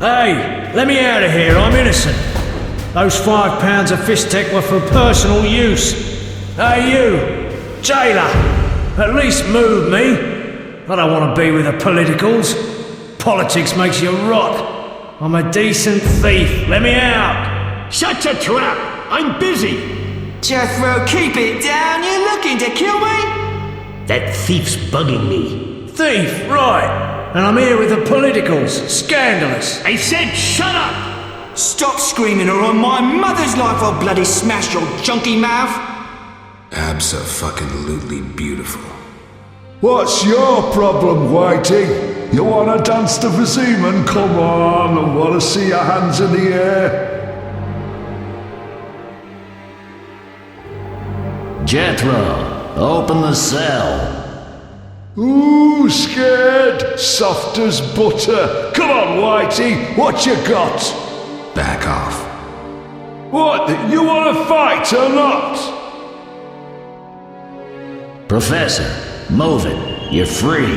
Hey, let me out of here, I'm innocent. Those 5 pounds of fist tech were for personal use. Hey you, jailer, at least move me. I don't want to be with the politicals. Politics makes you rot. I'm a decent thief, let me out. Shut your trap, I'm busy. Jethro, keep it down, you're looking to kill me? That thief's bugging me. Thief, right. And I'm here with the politicals. Scandalous. I said shut up! Stop screaming or on my mother's life I'll bloody smash your junky mouth. Abso-fucking-lutely beautiful. What's your problem, Whitey? You wanna dance to Vizima? Come on, I wanna see your hands in the air. Jethro, open the cell. Ooh, scared? Soft as butter. Come on, Whitey, what you got? Back off. What, you wanna fight or not? Professor, move it. You're free.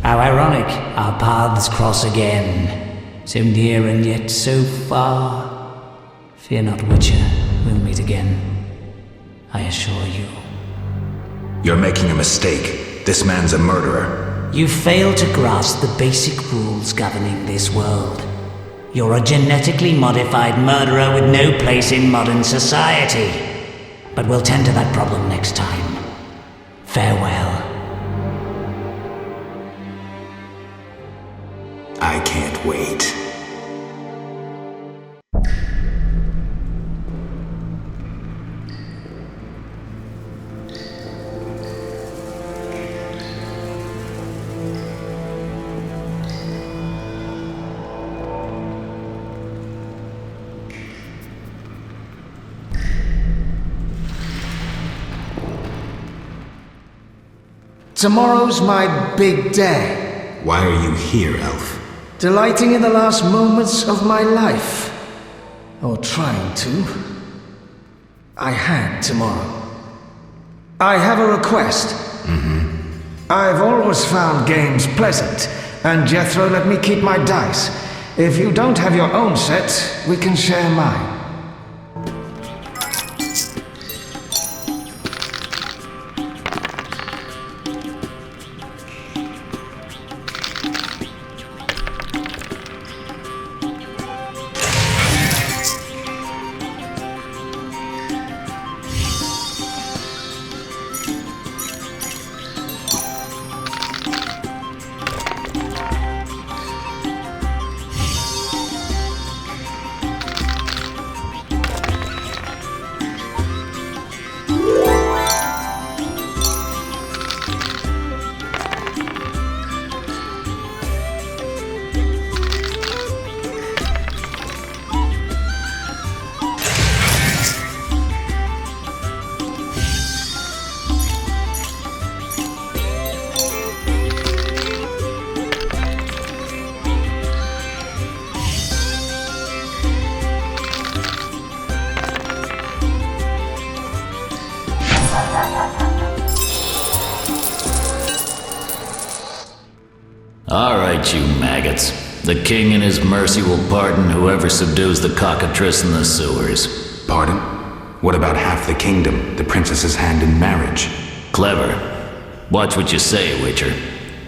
How ironic, our paths cross again. So near and yet so far. Fear not, Witcher, we'll meet again. I assure you. You're making a mistake. This man's a murderer. You fail to grasp the basic rules governing this world. You're a genetically modified murderer with no place in modern society. But we'll tend to that problem next time. Farewell. I can't wait. Tomorrow's my big day. Why are you here, Elf? Delighting in the last moments of my life. Or trying to. I had tomorrow. I have a request. I've always found games pleasant, and Jethro let me keep my dice. If you don't have your own set, we can share mine. All right, you maggots. The king in his mercy will pardon whoever subdues the Cockatrice in the sewers. Pardon? What about half the kingdom, the princess's hand in marriage? Clever. Watch what you say, Witcher.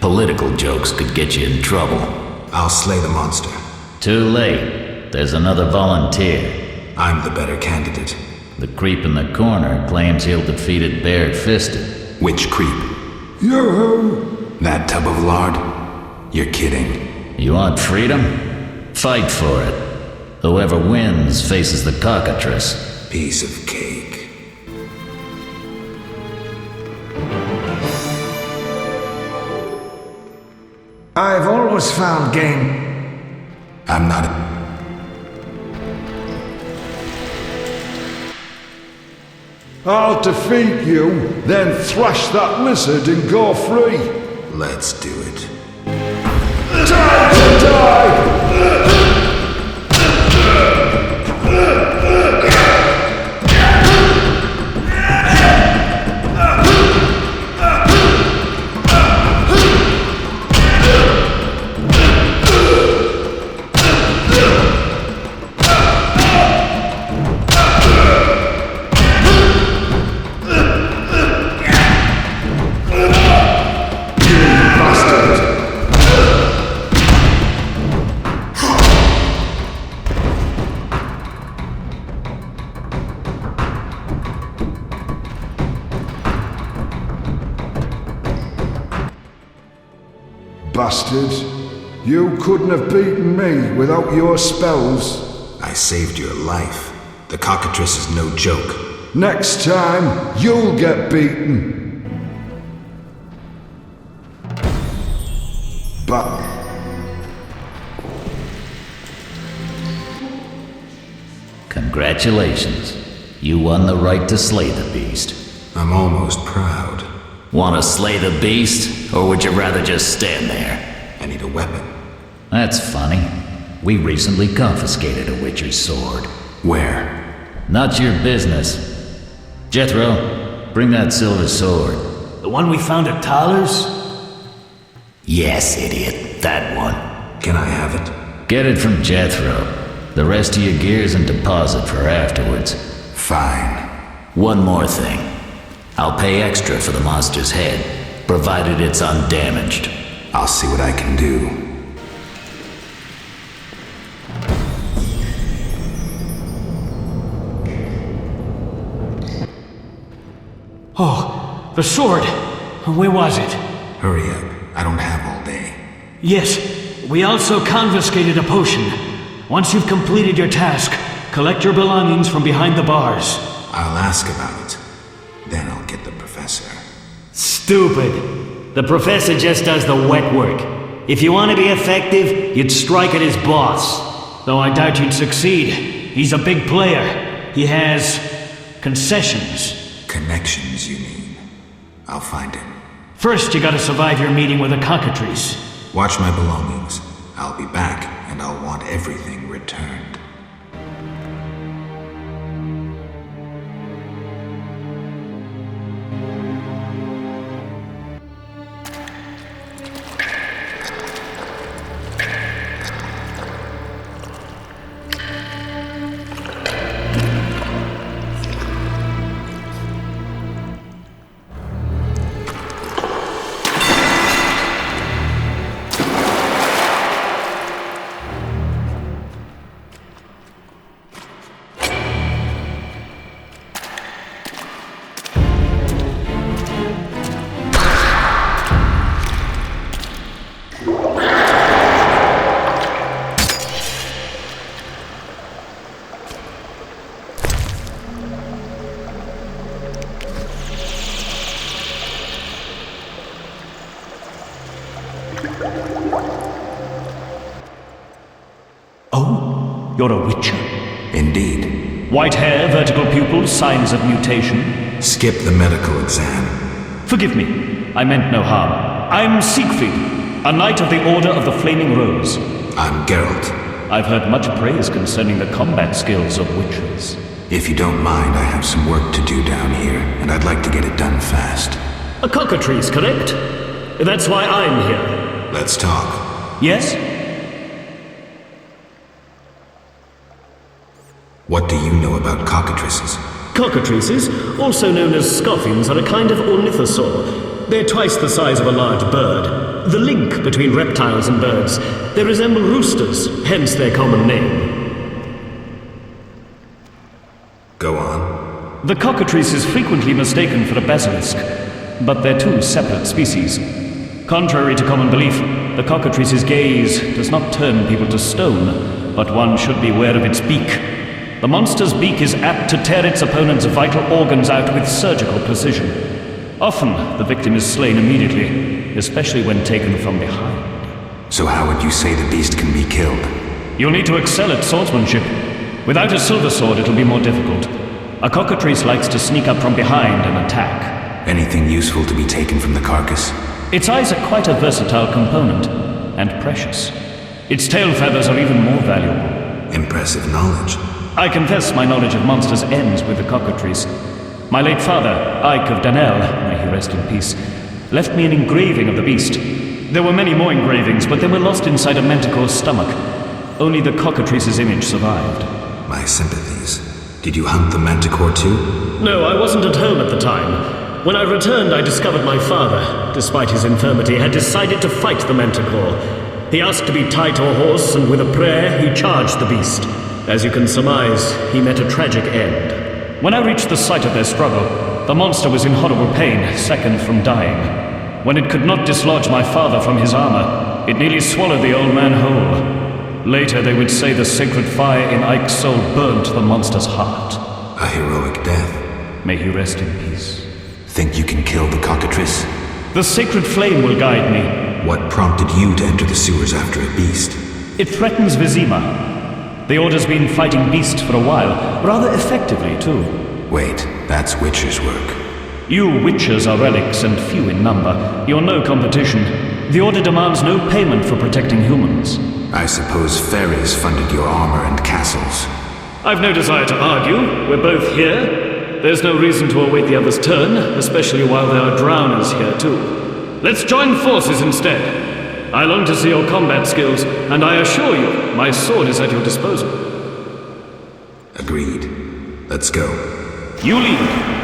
Political jokes could get you in trouble. I'll slay the monster. Too late. There's another volunteer. I'm the better candidate. The creep in the corner claims he'll defeat it bare-fisted. Which creep? Yoo-hoo! That tub of lard? You're kidding. You want freedom? Fight for it. Whoever wins faces the Cockatrice. Piece of cake. I've always found game... I'm not I'll defeat you, then thrash that lizard and go free. Let's do it. Time to die! You couldn't have beaten me without your spells. I saved your life. The Cockatrice is no joke. Next time, you'll get beaten. But... Congratulations. You won the right to slay the beast. I'm almost proud. Want to slay the beast, or would you rather just stand there? I need a weapon. That's funny. We recently confiscated a Witcher's sword. Where? Not your business. Jethro, bring that silver sword. The one we found at Thaler's? Yes, idiot. That one. Can I have it? Get it from Jethro. The rest of your gear's in deposit for afterwards. Fine. One more thing. I'll pay extra for the monster's head, provided it's undamaged. I'll see what I can do. Oh, the sword. Where was it? Hurry up. I don't have all day. Yes, we also confiscated a potion. Once you've completed your task, collect your belongings from behind the bars. I'll ask about it. Then I'll get the professor. Stupid. The professor just does the wet work. If you want to be effective, you'd strike at his boss. Though I doubt you'd succeed. He's a big player. He has concessions. Connections, you mean? I'll find him. First, you gotta survive your meeting with a Cockatrice. Watch my belongings. I'll be back, and I'll want everything returned. Oh, you're a witcher. Indeed. White hair, vertical pupils, signs of mutation. Skip the medical exam. Forgive me, I meant no harm. I'm Siegfried, a knight of the Order of the Flaming Rose. I'm Geralt. I've heard much praise concerning the combat skills of witchers. If you don't mind, I have some work to do down here, and I'd like to get it done fast. A cockatrice, correct? That's why I'm here. Let's talk. Yes? What do you know about cockatrices? Cockatrices, also known as scoffins, are a kind of ornithosaur. They're twice the size of a large bird. The link between reptiles and birds. They resemble roosters, hence their common name. Go on. The cockatrice is frequently mistaken for a basilisk, but they're two separate species. Contrary to common belief, the cockatrice's gaze does not turn people to stone, but one should beware of its beak. The monster's beak is apt to tear its opponent's vital organs out with surgical precision. Often, the victim is slain immediately, especially when taken from behind. So how would you say the beast can be killed? You'll need to excel at swordsmanship. Without a silver sword, it'll be more difficult. A cockatrice likes to sneak up from behind and attack. Anything useful to be taken from the carcass? Its eyes are quite a versatile component, and precious. Its tail feathers are even more valuable. Impressive knowledge. I confess my knowledge of monsters ends with the cockatrice. My late father, Ike of Danel, may he rest in peace, left me an engraving of the beast. There were many more engravings, but they were lost inside a manticore's stomach. Only the cockatrice's image survived. My sympathies. Did you hunt the manticore too? No, I wasn't at home at the time. When I returned, I discovered my father, despite his infirmity, had decided to fight the manticore. He asked to be tied to a horse, and with a prayer, he charged the beast. As you can surmise, he met a tragic end. When I reached the site of their struggle, the monster was in horrible pain, second from dying. When it could not dislodge my father from his armor, it nearly swallowed the old man whole. Later they would say the sacred fire in Ike's soul burnt the monster's heart. A heroic death. May he rest in peace. Think you can kill the Cockatrice? The sacred flame will guide me. What prompted you to enter the sewers after a beast? It threatens Vizima. The Order's been fighting beasts for a while, rather effectively too. Wait, that's Witcher's work. You Witchers are relics and few in number. You're no competition. The Order demands no payment for protecting humans. I suppose fairies funded your armor and castles. I've no desire to argue. We're both here. There's no reason to await the other's turn, especially while there are drowners here too. Let's join forces instead. I long to see your combat skills, and I assure you, my sword is at your disposal. Agreed. Let's go. You lead.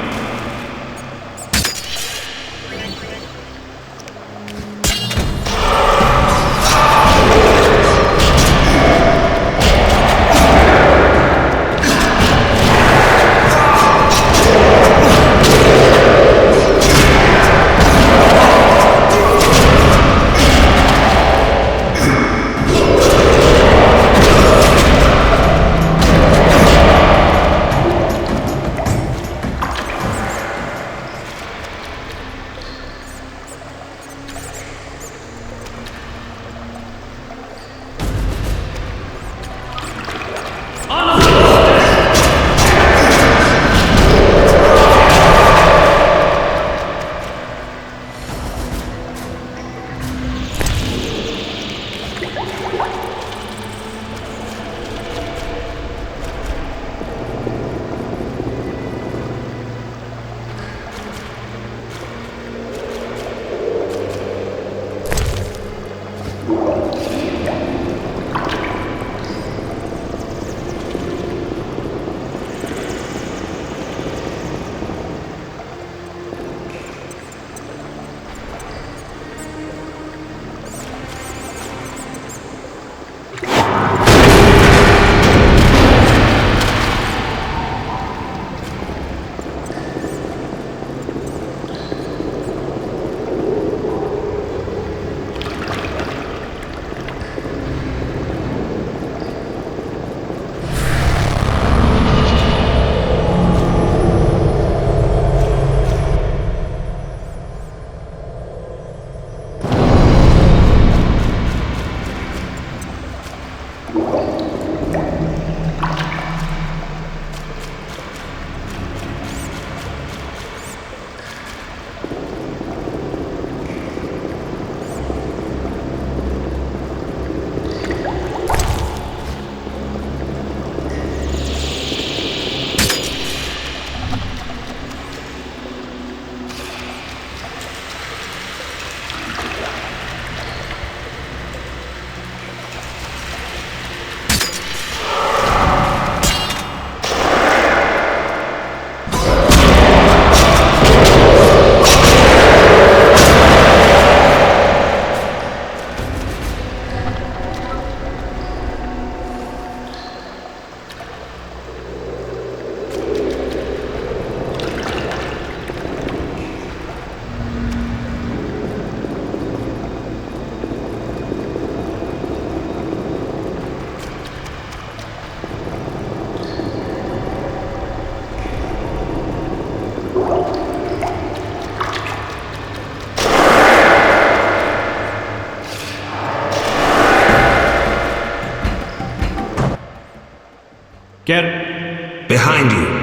Get... Behind you.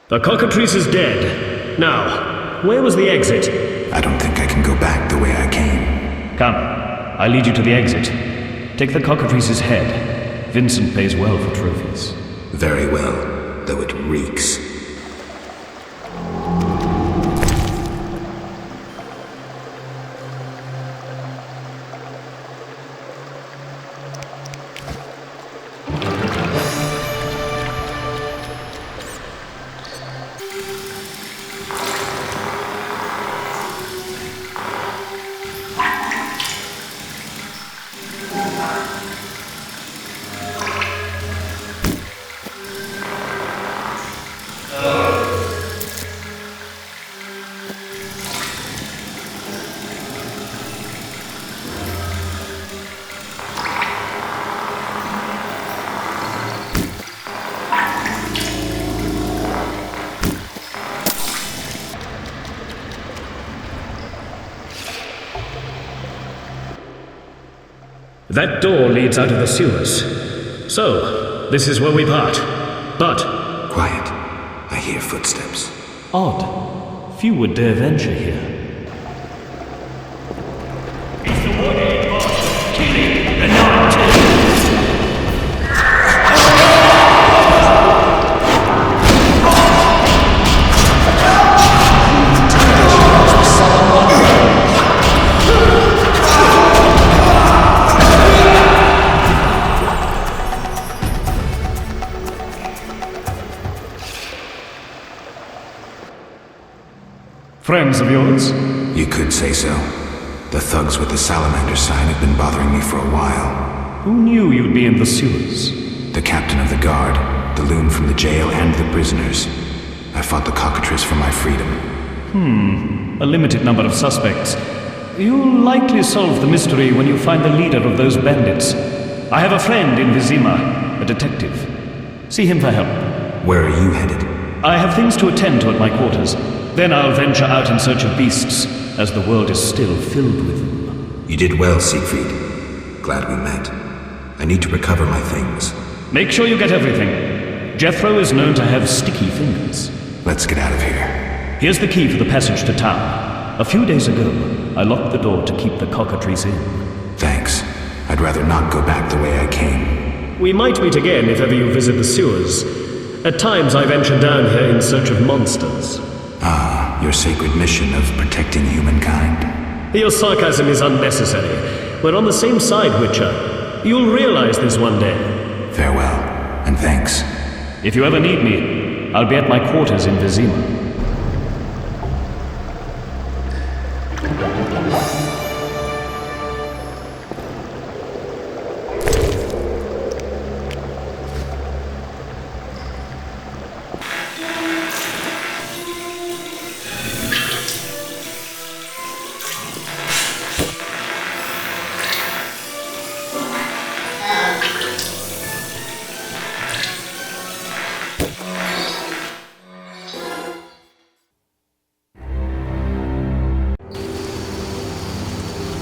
The Cockatrice is dead. Now, where was the exit? I don't think I can go back the way I came. Come, I'll lead you to the exit. Take the Cockatrice's head. Vincent pays well for trophies. Very well, though it reeks. That door leads out of the sewers. So, this is where we part. But... Quiet. I hear footsteps. Odd. Few would dare venture here. Friends of yours? You could say so. The thugs with the salamander sign have been bothering me for a while. Who knew you'd be in the sewers? The captain of the guard, the loon from the jail, and the prisoners. I fought the Cockatrice for my freedom. A limited number of suspects. You'll likely solve the mystery when you find the leader of those bandits. I have a friend in Vizima, a detective. See him for help. Where are you headed? I have things to attend to at my quarters. Then I'll venture out in search of beasts, as the world is still filled with them. You did well, Siegfried. Glad we met. I need to recover my things. Make sure you get everything. Jethro is known to have sticky fingers. Let's get out of here. Here's the key for the passage to town. A few days ago, I locked the door to keep the Cockatrice in. Thanks. I'd rather not go back the way I came. We might meet again if ever you visit the sewers. At times I venture down here in search of monsters. Ah, your sacred mission of protecting humankind? Your sarcasm is unnecessary. We're on the same side, Witcher. You'll realize this one day. Farewell, and thanks. If you ever need me, I'll be at my quarters in Vizima.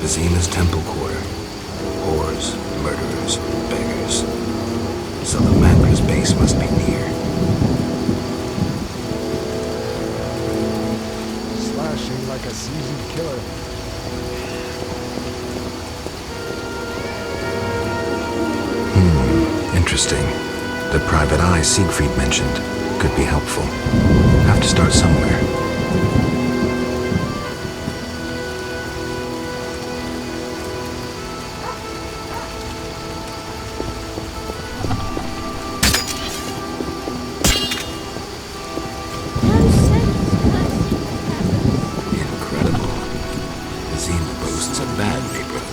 Vizima's temple quarter. Whores, murderers, beggars. Salamandra's base must be near. Slashing like a seasoned killer. Interesting. The private eye Siegfried mentioned could be helpful. Have to start somewhere. Incredible. Vizima boasts a bad neighborhood.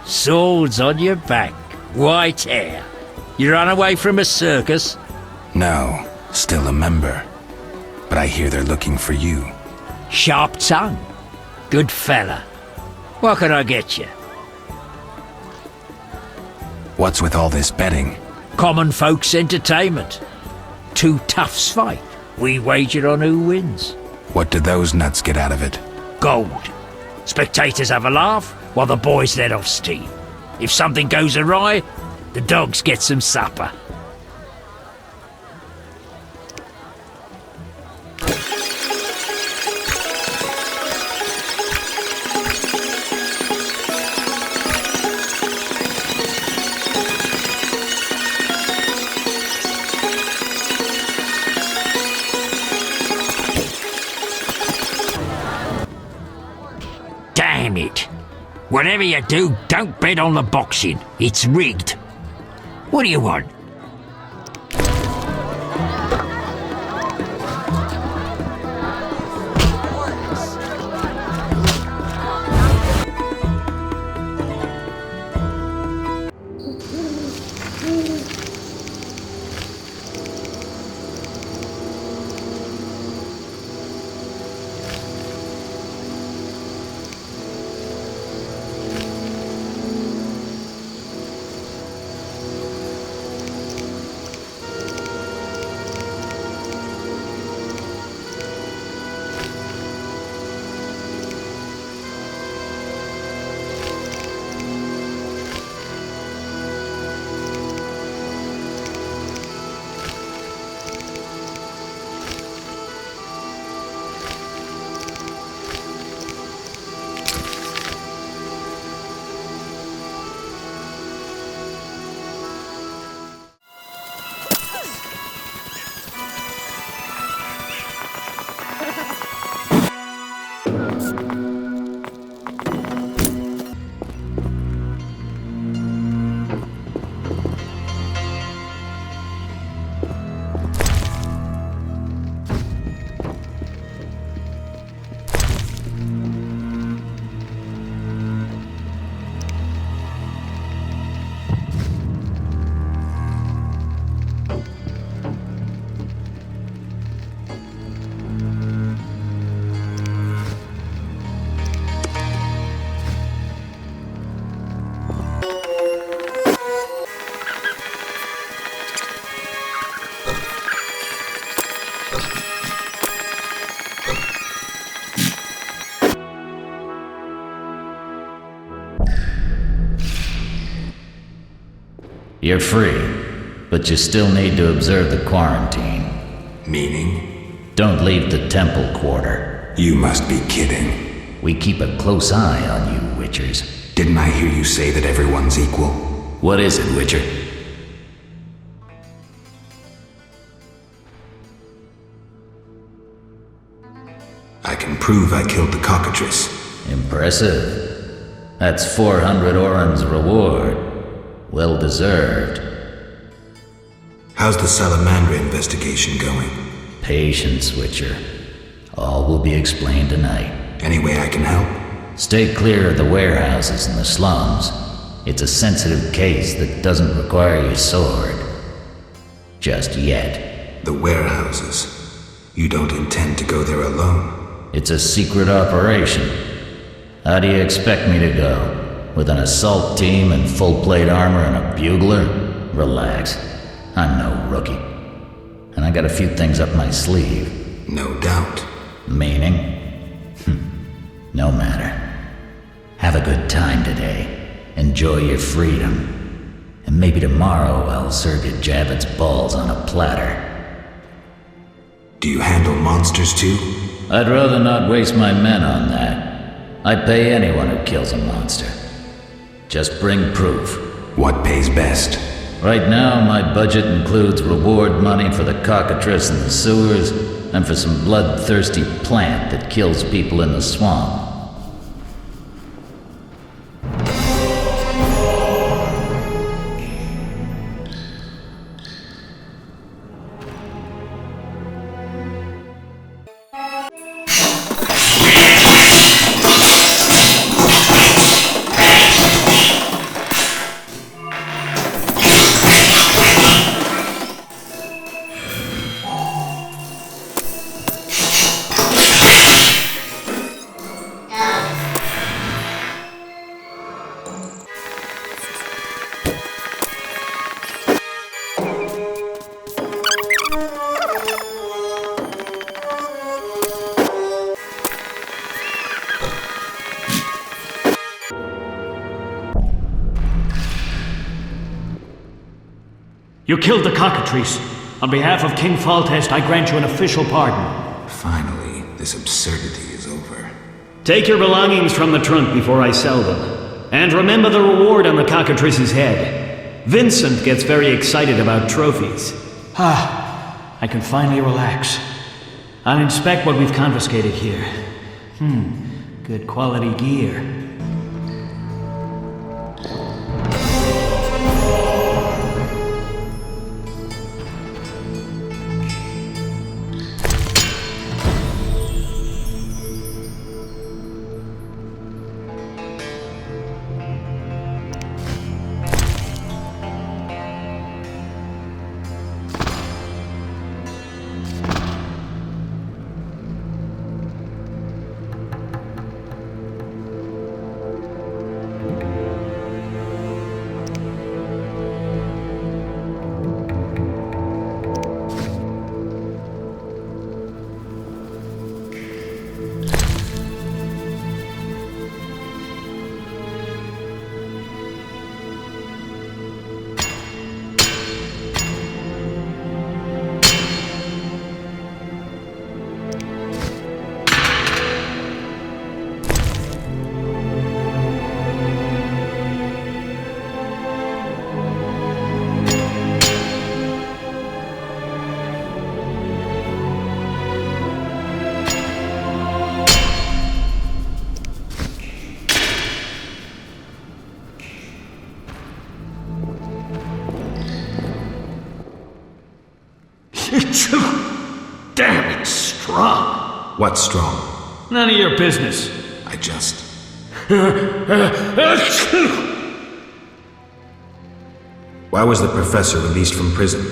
Swords on your back, white hair. You ran away from a circus? No, still a member. But I hear they're looking for you. Sharp tongue. Good fella. What can I get you? What's with all this betting? Common folks' entertainment. Two toughs fight. We wager on who wins. What do those nuts get out of it? Gold. Spectators have a laugh while the boys let off steam. If something goes awry, the dogs get some supper. Damn it. Whatever you do, don't bet on the boxing. It's rigged. What do you want? You're free, but you still need to observe the quarantine. Meaning? Don't leave the temple quarter. You must be kidding. We keep a close eye on you, Witchers. Didn't I hear you say that everyone's equal? What is it, Witcher? I can prove I killed the Cockatrice. Impressive. That's 400 Oren's reward. Well deserved. How's the Salamandra investigation going? Patience, Witcher. All will be explained tonight. Any way I can help? Stay clear of the warehouses and the slums. It's a sensitive case that doesn't require your sword. Just yet. The warehouses? You don't intend to go there alone? It's a secret operation. How do you expect me to go? With an assault team in full plate armor and a bugler? Relax. I'm no rookie. And I got a few things up my sleeve. No doubt. Meaning? No matter. Have a good time today. Enjoy your freedom. And maybe tomorrow I'll serve you Javits balls on a platter. Do you handle monsters too? I'd rather not waste my men on that. I pay anyone who kills a monster. Just bring proof. What pays best? Right now, my budget includes reward money for the cockatrice in the sewers, and for some bloodthirsty plant that kills people in the swamp. You killed the Cockatrice. On behalf of King Faltest, I grant you an official pardon. Finally, this absurdity is over. Take your belongings from the trunk before I sell them. And remember the reward on the Cockatrice's head. Vincent gets very excited about trophies. I can finally relax. I'll inspect what we've confiscated here. Good quality gear. Damn, it's strong. What's strong? None of your business. I just... Why was the professor released from prison?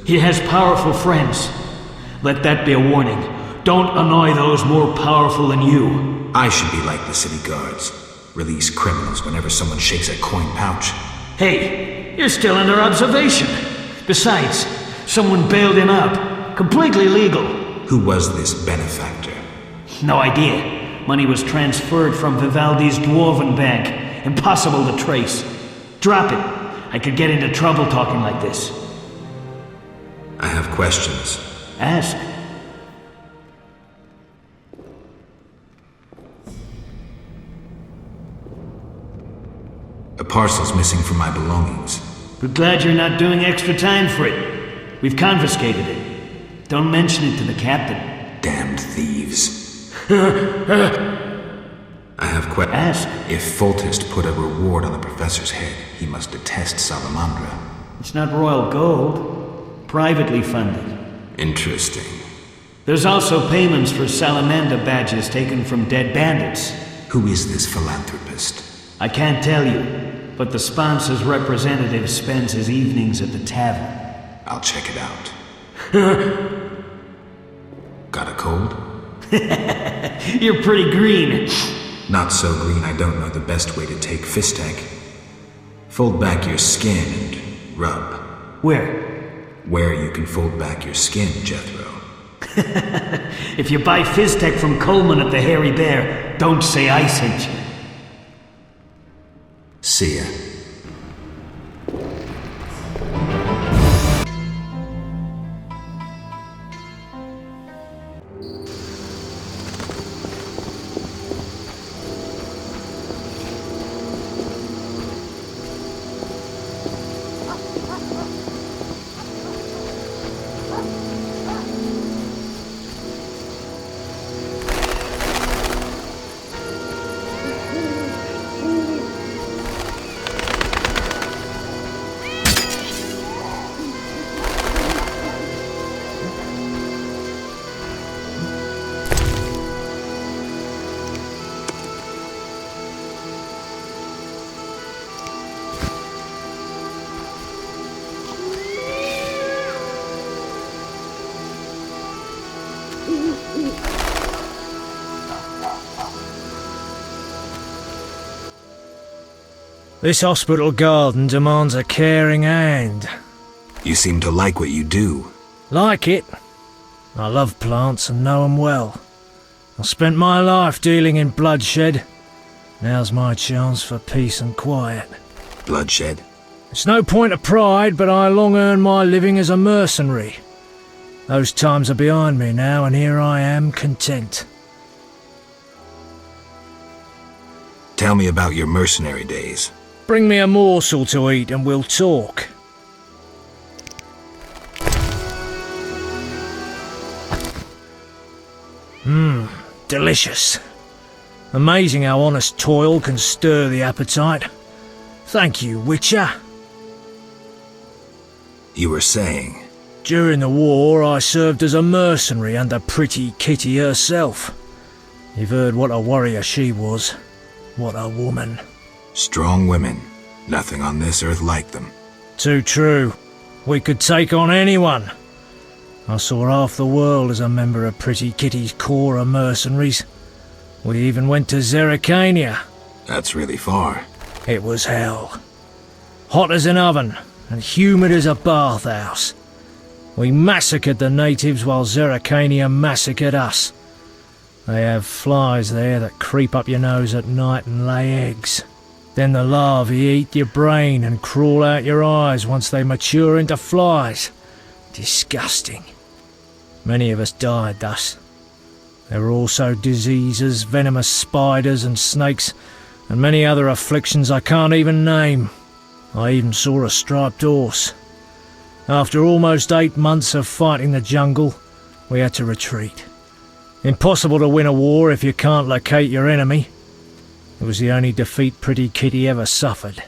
He has powerful friends. Let that be a warning. Don't annoy those more powerful than you. I should be like the city guards. Release criminals whenever someone shakes a coin pouch. Hey, you're still under observation. Besides, someone bailed him out. Completely legal. Who was this benefactor? No idea. Money was transferred from Vivaldi's Dwarven Bank. Impossible to trace. Drop it. I could get into trouble talking like this. I have questions. Ask. A parcel's missing from my belongings. We're glad you're not doing extra time for it. We've confiscated it. Don't mention it to the captain. Damned thieves. I have questions. Ask. If Foltest put a reward on the professor's head, he must detest Salamandra. It's not royal gold. Privately funded. Interesting. There's also payments for salamander badges taken from dead bandits. Who is this philanthropist? I can't tell you, but the sponsor's representative spends his evenings at the tavern. I'll check it out. Got a cold? You're pretty green. Not so green I don't know the best way to take Fistek. Fold back your skin and rub. Where? Where you can fold back your skin, Jethro. If you buy Fizztech from Coleman at the Hairy Bear, don't say I sent you. See ya. This hospital garden demands a caring hand. You seem to like what you do. Like it? I love plants and know 'em well. I've spent my life dealing in bloodshed. Now's my chance for peace and quiet. Bloodshed? It's no point of pride, but I long earned my living as a mercenary. Those times are behind me now, and here I am, content. Tell me about your mercenary days. Bring me a morsel to eat and we'll talk. Delicious. Amazing how honest toil can stir the appetite. Thank you, Witcher. You were saying? During the war, I served as a mercenary under Pretty Kitty herself. You've heard what a warrior she was. What a woman. Strong women. Nothing on this earth like them. Too true. We could take on anyone. I saw half the world as a member of Pretty Kitty's corps of mercenaries. We even went to Zerrikania. That's really far. It was hell. Hot as an oven, and humid as a bathhouse. We massacred the natives while Zerrikania massacred us. They have flies there that creep up your nose at night and lay eggs. Then the larvae eat your brain and crawl out your eyes once they mature into flies. Disgusting. Many of us died thus. There were also diseases, venomous spiders and snakes, and many other afflictions I can't even name. I even saw a striped horse. After almost 8 months of fighting the jungle, we had to retreat. Impossible to win a war if you can't locate your enemy. It was the only defeat Pretty Kitty ever suffered.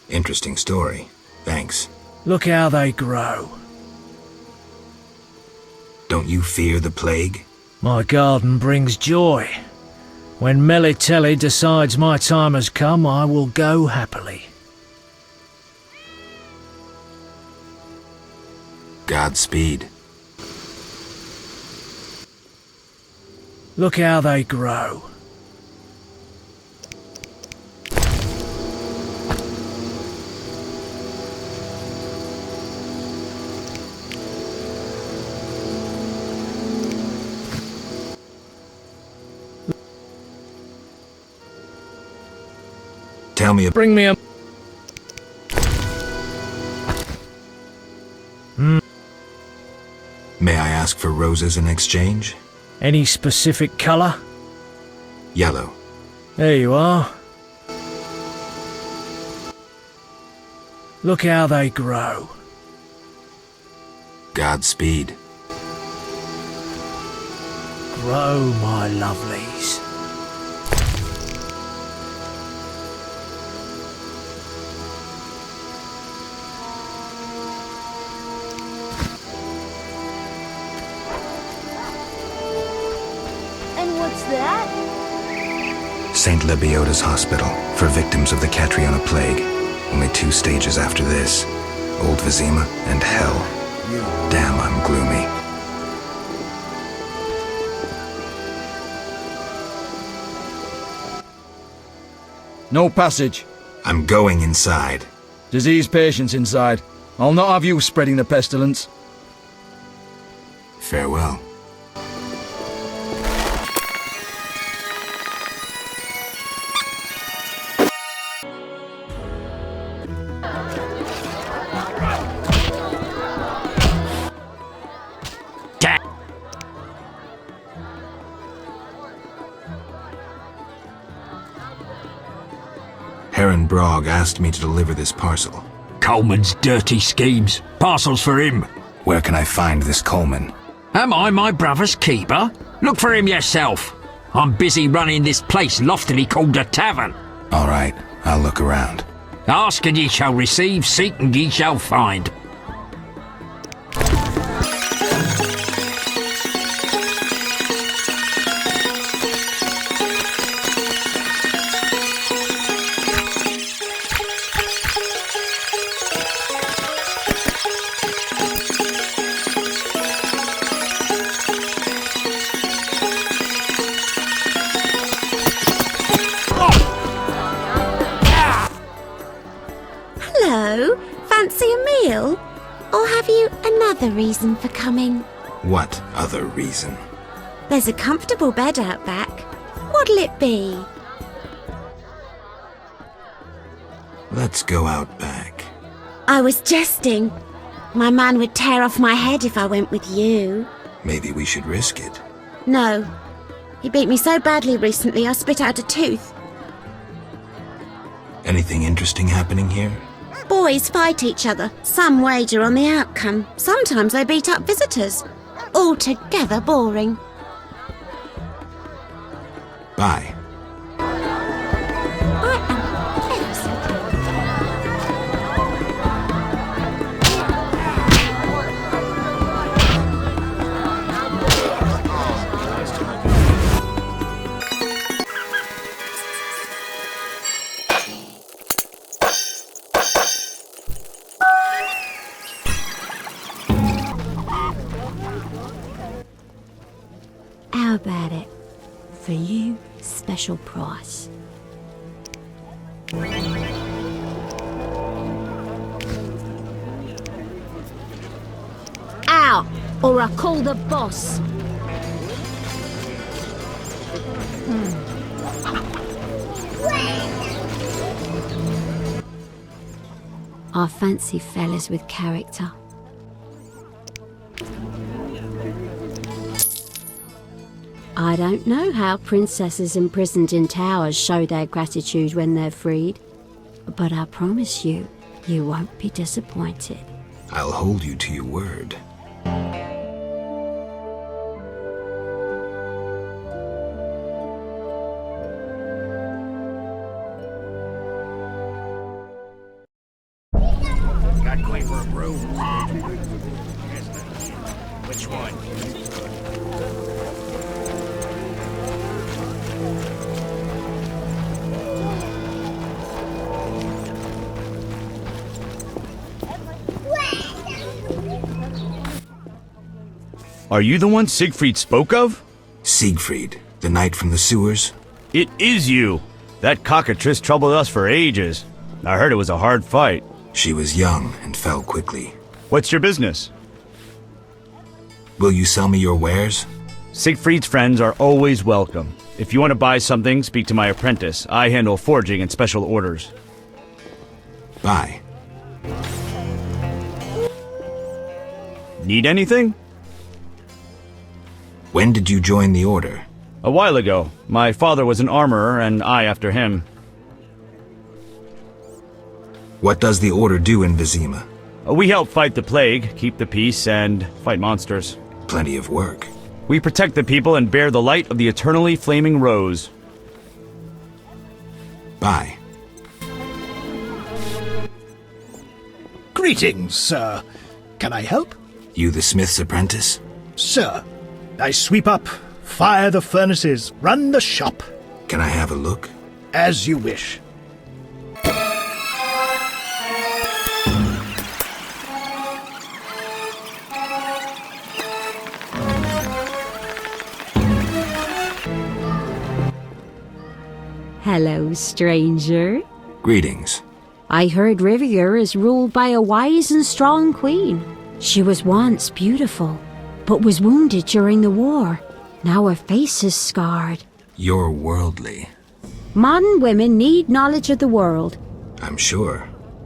Interesting story. Thanks. Look how they grow. Don't you fear the plague? My garden brings joy. When Melitele decides my time has come, I will go happily. Godspeed. Look how they grow. Tell me. Bring me a... May I ask for roses in exchange? Any specific colour? Yellow. There you are. Look how they grow. Godspeed. Grow, my lovelies. St. Lebioda's hospital for victims of the Catriona plague. Only 2 stages after this. Old Vizima and hell. Damn, I'm gloomy. No passage. I'm going inside. Diseased patients inside. I'll not have you spreading the pestilence. Farewell. Heron Brog asked me to deliver this parcel. Coleman's dirty schemes. Parcels for him. Where can I find this Coleman? Am I my brother's keeper? Look for him yourself. I'm busy running this place loftily called a tavern. All right, I'll look around. Ask and ye shall receive, seek and ye shall find. Hello, fancy a meal? Or have you another reason for coming? What other reason? There's a comfortable bed out back. What'll it be? Let's go out back. I was jesting. My man would tear off my head if I went with you. Maybe we should risk it. No. He beat me so badly recently I spit out a tooth. Anything interesting happening here? Boys fight each other. Some wager on the outcome. Sometimes they beat up visitors. Altogether boring. Bye. How about it? For you, special price. Out, or I call the boss. I fancy fellas with character. I don't know how princesses imprisoned in towers show their gratitude when they're freed, but I promise you, you won't be disappointed. I'll hold you to your word. Got quite for a brew. Which one? Are you the one Siegfried spoke of? Siegfried, the knight from the sewers? It is you! That Cockatrice troubled us for ages. I heard it was a hard fight. She was young and fell quickly. What's your business? Will you sell me your wares? Siegfried's friends are always welcome. If you want to buy something, speak to my apprentice. I handle forging and special orders. Bye. Need anything? When did you join the order? A while ago. My father was an armorer, and I after him. What does the order do in Vizima? We help fight the plague, keep the peace, and fight monsters. Plenty of work. We protect the people and bear the light of the eternally flaming rose. Bye. Greetings, sir. Can I help? You the smith's apprentice? Sir, I sweep up, fire the furnaces, run the shop. Can I have a look? As you wish. Hello, stranger. Greetings. I heard Rivia is ruled by a wise and strong queen. She was once beautiful, but was wounded during the war. Now her face is scarred. You're worldly. Modern women need knowledge of the world. I'm sure.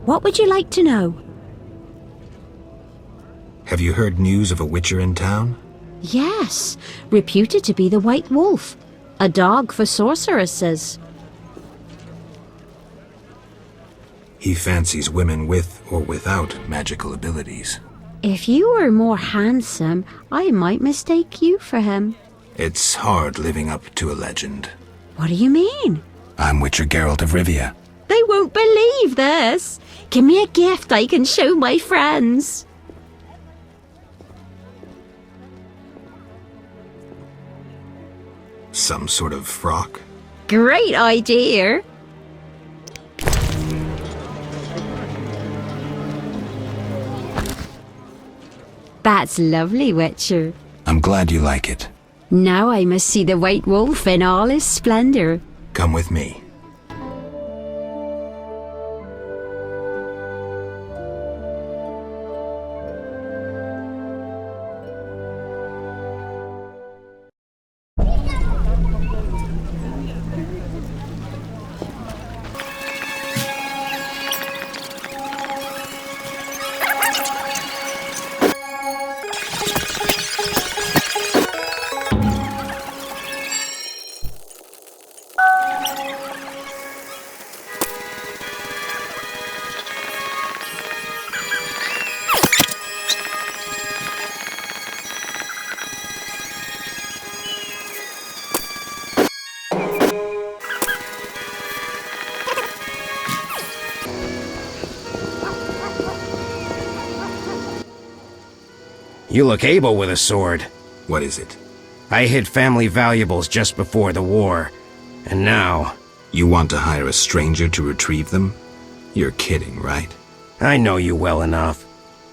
What would you like to know? Have you heard news of a witcher in town? Yes, reputed to be the White Wolf, a dog for sorceresses. He fancies women with or without magical abilities. If you were more handsome, I might mistake you for him. It's hard living up to a legend. What do you mean? I'm Witcher Geralt of Rivia. They won't believe this. Give me a gift I can show my friends. Some sort of frock? Great idea. That's lovely, Witcher. I'm glad you like it. Now I must see the White Wolf in all his splendor. Come with me. You look able with a sword. What is it? I hid family valuables just before the war. And now... You want to hire a stranger to retrieve them? You're kidding, right? I know you well enough.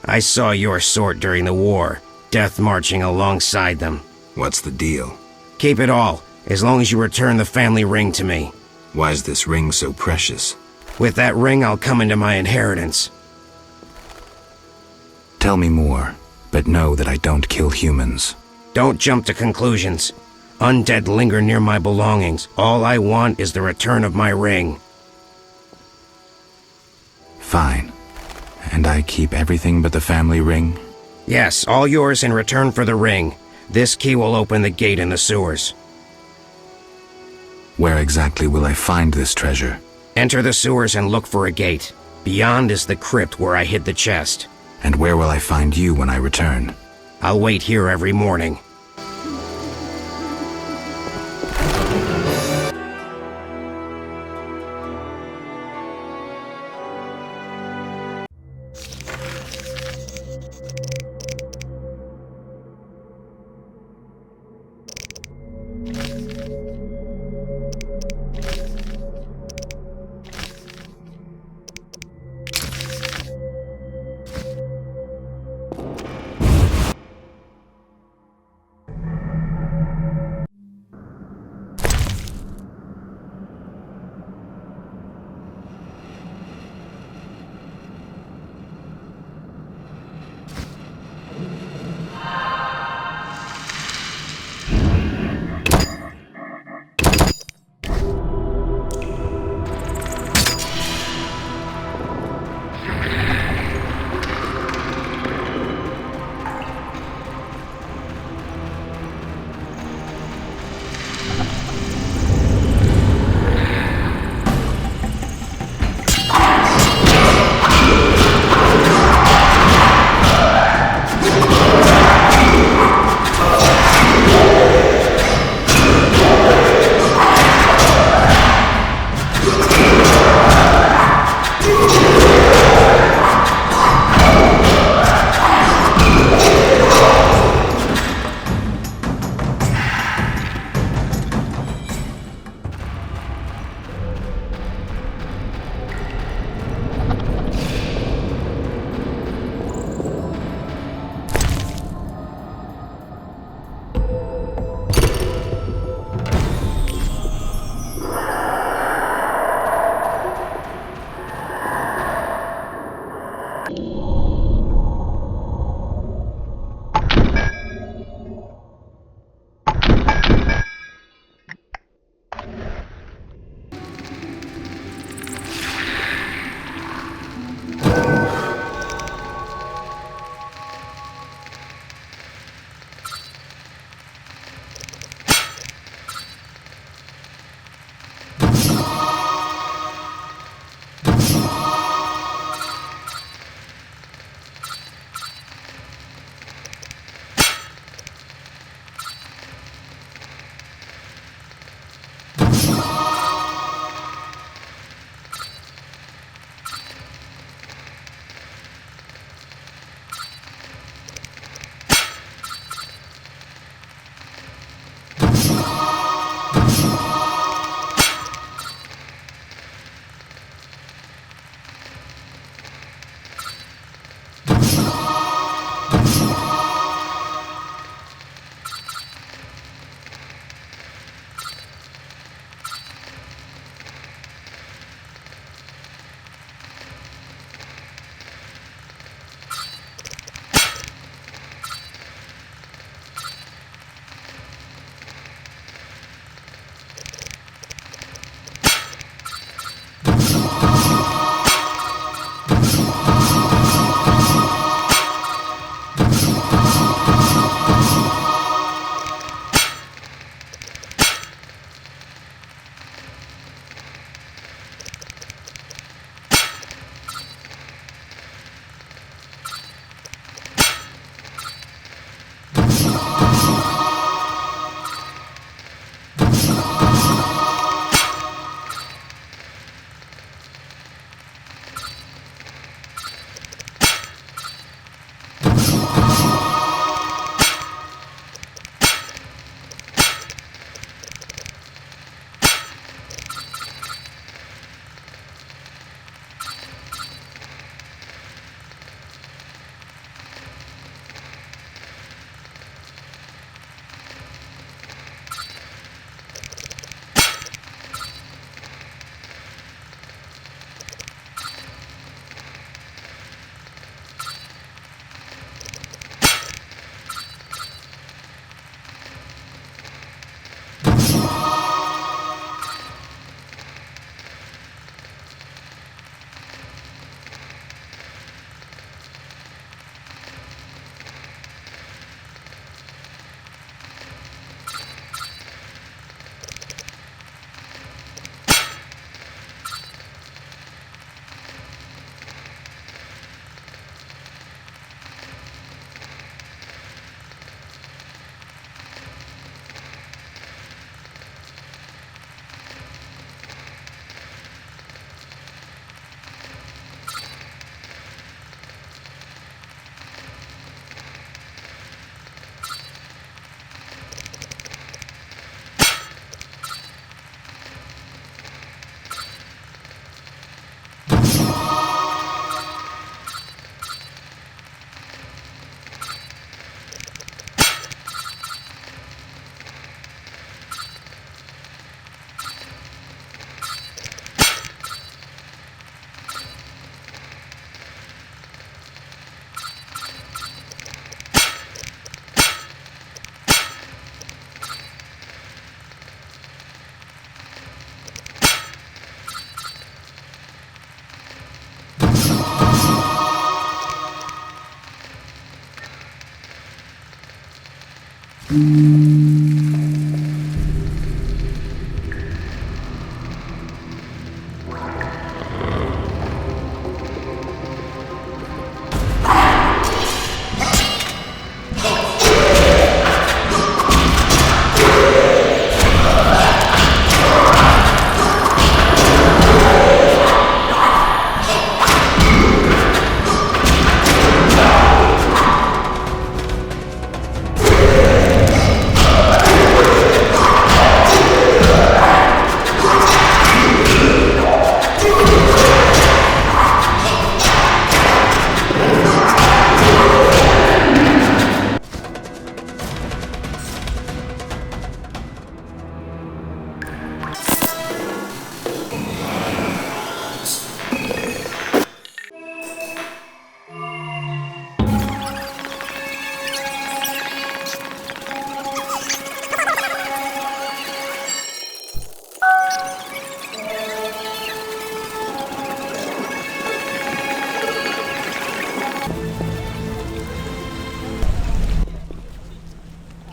I saw your sort during the war, death marching alongside them. What's the deal? Keep it all, as long as you return the family ring to me. Why is this ring so precious? With that ring, I'll come into my inheritance. Tell me more, but know that I don't kill humans. Don't jump to conclusions. Undead linger near my belongings. All I want is the return of my ring. Fine. And I keep everything but the family ring? Yes, all yours in return for the ring. This key will open the gate in the sewers. Where exactly will I find this treasure? Enter the sewers and look for a gate. Beyond is the crypt where I hid the chest. And where will I find you when I return? I'll wait here every morning.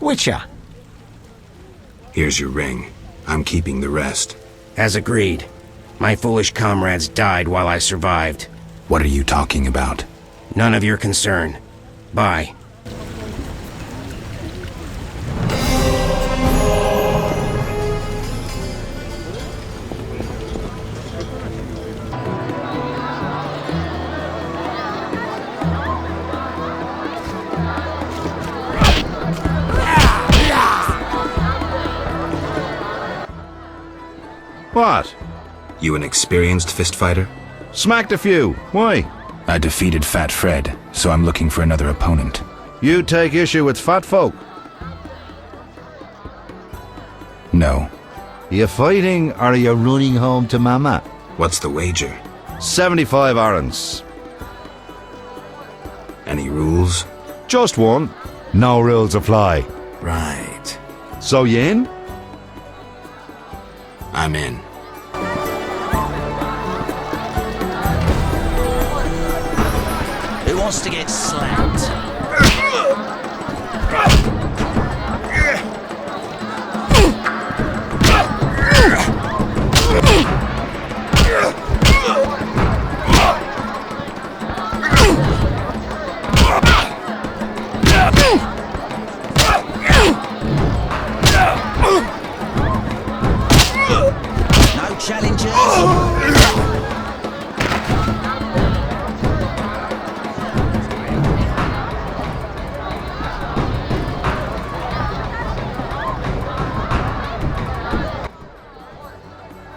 Witcher. Here's your ring. I'm keeping the rest. As agreed. My foolish comrades died while I survived. What are you talking about? None of your concern. Bye. What? You an experienced fist fighter? Smacked a few. Why? I defeated Fat Fred, so I'm looking for another opponent. You take issue with fat folk? No. You fighting or are you running home to Mama? What's the wager? 75 orands. Any rules? Just one. No rules apply. Right. So you in? I'm in. Who wants to get slapped? No challengers.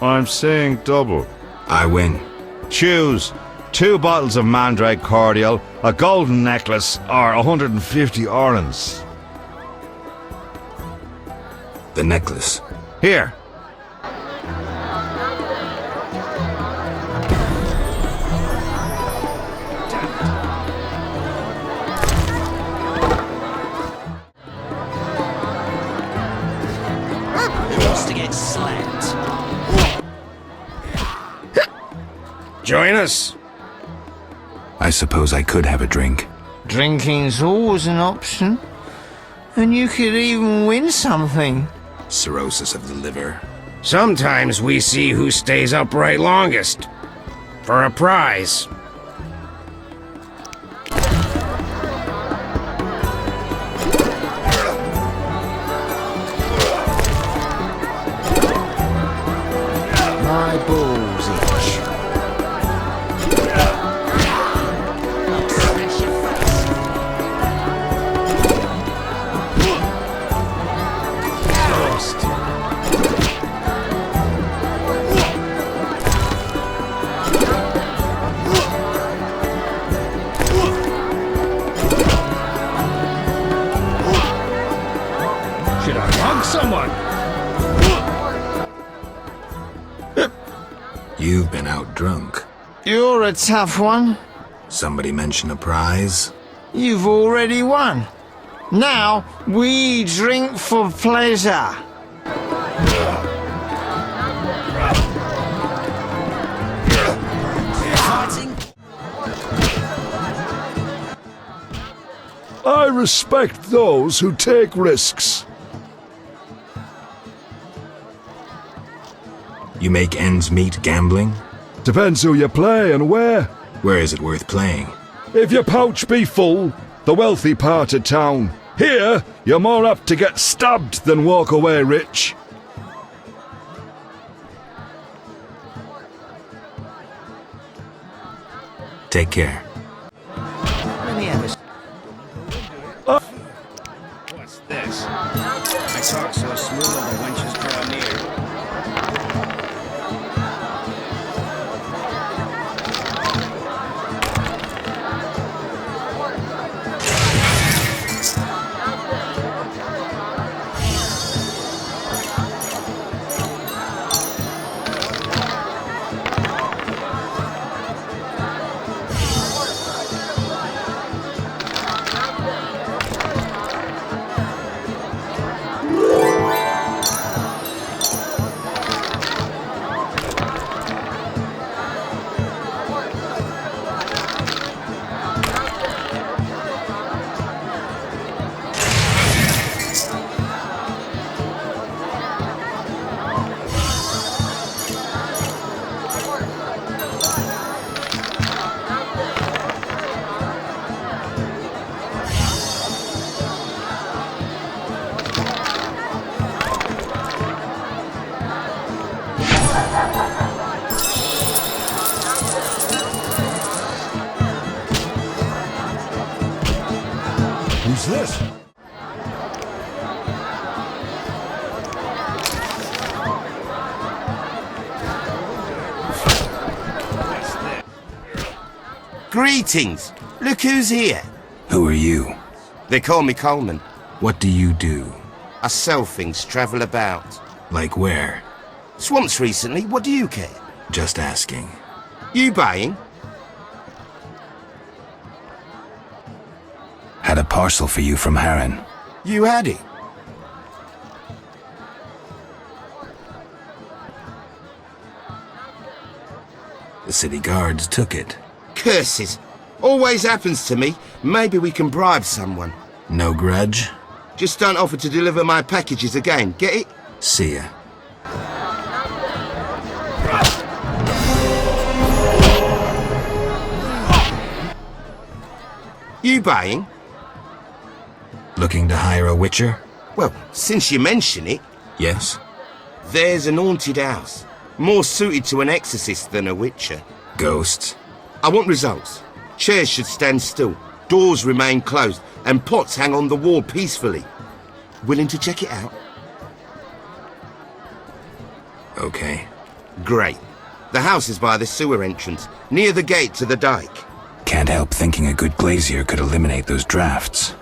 I'm saying double. I win. Choose 2 bottles of Mandrake cordial, a golden necklace, or 150 orands. The necklace. Here. Who wants to get slapped? Join us. I suppose I could have a drink. Drinking's always an option. And you could even win something. Cirrhosis of the liver. Sometimes we see who stays upright longest. For a prize. My balls itch. Should I hug someone? You've been out drunk. You're a tough one. Somebody mention a prize? You've already won. Now, we drink for pleasure. I respect those who take risks. You make ends meet gambling? Depends who you play and where. Where is it worth playing? If your pouch be full, the wealthy part of town. Here, you're more apt to get stabbed than walk away rich. Take care. Let me have a... What's this? I talk so smooth, the wenches draw near. Who's this? Greetings! Look who's here. Who are you? They call me Coleman. What do you do? I sell things, travel about. Like where? Swamps recently, what do you care? Just asking. You buying? Had a parcel for you from Harren. You had it? The city guards took it. Curses! Always happens to me. Maybe we can bribe someone. No grudge? Just don't offer to deliver my packages again, get it? See ya. You buying? Looking to hire a witcher? Well, since you mention it... Yes? There's an haunted house. More suited to an exorcist than a witcher. Ghosts? I want results. Chairs should stand still, doors remain closed, and pots hang on the wall peacefully. Willing to check it out? Okay. Great. The house is by the sewer entrance, near the gate to the dike. Can't help thinking a good glazier could eliminate those drafts.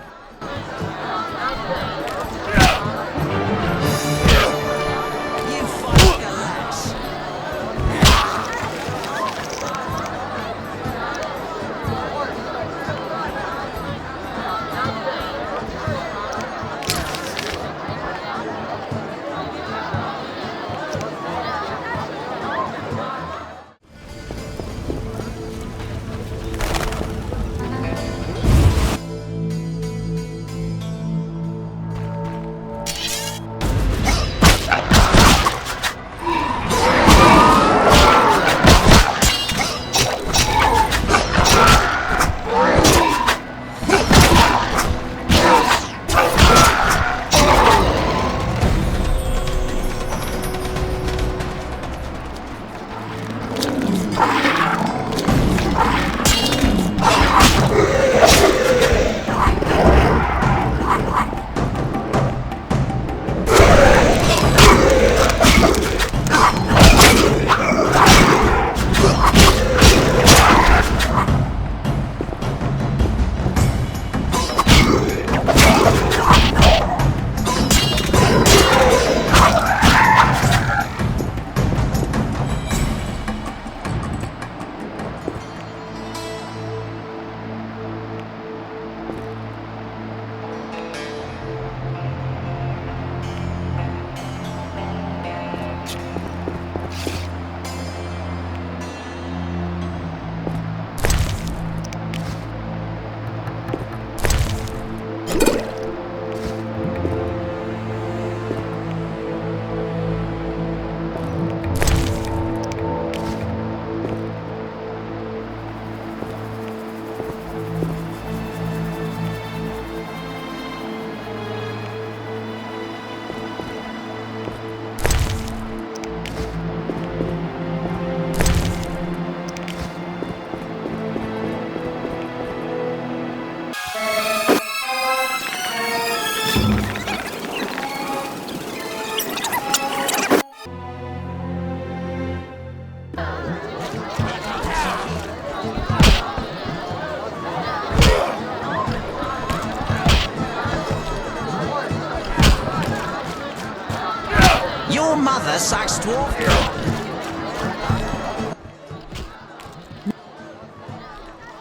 another Sax dwarf.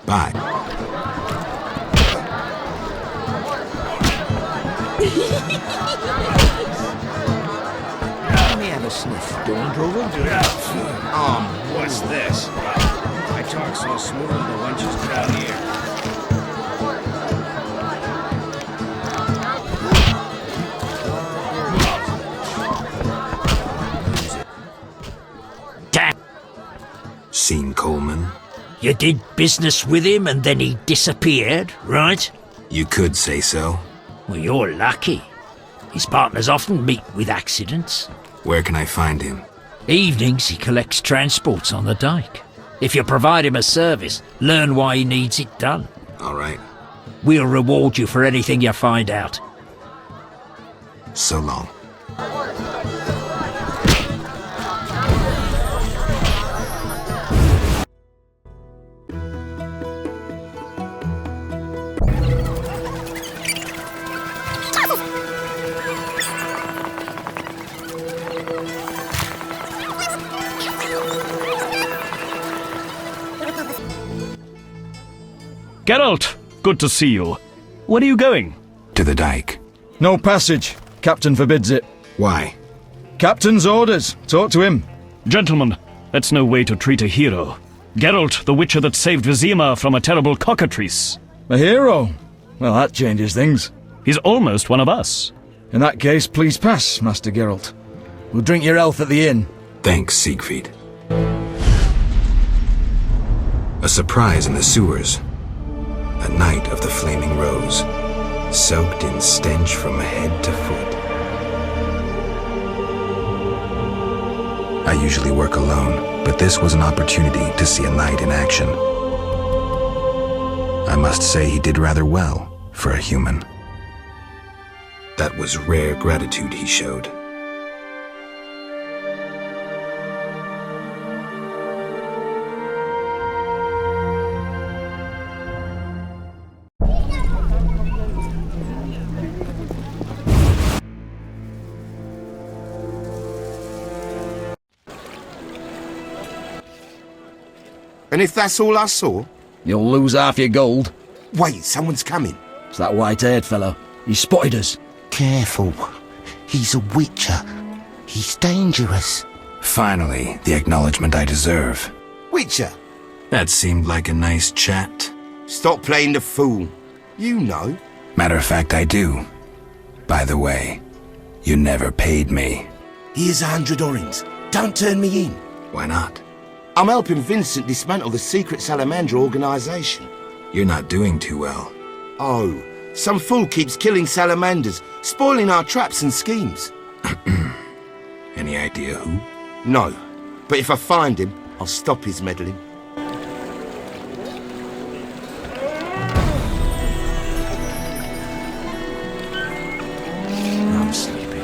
Bye. Let me have a sniff. Don't overdo it. What's this? I talk so smooth the wenches crowd here. Damn! Seen Coleman? You did business with him and then he disappeared, right? You could say so. Well, you're lucky. His partners often meet with accidents. Where can I find him? Evenings he collects transports on the dike. If you provide him a service, learn why he needs it done. All right. We'll reward you for anything you find out. So long. Geralt, good to see you. Where are you going? To the dike. No passage. Captain forbids it. Why? Captain's orders. Talk to him. Gentlemen, that's no way to treat a hero. Geralt, the witcher that saved Vizima from a terrible cockatrice. A hero? Well, that changes things. He's almost one of us. In that case, please pass, Master Geralt. We'll drink your health at the inn. Thanks, Siegfried. A surprise in the sewers. A night of the Flaming Rose, soaked in stench from head to foot. I usually work alone, but this was an opportunity to see a knight in action. I must say he did rather well for a human. That was rare gratitude he showed. And if that's all I saw? You'll lose half your gold. Wait, someone's coming. It's that white-haired fellow. He spotted us. Careful. He's a witcher. He's dangerous. Finally, the acknowledgement I deserve. Witcher? That seemed like a nice chat. Stop playing the fool. You know. Matter of fact, I do. By the way, you never paid me. Here's 100 orens. Don't turn me in. Why not? I'm helping Vincent dismantle the secret salamander organization. You're not doing too well. Oh, some fool keeps killing salamanders, spoiling our traps and schemes. Any idea who? No, but if I find him, I'll stop his meddling. I'm sleepy.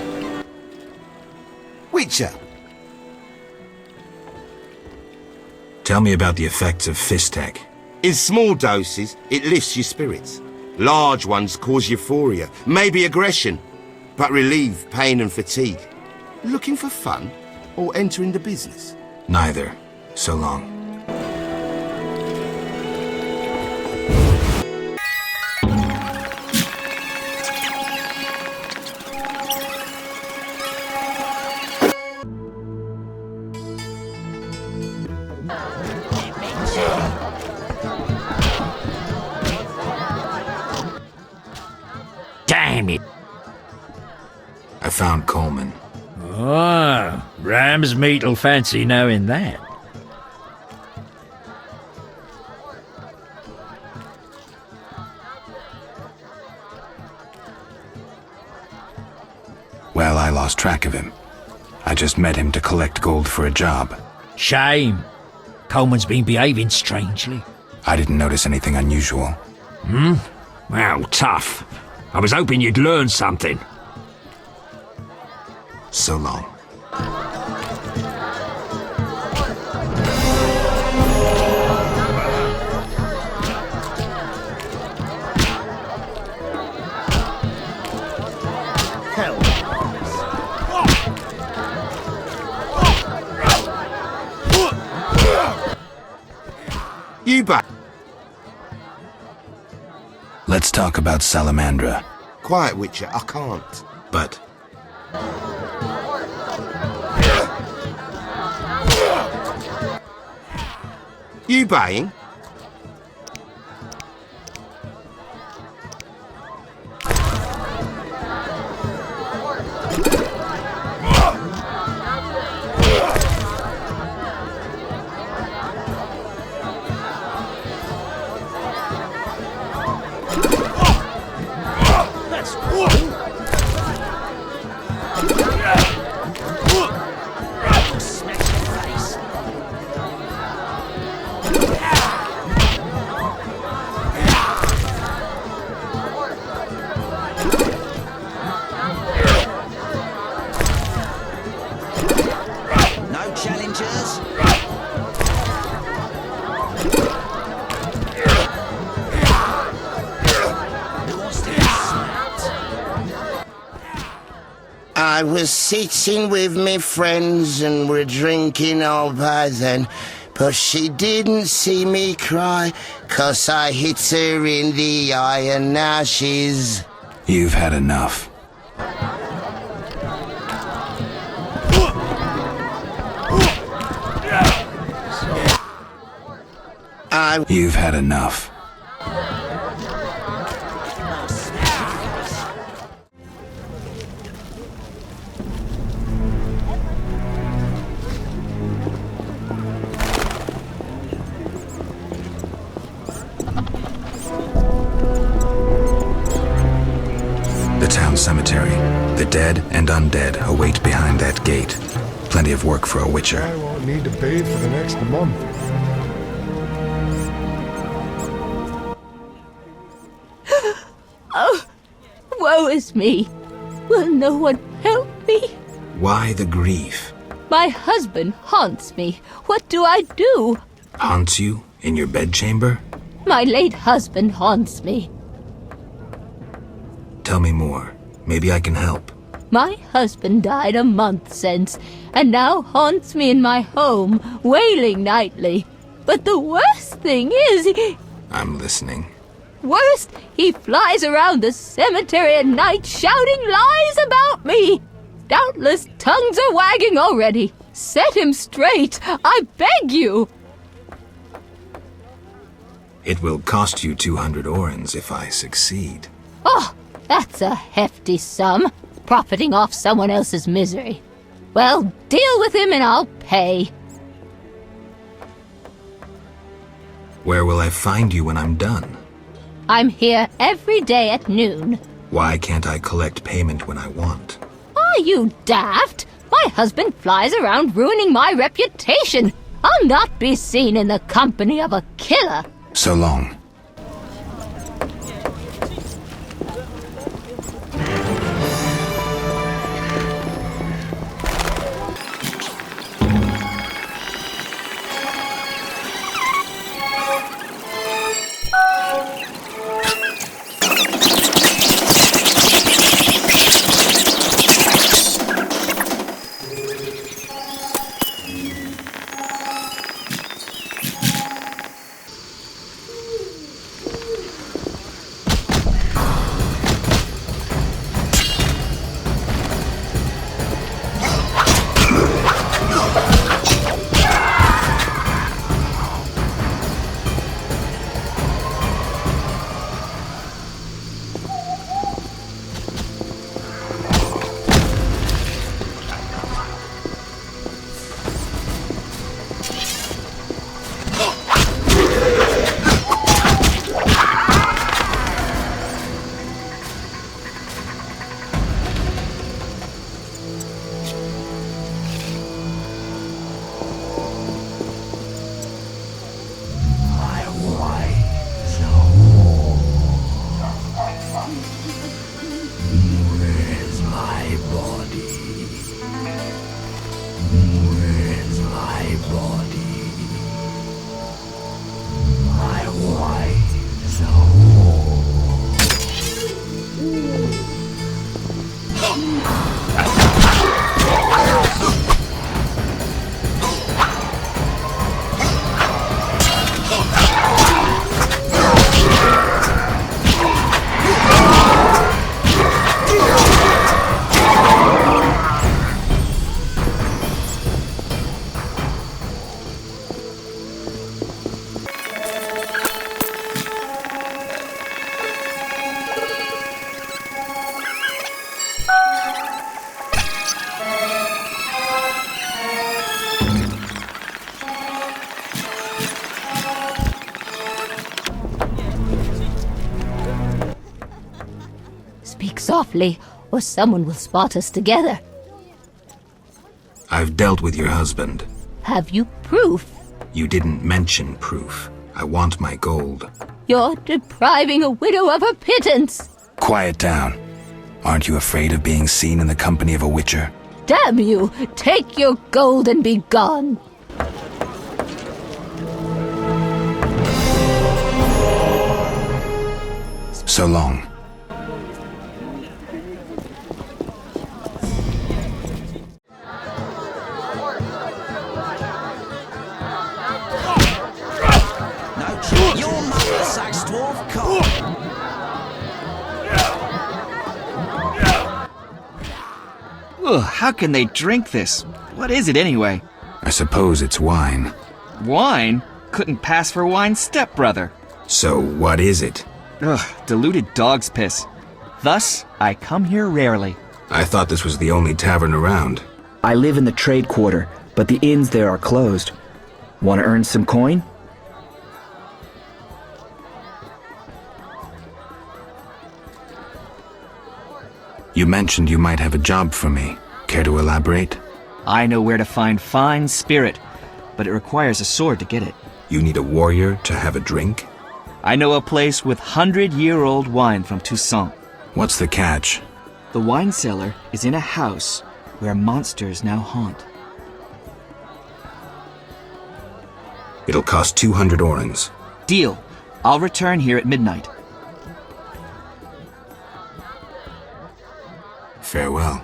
Witcher! Tell me about the effects of Fistek. In small doses, it lifts your spirits. Large ones cause euphoria, maybe aggression, but relieve pain and fatigue. Looking for fun, or entering the business? Neither. So long. Damn it! I found Coleman. Oh, ram's meat'll fancy knowing that. Well, I lost track of him. I just met him to collect gold for a job. Shame. Coleman's been behaving strangely. I didn't notice anything unusual. Hmm? Well, tough. I was hoping you'd learn something. So long. Let's talk about Salamandra. Quiet, Witcher, I can't. But... You baying? I was sitting with me friends and we're drinking all by then, but she didn't see me cry, 'cause I hit her in the eye and now she's... You've had enough. You've had enough. The town cemetery. The dead and undead await behind that gate. Plenty of work for a witcher. I won't need to bathe for the next month. Oh, woe is me. Will no one help me? Why the grief? My husband haunts me. What do I do? Haunts you? In your bedchamber? My late husband haunts me. Tell me more. Maybe I can help. My husband died a month since, and now haunts me in my home, wailing nightly. But the worst thing is... I'm listening. Worst, he flies around the cemetery at night shouting lies about me. Doubtless tongues are wagging already. Set him straight, I beg you. It will cost you 200 orens if I succeed. Oh, that's a hefty sum, profiting off someone else's misery. Well, deal with him and I'll pay. Where will I find you when I'm done? I'm here every day at noon. Why can't I collect payment when I want? Are you daft? My husband flies around ruining my reputation. I'll not be seen in the company of a killer. So long. softly, or someone will spot us together. I've dealt with your husband. Have you proof? You didn't mention proof. I want my gold. You're depriving a widow of her pittance. Quiet down. Aren't you afraid of being seen in the company of a witcher? Damn you! Take your gold and be gone! So long. Your mother sucks dwarf cock. Ugh, how can they drink this? What is it anyway? I suppose it's wine. Wine? Couldn't pass for wine's stepbrother. So what is it? Ugh, diluted dog's piss. Thus, I come here rarely. I thought this was the only tavern around. I live in the trade quarter, but the inns there are closed. Want to earn some coin? You mentioned you might have a job for me. Care to elaborate? I know where to find fine spirit, but it requires a sword to get it. You need a warrior to have a drink? I know a place with 100-year-old wine from Toussaint. What's the catch? The wine cellar is in a house where monsters now haunt. It'll cost 200 orens. Deal. I'll return here at midnight. Farewell.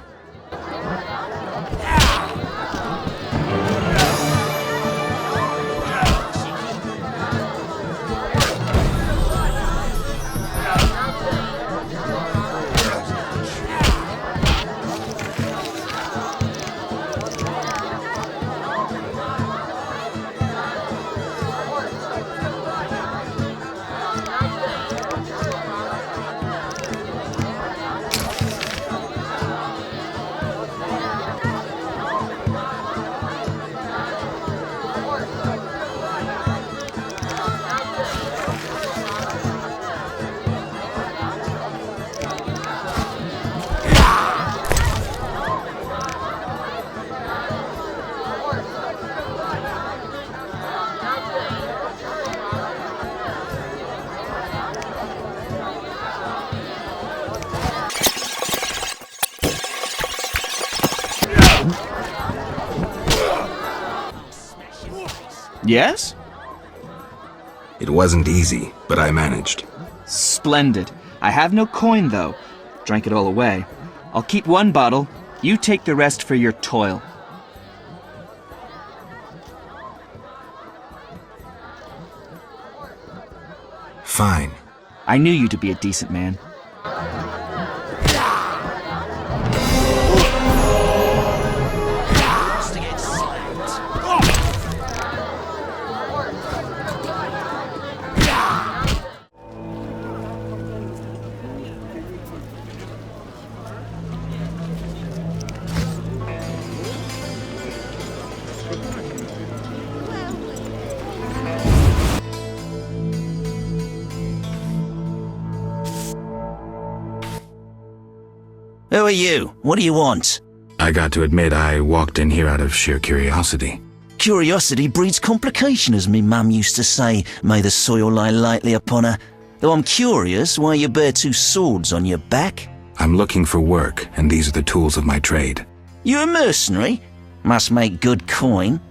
Yes? It wasn't easy, but I managed. Splendid. I have no coin, though. Drank it all away. I'll keep one bottle. You take the rest for your toil. Fine. I knew you to be a decent man. Who are you? What do you want? I got to admit I walked in here out of sheer curiosity. Curiosity breeds complication, as me mum used to say. May the soil lie lightly upon her. Though I'm curious why you bear two swords on your back. I'm looking for work, and these are the tools of my trade. You a mercenary? Must make good coin.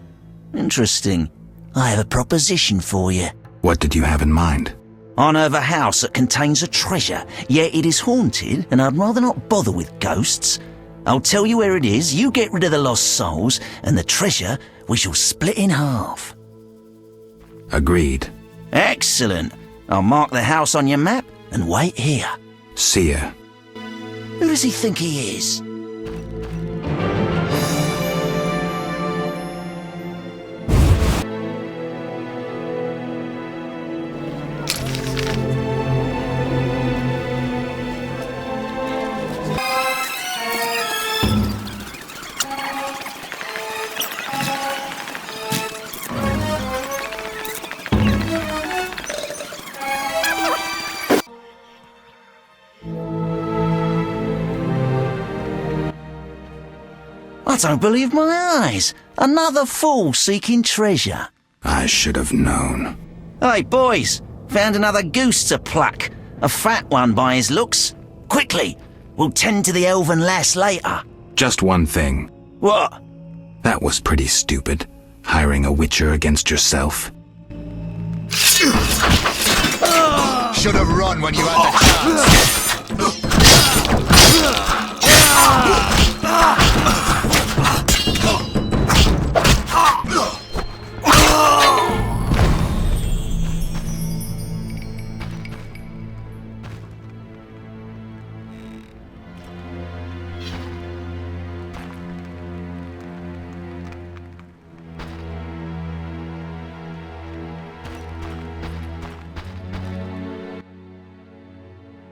Interesting. I have a proposition for you. What did you have in mind? I know of a house that contains a treasure, yet it is haunted, and I'd rather not bother with ghosts. I'll tell you where it is, you get rid of the lost souls, and the treasure we shall split in half. Agreed. Excellent. I'll mark the house on your map and wait here. See ya. Who does he think he is? don't believe my eyes. Another fool seeking treasure. I should have known. Hey, boys, found another goose to pluck. A fat one by his looks. Quickly, we'll tend to the elven lass later. Just one thing. What? That was pretty stupid. Hiring a witcher against yourself. Should have run when you had the chance.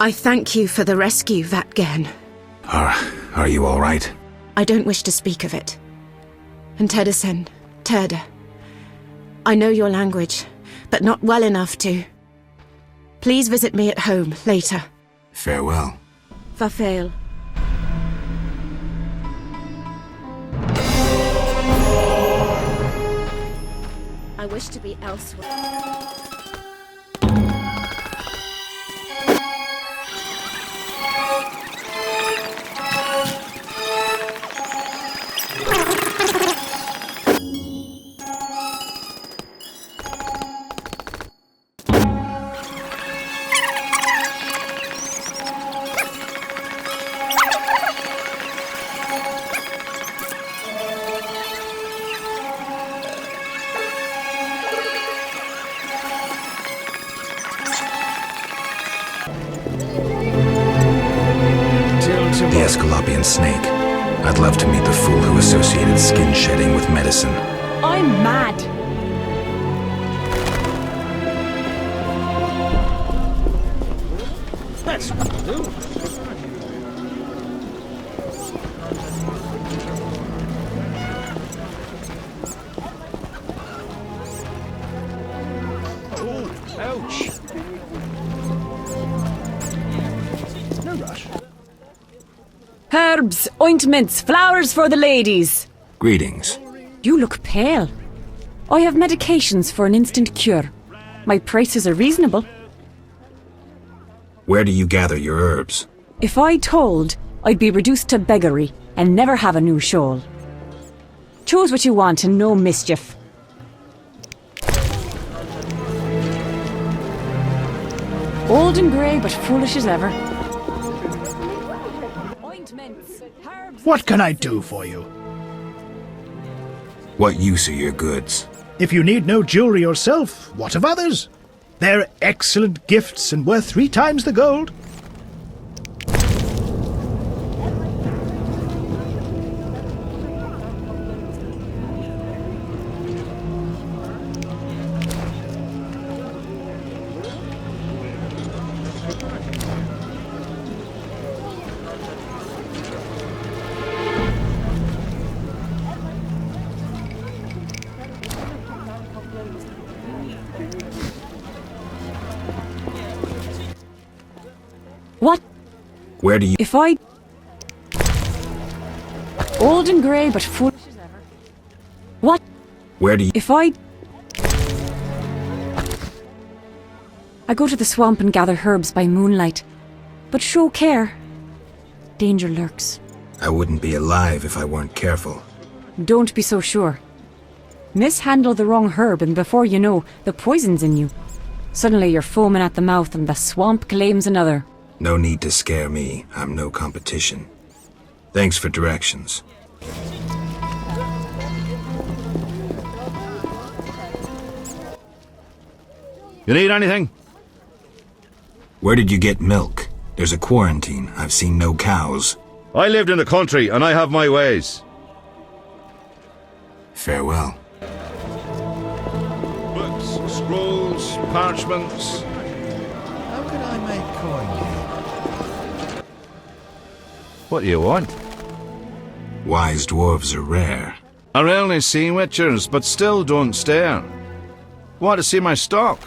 I thank you for the rescue, Vatgen. Are you all right? I don't wish to speak of it. And Tedesen, Terda. I know your language, but not well enough to. Please visit me at home later. Farewell. Farfael. I wish to be elsewhere. The Esculapian snake. I'd love to meet the fool who associated skin shedding with medicine. I'm mad. That's what I'll do. Oh, ouch. No rush. Herbs, ointments, flowers for the ladies. Greetings. You look pale. I have medications for an instant cure. My prices are reasonable. Where do you gather your herbs? If I told, I'd be reduced to beggary and never have a new shawl. Choose what you want and no mischief. Old and grey, but foolish as ever. Ointments, herbs... What can I do for you? What use are your goods? If you need no jewelry yourself, what of others? They're excellent gifts and worth 3 times the gold. What? Where do you... If I... Old and grey, but foolish as ever. What? Where do you... If I go to the swamp and gather herbs by moonlight. But show care. Danger lurks. I wouldn't be alive if I weren't careful. Don't be so sure. Mishandle the wrong herb and before you know, the poison's in you. Suddenly you're foaming at the mouth and the swamp claims another. No need to scare me. I'm no competition. Thanks for directions. You need anything? Where did you get milk? There's a quarantine. I've seen no cows. I lived in the country and I have my ways. Farewell. Books, scrolls, parchments. How can I make coin here? What do you want? Wise dwarves are rare. I've only seen witchers, but still don't stare. Want to see my stock?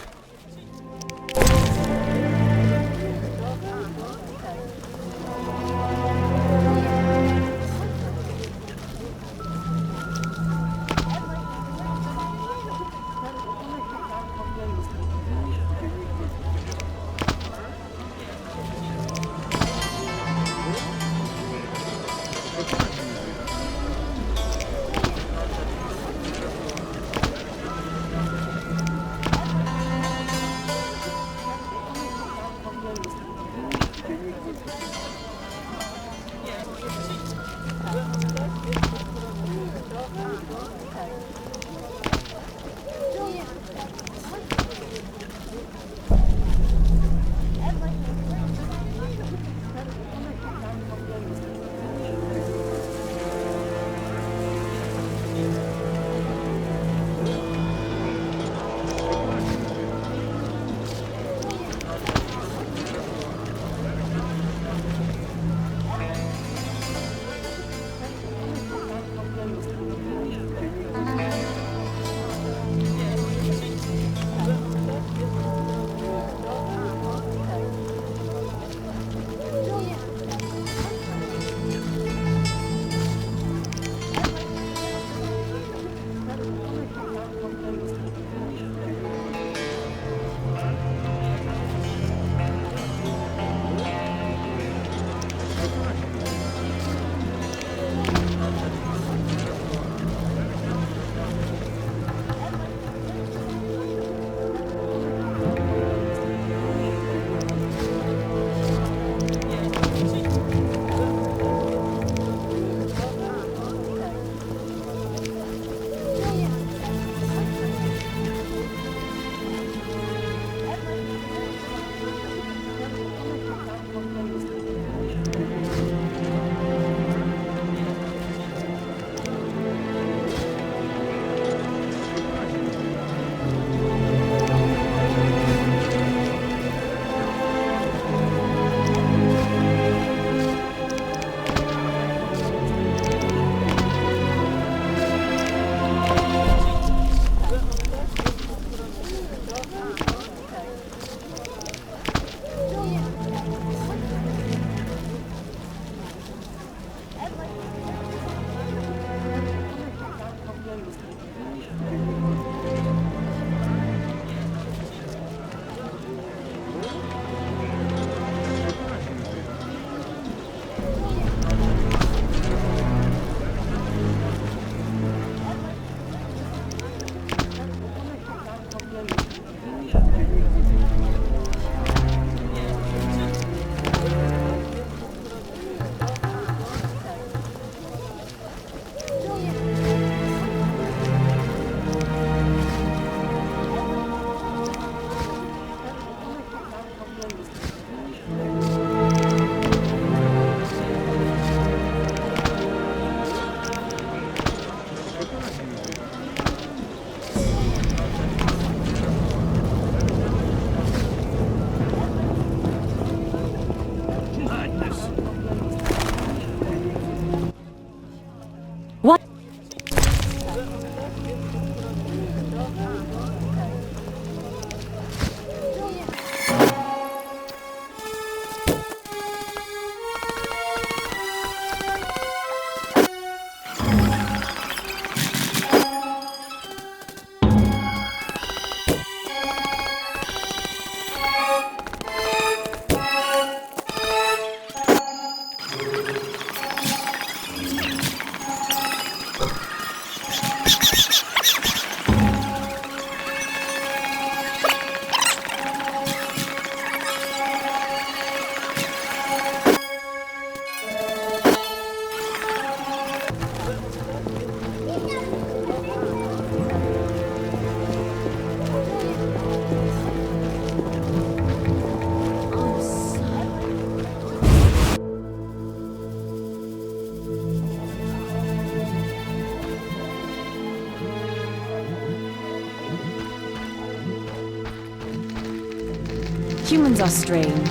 Humans are strange.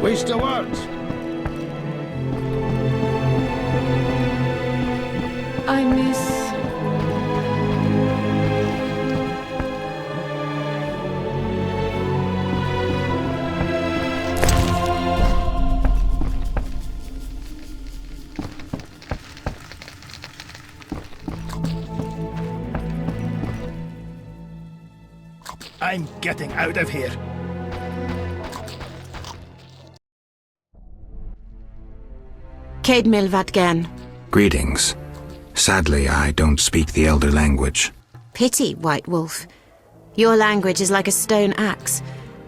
Waste of words. I miss... I'm getting out of here. Céad Milvat Gen. Greetings. Sadly, I don't speak the Elder language. Pity, White Wolf. Your language is like a stone axe.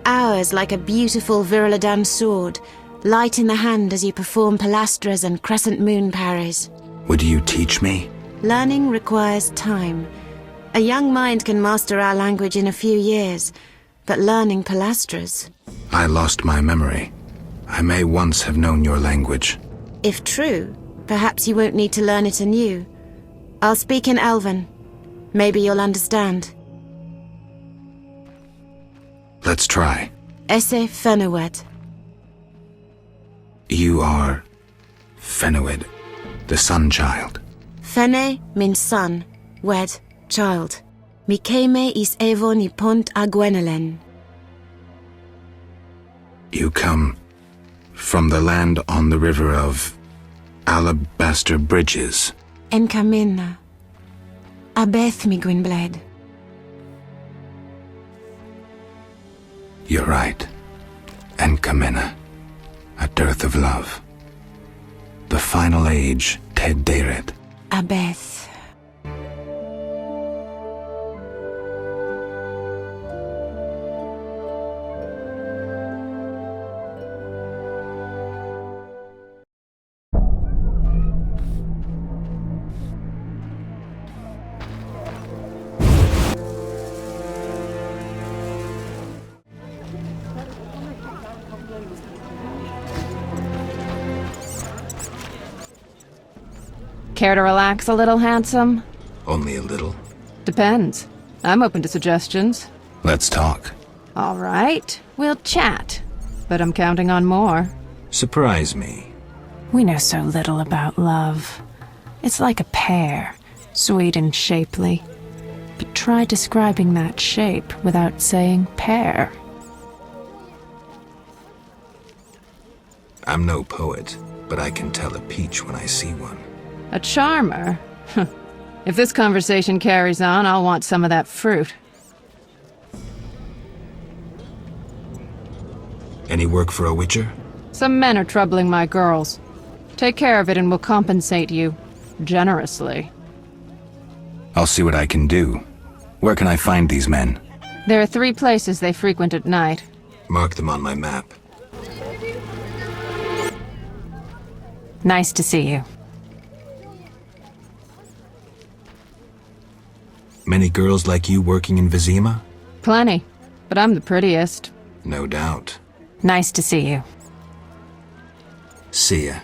Ours like a beautiful Viriladan sword, light in the hand as you perform pilastras and crescent moon parries. Would you teach me? Learning requires time. A young mind can master our language in a few years, but learning pilastras... I lost my memory. I may once have known your language. If true, perhaps you won't need to learn it anew. I'll speak in Elven. Maybe you'll understand. Let's try. Esse Fenowed. You are... Fenowed, the Sun Child. Fene means son, wed, child. Mikeme is Evo ni pont a Gwenelen. You come from the land on the river of Alabaster Bridges. Enkamina. Abeth mi Gwynbled. You're right. Enkamina. A dearth of love. The final age, Ted Deret. Abeth. Care to relax a little, handsome? Only a little. Depends. I'm open to suggestions. Let's talk. All right, we'll chat. But I'm counting on more. Surprise me. We know so little about love. It's like a pear, sweet and shapely. But try describing that shape without saying pear. I'm no poet, but I can tell a peach when I see one. A charmer? If this conversation carries on, I'll want some of that fruit. Any work for a witcher? Some men are troubling my girls. Take care of it and we'll compensate you. Generously. I'll see what I can do. Where can I find these men? There are 3 places they frequent at night. Mark them on my map. Nice to see you. Many girls like you working in Vizima? Plenty, but I'm the prettiest. No doubt. Nice to see you. See ya.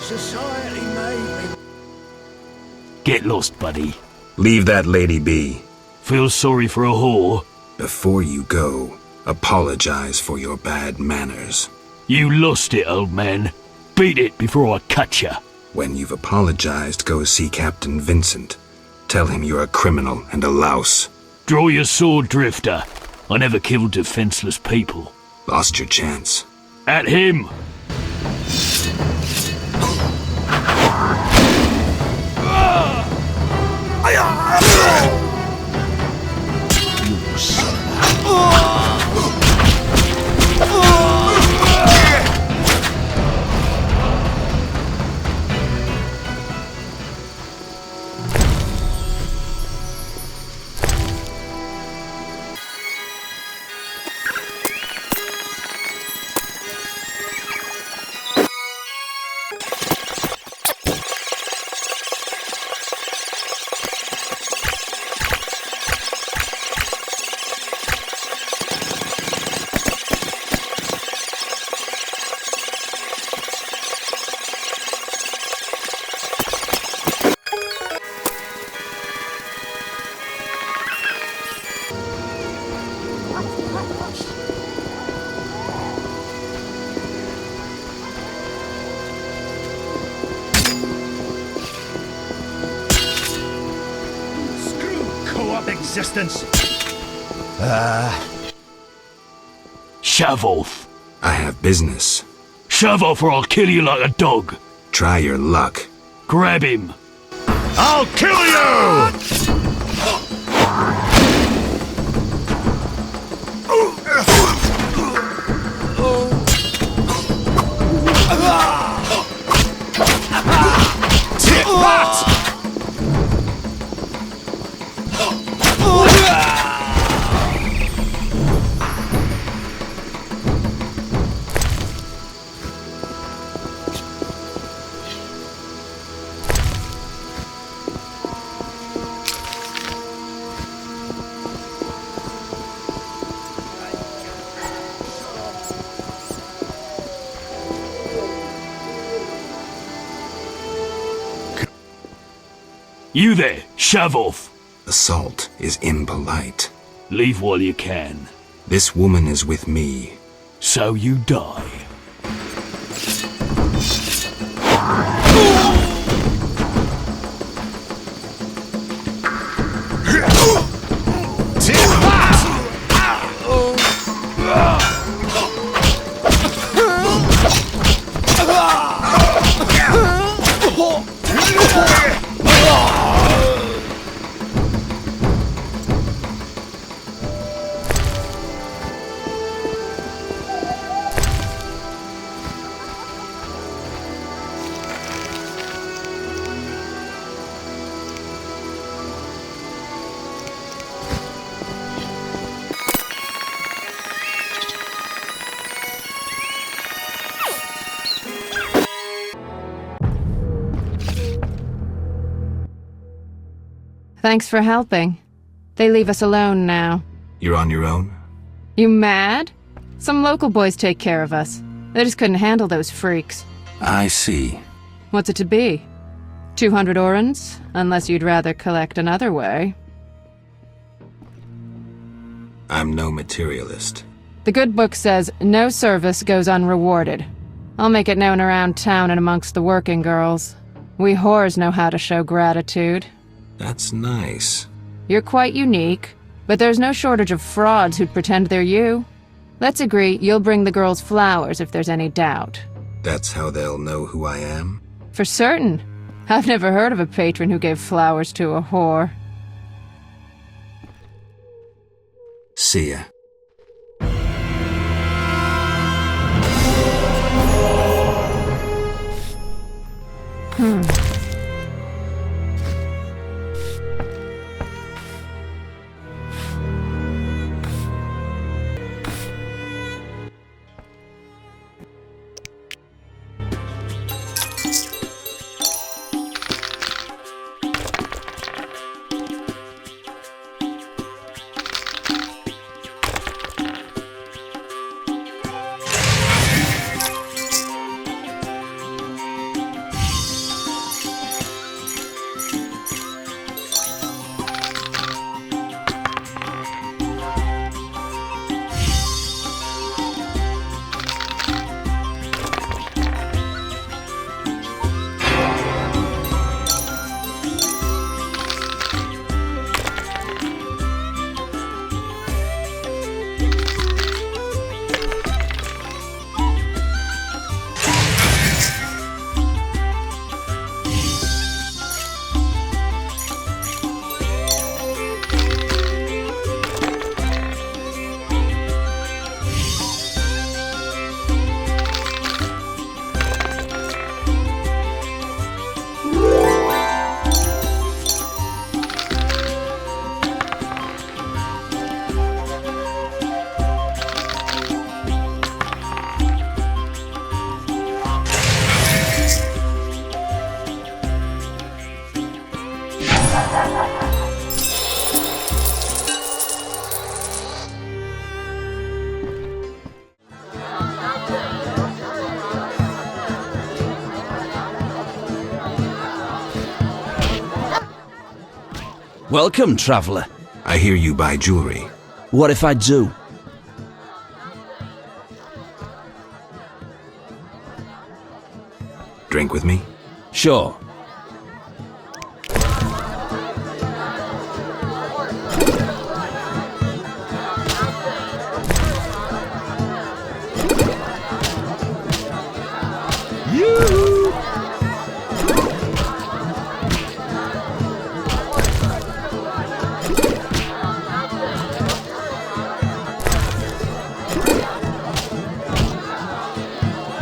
Society made me. Get lost, buddy. Leave that lady be. Feel sorry for a whore? Before you go, apologize for your bad manners. You lost it, old man. Beat it before I cut ya. When you've apologized, go see Captain Vincent. Tell him you're a criminal and a louse. Draw your sword, Drifter. I never killed defenseless people. Lost your chance. At him! up existence. Shove off. I have business. Shove off or I'll kill you like a dog. Try your luck. Grab him. I'll kill you! Take that! You there, shove off. Assault is impolite. Leave while you can. This woman is with me. So you die. Thanks for helping. They leave us alone now. You're on your own? You mad? Some local boys take care of us. They just couldn't handle those freaks. I see. What's it to be? 200 orens? Unless you'd rather collect another way. I'm no materialist. The good book says no service goes unrewarded. I'll make it known around town and amongst the working girls. We whores know how to show gratitude. That's nice. You're quite unique, but there's no shortage of frauds who'd pretend they're you. Let's agree you'll bring the girls flowers if there's any doubt. That's how they'll know who I am? For certain. I've never heard of a patron who gave flowers to a whore. See ya. Welcome, traveller. I hear you buy jewelry. What if I do? Drink with me? Sure.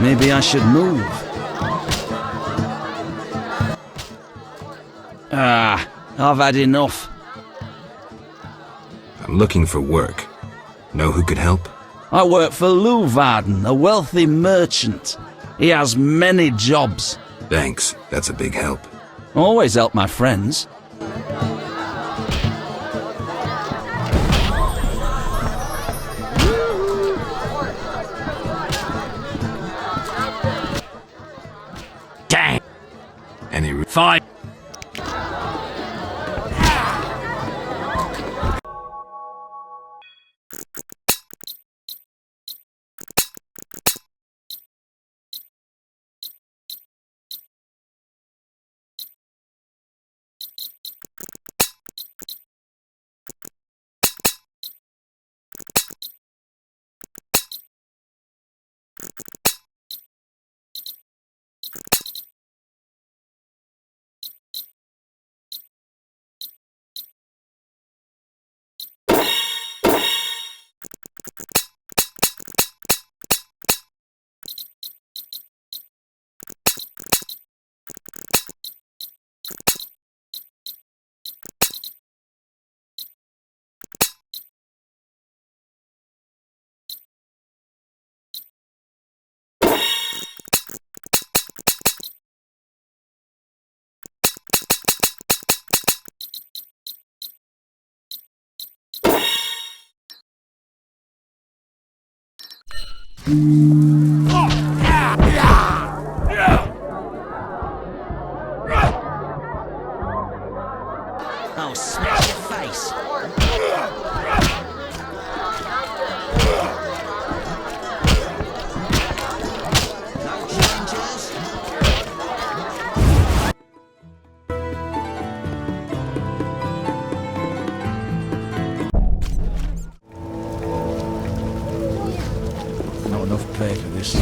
Maybe I should move. I've had enough. I'm looking for work. Know who could help? I work for Leuwarden, a wealthy merchant. He has many jobs. Thanks, that's a big help. Always help my friends. Dang! Any Fine. I'll smash your face. Not enough pay for this.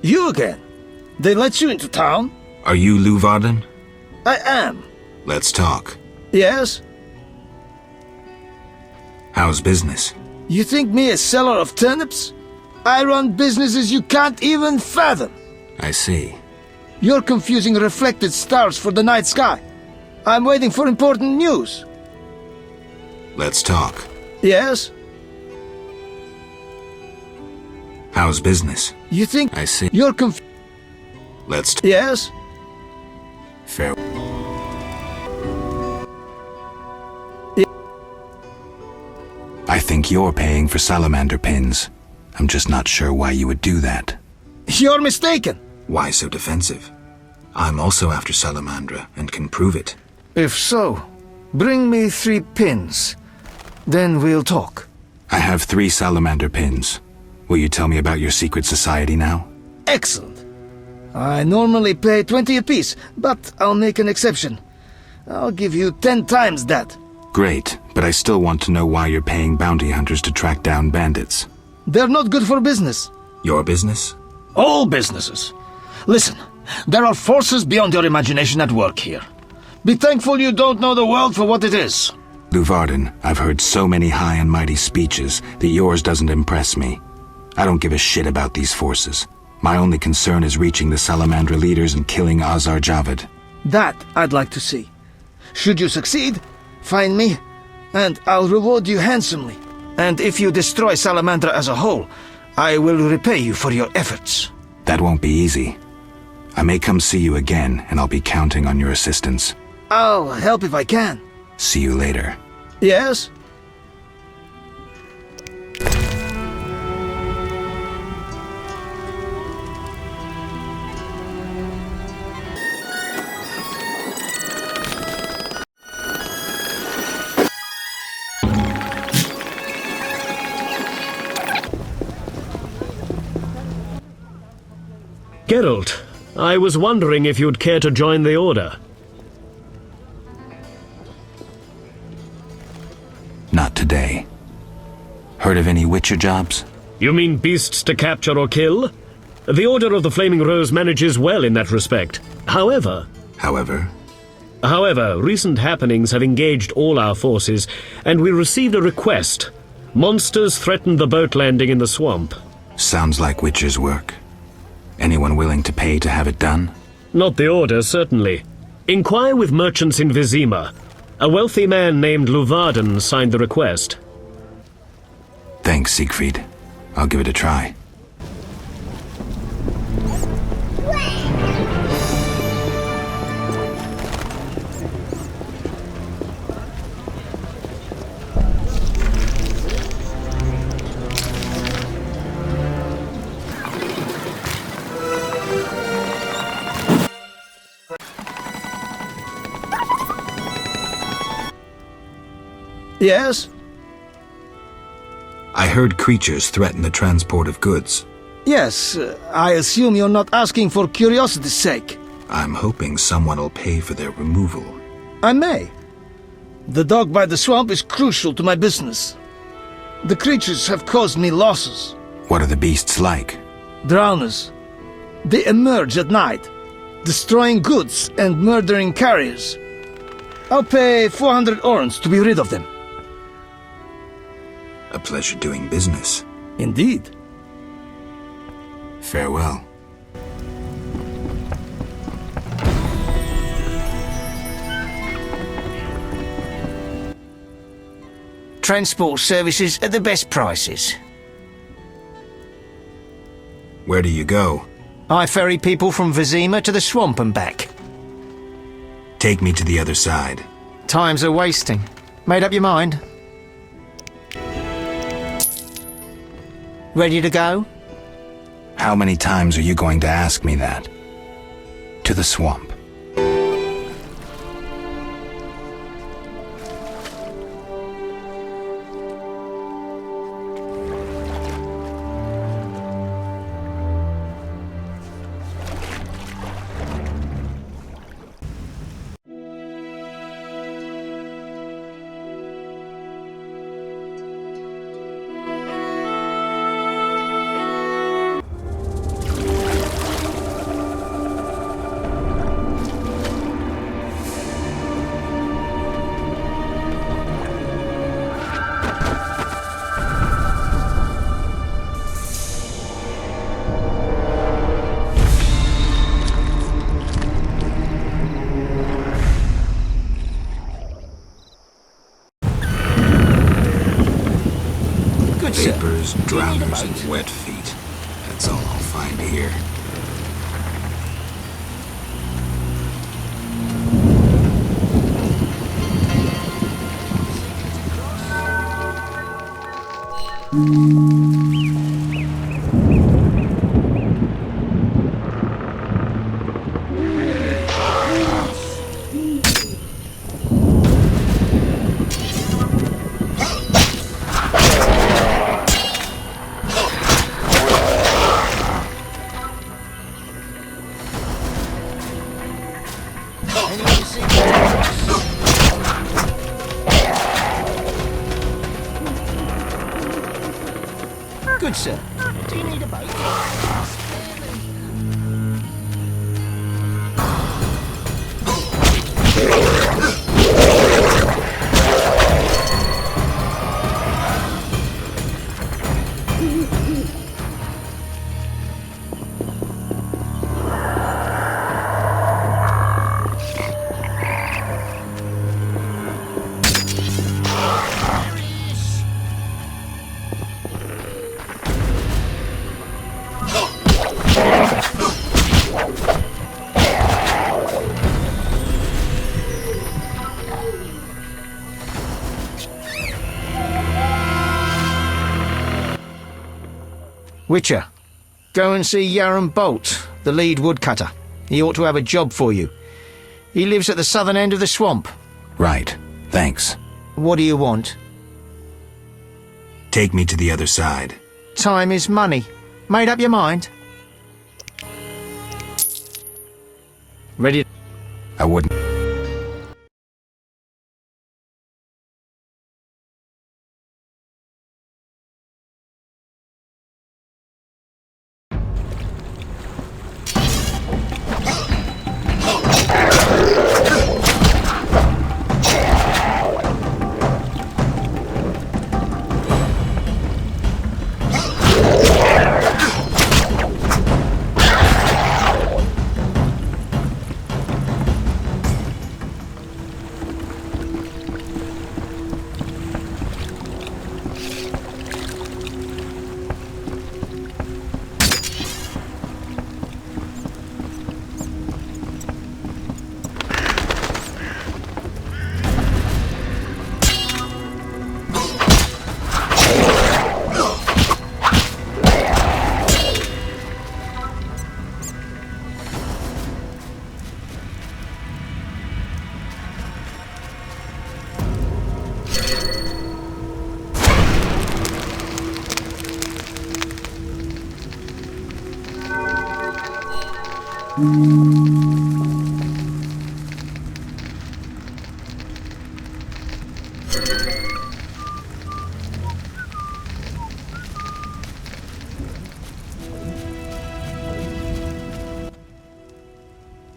You again? They let you into town? Are you Leuwarden? I am. Let's talk. Yes? How's business? You think me a seller of turnips? I run businesses you can't even fathom. I see. You're confusing reflected stars for the night sky. I'm waiting for important news. Let's talk. Yes? How's business? You think I see. You're Let's Yes? Fair. I think you're paying for salamander pins. I'm just not sure why you would do that. You're mistaken. Why so defensive? I'm also after salamandra and can prove it. If so, bring me 3 pins. Then we'll talk. I have 3 salamander pins. Will you tell me about your secret society now? Excellent. I normally pay 20 apiece, but I'll make an exception. I'll give you 10 times that. Great, but I still want to know why you're paying bounty hunters to track down bandits. They're not good for business. Your business? All businesses. Listen, there are forces beyond your imagination at work here. Be thankful you don't know the world for what it is. Leuwarden, I've heard so many high and mighty speeches that yours doesn't impress me. I don't give a shit about these forces. My only concern is reaching the Salamandra leaders and killing Azar Javed. That I'd like to see. Should you succeed, find me, and I'll reward you handsomely. And if you destroy Salamandra as a whole, I will repay you for your efforts. That won't be easy. I may come see you again, and I'll be counting on your assistance. I'll help if I can. See you later. Yes? Geralt, I was wondering if you'd care to join the Order. Not today. Heard of any Witcher jobs? You mean beasts to capture or kill? The Order of the Flaming Rose manages well in that respect. However, recent happenings have engaged all our forces, and we received a request. Monsters threatened the boat landing in the swamp. Sounds like Witcher's work. Anyone willing to pay to have it done? Not the Order, certainly. Inquire with merchants in Vizima. A wealthy man named Luvarden signed the request. Thanks, Siegfried. I'll give it a try. Yes? I heard creatures threaten the transport of goods. Yes, I assume you're not asking for curiosity's sake. I'm hoping someone will pay for their removal. I may. The dog by the swamp is crucial to my business. The creatures have caused me losses. What are the beasts like? Drowners. They emerge at night, destroying goods and murdering carriers. I'll pay 400 orens to be rid of them. A pleasure doing business. Indeed. Farewell. Transport services at the best prices. Where do you go? I ferry people from Vizima to the swamp and back. Take me to the other side. Time's a wasting. Made up your mind? Ready to go? How many times are you going to ask me that? To the swamp. Vapors, drowners, and wet feet. That's all I'll find here. Good, sir. Do you need a boat? Witcher, go and see Yaron Bolt, the lead woodcutter. He ought to have a job for you. He lives at the southern end of the swamp. Right. Thanks. What do you want? Take me to the other side. Time is money. Made up your mind? Ready? I wouldn't.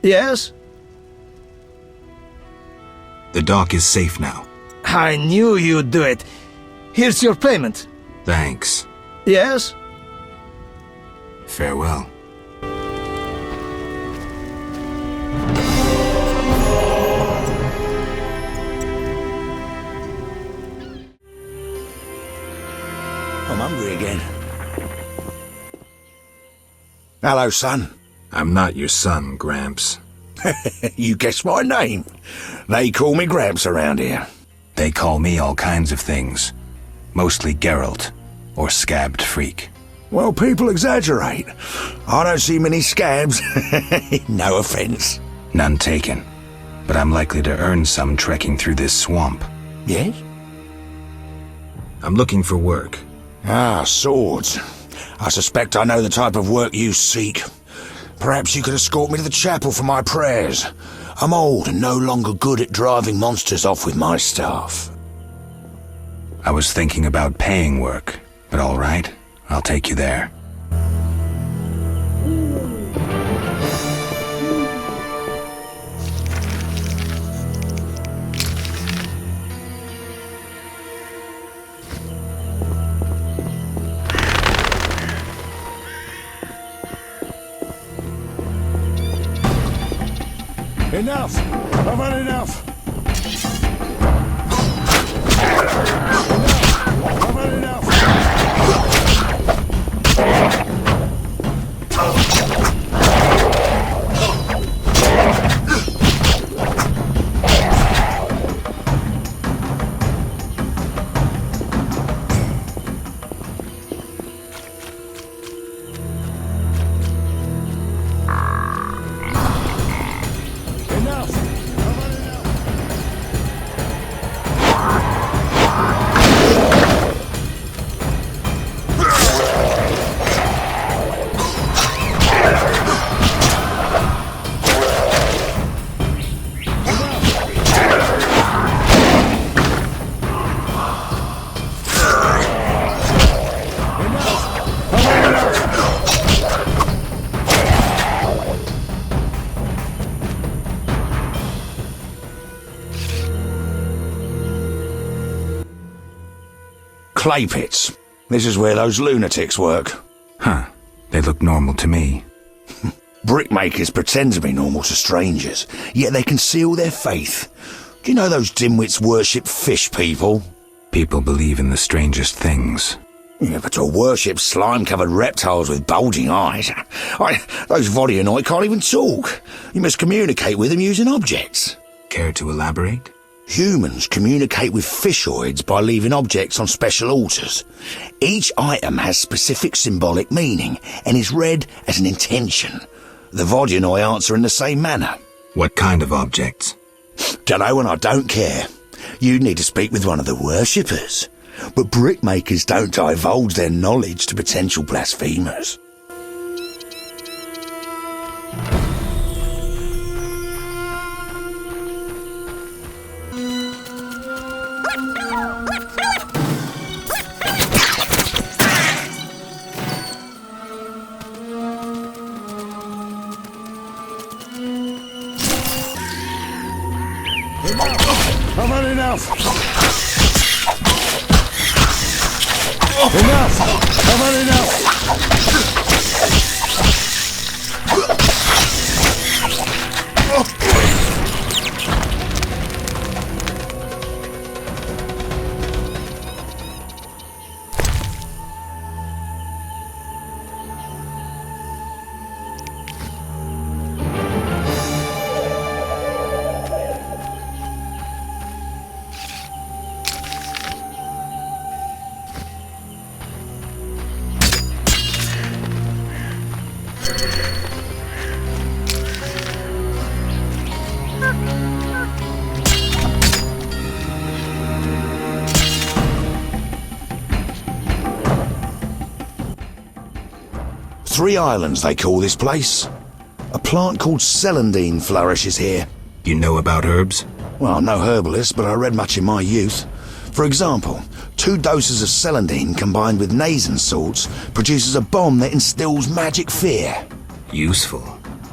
Yes? The dock is safe now. I knew you'd do it. Here's your payment. Thanks. Yes? Farewell. I'm hungry again. Hello, son. I'm not your son, Gramps. You guessed my name. They call me Gramps around here. They call me all kinds of things. Mostly Geralt, or Scabbed Freak. Well, people exaggerate. I don't see many scabs. No offense. None taken. But I'm likely to earn some trekking through this swamp. Yes? I'm looking for work. Ah, swords. I suspect I know the type of work you seek. Perhaps you could escort me to the chapel for my prayers. I'm old and no longer good at driving monsters off with my staff. I was thinking about paying work, but all right, I'll take you there. Enough! I've had enough! I've had enough! Clay pits. This is where those lunatics work. Huh. They look normal to me. Brickmakers pretend to be normal to strangers, yet they conceal their faith. Do you know those dimwits worship fish people? People believe in the strangest things. Yeah, but to worship slime-covered reptiles with bulging eyes. Those Vodyanoi can't even talk. You must communicate with them using objects. Care to elaborate? Humans communicate with fishoids by leaving objects on special altars. Each item has specific symbolic meaning and is read as an intention. The Vodyanoi answer in the same manner. What kind of objects? Dunno, and I don't care. You need to speak with one of the worshippers. But brickmakers don't divulge their knowledge to potential blasphemers. I've had enough! Enough! I've had enough! Three islands, they call this place. A plant called celandine flourishes here. You know about herbs? Well, I'm no herbalist, but I read much in my youth. For example, 2 doses of celandine combined with nasen salts produces a bomb that instills magic fear. Useful.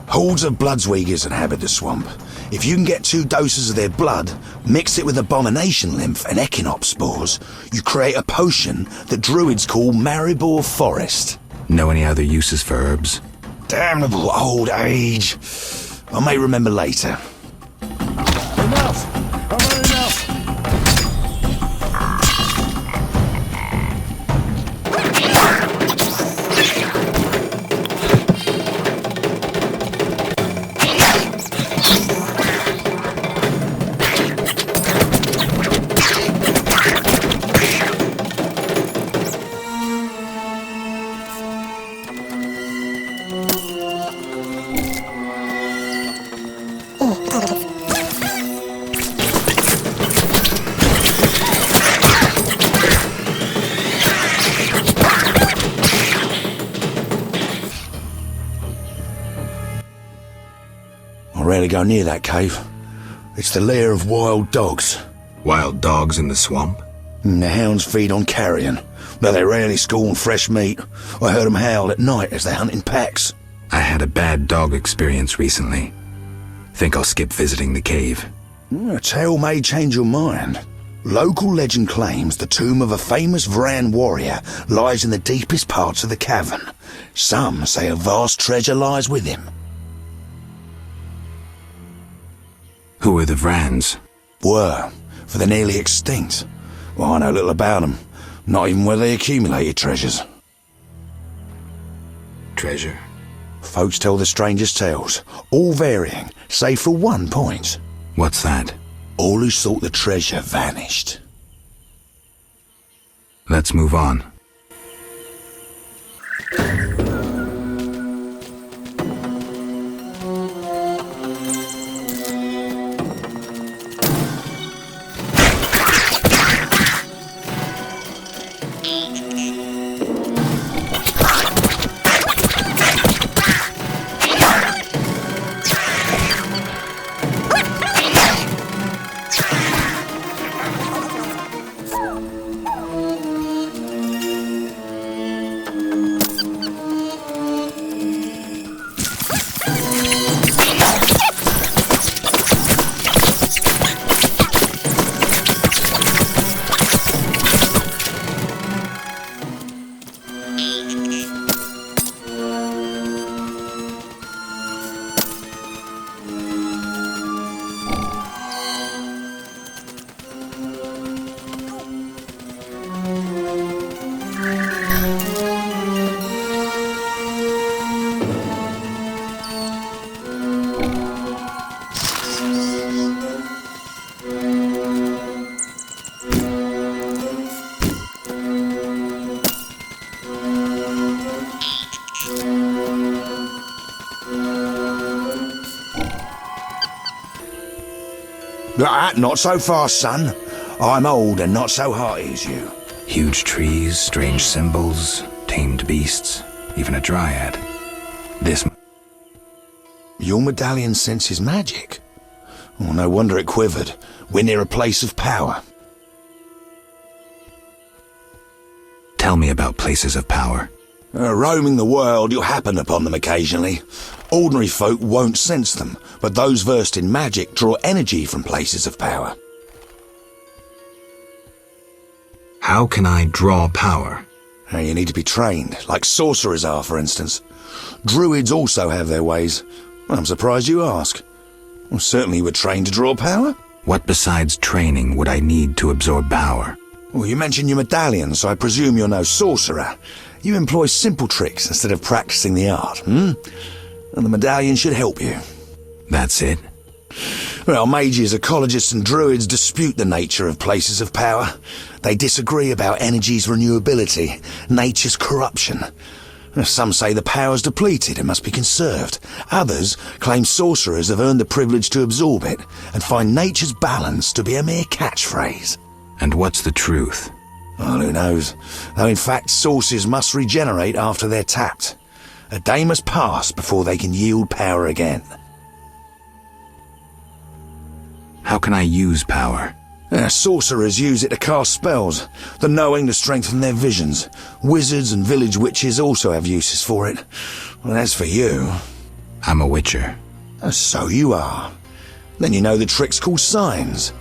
Hordes of bloodsweegers inhabit the swamp. If you can get 2 doses of their blood, mix it with abomination lymph and echinopsis spores, you create a potion that druids call Maribor Forest. Know any other uses for herbs? Damnable old age. I may remember later. Enough! I've had enough! Rarely go near that cave. It's the lair of wild dogs. Wild dogs in the swamp? The hounds feed on carrion, though they rarely scorn fresh meat. I heard them howl at night as they hunt in packs. I had a bad dog experience recently. Think I'll skip visiting the cave. A tale may change your mind. Local legend claims the tomb of a famous Vran warrior lies in the deepest parts of the cavern. Some say a vast treasure lies with him. Who are the Vrans? Were, for they're nearly extinct. Well, I know little about them. Not even where they accumulated treasures. Treasure? Folks tell the strangest tales, all varying, save for one point. What's that? All who sought the treasure vanished. Let's move on. Not so fast, son. I'm old and not so hearty as you. Huge trees, strange symbols, tamed beasts, even a dryad. Your medallion senses magic. Oh, no wonder it quivered. We're near a place of power. Tell me about places of power. Roaming the world, you'll happen upon them occasionally. Ordinary folk won't sense them, but those versed in magic draw energy from places of power. How can I draw power? You need to be trained, like sorcerers are, for instance. Druids also have their ways. I'm surprised you ask. Well, certainly you were trained to draw power. What besides training would I need to absorb power? Well, you mentioned your medallion, so I presume you're no sorcerer. You employ simple tricks instead of practicing the art, And the medallion should help you. That's it? Well, mages, ecologists and druids dispute the nature of places of power. They disagree about energy's renewability, nature's corruption. Some say the power's depleted and must be conserved. Others claim sorcerers have earned the privilege to absorb it and find nature's balance to be a mere catchphrase. And what's the truth? Well, who knows? Though in fact sources must regenerate after they're tapped. A day must pass before they can yield power again. How can I use power? Sorcerers use it to cast spells, the knowing to strengthen their visions. Wizards and village witches also have uses for it. Well, as for you... I'm a witcher. So you are. Then you know the tricks called signs.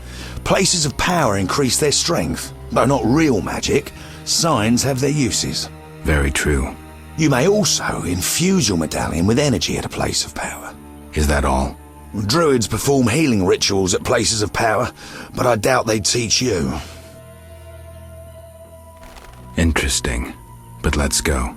Places of power increase their strength. Though not real magic, signs have their uses. Very true. You may also infuse your medallion with energy at a place of power. Is that all? Druids perform healing rituals at places of power, but I doubt they'd teach you. Interesting. But let's go.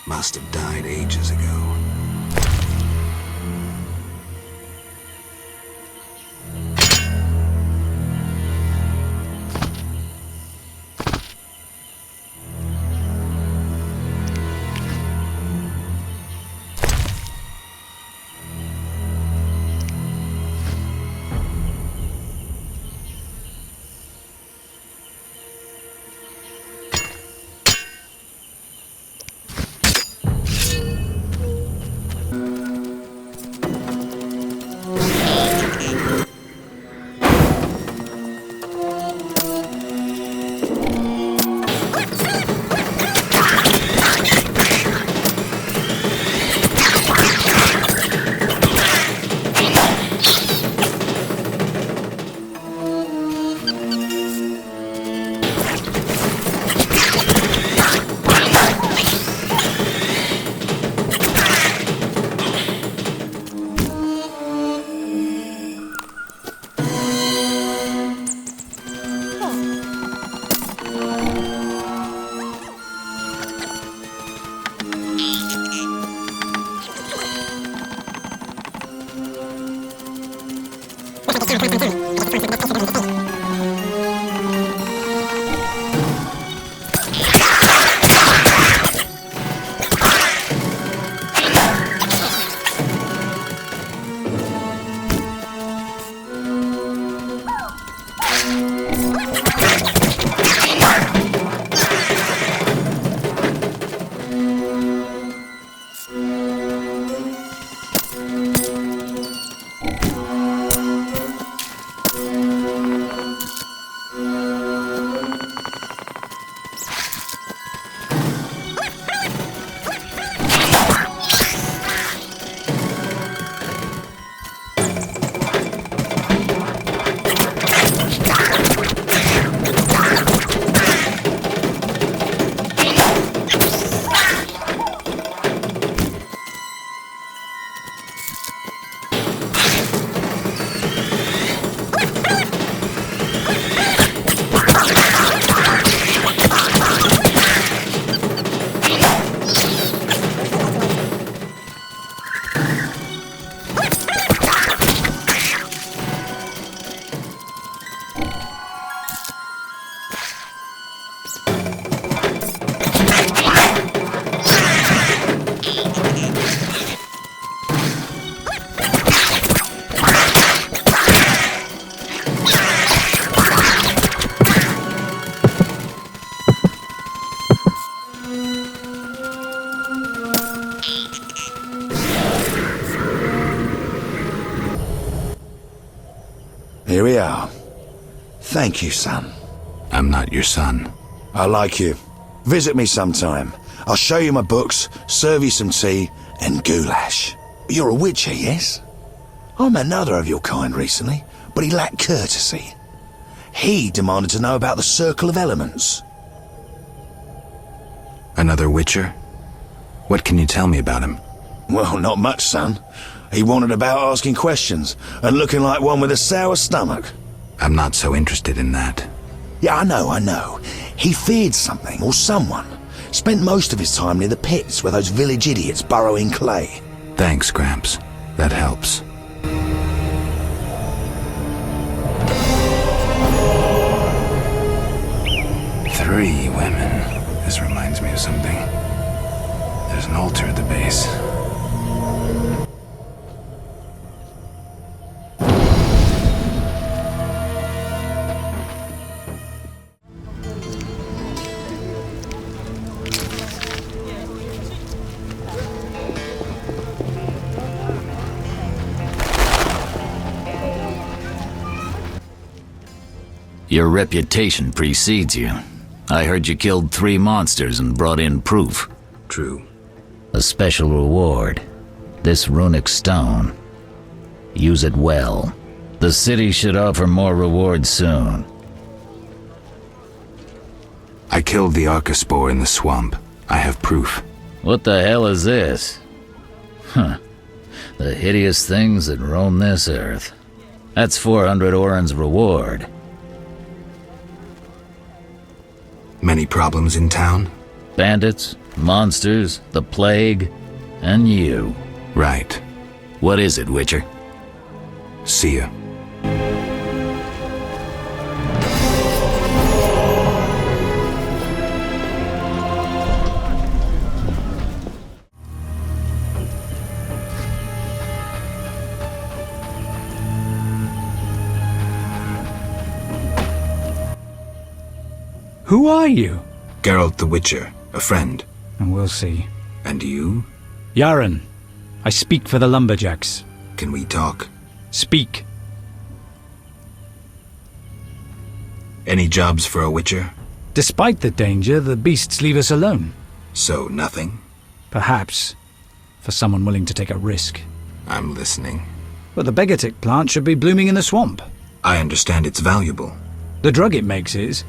Must have died ages ago. Here we are. Thank you, son. I'm not your son. I like you. Visit me sometime. I'll show you my books, serve you some tea, and goulash. You're a witcher, yes? I met another of your kind recently, but he lacked courtesy. He demanded to know about the Circle of Elements. Another witcher? What can you tell me about him? Well, not much, son. He wanted about asking questions, and looking like one with a sour stomach. I'm not so interested in that. Yeah, I know. He feared something, or someone. Spent most of his time near the pits where those village idiots burrow in clay. Thanks, Gramps. That helps. Three women. This reminds me of something. There's an altar at the base. Your reputation precedes you. I heard you killed 3 monsters and brought in proof. True. A special reward. This runic stone. Use it well. The city should offer more rewards soon. I killed the Arcaspore in the swamp. I have proof. What the hell is this? Huh. The hideous things that roam this earth. That's 400 Oren's reward. Many problems in town? Bandits, monsters, the plague, and you. Right. What is it, Witcher? See ya. Who are you? Geralt the Witcher, a friend. And we'll see. And you? Yaren. I speak for the lumberjacks. Can we talk? Speak. Any jobs for a Witcher? Despite the danger, the beasts leave us alone. So nothing? Perhaps. For someone willing to take a risk. I'm listening. But the Begatic plant should be blooming in the swamp. I understand it's valuable. The drug it makes is.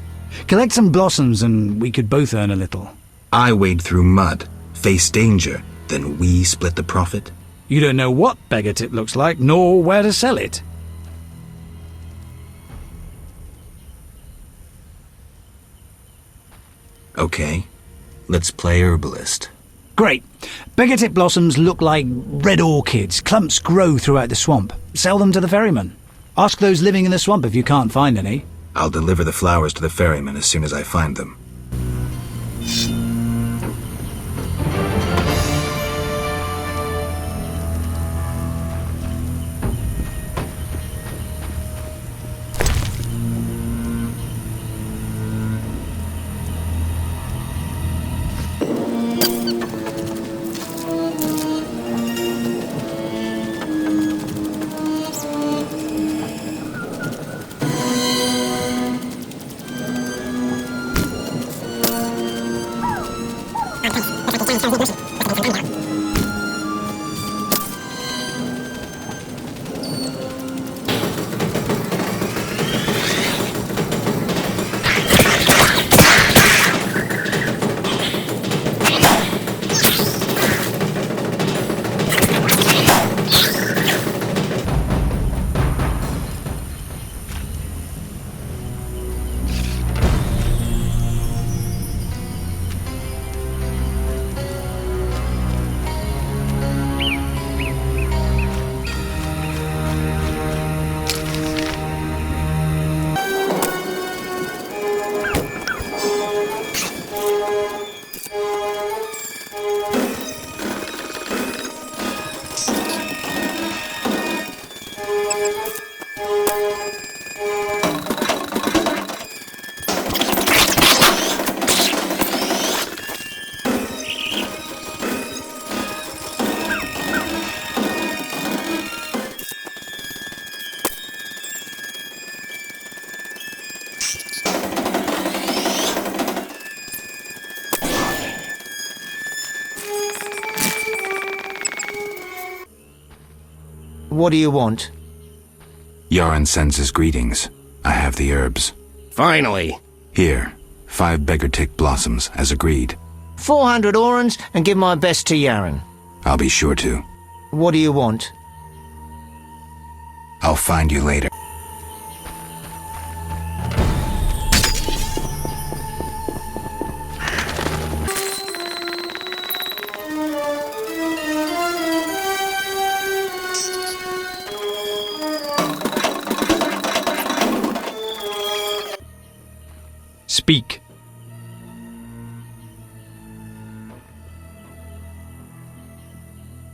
Collect some blossoms and we could both earn a little. I wade through mud, face danger, then we split the profit? You don't know what Begatip looks like, nor where to sell it. Okay, let's play herbalist. Great. Begatip blossoms look like red orchids. Clumps grow throughout the swamp. Sell them to the ferryman. Ask those living in the swamp if you can't find any. I'll deliver the flowers to the ferryman as soon as I find them. What do you want? Yaron sends his greetings. I have the herbs. Finally. Here, 5 beggar-tick blossoms, as agreed. 400 orans, and give my best to Yaron. I'll be sure to. What do you want? I'll find you later. Speak.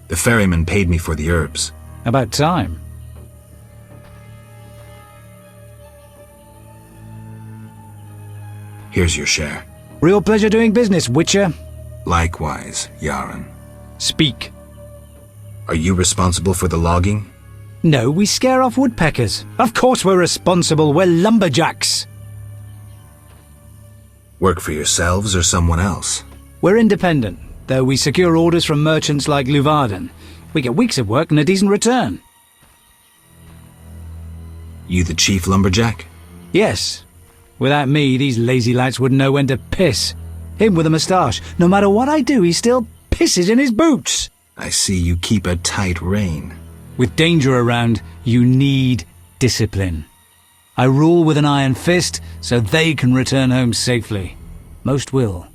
The ferryman paid me for the herbs. About time. Here's your share. Real pleasure doing business, Witcher. Likewise, Yaron. Speak. Are you responsible for the logging? No, we scare off woodpeckers. Of course we're responsible. We're lumberjacks. Work for yourselves or someone else? We're independent, though we secure orders from merchants like Luvarden. We get weeks of work and a decent return. You the chief lumberjack? Yes. Without me, these lazy lads wouldn't know when to piss. Him with a moustache. No matter what I do, he still pisses in his boots. I see you keep a tight rein. With danger around, you need discipline. I rule with an iron fist, so they can return home safely. Most will.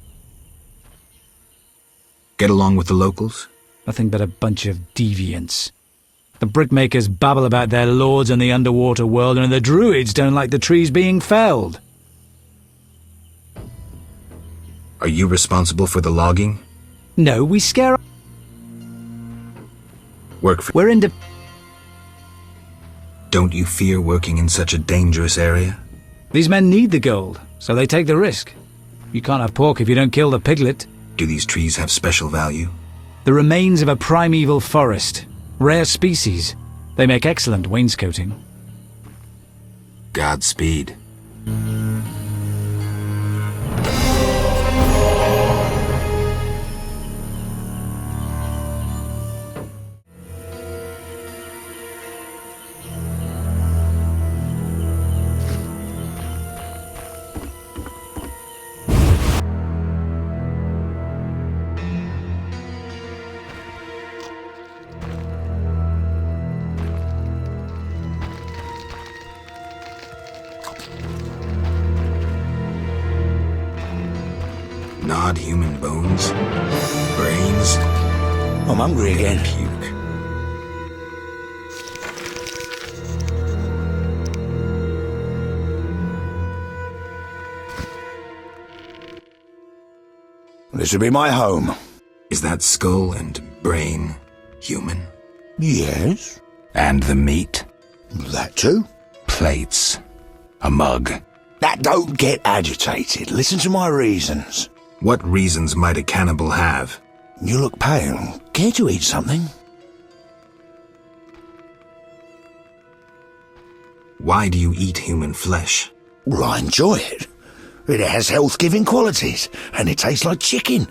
Get along with the locals? Nothing but a bunch of deviants. The brickmakers babble about their lords and the underwater world, and the druids don't like the trees being felled. Are you responsible for the logging? No, we scare... Work for... We're into... Don't you fear working in such a dangerous area? These men need the gold, so they take the risk. You can't have pork if you don't kill the piglet. Do these trees have special value? The remains of a primeval forest. Rare species. They make excellent wainscoting. Godspeed. Gnawed human bones? Brains? I'm hungry again. Puke. This will be my home. Is that skull and brain human? Yes. And the meat? That too. Plates. A mug. That don't get agitated. Listen to my reasons. What reasons might a cannibal have? You look pale. Care to eat something? Why do you eat human flesh? Well, I enjoy it. It has health-giving qualities, and it tastes like chicken.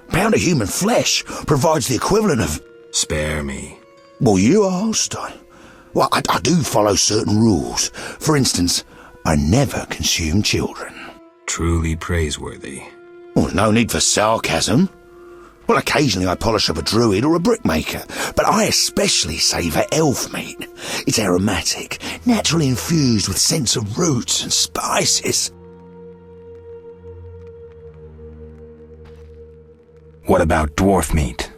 A pound of human flesh provides the equivalent of... Spare me. Well, you asked. I do follow certain rules. For instance, I never consume children. Truly praiseworthy. Well, no need for sarcasm. Well, occasionally I polish up a druid or a brickmaker, but I especially savour elf meat. It's aromatic, naturally infused with scents of roots and spices. What about dwarf meat?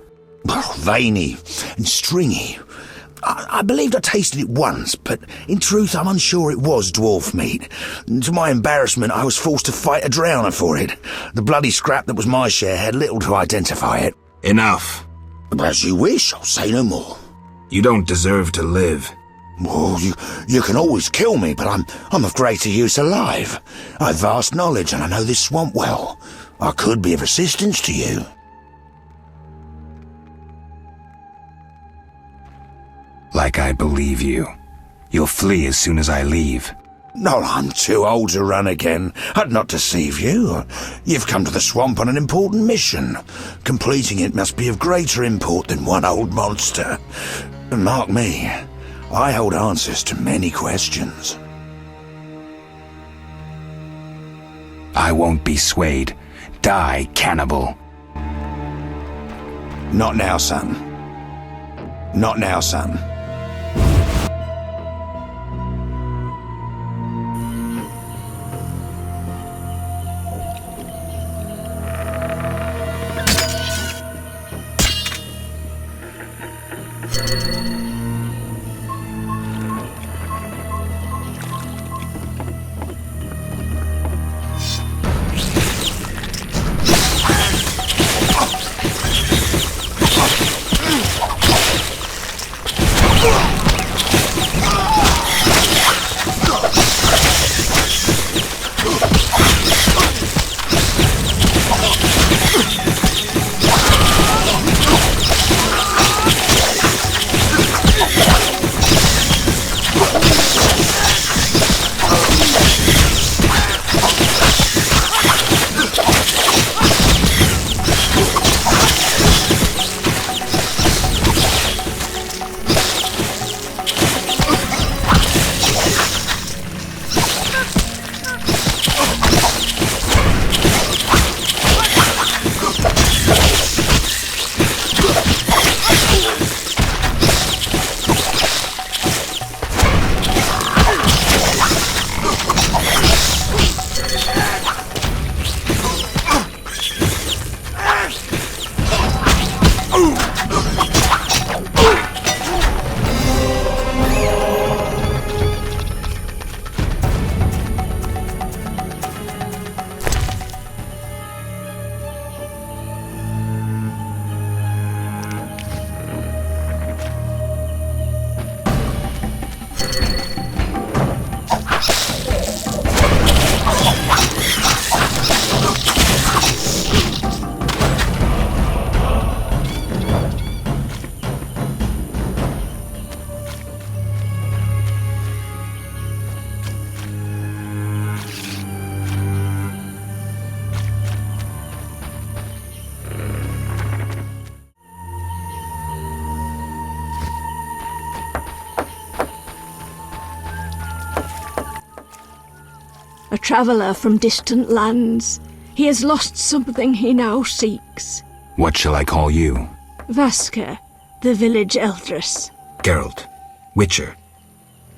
Well, veiny and stringy. I believed I tasted it once, but in truth I'm unsure it was dwarf meat. To my embarrassment, I was forced to fight a drowner for it. The bloody scrap that was my share had little to identify it. Enough. As you wish, I'll say no more. You don't deserve to live. Well, you can always kill me, but I'm of greater use alive. I've vast knowledge and I know this swamp well. I could be of assistance to you. Like I believe you. You'll flee as soon as I leave. No, I'm too old to run again. I'd not deceive you. You've come to the swamp on an important mission. Completing it must be of greater import than one old monster. And mark me, I hold answers to many questions. I won't be swayed. Die, cannibal. Not now, son. Not now, son. A traveller from distant lands. He has lost something he now seeks. What shall I call you? Vaska, the village eldress. Geralt. Witcher.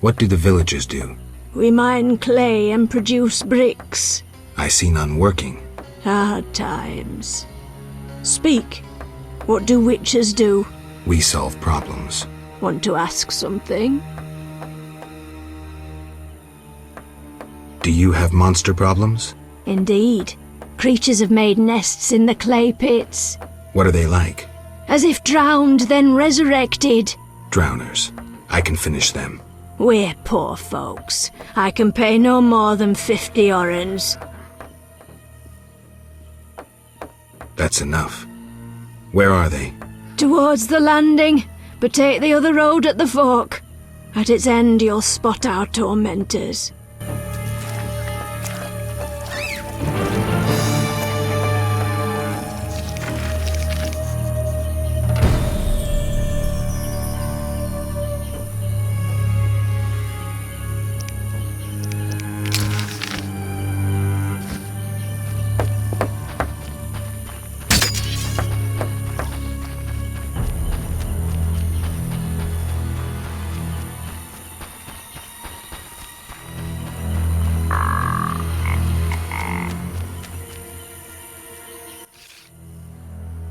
What do the villagers do? We mine clay and produce bricks. I see none working. Hard times. Speak. What do witchers do? We solve problems. Want to ask something? Do you have monster problems? Indeed. Creatures have made nests in the clay pits. What are they like? As if drowned, then resurrected. Drowners. I can finish them. We're poor folks. I can pay no more than 50 orens. That's enough. Where are they? Towards the landing, but take the other road at the fork. At its end you'll spot our tormentors.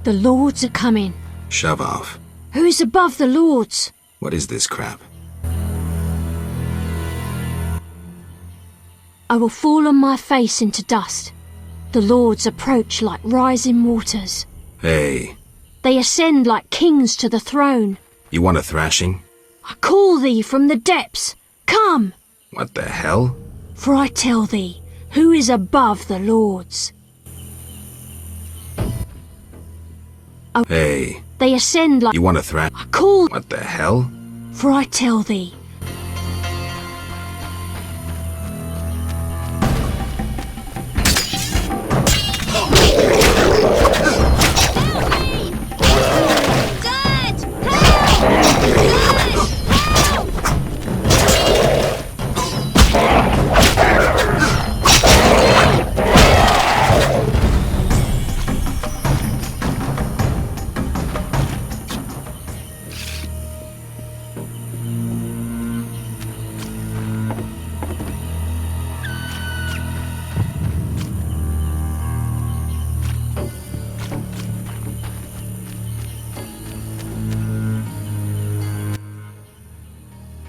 The lords are coming. Shove off. Who's above the lords? What is this crap? I will fall on my face into dust. The lords approach like rising waters. Hey. They ascend like kings to the throne. You want a thrashing? I call thee from the depths. Come! What the hell? For I tell thee, who is above the lords? Hey. They ascend like... You want to thrash? I call... What the hell? For I tell thee.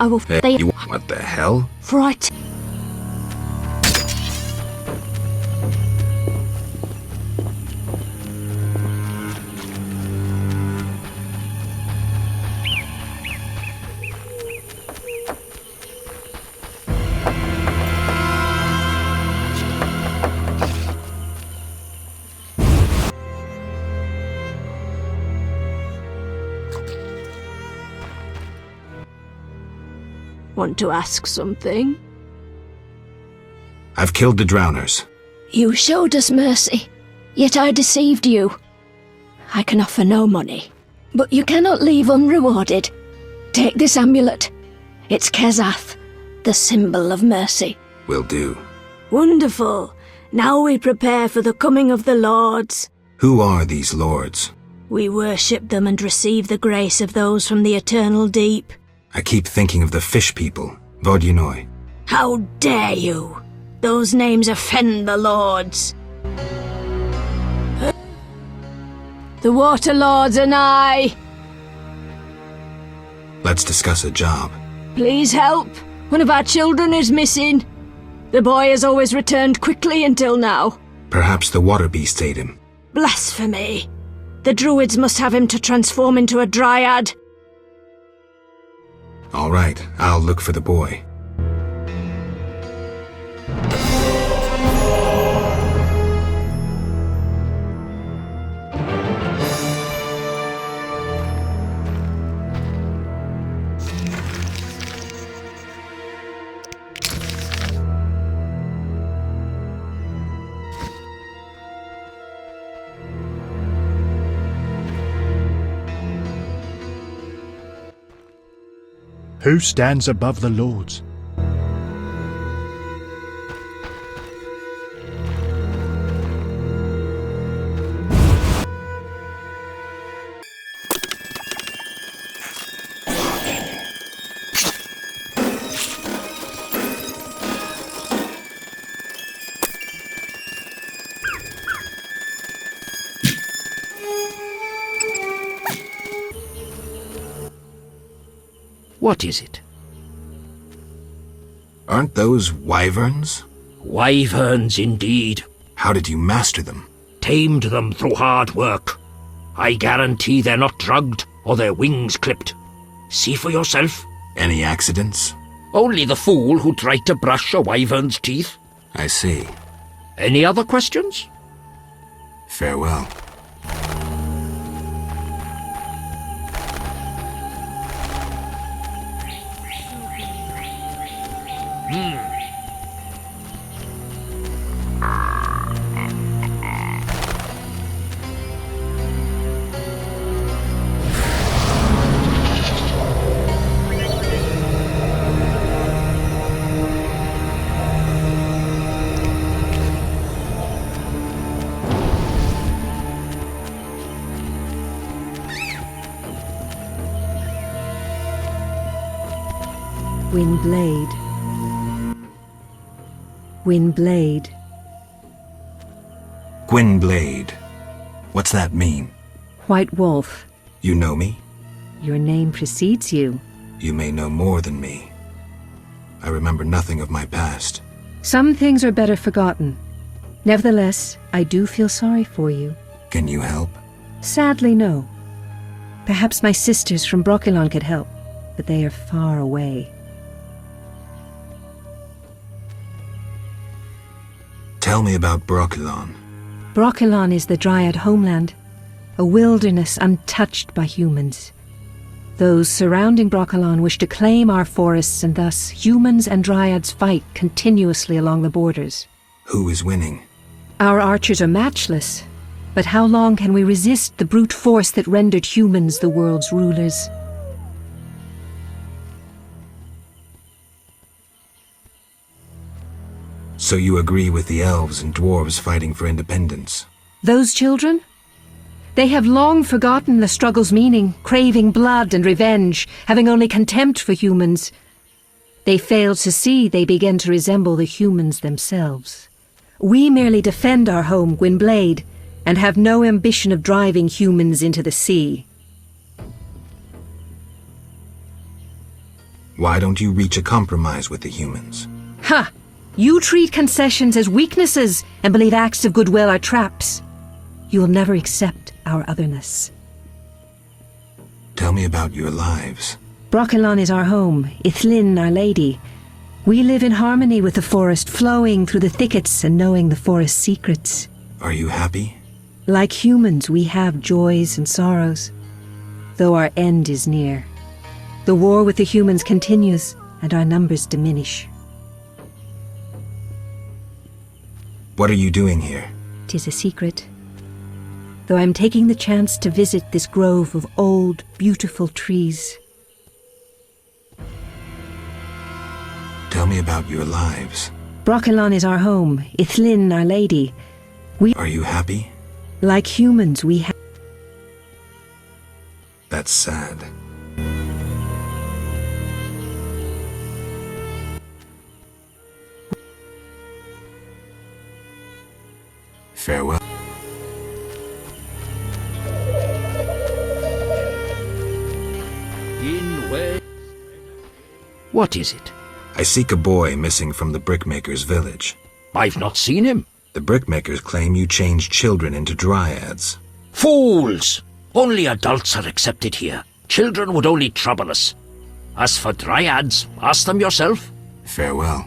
I will Hey, what the hell? fright. Want to ask something? I've killed the drowners. You showed us mercy, yet I deceived you. I can offer no money, but you cannot leave unrewarded. Take this amulet. It's Kezath, the symbol of mercy. Will do. Wonderful. Now we prepare for the coming of the lords. Who are these lords? We worship them and receive the grace of those from the eternal deep. I keep thinking of the fish people, Vodunoi. How dare you! Those names offend the lords. The water lords and I. Let's discuss a job. Please help. One of our children is missing. The boy has always returned quickly until now. Perhaps the water beast ate him. Blasphemy. The druids must have him to transform into a dryad. All right, I'll look for the boy. Who stands above the lords? What is it? Aren't those wyverns? Wyverns, indeed. How did you master them? Tamed them through hard work. I guarantee they're not drugged or their wings clipped. See for yourself. Any accidents? Only the fool who tried to brush a wyvern's teeth. I see. Any other questions? Farewell. Windblade. Windblade. Gwynblade. What's that mean? White Wolf. You know me? Your name precedes you. You may know more than me. I remember nothing of my past. Some things are better forgotten. Nevertheless, I do feel sorry for you. Can you help? Sadly, no. Perhaps my sisters from Brokilon could help, but they are far away. Tell me about Brokilon. Brokilon is the Dryad homeland, a wilderness untouched by humans. Those surrounding Brokilon wish to claim our forests, and thus humans and Dryads fight continuously along the borders. Who is winning? Our archers are matchless, but how long can we resist the brute force that rendered humans the world's rulers? So you agree with the elves and dwarves fighting for independence? Those children? They have long forgotten the struggle's meaning, craving blood and revenge, having only contempt for humans. They fail to see they begin to resemble the humans themselves. We merely defend our home, Gwynblade, and have no ambition of driving humans into the sea. Why don't you reach a compromise with the humans? Ha! You treat concessions as weaknesses and believe acts of goodwill are traps. You will never accept our otherness. Tell me about your lives. Brochelon is our home, ELven our lady. We live in harmony with the forest, flowing through the thickets and knowing the forest's secrets. Are you happy? Like humans, we have joys and sorrows, though our end is near. The war with the humans continues, and our numbers diminish. What are you doing here? 'Tis a secret. Though I'm taking the chance to visit this grove of old, beautiful trees. Tell me about your lives. Brochelon is our home, ELven our lady. Are you happy? Like humans, we have... That's sad. Farewell. What is it? I seek a boy missing from the brickmaker's village. I've not seen him. The brickmakers claim you changed children into dryads. Fools! Only adults are accepted here. Children would only trouble us. As for dryads, ask them yourself. Farewell.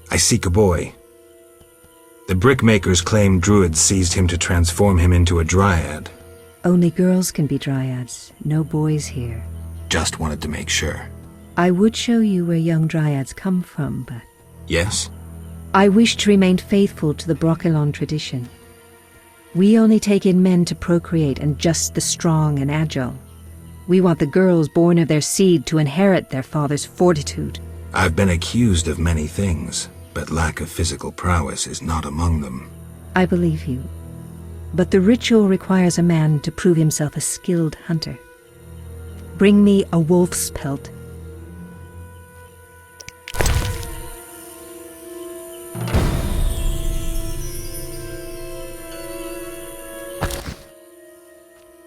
I seek a boy. The brickmakers claim druids seized him to transform him into a dryad. Only girls can be dryads, no boys here. Just wanted to make sure. I would show you where young dryads come from, but... Yes? I wish to remain faithful to the Brochelon tradition. We only take in men to procreate and just the strong and agile. We want the girls born of their seed to inherit their father's fortitude. I've been accused of many things, but lack of physical prowess is not among them. I believe you. But the ritual requires a man to prove himself a skilled hunter. Bring me a wolf's pelt.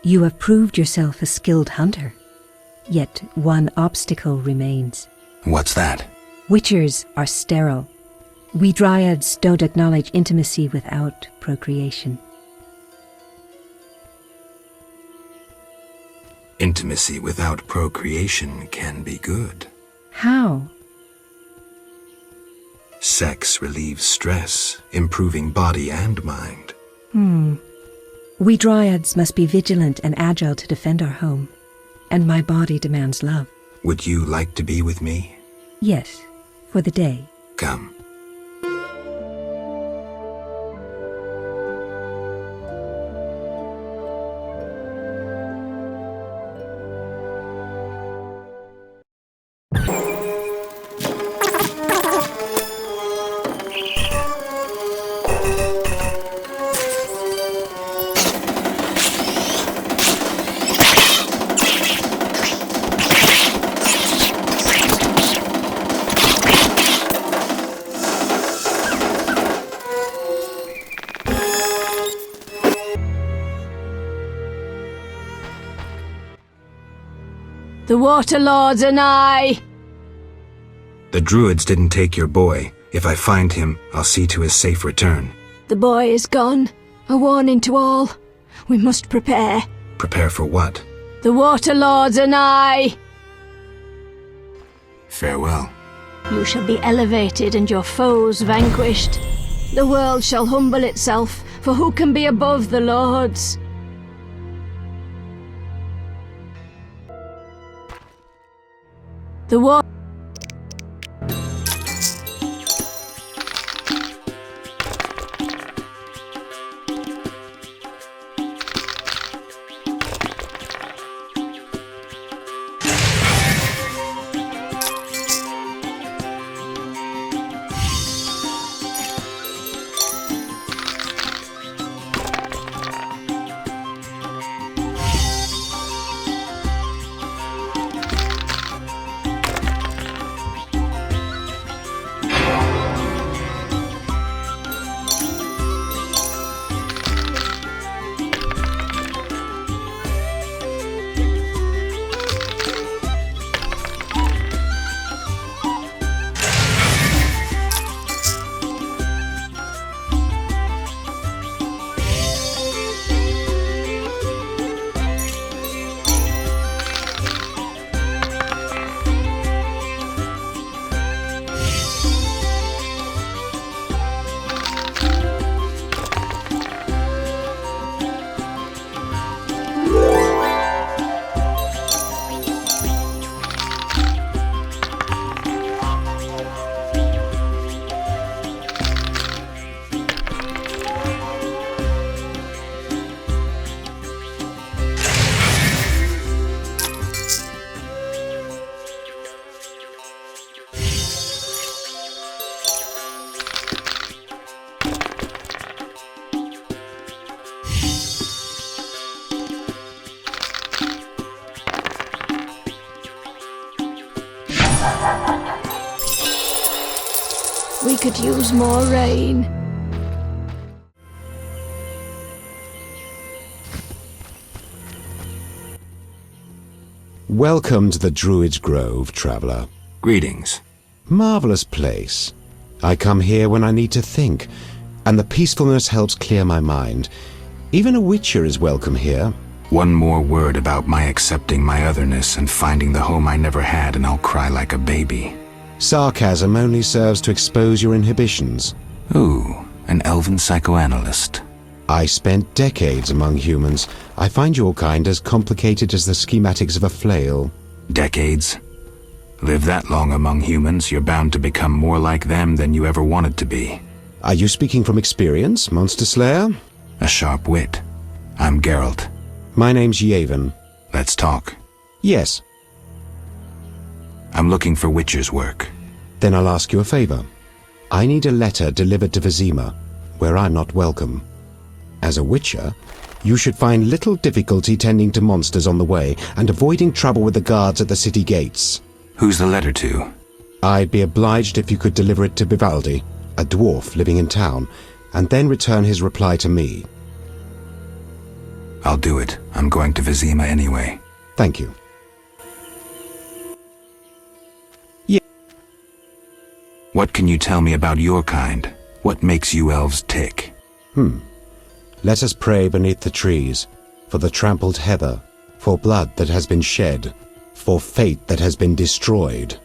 You have proved yourself a skilled hunter. Yet one obstacle remains. What's that? Witchers are sterile. We dryads don't acknowledge intimacy without procreation. Intimacy without procreation can be good. How? Sex relieves stress, improving body and mind. We dryads must be vigilant and agile to defend our home, and my body demands love. Would you like to be with me? Yes, for the day. Come. The Water Lords are nigh! The druids didn't take your boy. If I find him, I'll see to his safe return. The boy is gone. A warning to all. We must prepare. Prepare for what? The Water Lords are nigh! Farewell. You shall be elevated and your foes vanquished. The world shall humble itself, for who can be above the lords? The war. could use more rain. Welcome to the Druid's Grove, traveler. Greetings. Marvelous place. I come here when I need to think, and the peacefulness helps clear my mind. Even a witcher is welcome here. One more word about my accepting my otherness and finding the home I never had, and I'll cry like a baby. Sarcasm only serves to expose your inhibitions. Ooh, an elven psychoanalyst. I spent decades among humans. I find your kind as complicated as the schematics of a flail. Decades? Live that long among humans, you're bound to become more like them than you ever wanted to be. Are you speaking from experience, Monster Slayer? A sharp wit. I'm Geralt. My name's ELven. Let's talk. Yes. I'm looking for witcher's work. Then I'll ask you a favor. I need a letter delivered to Vizima, where I'm not welcome. As a witcher, you should find little difficulty tending to monsters on the way and avoiding trouble with the guards at the city gates. Who's the letter to? I'd be obliged if you could deliver it to Vivaldi, a dwarf living in town, and then return his reply to me. I'll do it. I'm going to Vizima anyway. Thank you. What can you tell me about your kind? What makes you elves tick? Let us pray beneath the trees, for the trampled heather, for blood that has been shed, for fate that has been destroyed.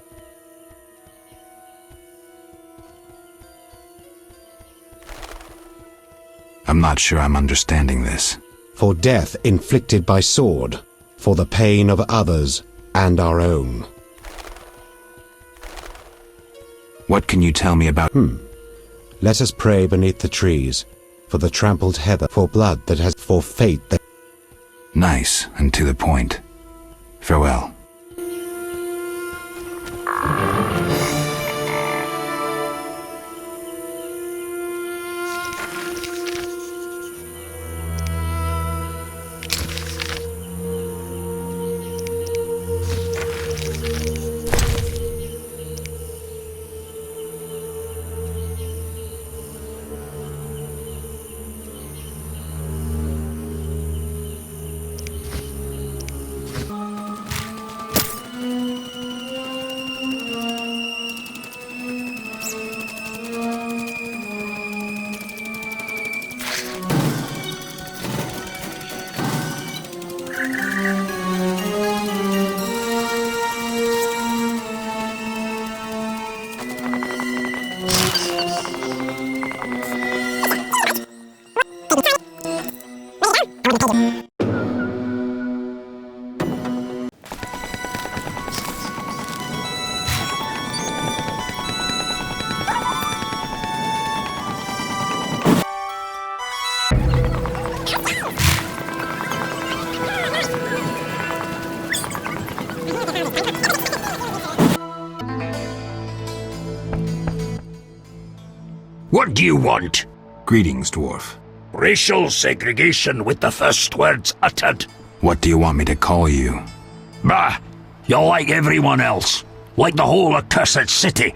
I'm not sure I'm understanding this. For death inflicted by sword, for the pain of others and our own. What can you tell me about... Let us pray beneath the trees, for the trampled heather, for blood that has... for fate that... Nice and to the point. Farewell. What do you want? Greetings, dwarf. Racial segregation with the first words uttered. What do you want me to call you? Bah! You're like everyone else. Like the whole accursed city.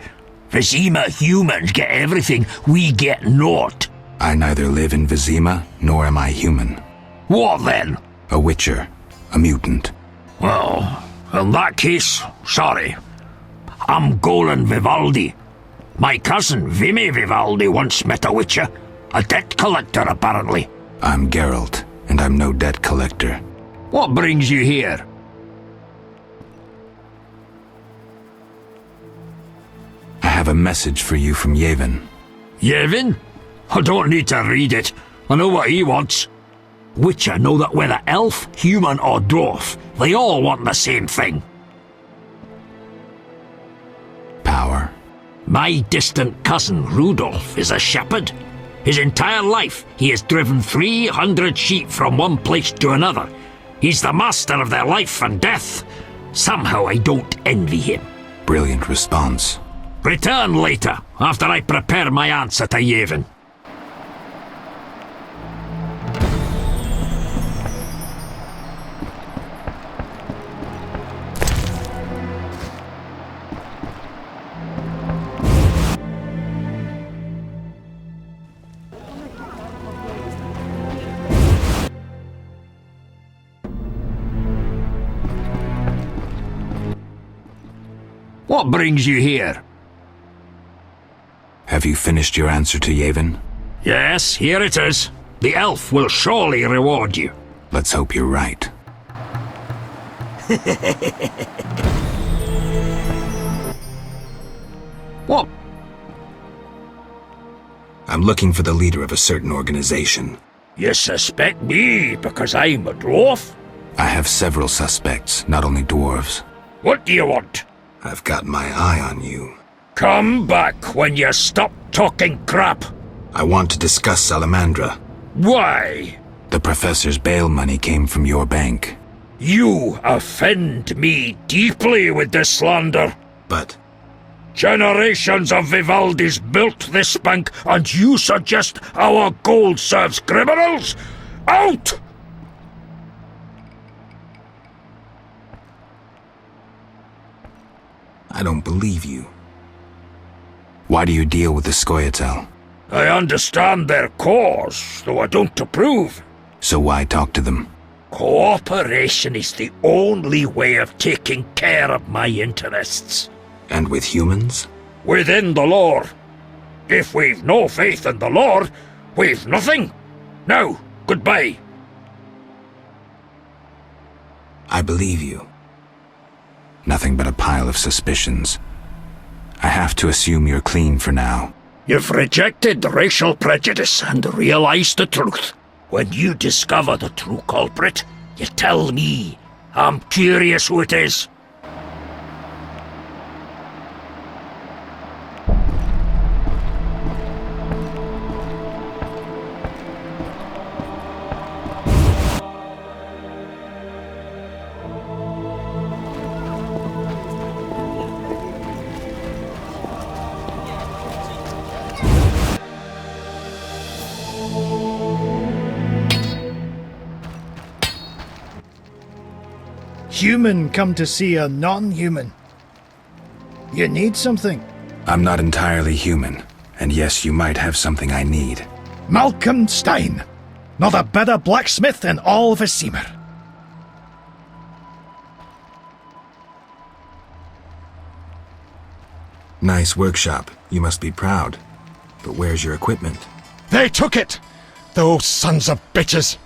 Vizima humans get everything, we get naught. I neither live in Vizima, nor am I human. What then? A witcher. A mutant. Well, in that case, sorry. I'm Golan Vivaldi. My cousin, Vimy Vivaldi, once met a witcher. A debt collector, apparently. I'm Geralt, and I'm no debt collector. What brings you here? I have a message for you from ELven. ELven? I don't need to read it. I know what he wants. Witcher know that whether elf, human or dwarf, they all want the same thing. Power. My distant cousin, Rudolph, is a shepherd. His entire life, he has driven 300 sheep from one place to another. He's the master of their life and death. Somehow I don't envy him. Brilliant response. Return later, after I prepare my answer to ELven. What brings you here? Have you finished your answer to ELven? Yes, here it is. The elf will surely reward you. Let's hope you're right. What? I'm looking for the leader of a certain organization. You suspect me because I'm a dwarf? I have several suspects, not only dwarves. What do you want? I've got my eye on you. Come back when you stop talking crap. I want to discuss Salamandra. Why? The professor's bail money came from your bank. You offend me deeply with this slander. But... generations of Vivaldis built this bank, and you suggest our gold serves criminals? Out! I don't believe you. Why do you deal with the Scoia'tael? I understand their cause, though I don't approve. So why talk to them? Cooperation is the only way of taking care of my interests. And with humans? Within the lore. If we've no faith in the lore, we've nothing. Now, goodbye. I believe you. Nothing but a pile of suspicions. I have to assume you're clean for now. You've rejected racial prejudice and realized the truth. When you discover the true culprit, you tell me. I'm curious who it is. Human come to see a non-human. You need something. I'm not entirely human, and yes, you might have something I need. Malcolm Stein. Not a better blacksmith in all Vizima. Nice workshop. You must be proud. But where's your equipment? They took it! Those sons of bitches!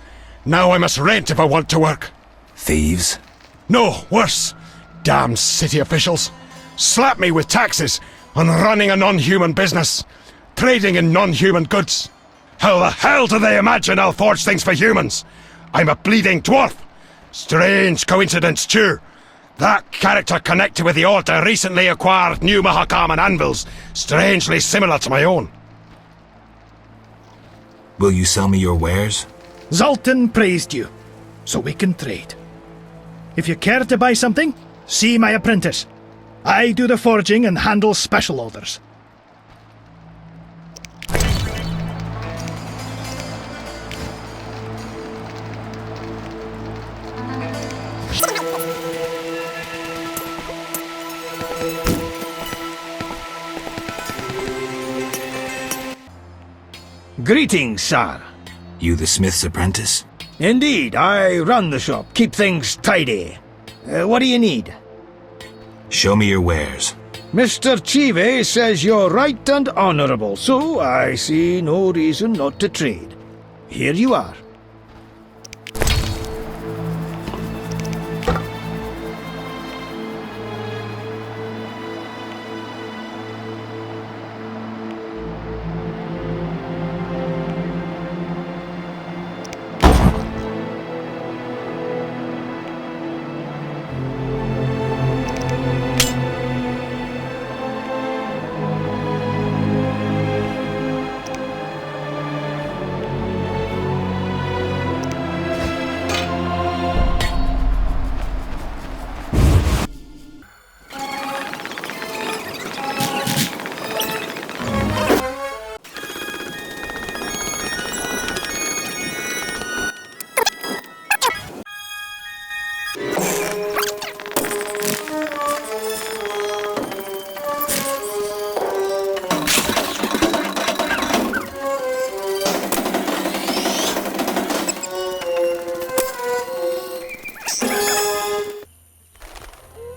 Now I must rent if I want to work. Thieves? No, worse. Damn city officials. Slap me with taxes on running a non-human business. Trading in non-human goods. How the hell do they imagine I'll forge things for humans? I'm a bleeding dwarf. Strange coincidence, too. That character connected with the Order recently acquired new Mahakaman anvils, strangely similar to my own. Will you sell me your wares? Zoltan praised you, so we can trade. If you care to buy something, see my apprentice. I do the forging and handle special orders. Greetings, sir. You the smith's apprentice? Indeed, I run the shop, keep things tidy. What do you need? Show me your wares. Mr. Chivay says you're right and honorable, so I see no reason not to trade. Here you are.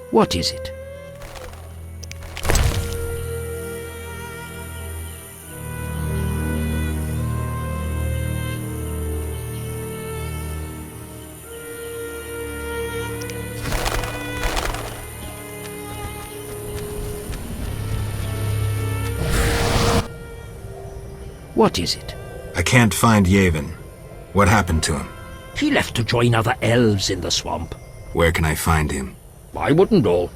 What is it? What is it? I can't find ELven. What happened to him? He left to join other elves in the swamp. Where can I find him? I wouldn't know.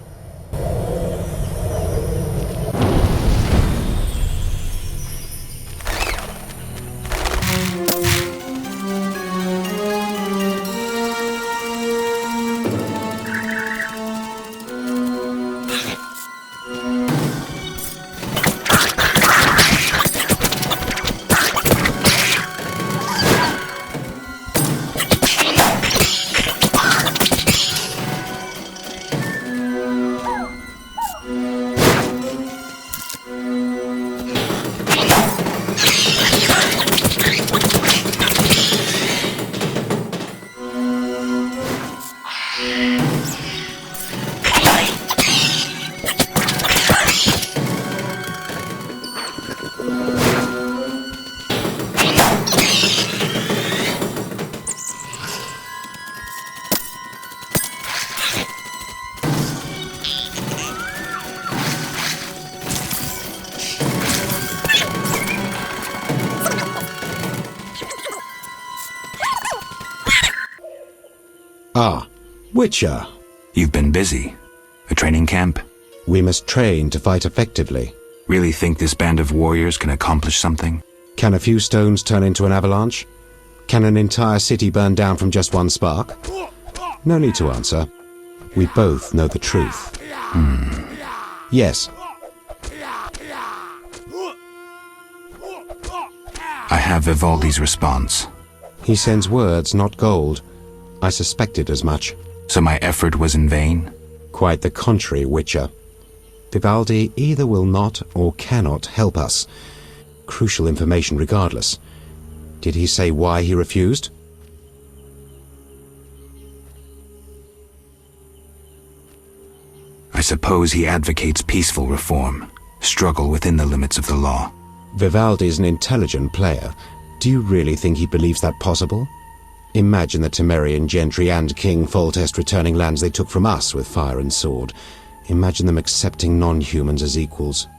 Ah, Witcher. You've been busy. A training camp? We must train to fight effectively. Really think this band of warriors can accomplish something? Can a few stones turn into an avalanche? Can an entire city burn down from just one spark? No need to answer. We both know the truth. Yes. I have Vivaldi's response. He sends words, not gold. I suspected as much. So my effort was in vain? Quite the contrary, Witcher. Vivaldi either will not or cannot help us. Crucial information regardless. Did he say why he refused? I suppose he advocates peaceful reform, struggle within the limits of the law. Vivaldi's an intelligent player. Do you really think he believes that possible? Imagine the Temerian gentry and King Foltest returning lands they took from us with fire and sword. Imagine them accepting non-humans as equals.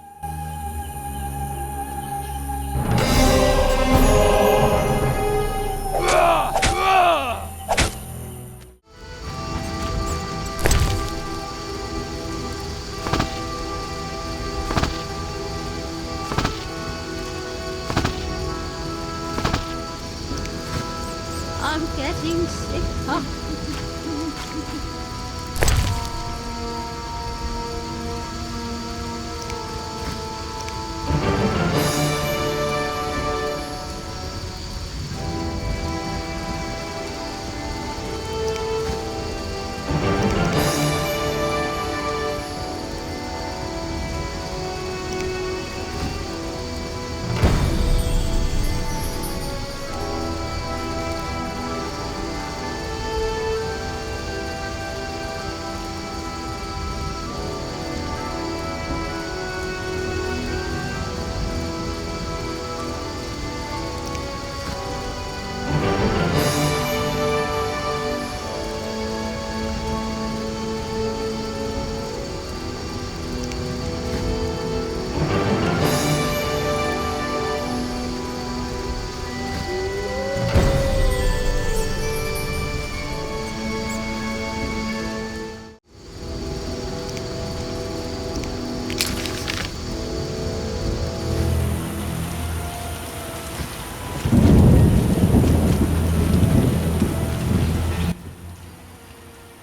I'm getting sick.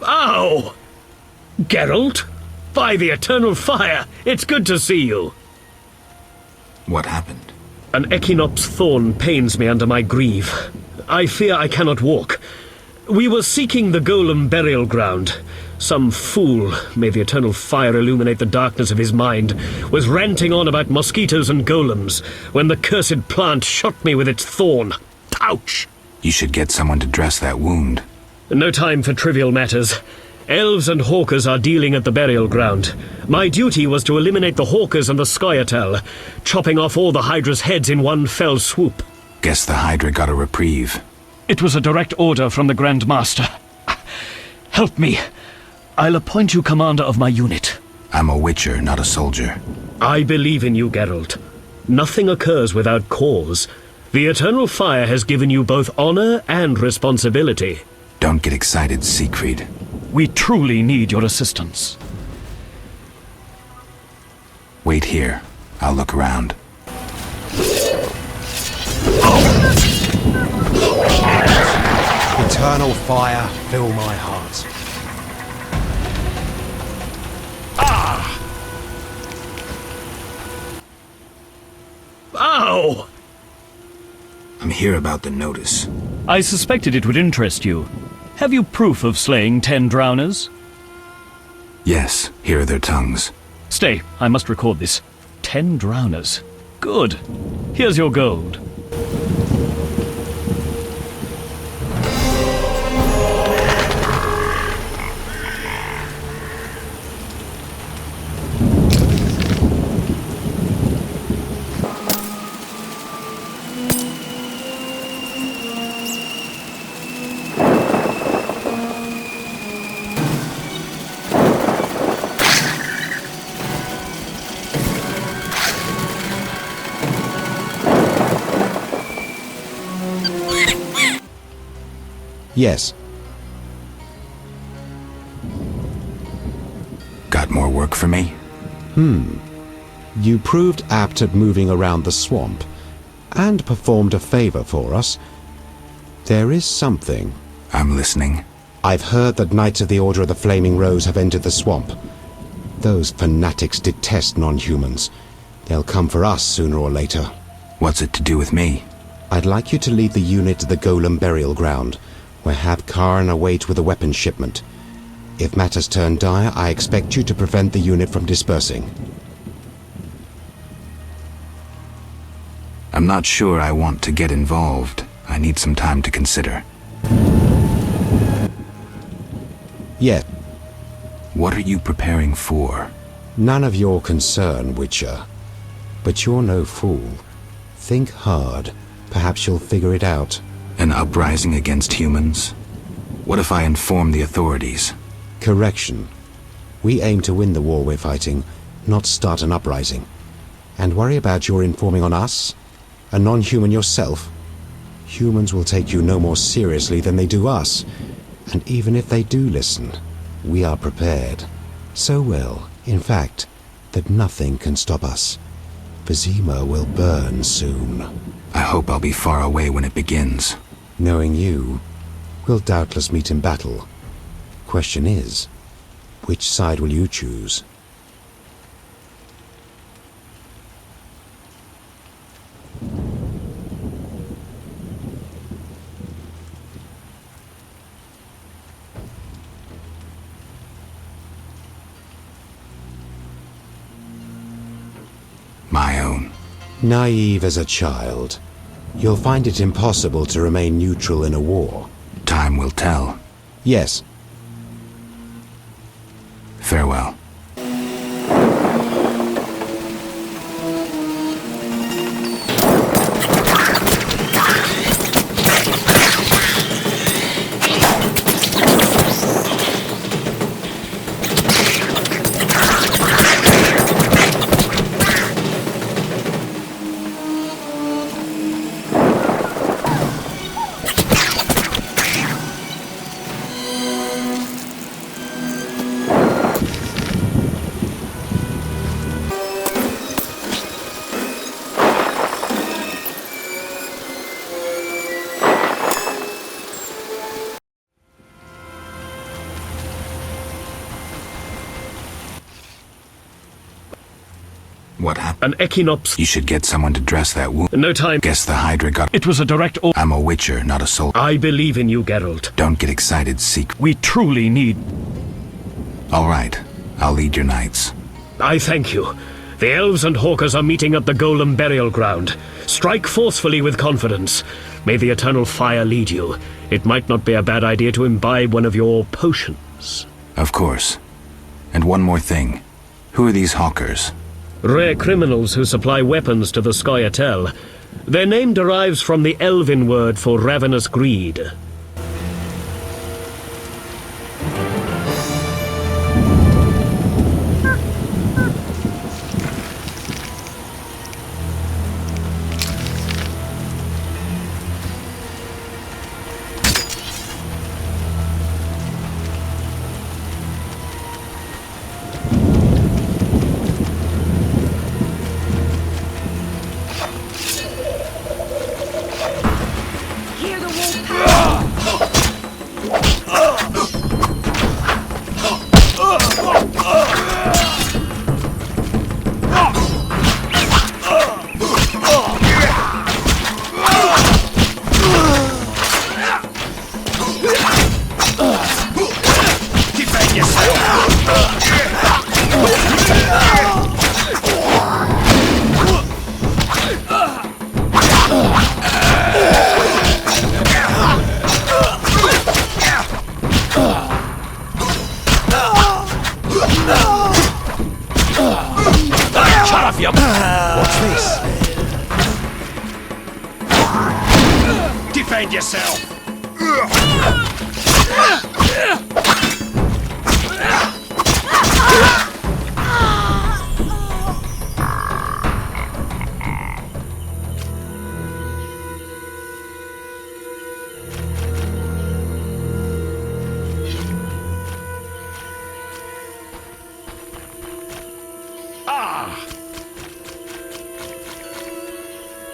Ow! Geralt? By the eternal fire, it's good to see you. What happened? An Echinop's thorn pains me under my greave. I fear I cannot walk. We were seeking the golem burial ground. Some fool, may the eternal fire illuminate the darkness of his mind, was ranting on about mosquitoes and golems when the cursed plant shot me with its thorn. Ouch! You should get someone to dress that wound. No time for trivial matters. Elves and hawkers are dealing at the burial ground. My duty was to eliminate the hawkers and the Scoia'tael, chopping off all the Hydra's heads in one fell swoop. Guess the Hydra got a reprieve. It was a direct order from the Grand Master. Help me. I'll appoint you commander of my unit. I'm a witcher, not a soldier. I believe in you, Geralt. Nothing occurs without cause. The eternal fire has given you both honor and responsibility. Don't get excited, Siegfried. We truly need your assistance. Wait here. I'll look around. Eternal fire, fill my heart. Ow! I'm here about the notice. I suspected it would interest you. Have you proof of slaying 10 drowners? Yes, here are their tongues. Stay, I must record this. 10 drowners. Good. Here's your gold. Yes. Got more work for me? You proved apt at moving around the swamp, and performed a favor for us. There is something. I'm listening. I've heard that Knights of the Order of the Flaming Rose have entered the swamp. Those fanatics detest non-humans. They'll come for us sooner or later. What's it to do with me? I'd like you to lead the unit to the Golem burial ground, where have Karn await with a weapons shipment. If matters turn dire, I expect you to prevent the unit from dispersing. I'm not sure I want to get involved. I need some time to consider. Yet. What are you preparing for? None of your concern, Witcher. But you're no fool. Think hard. Perhaps you'll figure it out. An uprising against humans? What if I inform the authorities? Correction. We aim to win the war we're fighting, not start an uprising. And worry about your informing on us? A non-human yourself? Humans will take you no more seriously than they do us. And even if they do listen, we are prepared. So well, in fact, that nothing can stop us. Vizima will burn soon. I hope I'll be far away when it begins. Knowing you, we'll doubtless meet in battle. Question is, which side will you choose? My own. Naive as a child, you'll find it impossible to remain neutral in a war. Time will tell. Yes. Farewell. What happened? An equinox. You should get someone to dress that wound. No time. Guess the Hydra got... It was a direct order. I'm a Witcher, not a soldier. I believe in you, Geralt. Don't get excited, Seek. We truly need... All right. I'll lead your knights. I thank you. The elves and hawkers are meeting at the Golem burial ground. Strike forcefully with confidence. May the eternal fire lead you. It might not be a bad idea to imbibe one of your potions. Of course. And one more thing. Who are these hawkers? Rare criminals who supply weapons to the Scoia'tael. Their name derives from the Elven word for ravenous greed. will power. Defend yourself! Shut up, you... What's this? Defend yourself!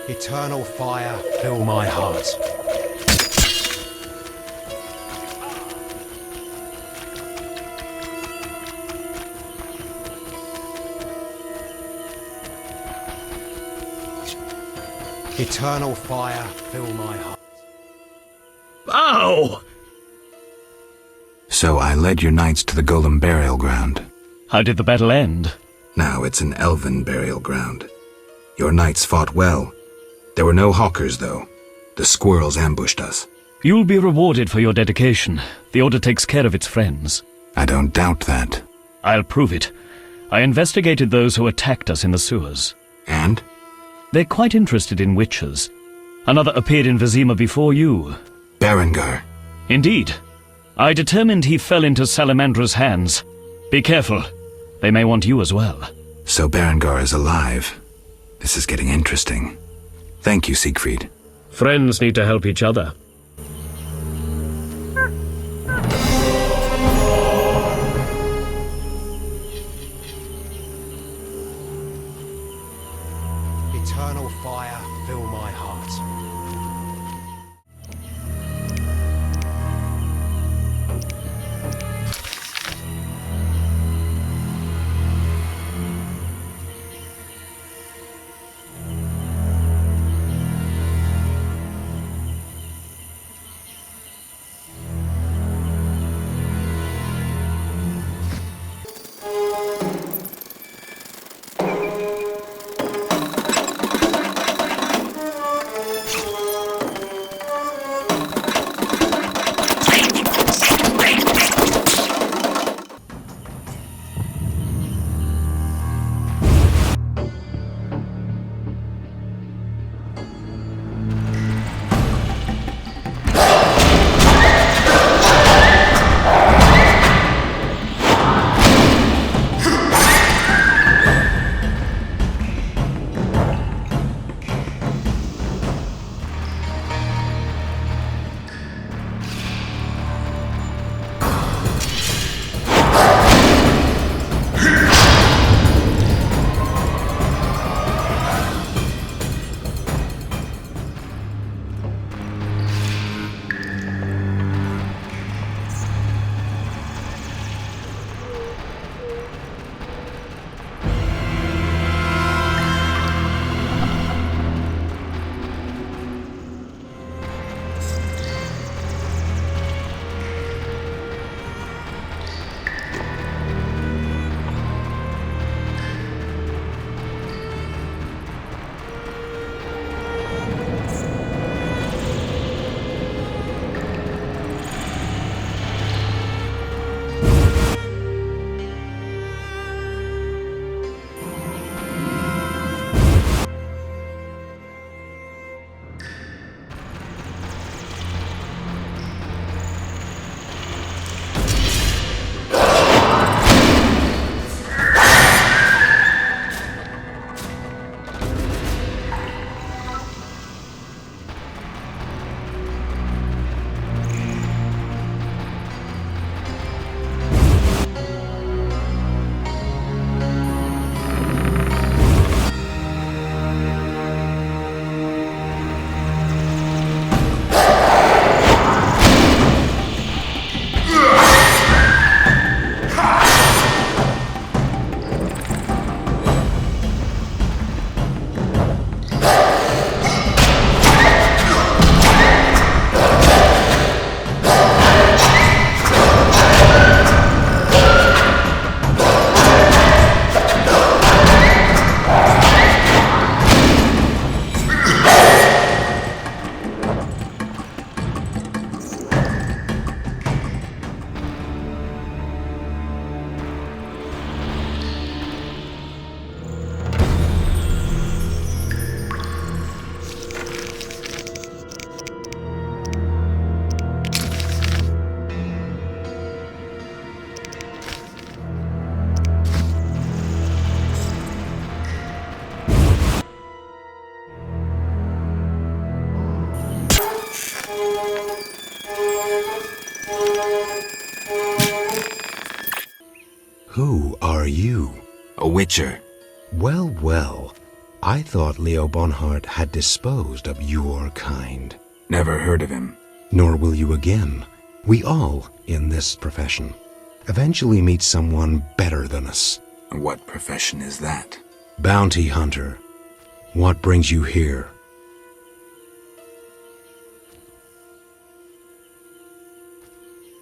Eternal fire, fill my heart. Eternal fire, fill my heart. Ow! So I led your knights to the Golem burial ground. How did the battle end? Now it's an elven burial ground. Your knights fought well. There were no hawkers, though. The squirrels ambushed us. You'll be rewarded for your dedication. The Order takes care of its friends. I don't doubt that. I'll prove it. I investigated those who attacked us in the sewers. And? They're quite interested in witches. Another appeared in Vizima before you. Berengar. Indeed. I determined he fell into Salamandra's hands. Be careful. They may want you as well. So Berengar is alive. This is getting interesting. Thank you, Siegfried. Friends need to help each other. Eternal fire, fill my heart. Who are you? A witcher. Well, well. I thought Leo Bonhart had disposed of your kind. Never heard of him. Nor will you again. We all, in this profession, eventually meet someone better than us. What profession is that? Bounty hunter. What brings you here?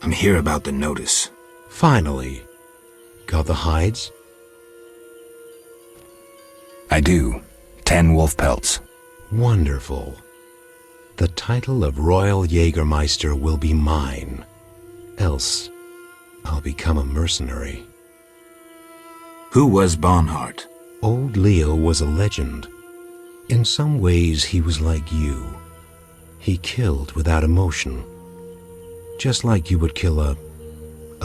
I'm here about the notice. Finally. Got the hides? I do. 10 wolf pelts. Wonderful. The title of Royal Jägermeister will be mine. Else, I'll become a mercenary. Who was Bonhart? Old Leo was a legend. In some ways, he was like you. He killed without emotion. Just like you would kill a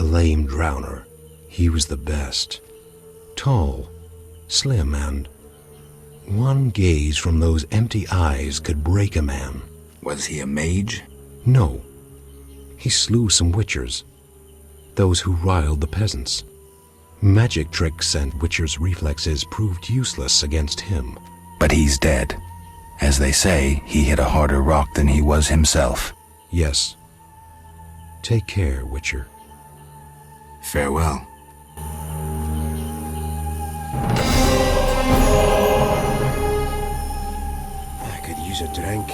lame drowner. He was the best. Tall, slim, and one gaze from those empty eyes could break a man. Was he a mage? No. He slew some witchers. Those who riled the peasants. Magic tricks and witchers' reflexes proved useless against him. But he's dead. As they say, he hit a harder rock than he was himself. Yes. Take care, Witcher. Farewell. I could use a drink.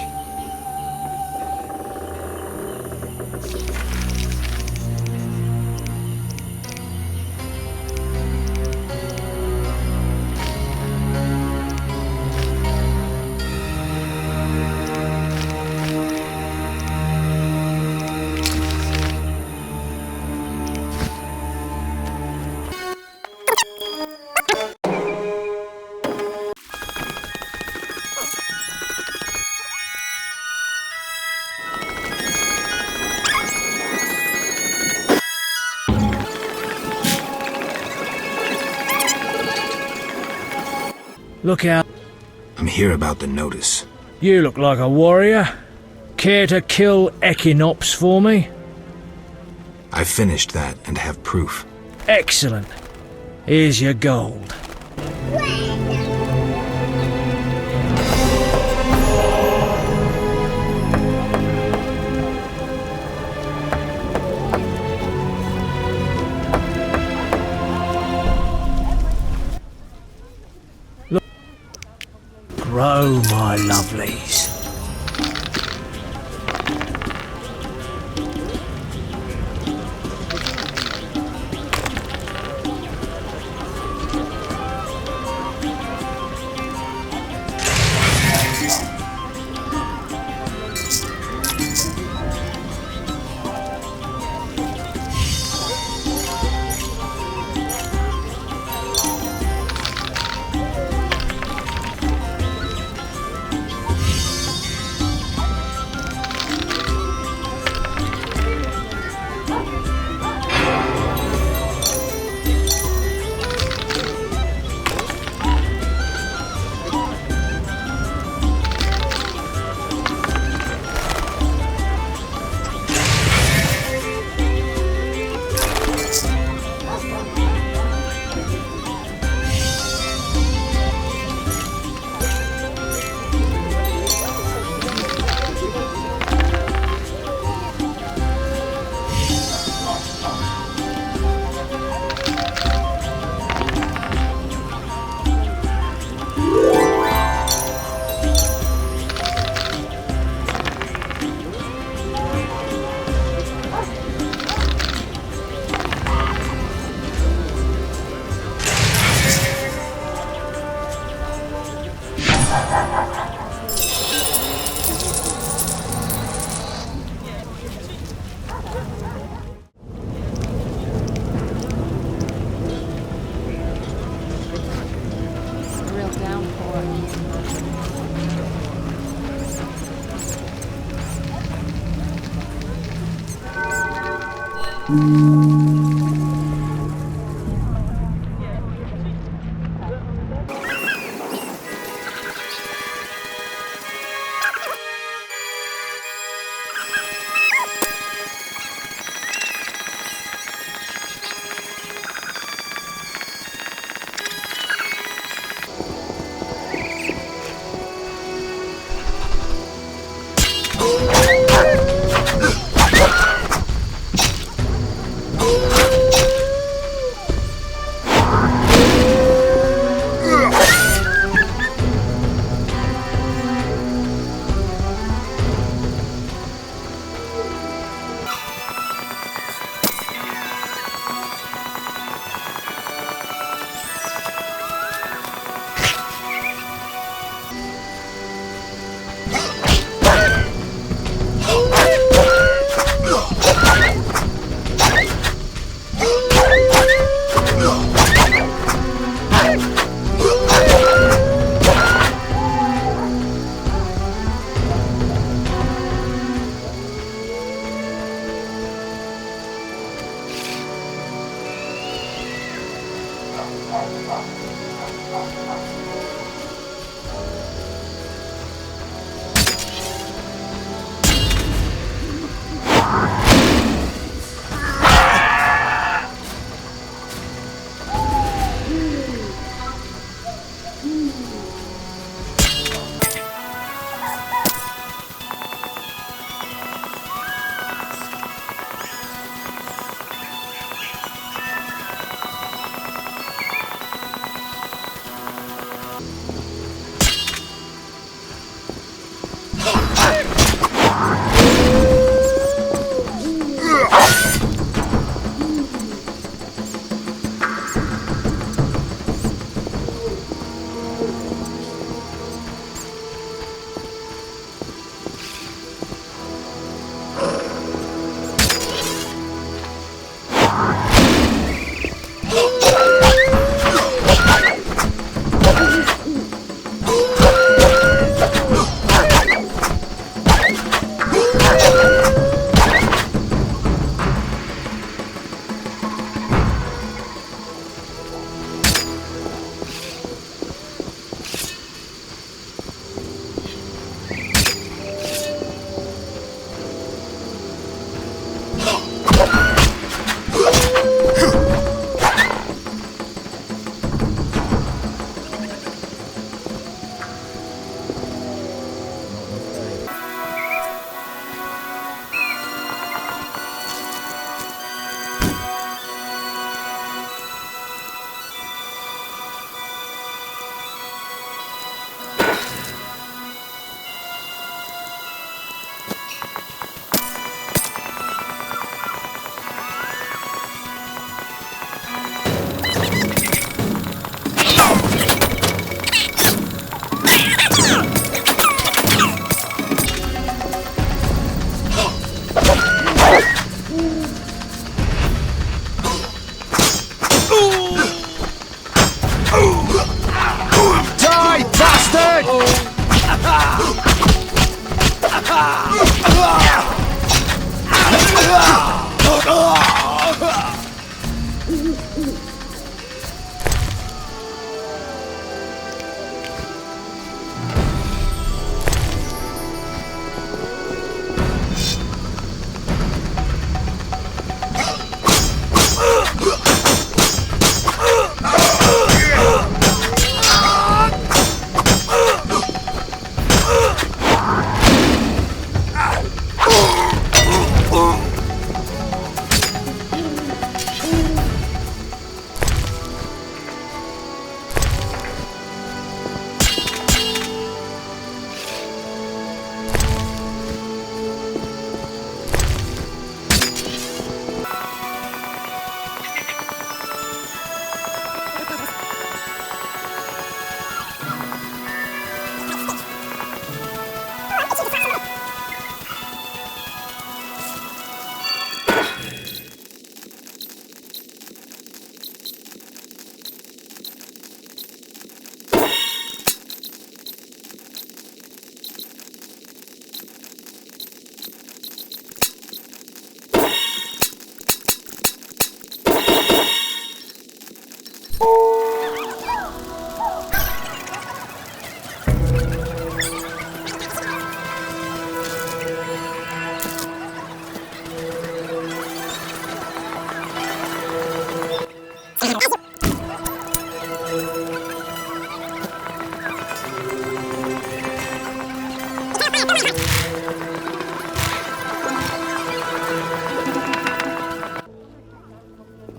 Look out. I'm here about the notice. You look like a warrior. Care to kill Echinops for me? I finished that and have proof. Excellent. Here's your gold. Grow, my lovelies.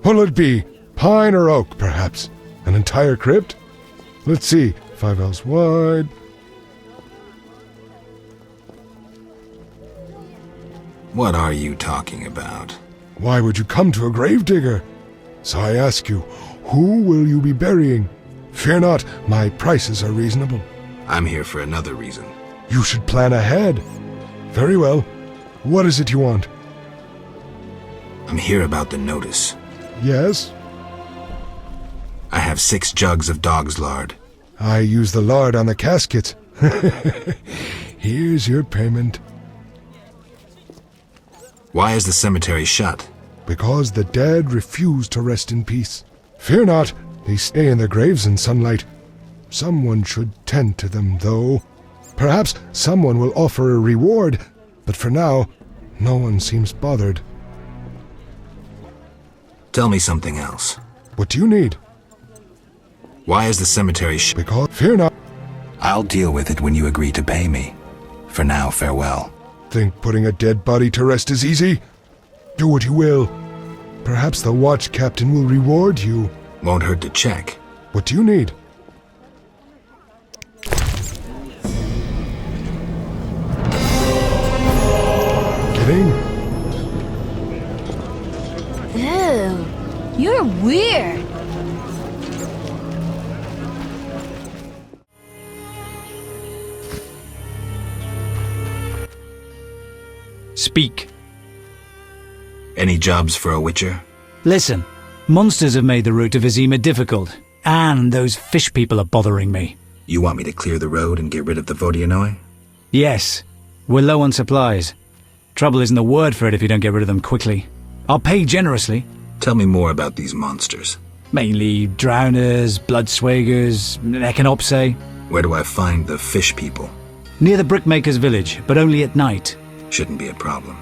What'll it be? Pine or oak, perhaps? An entire crypt? Let's see. 5 ells wide. What are you talking about? Why would you come to a gravedigger? So I ask you, who will you be burying? Fear not, my prices are reasonable. I'm here for another reason. You should plan ahead. Very well. What is it you want? I'm here about the notice. Yes? I have 6 jugs of dog's lard. I use the lard on the casket. Here's your payment. Why is the cemetery shut? Because the dead refuse to rest in peace. Fear not, they stay in their graves in sunlight. Someone should tend to them, though. Perhaps someone will offer a reward, but for now, no one seems bothered. Tell me something else. What do you need? Why is the cemetery Because fear not. I'll deal with it when you agree to pay me. For now, farewell. Think putting a dead body to rest is easy? Do what you will. Perhaps the watch captain will reward you. Won't hurt to check. What do you need? Getting? Ew, you're weird. Speak. Any jobs for a witcher? Listen, monsters have made the route to Vizima difficult, and those fish people are bothering me. You want me to clear the road and get rid of the Vodyanoi? Yes, we're low on supplies. Trouble isn't the word for it if you don't get rid of them quickly. I'll pay generously. Tell me more about these monsters. Mainly drowners, bloodswaggers, echinopse. Where do I find the fish people? Near the brickmaker's village, but only at night. Shouldn't be a problem.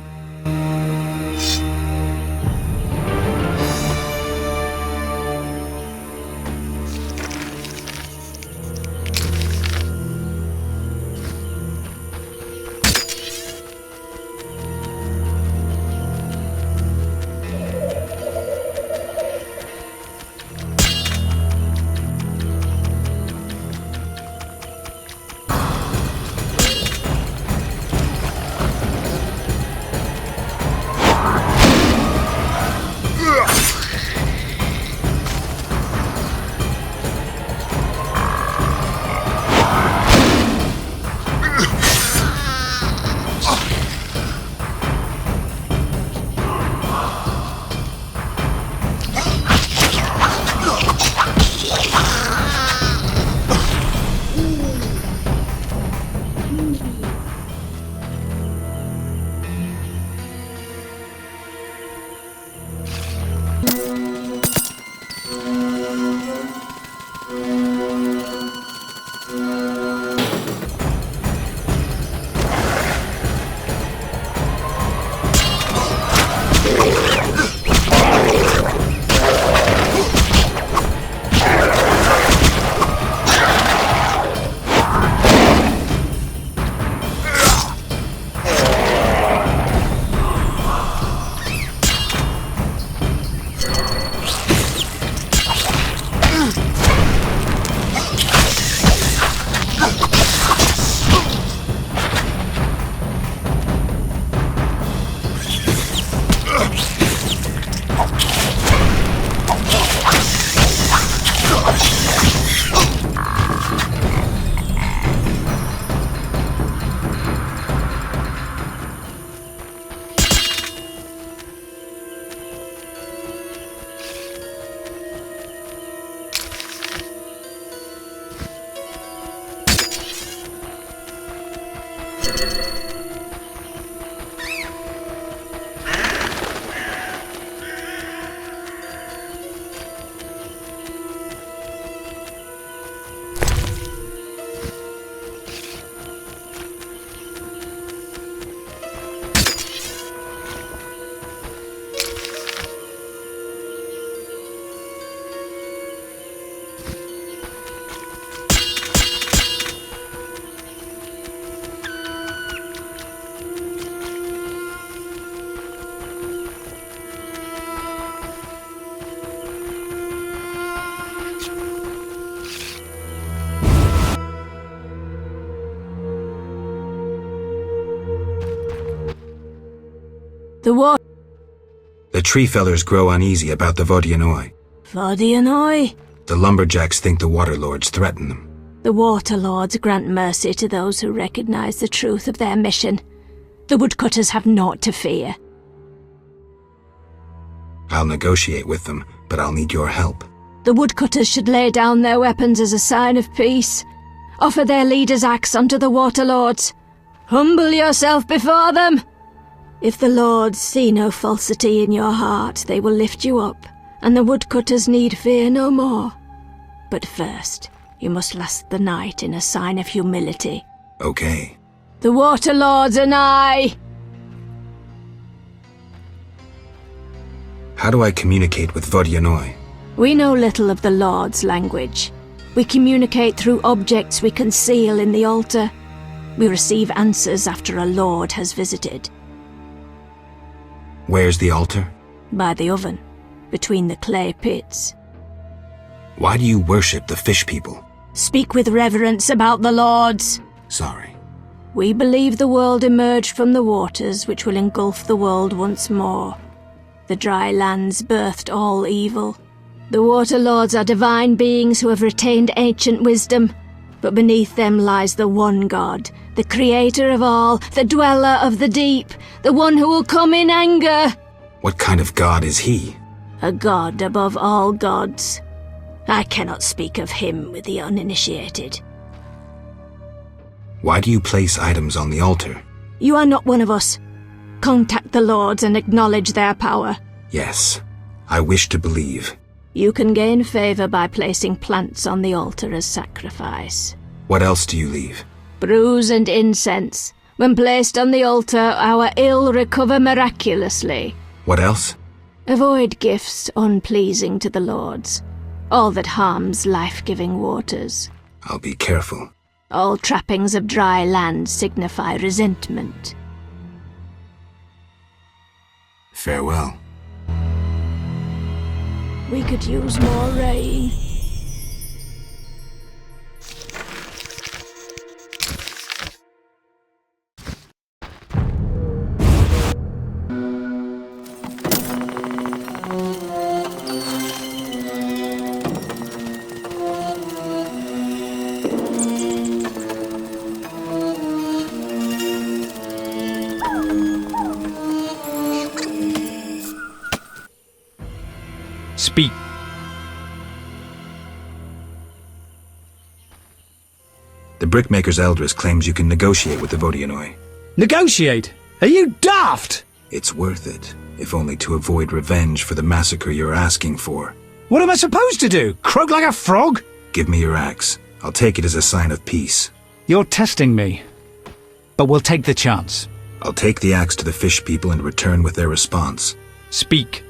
The what? The tree fellers grow uneasy about the Vodyanoi. Vodyanoi? The lumberjacks think the waterlords threaten them. The waterlords grant mercy to those who recognize the truth of their mission. The woodcutters have naught to fear. I'll negotiate with them, but I'll need your help. The woodcutters should lay down their weapons as a sign of peace. Offer their leader's axe unto the waterlords. Humble yourself before them. If the lords see no falsity in your heart, they will lift you up, and the woodcutters need fear no more. But first, You must last the night in a sign of humility. Okay. The Water Lords and I! How do I communicate with Vodyanoi? We know little of the Lord's language. We communicate through objects we conceal in the altar. We receive answers after a Lord has visited. Where's the altar? By the oven, between the clay pits. Why do you worship the fish people? Speak with reverence about the Lords. Sorry. We believe the world emerged from the waters which will engulf the world once more. The dry lands birthed all evil. The Water Lords are divine beings who have retained ancient wisdom, but beneath them lies the one God, the creator of all, the dweller of the deep, the one who will come in anger. What kind of god is he? A god above all gods. I cannot speak of him with the uninitiated. Why do you place items on the altar? You are not one of us. Contact the Lords and acknowledge their power. Yes, I wish to believe. You can gain favor by placing plants on the altar as sacrifice. What else do you leave? Brews and incense. When placed on the altar, our ill recover miraculously. What else? Avoid gifts unpleasing to the Lords. All that harms life-giving waters. I'll be careful. All trappings of dry land signify resentment. Farewell. We could use more rain. Speak. The Brickmaker's Eldris claims you can negotiate with the Vodyanoi. Negotiate? Are you daft? It's worth it, if only to avoid revenge for the massacre you're asking for. What am I supposed to do? Croak like a frog? Give me your axe. I'll take it as a sign of peace. You're testing me. But we'll take the chance. I'll take the axe to the fish people and return with their response. Speak.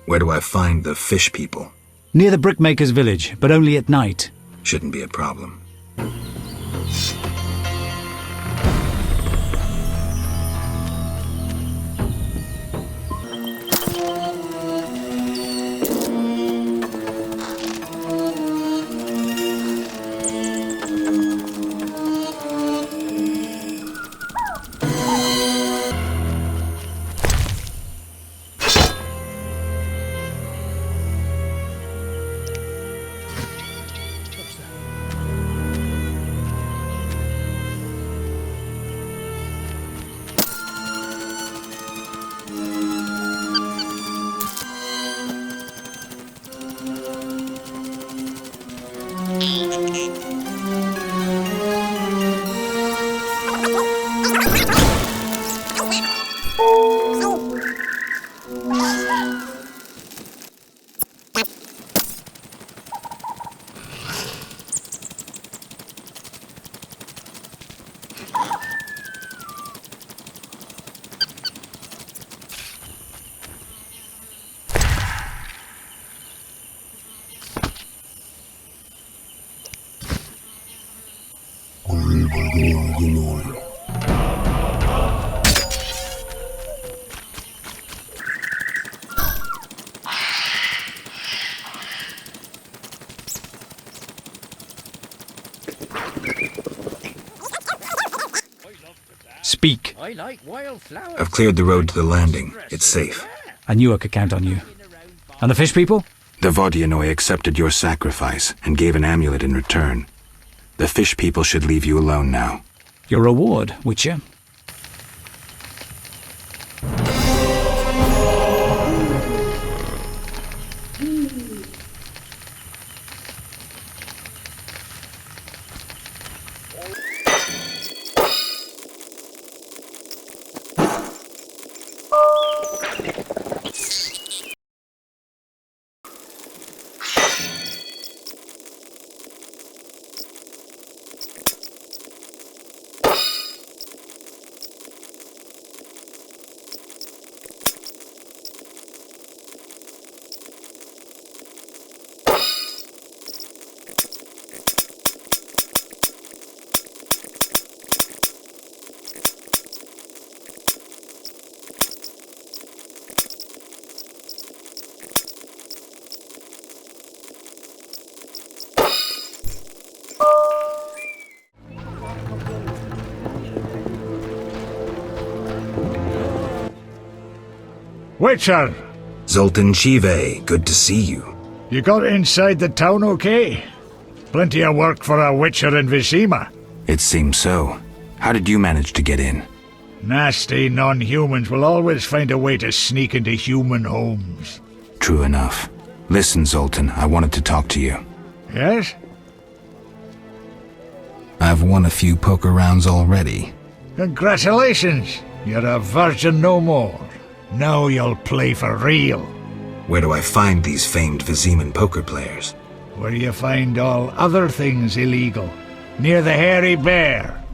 Where do I find the fish people? Near the Brickmaker's village, but only at night. Shouldn't be a problem. Speak. I like wildflowers. I've cleared the road to the landing. It's safe. I knew I could count on you. And the fish people? The Vodyanoi accepted your sacrifice and gave an amulet in return. The fish people should leave you alone now. Your reward, Witcher. Witcher! Zoltan Chivay, good to see you. You got inside the town okay? Plenty of work for a Witcher in Vizima. It seems so. How did you manage to get in? Nasty non-humans will always find a way to sneak into human homes. True enough. Listen, Zoltan, I wanted to talk to you. Yes? I've won a few poker rounds already. Congratulations! You're a virgin no more. Now you'll play for real. Where do I find these famed Viziman poker players? Where you find all other things illegal. Near the hairy bear.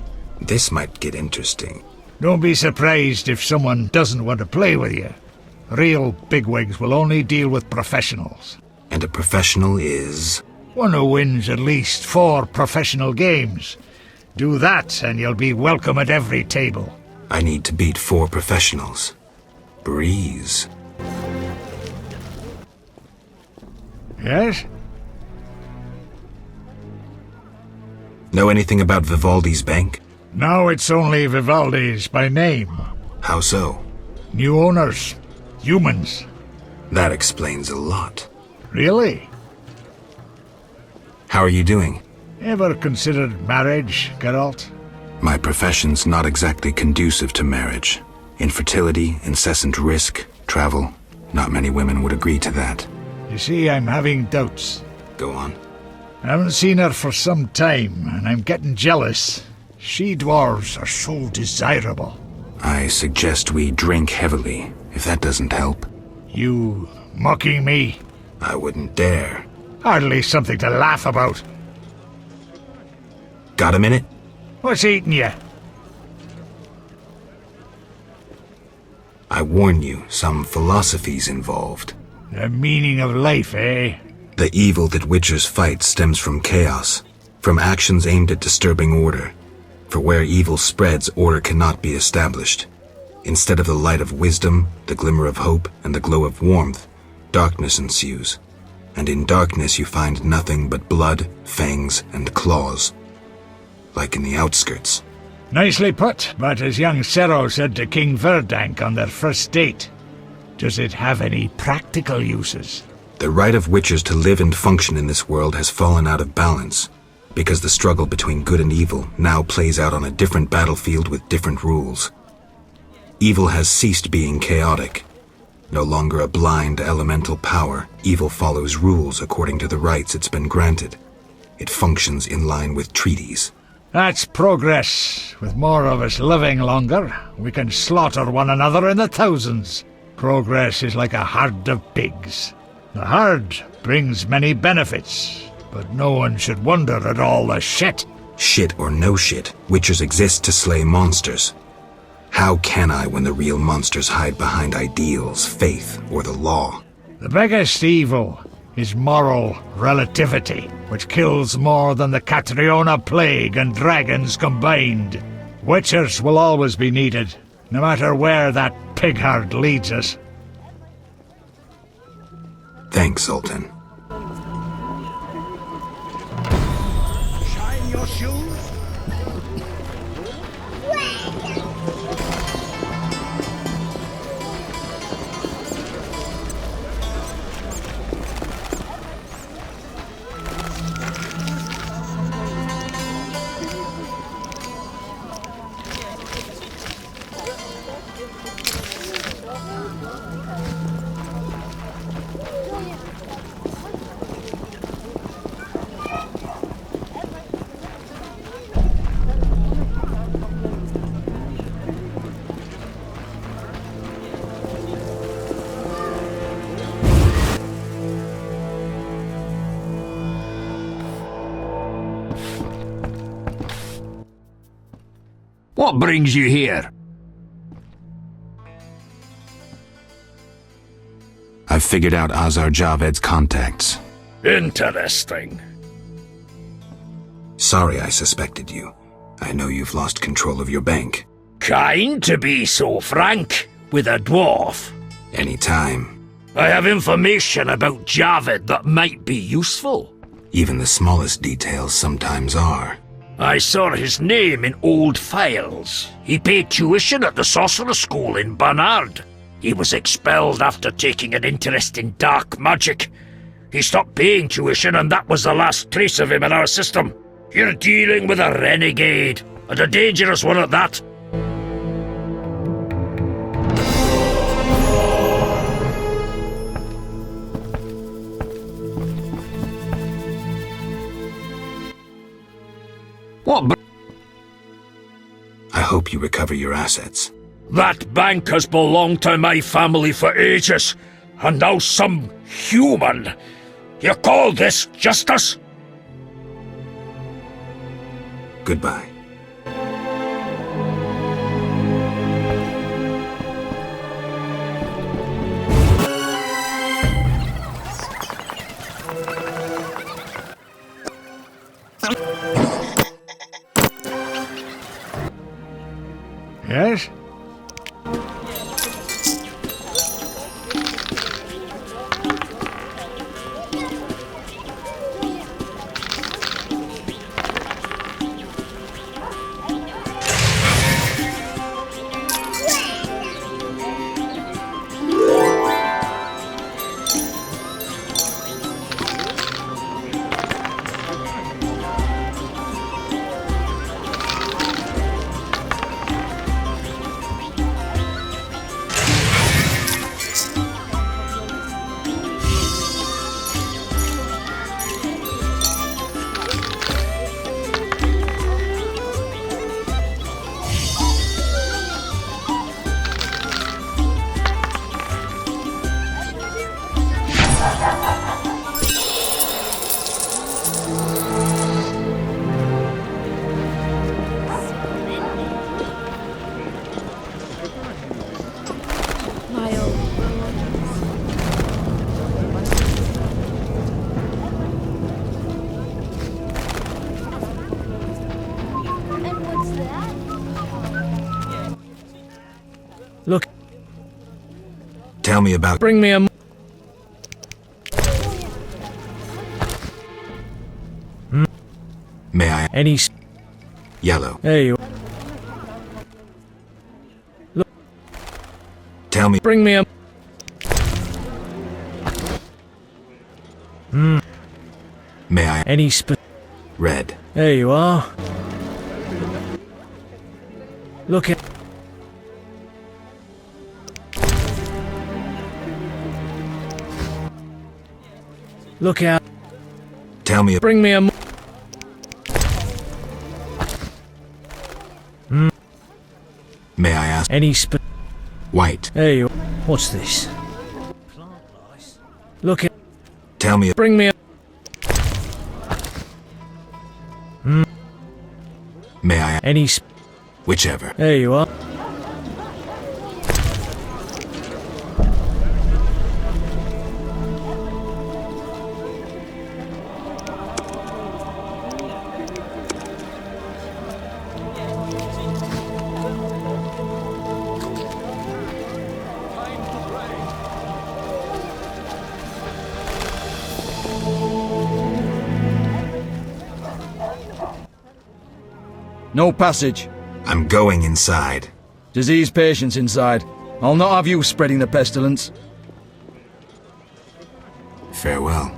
This might get interesting. Don't be surprised if someone doesn't want to play with you. Real bigwigs will only deal with professionals. And a professional is? One who wins at least 4 professional games. Do that and you'll be welcome at every table. I need to beat 4 professionals. Breeze. Yes? Know anything about Vivaldi's bank? Now it's only Vivaldi's by name. How so? New owners. Humans. That explains a lot. Really? How are you doing? Ever considered marriage, Geralt? My profession's not exactly conducive to marriage. Infertility, incessant risk, travel. Not many women would agree to that. You see, I'm having doubts. Go on. I haven't seen her for some time, and I'm getting jealous. She-dwarves are so desirable. I suggest we drink heavily, if that doesn't help. You mocking me? I wouldn't dare. Hardly something to laugh about. Got a minute? What's eating you? I warn you, some philosophy's involved. The meaning of life, eh? The evil that witchers fight stems from chaos, from actions aimed at disturbing order. For where evil spreads, order cannot be established. Instead of the light of wisdom, the glimmer of hope, and the glow of warmth, darkness ensues. And in darkness you find nothing but blood, fangs, and claws. Like in the outskirts. Nicely put, but as young Cero said to King Verdank on their first date, does it have any practical uses? The right of witchers to live and function in this world has fallen out of balance, because the struggle between good and evil now plays out on a different battlefield with different rules. Evil has ceased being chaotic. No longer a blind elemental power, evil follows rules according to the rights it's been granted. It functions in line with treaties. That's progress. With more of us living longer, we can slaughter one another in the thousands. Progress is like a herd of pigs. The herd brings many benefits, but no one should wonder at all the shit. Shit or no shit, witchers exist to slay monsters. How can I when the real monsters hide behind ideals, faith, or the law? The biggest evil is moral relativity, which kills more than the Catriona plague and dragons combined. Witchers will always be needed, no matter where that pig herd leads us. Thanks, Zoltan. Shine your shoes. What brings you here? I've figured out Azar Javed's contacts. Interesting. Sorry I suspected you. I know you've lost control of your bank. Kind to be so frank with a dwarf. Anytime. I have information about Javed that might be useful. Even the smallest details sometimes are. I saw his name in old files. He paid tuition at the sorcerer school in Barnard. He was expelled after taking an interest in dark magic. He stopped paying tuition, and that was the last trace of him in our system. You're dealing with a renegade, and a dangerous one at that. What? I hope you recover your assets. That bank has belonged to my family for ages, and now some human. You call this justice? Goodbye. Yes? Look. Tell me about... Bring me a... May I... Any... Yellow. There you... Look. Tell me... Bring me a... May I... Any Red. There you are. Look at... Look out. Tell me... Bring me a... May I ask... Any White. There you... What's this? Look at... Tell me... Bring me a... May I... Any... Whichever. There you are. No passage. I'm going inside. Disease patients inside. I'll not have you spreading the pestilence. Farewell.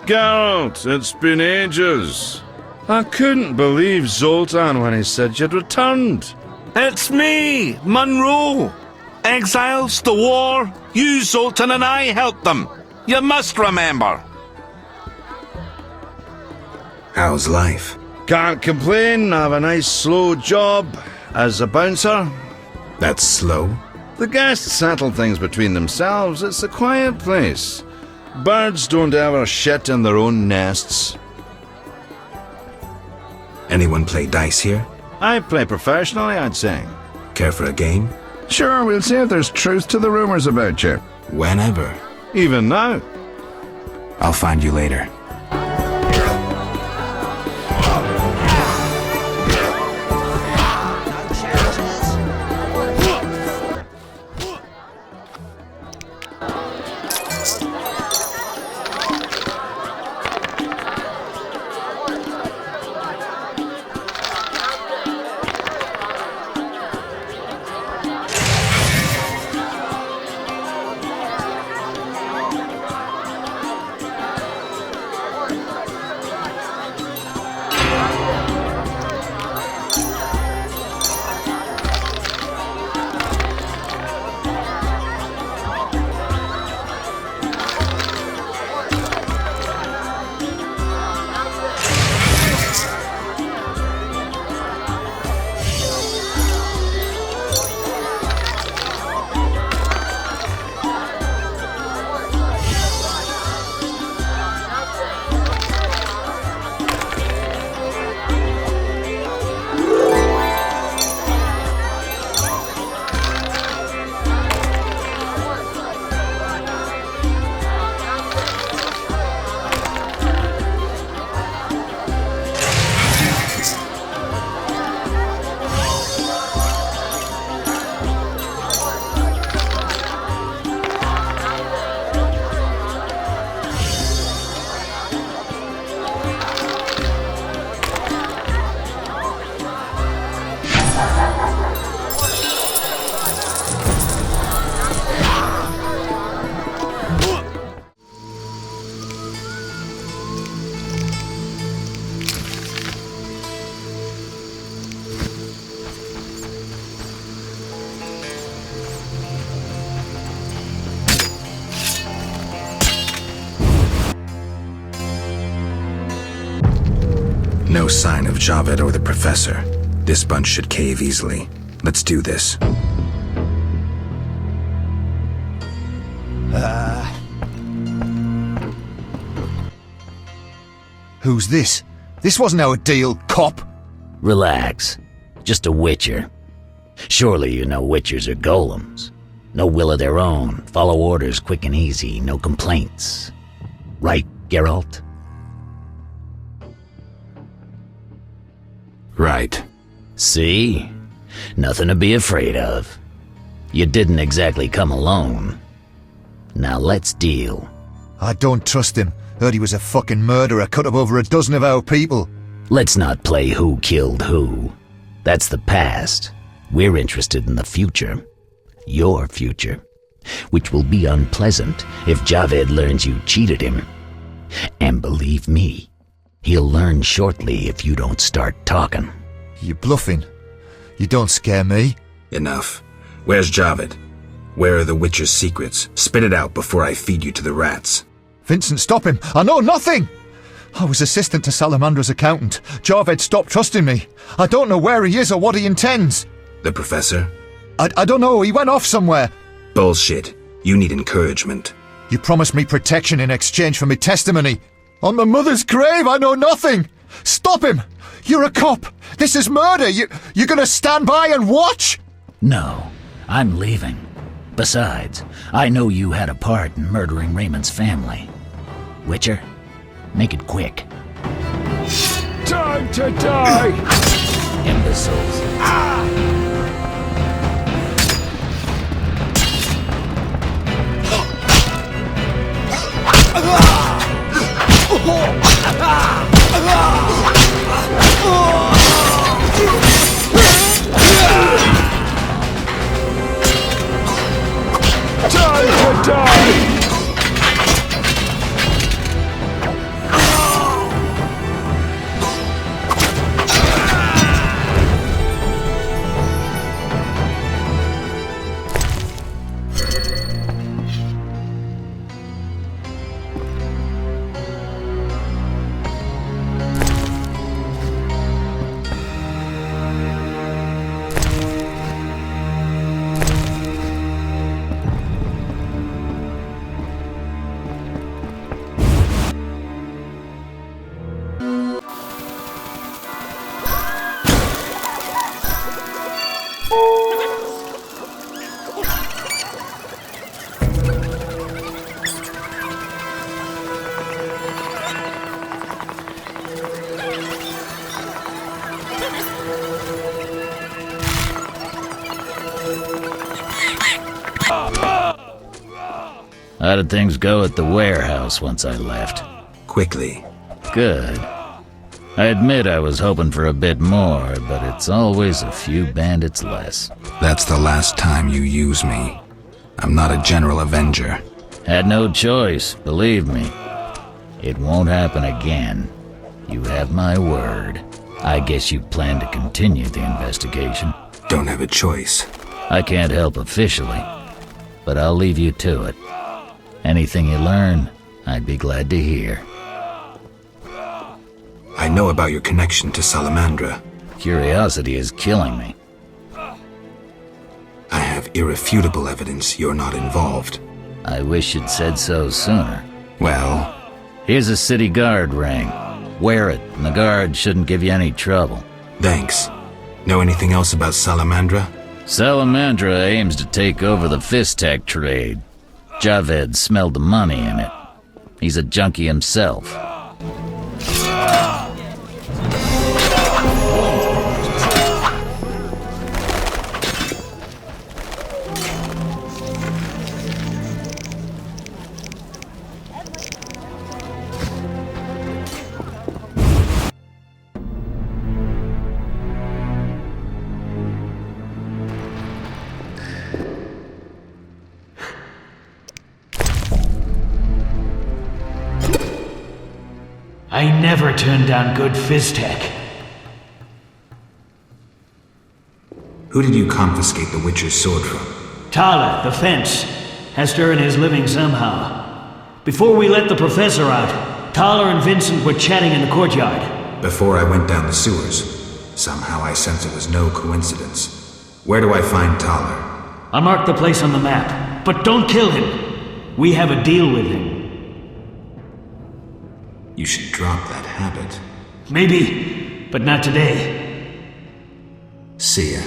Geralt, it's been ages. I couldn't believe Zoltan when he said you'd returned. It's me, Munro. Exiles, the war. You, Zoltan, and I helped them. You must remember. How's life? Can't complain. I have a nice slow job as a bouncer. That's slow? The guests settle things between themselves. It's a quiet place. Birds don't ever shit in their own nests. Anyone play dice here? I play professionally, I'd say. Care for a game? Sure, we'll see if there's truth to the rumors about you. Whenever. Even now. I'll find you later. no sign of Javed or the Professor. This bunch should cave easily. Let's do this. Who's this? This wasn't our deal, cop. Relax. Just a witcher. Surely you know witchers are golems. No will of their own, follow orders quick and easy, no complaints. Right, Geralt? Right. See? Nothing to be afraid of. You didn't exactly come alone. Now let's deal. I don't trust him. Heard he was a fucking murderer, cut up over a dozen of our people. Let's not play who killed who. That's the past. We're interested in the future. Your future. Which will be unpleasant if Javed learns you cheated him. And believe me, he'll learn shortly if you don't start talking. You bluffing? You don't scare me. Enough. Where's Javed? Where are the Witcher's secrets? Spit it out before I feed you to the rats. Vincent, stop him! I know nothing! I was assistant to Salamandra's accountant. Javed stopped trusting me. I don't know where he is or what he intends. The Professor? I don't know, he went off somewhere. Bullshit. You need encouragement. You promised me protection in exchange for my testimony. On my mother's grave, I know nothing! Stop him! You're a cop! This is murder! You're gonna stand by and watch? No, I'm leaving. Besides, I know you had a part in murdering Raymond's family. Witcher, make it quick. Time to die! Imbeciles. Time to die! How did things go at the warehouse once I left? Quickly. Good. I admit I was hoping for a bit more, but it's always a few bandits less. That's the last time you use me. I'm not a general avenger. Had no choice, believe me. It won't happen again. You have my word. I guess you plan to continue the investigation. Don't have a choice. I can't help officially, but I'll leave you to it. Anything you learn, I'd be glad to hear. I know about your connection to Salamandra. Curiosity is killing me. I have irrefutable evidence you're not involved. I wish you'd said so sooner. Well? Here's a city guard ring. Wear it, and the guard shouldn't give you any trouble. Thanks. Know anything else about Salamandra? Salamandra aims to take over the Fistech trade. Javed smelled the money in it. He's a junkie himself. I never turn down good Fiztech. Who did you confiscate the Witcher's sword from? Thaler, the fence, has to earn his living somehow. Before we let the Professor out, Thaler and Vincent were chatting in the courtyard. Before I went down the sewers. Somehow I sense it was no coincidence. Where do I find Thaler? I marked the place on the map, but don't kill him. We have a deal with him. You should drop that habit. Maybe, but not today. See ya.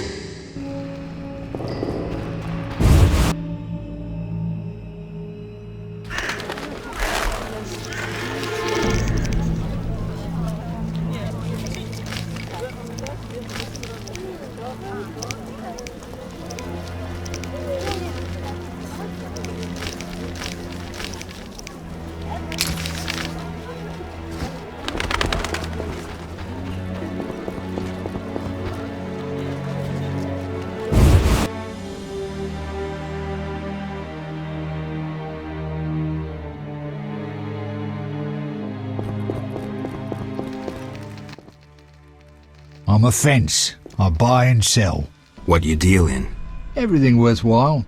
I'm a fence. I buy and sell. What you deal in? Everything worthwhile.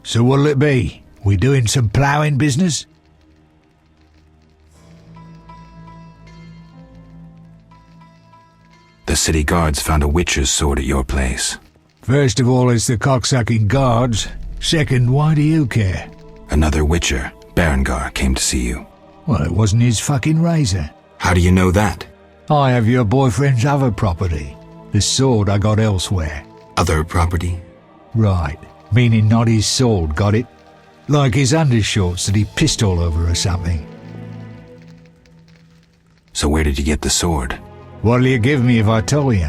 So what'll it be? We doing some ploughing business? The city guards found a witcher's sword at your place. First of all, it's the cocksucking guards. Second, why do you care? Another witcher, Berengar, came to see you. Well, it wasn't his fucking razor. How do you know that? I have your boyfriend's other property. The sword I got elsewhere. Other property? Right. Meaning not his sword, got it? Like his undershorts that he pissed all over or something. So where did you get the sword? What'll you give me if I tell you?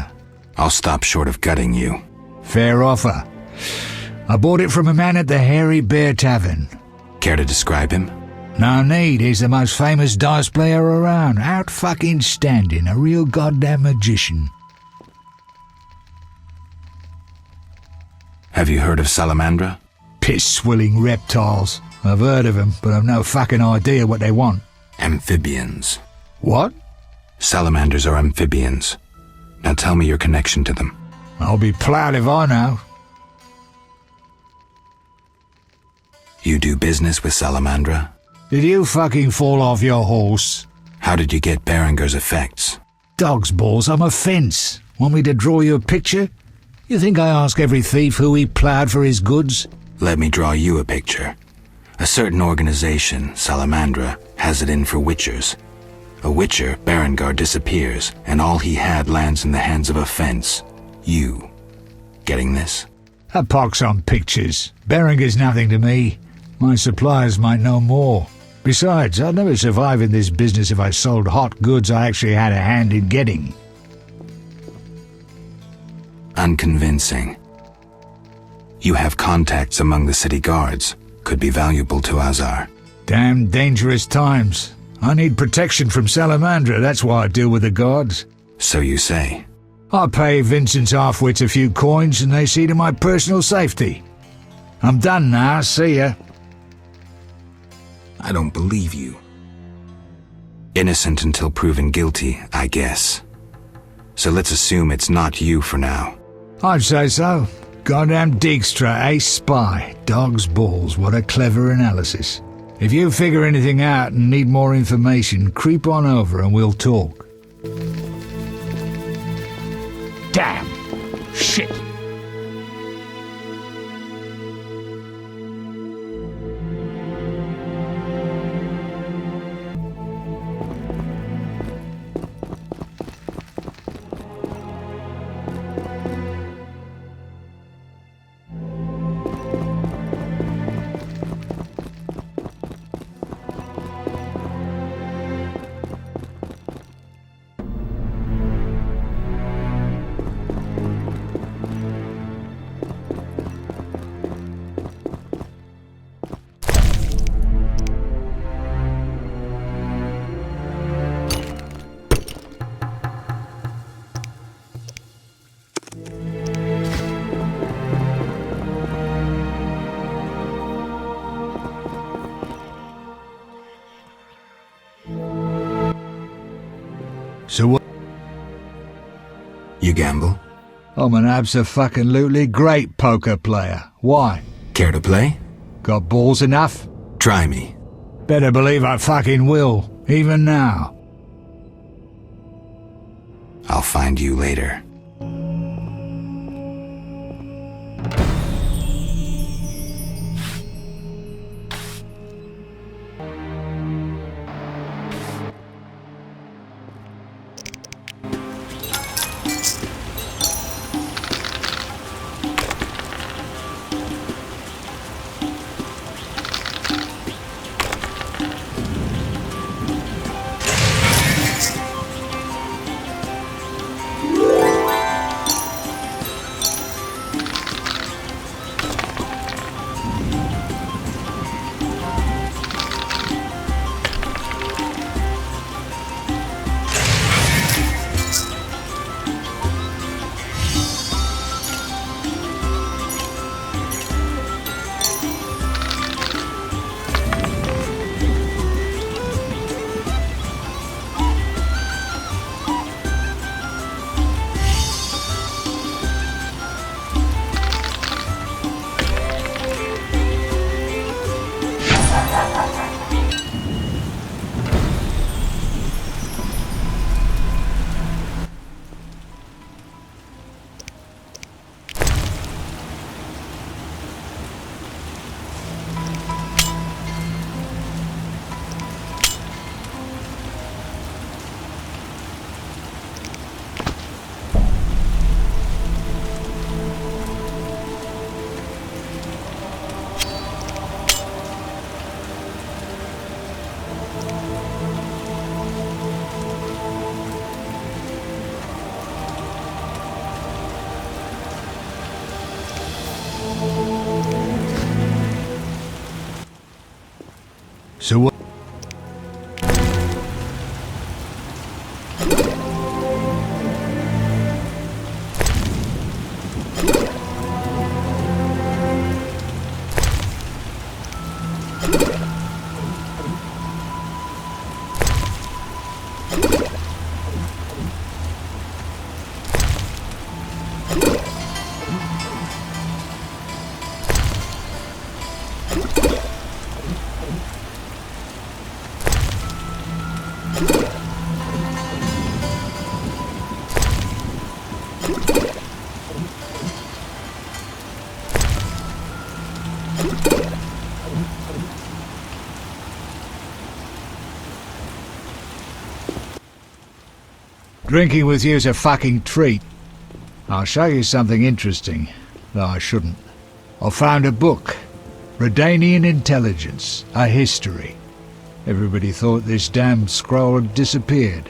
I'll stop short of gutting you. Fair offer. I bought it from a man at the Hairy Bear Tavern. Care to describe him? No need, he's the most famous dice player around. Out fucking standing, a real goddamn magician. Have you heard of Salamandra? Piss-swilling reptiles. I've heard of them, but I've no fucking idea what they want. Amphibians. What? Salamanders are amphibians. Now tell me your connection to them. I'll be proud if I know. You do business with Salamandra? Did you fucking fall off your horse? How did you get Berengar's effects? Dog's balls, I'm a fence. Want me to draw you a picture? You think I ask every thief who he ploughed for his goods? Let me draw you a picture. A certain organization, Salamandra, has it in for witchers. A witcher, Berengar, disappears, and all he had lands in the hands of a fence. You. Getting this? A pox on pictures. Berengar's nothing to me. My suppliers might know more. Besides, I'd never survive in this business if I sold hot goods I actually had a hand in getting. Unconvincing. You have contacts among the city guards. Could be valuable to Azar. Damn dangerous times. I need protection from Salamandra, that's why I deal with the guards. So you say. I pay Vincent's half-wits a few coins and they see to my personal safety. I'm done now, see ya. I don't believe you. Innocent until proven guilty, I guess. So let's assume it's not you for now. I'd say so. Goddamn Dijkstra, ace spy. Dog's balls, what a clever analysis. If you figure anything out and need more information, creep on over and we'll talk. Damn. Shit. So what? You gamble? I'm an abso-fucking-lutely great poker player. Why? Care to play? Got balls enough? Try me. Better believe I fucking will, even now. I'll find you later. So what? Drinking with you's a fucking treat. I'll show you something interesting, though I shouldn't. I found a book. Redanian Intelligence, a history. Everybody thought this damn scroll had disappeared.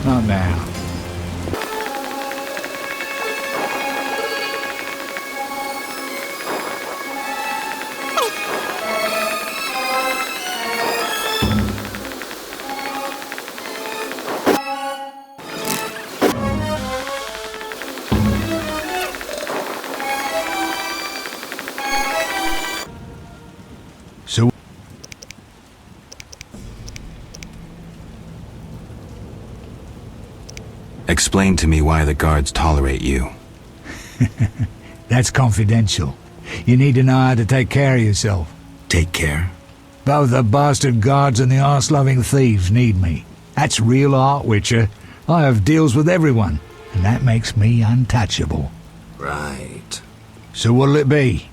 Not now. So explain to me why the guards tolerate you. That's confidential. You need to know how to take care of yourself. Take care? Both the bastard guards and the arse-loving thieves need me. That's real art, Witcher. I have deals with everyone, and that makes me untouchable. Right. So what'll it be?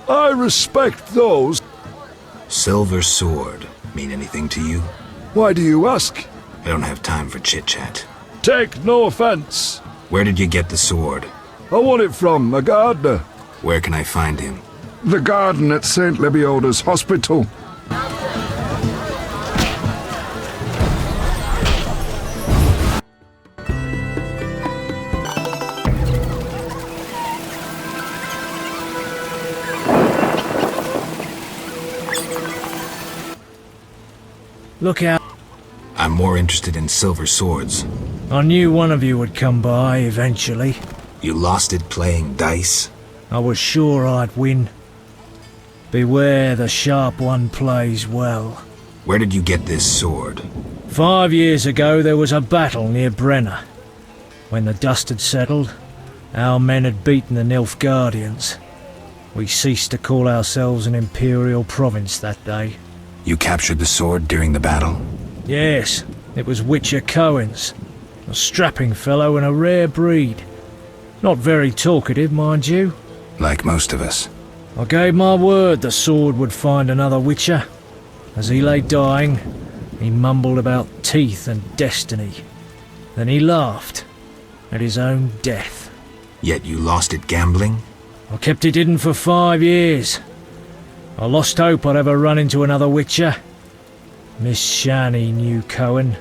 I respect those. Silver sword mean anything to you? Why do you ask? I don't have time for chit-chat. Take no offense. Where did you get the sword? I won it from a gardener. Where can I find him? The garden at St. Lebioda's hospital. Look out. I'm more interested in silver swords. I knew one of you would come by eventually. You lost it playing dice? I was sure I'd win. Beware the sharp one plays well. Where did you get this sword? 5 years ago there was a battle near Brenner. When the dust had settled, our men had beaten the Nilfgaardians. We ceased to call ourselves an imperial province that day. You captured the sword during the battle? Yes, it was Witcher Cohen's. A strapping fellow and a rare breed. Not very talkative, mind you. Like most of us. I gave my word the sword would find another Witcher. As he lay dying, he mumbled about teeth and destiny. Then he laughed at his own death. Yet you lost it gambling? I kept it hidden for 5 years. I lost hope I'd ever run into another Witcher. Miss Shani knew Cohen.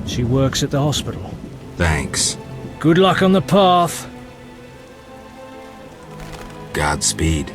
She works at the hospital. Thanks. Good luck on the path. Godspeed.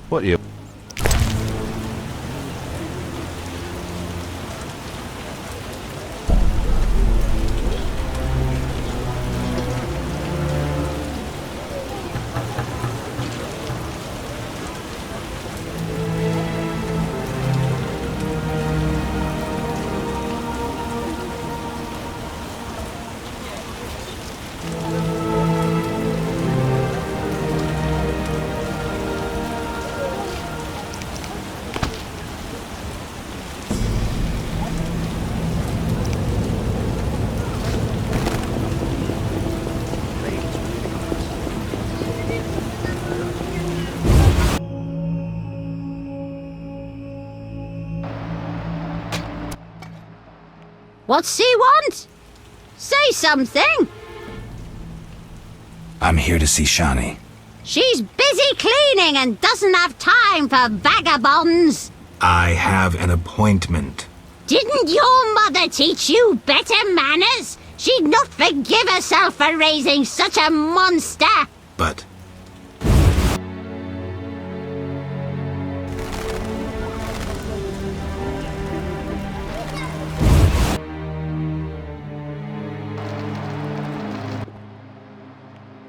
What you? What's he want? Say something! I'm here to see Shani. She's busy cleaning and doesn't have time for vagabonds. I have an appointment. Didn't your mother teach you better manners? She'd not forgive herself for raising such a monster. But...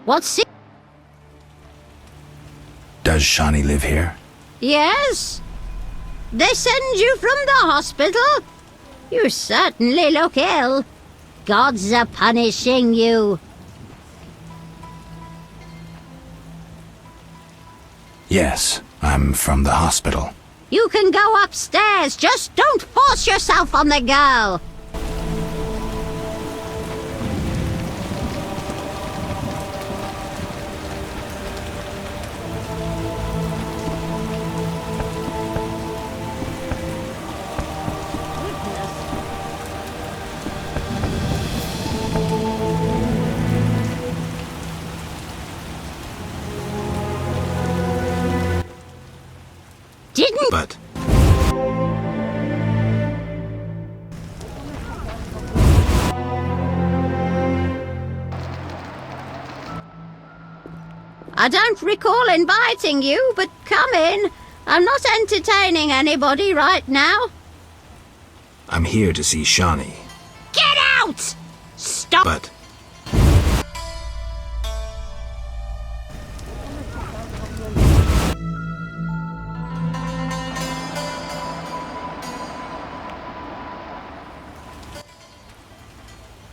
What's it? Does Shani live here? Yes. They send you from the hospital? You certainly look ill. Gods are punishing you. Yes, I'm from the hospital. You can go upstairs, just don't force yourself on the girl. Didn't... But... I don't recall inviting you, but come in. I'm not entertaining anybody right now. I'm here to see Shani. Get out! Stop! But...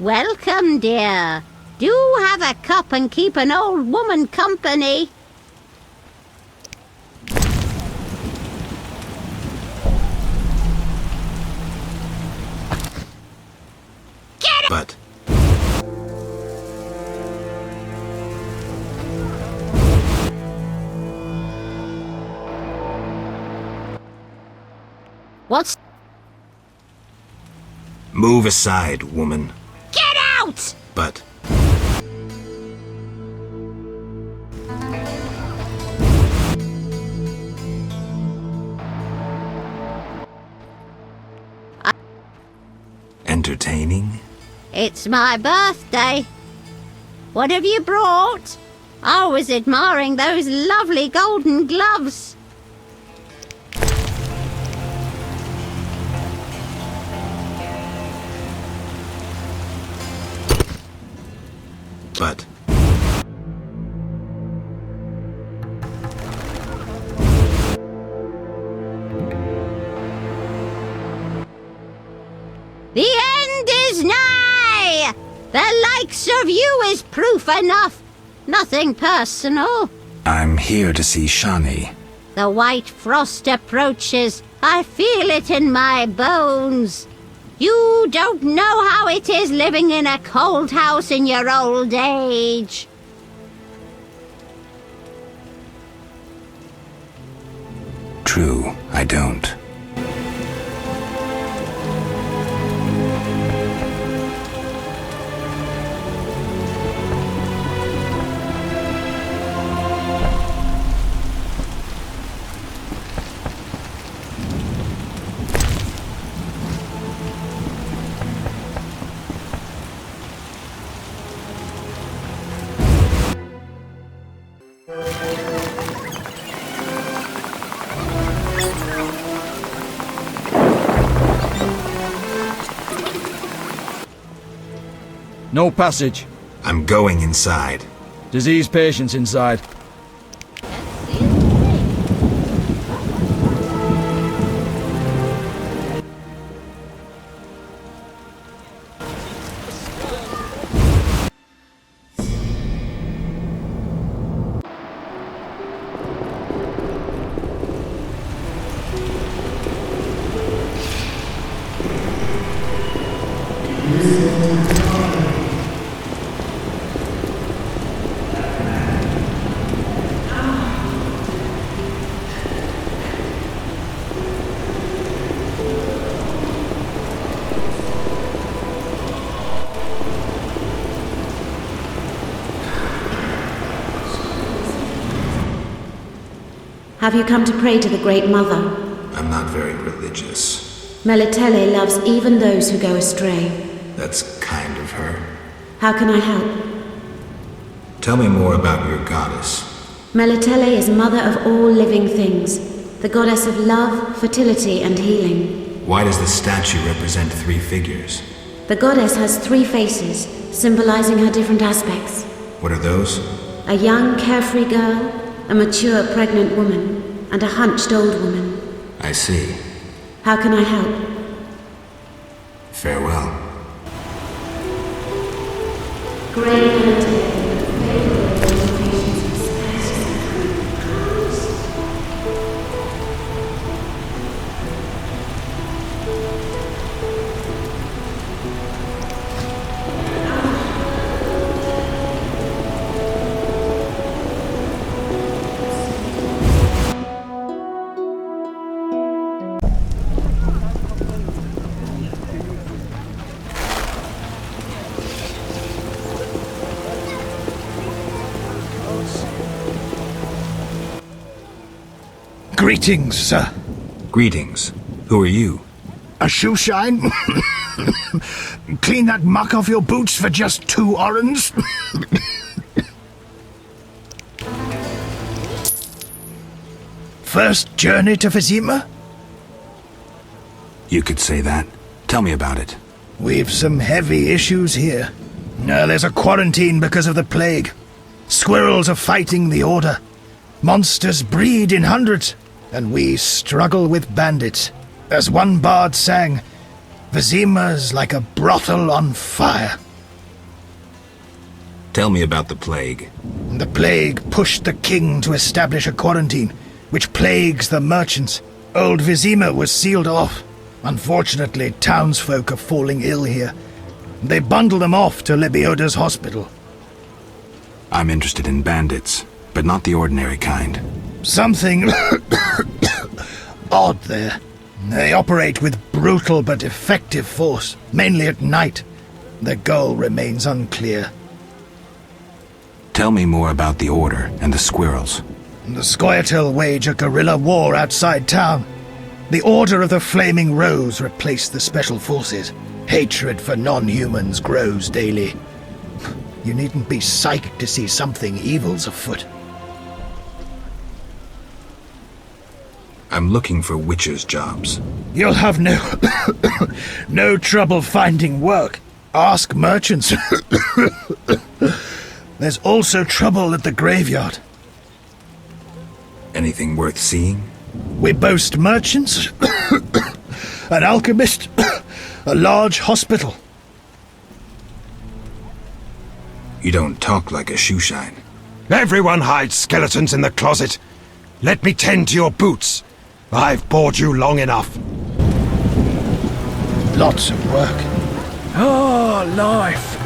Welcome, dear. Do have a cup and keep an old woman company. Get it! But... What's... Move aside, woman. Get out! But... Entertaining? It's my birthday. What have you brought? I was admiring those lovely golden gloves. But... The end is nigh! The likes of you is proof enough. Nothing personal. I'm here to see Shani. The white frost approaches. I feel it in my bones. You don't know how it is living in a cold house in your old age. True, I don't. No passage. I'm going inside. Disease patients inside. Have you come to pray to the Great Mother? I'm not very religious. Melitele loves even those who go astray. That's kind of her. How can I help? Tell me more about your goddess. Melitele is mother of all living things, the goddess of love, fertility, and healing. Why does the statue represent 3 figures? The goddess has 3 faces, symbolizing her different aspects. What are those? A young, carefree girl, a mature, pregnant woman, and a hunched old woman. I see. How can I help? Farewell. Great Melitele. Greetings, sir. Greetings. Who are you? A shoe shine? Clean that muck off your boots for just 2 orens? First journey to Vizima? You could say that. Tell me about it. We've some heavy issues here. There's a quarantine because of the plague. Squirrels are fighting the Order. Monsters breed in hundreds, and we struggle with bandits. As one bard sang, Vizima's like a brothel on fire. Tell me about the plague. The plague pushed the king to establish a quarantine, which plagues the merchants. Old Vizima was sealed off. Unfortunately, townsfolk are falling ill here. They bundle them off to Lebioda's hospital. I'm interested in bandits, but not the ordinary kind. Something odd there. They operate with brutal but effective force, mainly at night. Their goal remains unclear. Tell me more about the Order and the Squirrels. The Scoia'tael wage a guerrilla war outside town. The Order of the Flaming Rose replaced the Special Forces. Hatred for non-humans grows daily. You needn't be psyched to see something evil's afoot. I'm looking for witches' jobs. You'll have no trouble finding work. Ask merchants. There's also trouble at the graveyard. Anything worth seeing? We boast merchants, an alchemist, a large hospital. You don't talk like a shoeshine. Everyone hides skeletons in the closet. Let me tend to your boots. I've bored you long enough. Lots of work. Oh, life.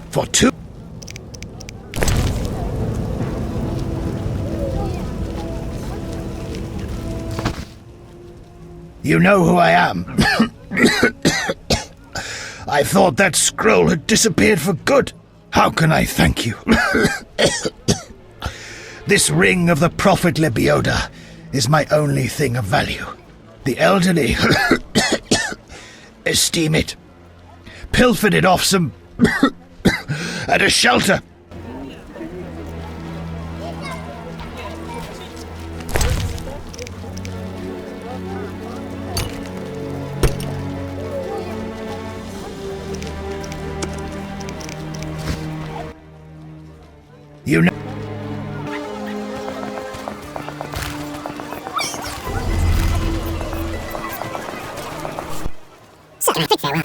For two. You know who I am. I thought that scroll had disappeared for good. How can I thank you? This ring of the Prophet Lebioda is my only thing of value. The elderly esteem it. Pilfered it off some at a shelter. You know. So, I think farewell.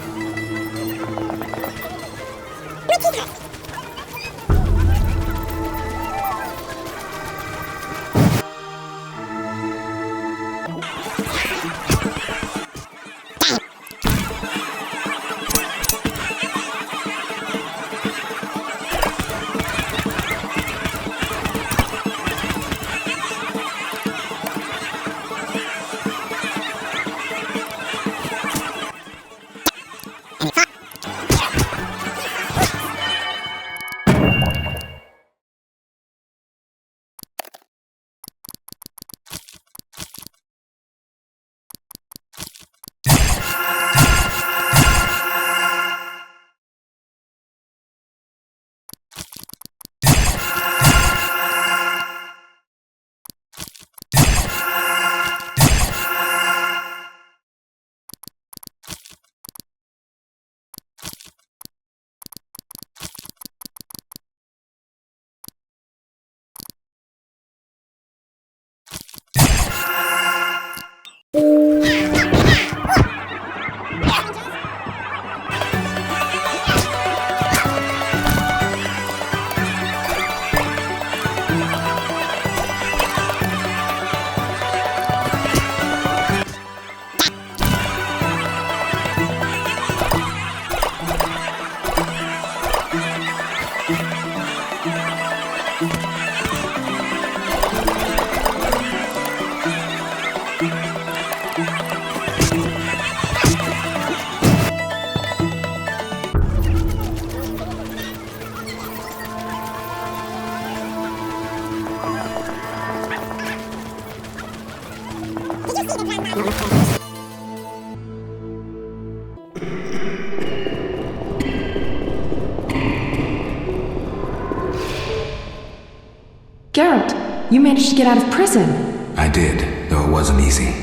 Geralt, you managed to get out of prison. I did, though it wasn't easy.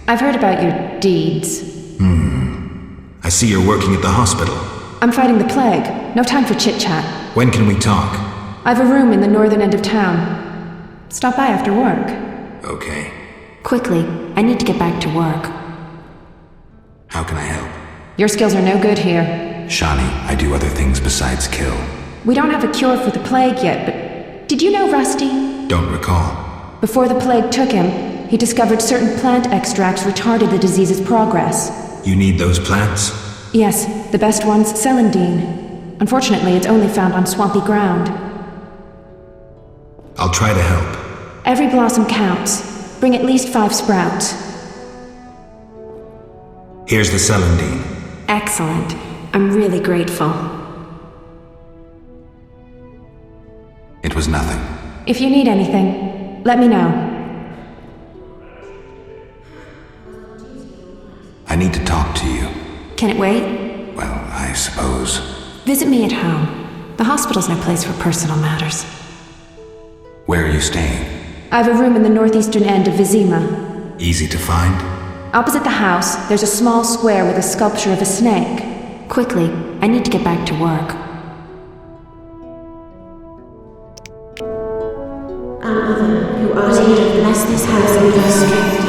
I've heard about your deeds. I see you're working at the hospital. I'm fighting the plague. No time for chit-chat. When can we talk? I've a room in the northern end of town. Stop by after work. Okay. Quickly, I need to get back to work. How can I help? Your skills are no good here. Shani, I do other things besides kill. We don't have a cure for the plague yet, but did you know Rusty? Don't recall. Before the plague took him, he discovered certain plant extracts retarded the disease's progress. You need those plants? Yes, the best one's celandine. Unfortunately, it's only found on swampy ground. I'll try to help. Every blossom counts. Bring at least 5 sprouts. Here's the celandine. Excellent. I'm really grateful. It was nothing. If you need anything, let me know. I need to talk to you. Can it wait? Well, I suppose. Visit me at home. The hospital's no place for personal matters. Where are you staying? I have a room in the northeastern end of Vizima. Easy to find? Opposite the house, there's a small square with a sculpture of a snake. Quickly, I need to get back to work. Our Mother, who art in heaven, bless this house with your strength.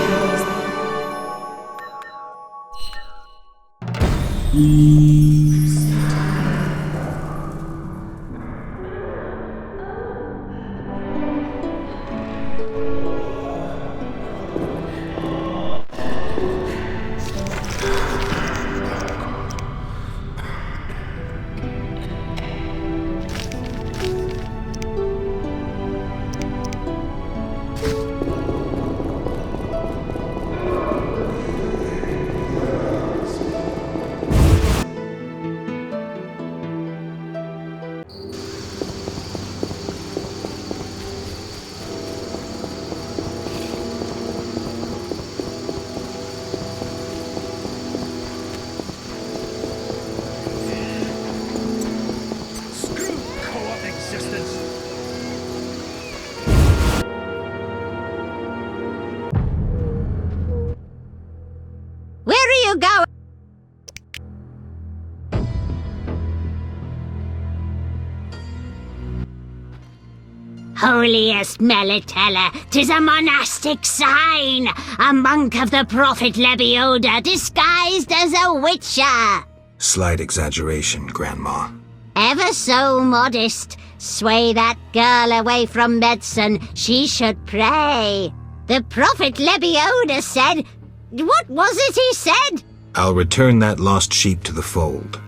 Holiest Melitella, 'tis a monastic sign, a monk of the prophet Lebioda disguised as a witcher. Slight exaggeration, Grandma. Ever so modest. Sway that girl away from medicine, she should pray. The prophet Lebioda said... What was it he said? I'll return that lost sheep to the fold.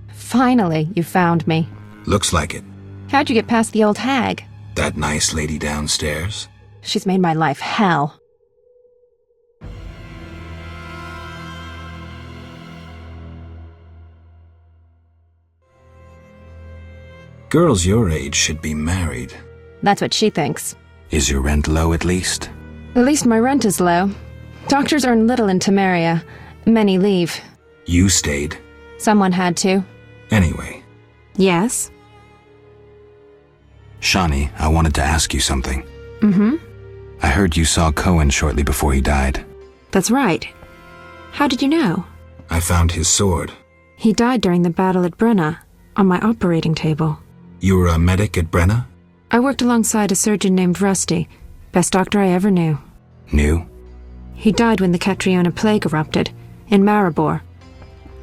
Finally, you found me. Looks like it. How'd you get past the old hag? That nice lady downstairs? She's made my life hell. Girls your age should be married. That's what she thinks. Is your rent low at least? At least my rent is low. Doctors earn little in Temeria. Many leave. You stayed. Someone had to. Anyway. Yes? Shani, I wanted to ask you something. Mm-hmm. I heard you saw Cohen shortly before he died. That's right. How did you know? I found his sword. He died during the battle at Brenna, on my operating table. You were a medic at Brenna? I worked alongside a surgeon named Rusty. Best doctor I ever knew. Knew? He died when the Catriona plague erupted, in Maribor.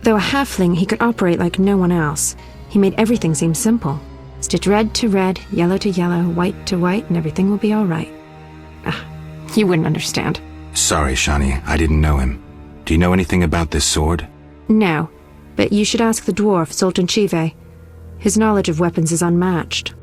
Though a halfling, he could operate like no one else. He made everything seem simple. Stitch red to red, yellow to yellow, white to white, and everything will be all right. You wouldn't understand. Sorry, Shani, I didn't know him. Do you know anything about this sword? No, but you should ask the dwarf, Zoltan Chivay. His knowledge of weapons is unmatched.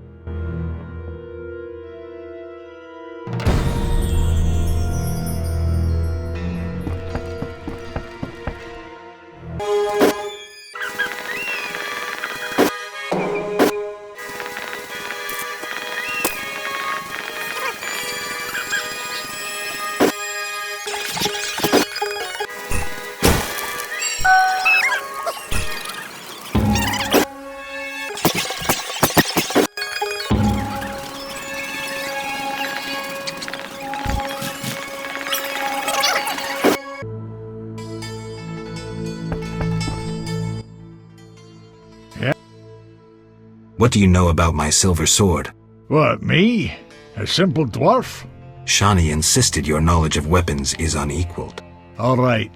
What do you know about my silver sword? What, me? A simple dwarf? Shani insisted your knowledge of weapons is unequaled. All right.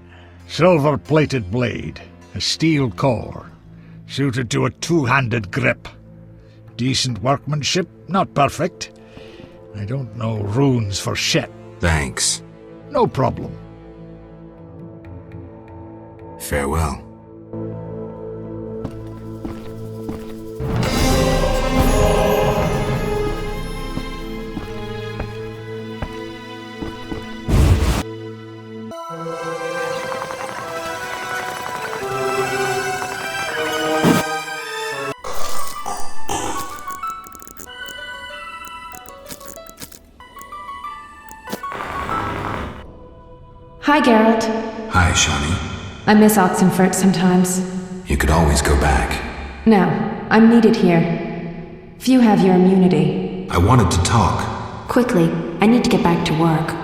Silver-plated blade, a steel core, suited to a two-handed grip. Decent workmanship, not perfect. I don't know runes for shit. Thanks. No problem. Farewell. Hi, Geralt. Hi, Shani. I miss Oxenfurt sometimes. You could always go back. No, I'm needed here. Few have your immunity. I wanted to talk. Quickly, I need to get back to work.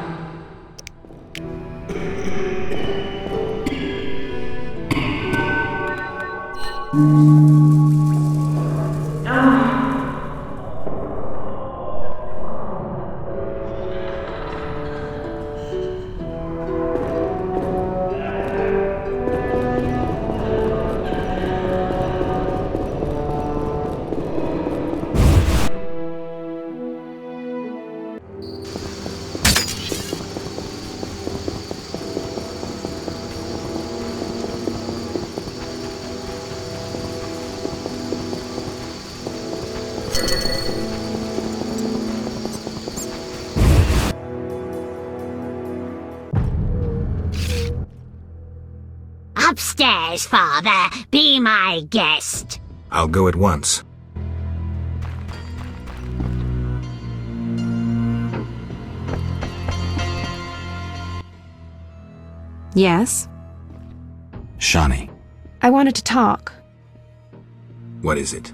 Upstairs, Father. Be my guest. I'll go at once. Yes? Shani, I wanted to talk. what is it?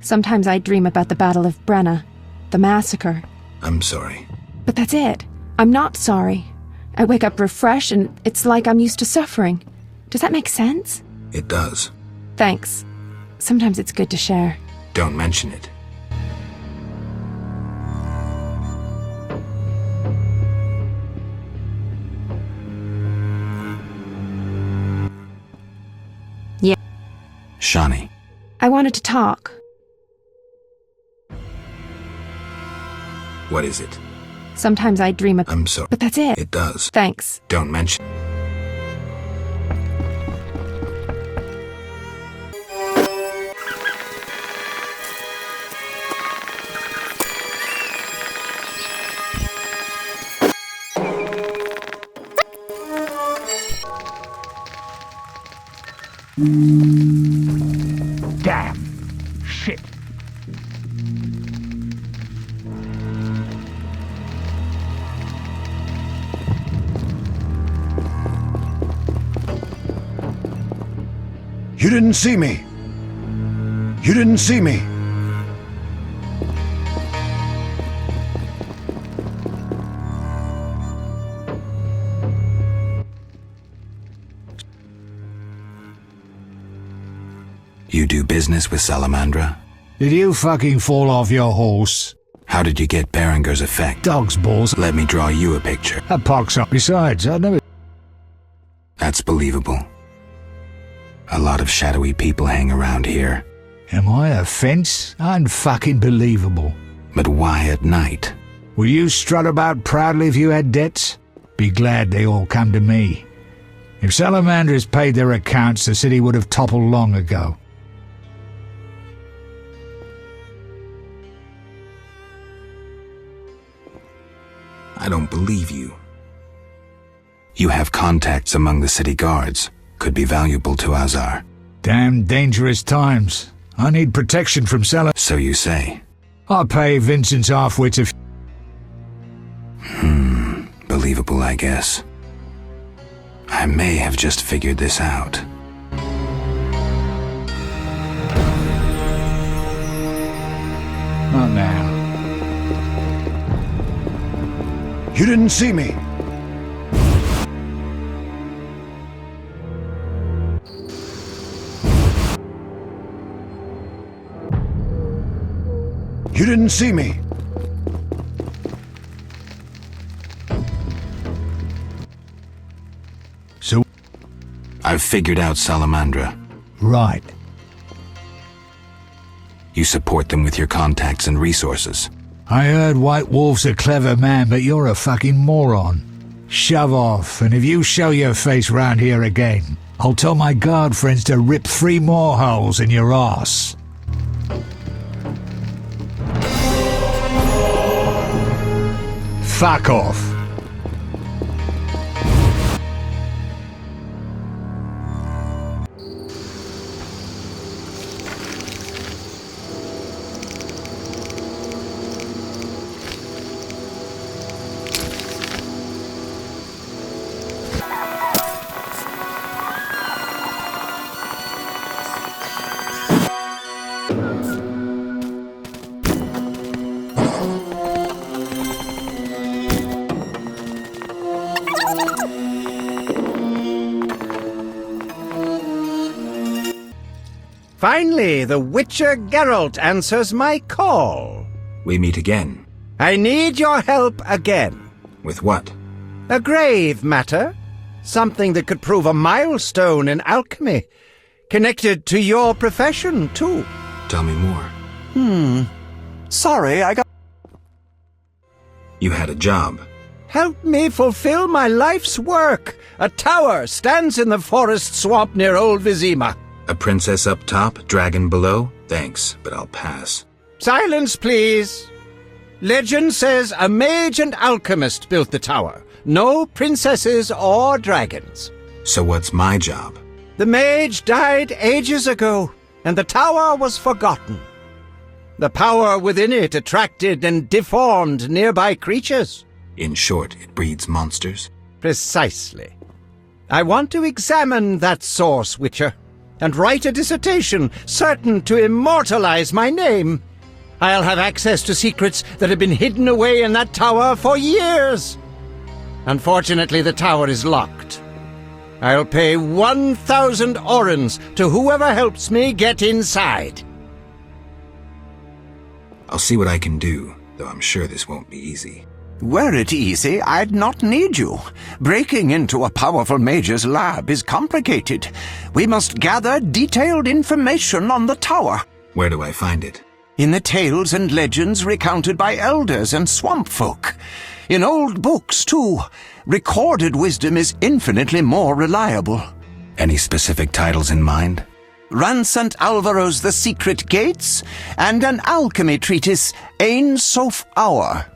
Sometimes I dream about the Battle of Brenna, the massacre. I'm sorry. But that's it. I'm not sorry. I wake up refreshed and it's like I'm used to suffering. Does that make sense? It does. Thanks. Sometimes it's good to share. Don't mention it. Yeah. Shani, I wanted to talk. what is it? Sometimes I dream about... I'm sorry. But that's it. It does. Thanks. Don't mention. Damn. Shit. You didn't see me. You didn't see me. You do business with Salamandra? Did you fucking fall off your horse? How did you get Berenger's effect? Dog's balls. Let me draw you a picture. That pox up. Besides, I never... That's believable. A lot of shadowy people hang around here. Am I a fence? Unfucking believable. But why at night? Will you strut about proudly if you had debts? Be glad they all come to me. If Salamanders paid their accounts, the city would have toppled long ago. I don't believe you. You have contacts among the city guards. Could be valuable to Azar. Damn dangerous times. I need protection from Salamanders. So you say. I'll pay Vincent's half-wits if... Believable, I guess. I may have just figured this out. Not now. You didn't see me. You didn't see me. So? I've figured out Salamandra. Right. You support them with your contacts and resources. I heard White Wolf's a clever man, but you're a fucking moron. Shove off, and if you show your face round here again, I'll tell my guard friends to rip 3 more holes in your arse. Fuck off. Finally, the Witcher Geralt answers my call. We meet again. I need your help again. With what? A grave matter. Something that could prove a milestone in alchemy. Connected to your profession, too. Tell me more. Sorry, I got... You had a job. Help me fulfill my life's work. A tower stands in the forest swamp near Old Vizima. A princess up top, dragon below? Thanks, but I'll pass. Silence, please. Legend says a mage and alchemist built the tower. No princesses or dragons. So what's my job? The mage died ages ago, and the tower was forgotten. The power within it attracted and deformed nearby creatures. In short, it breeds monsters? Precisely. I want to examine that source, Witcher, and write a dissertation certain to immortalize my name. I'll have access to secrets that have been hidden away in that tower for years. Unfortunately, the tower is locked. I'll pay 1,000 orens to whoever helps me get inside. I'll see what I can do, though I'm sure this won't be easy. Were it easy, I'd not need you. Breaking into a powerful mage's lab is complicated. We must gather detailed information on the tower. Where do I find it? In the tales and legends recounted by elders and swamp folk. In old books, too. Recorded wisdom is infinitely more reliable. Any specific titles in mind? Ransant Alvaro's The Secret Gates, and an alchemy treatise, Ain Soph Hour.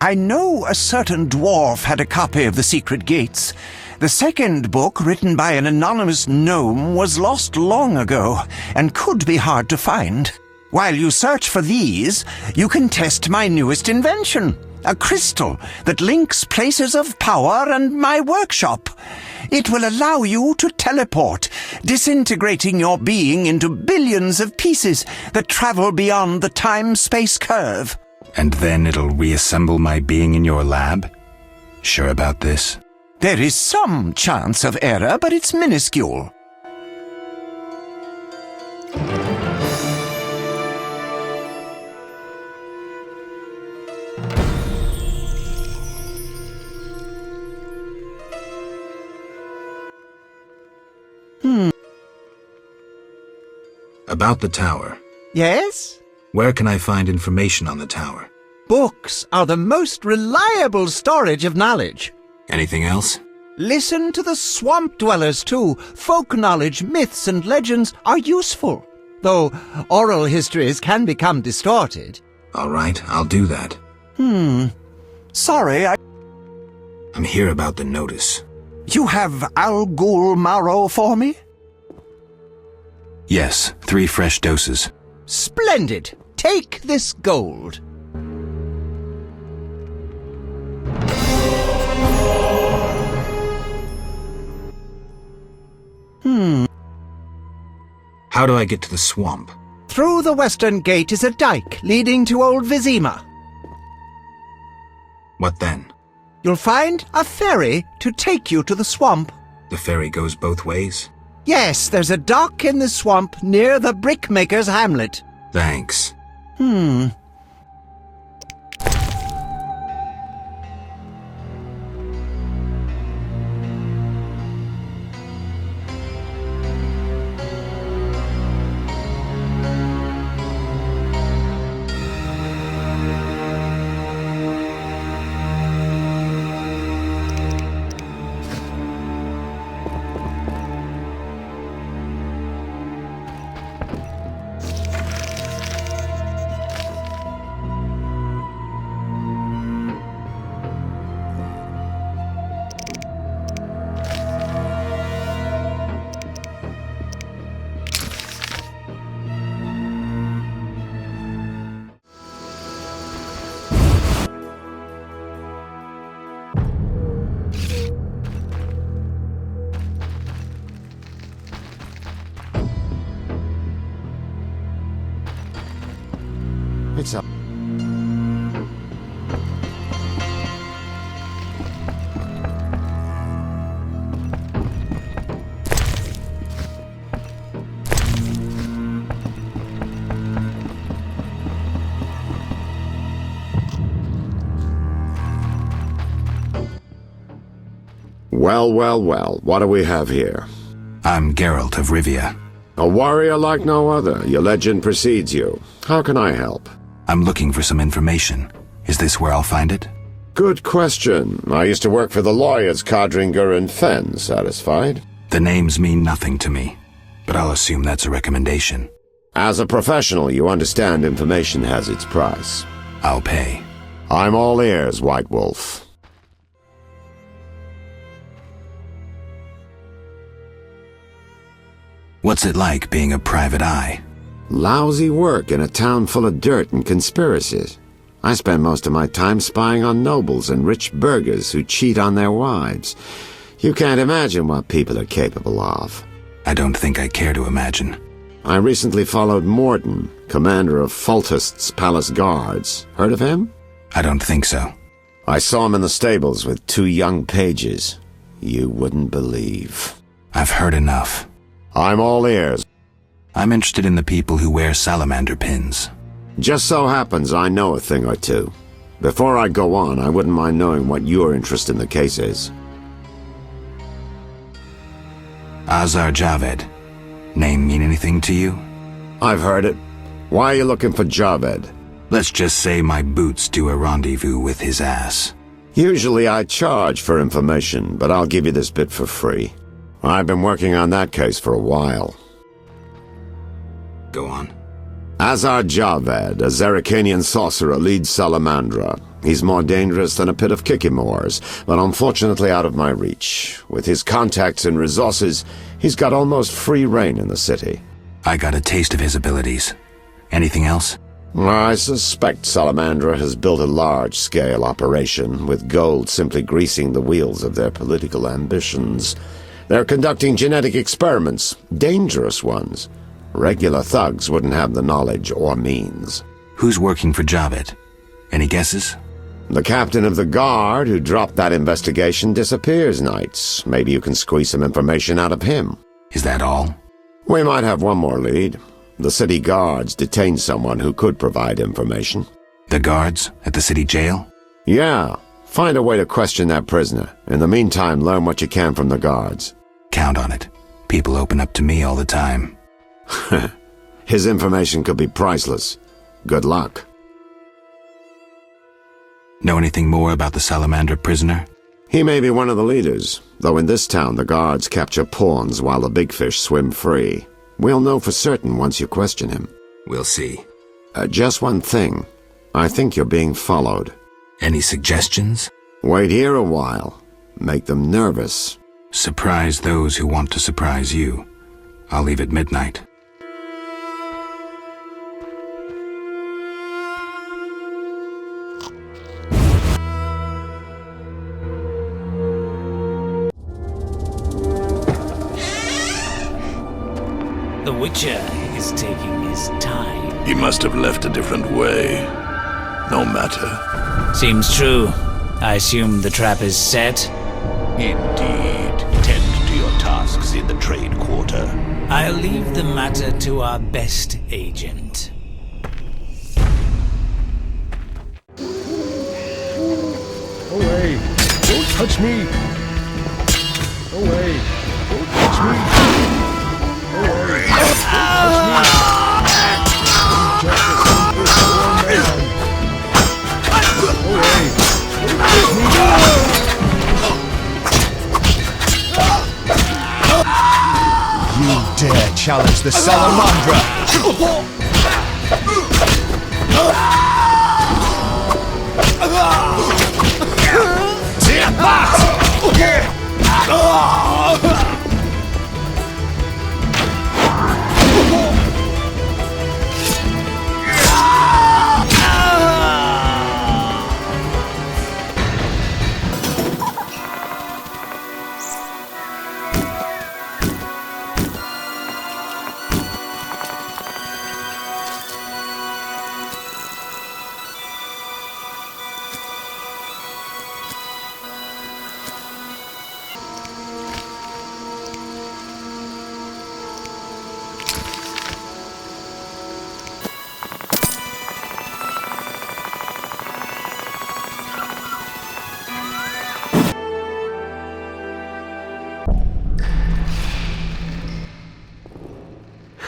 I know a certain dwarf had a copy of The Secret Gates. The second book, written by an anonymous gnome, was lost long ago, and could be hard to find. While you search for these, you can test my newest invention, a crystal that links places of power and my workshop. It will allow you to teleport, disintegrating your being into billions of pieces that travel beyond the time-space curve. And then it'll reassemble my being in your lab? Sure about this? There is some chance of error, but it's minuscule. About the tower. Yes? Where can I find information on the tower? Books are the most reliable storage of knowledge. Anything else? Listen to the swamp dwellers, too. Folk knowledge, myths, and legends are useful, though oral histories can become distorted. All right, I'll do that. Sorry, I'm here about the notice. You have Al Ghul marrow for me? Yes, 3 fresh doses. Splendid! Take this gold. How do I get to the swamp? Through the western gate is a dike leading to Old Vizima. What then? You'll find a ferry to take you to the swamp. The ferry goes both ways? Yes, there's a dock in the swamp near the brickmaker's hamlet. Thanks. Well, well, well. What do we have here? I'm Geralt of Rivia. A warrior like no other. Your legend precedes you. How can I help? I'm looking for some information. Is this where I'll find it? Good question. I used to work for the lawyers Codringer and Fenn. Satisfied? The names mean nothing to me, but I'll assume that's a recommendation. As a professional, you understand information has its price. I'll pay. I'm all ears, White Wolf. What's it like being a private eye? Lousy work in a town full of dirt and conspiracies. I spend most of my time spying on nobles and rich burghers who cheat on their wives. You can't imagine what people are capable of. I don't think I care to imagine. I recently followed Morenn, commander of Foltest's palace guards. Heard of him? I don't think so. I saw him in the stables with 2 young pages. You wouldn't believe. I've heard enough. I'm all ears. I'm interested in the people who wear salamander pins. Just so happens I know a thing or two. Before I go on, I wouldn't mind knowing what your interest in the case is. Azar Javed. Name mean anything to you? I've heard it. Why are you looking for Javed? Let's just say my boots do a rendezvous with his ass. Usually I charge for information, but I'll give you this bit for free. I've been working on that case for a while. Go on. Azar Javed, a Zerrikanian sorcerer, leads Salamandra. He's more dangerous than a pit of Kikimores, but unfortunately out of my reach. With his contacts and resources, he's got almost free reign in the city. I got a taste of his abilities. Anything else? I suspect Salamandra has built a large-scale operation, with gold simply greasing the wheels of their political ambitions. They're conducting genetic experiments, dangerous ones. Regular thugs wouldn't have the knowledge or means. Who's working for Javed? Any guesses? The captain of the guard who dropped that investigation disappears nights. Maybe you can squeeze some information out of him. Is that all? We might have one more lead. The city guards detained someone who could provide information. The guards at the city jail? Yeah. Find a way to question that prisoner. In the meantime, learn what you can from the guards. Count on it. People open up to me all the time. His information could be priceless. Good luck. Know anything more about the salamander prisoner? He may be one of the leaders, though in this town the guards capture pawns while the big fish swim free. We'll know for certain once you question him. We'll see. Just one thing. I think you're being followed. Any suggestions? Wait here a while. Make them nervous. Surprise those who want to surprise you. I'll leave at midnight. The Witcher is taking his time. He must have left a different way. No matter. Seems true. I assume the trap is set? Indeed. Tend to your tasks in the trade quarter. I'll leave the matter to our best agent. Away! Don't touch me! Away! Don't touch me! Away! Don't touch me! Justice is for man! Away! Don't touch me! You dare challenge the Salamandra!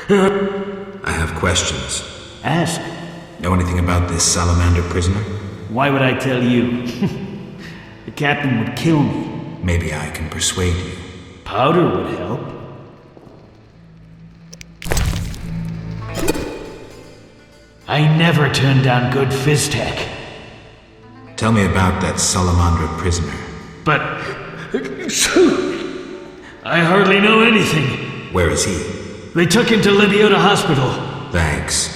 I have questions. Ask. Know anything about this salamander prisoner? Why would I tell you? The captain would kill me. Maybe I can persuade you. Powder would help. I never turn down good phys-tech. Tell me about that salamander prisoner. But... I hardly know anything. Where is he? They took him to Lebiota Hospital. Thanks.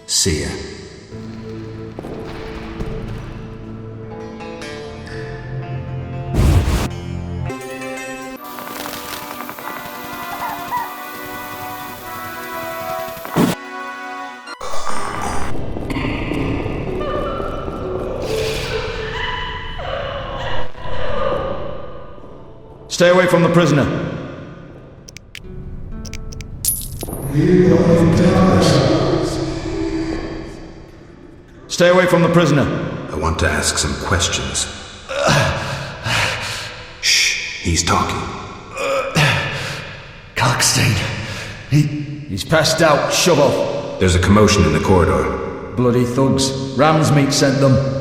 See ya. Stay away from the prisoner. Stay away from the prisoner. I want to ask some questions. Shh, he's talking. Cockstein. He's passed out. Shove off. There's a commotion in the corridor. Bloody thugs. Ram's meat sent them.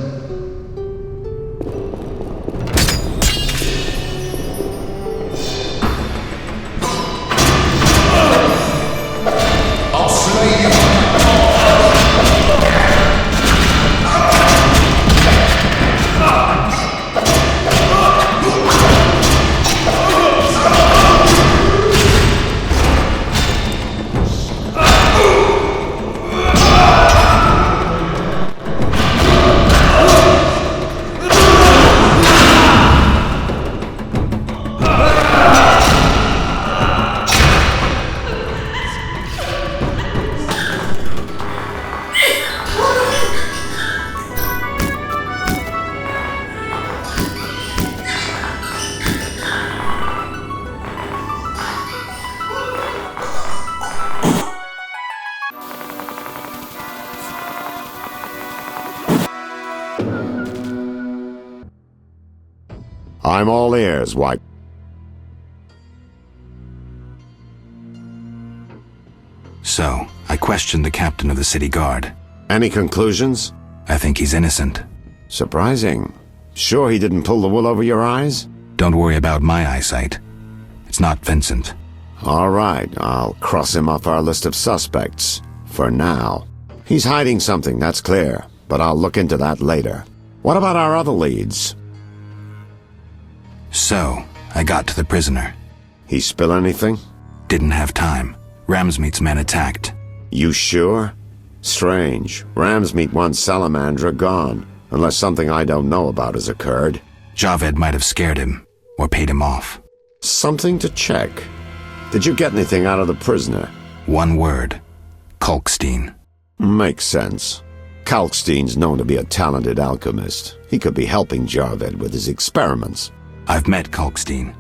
I'm all ears, White. So, I questioned the captain of the city guard. Any conclusions? I think he's innocent. Surprising. Sure he didn't pull the wool over your eyes? Don't worry about my eyesight. It's not Vincent. All right, I'll cross him off our list of suspects. For now. He's hiding something, that's clear. But I'll look into that later. What about our other leads? So, I got to the prisoner. He spill anything? Didn't have time. Ramsmeat's men attacked. You sure? Strange. Ramsmeat wants Salamandra gone. Unless something I don't know about has occurred. Javed might have scared him, or paid him off. Something to check. Did you get anything out of the prisoner? One word. Kalkstein. Makes sense. Kalkstein's known to be a talented alchemist. He could be helping Javed with his experiments. I've met Kalkstein.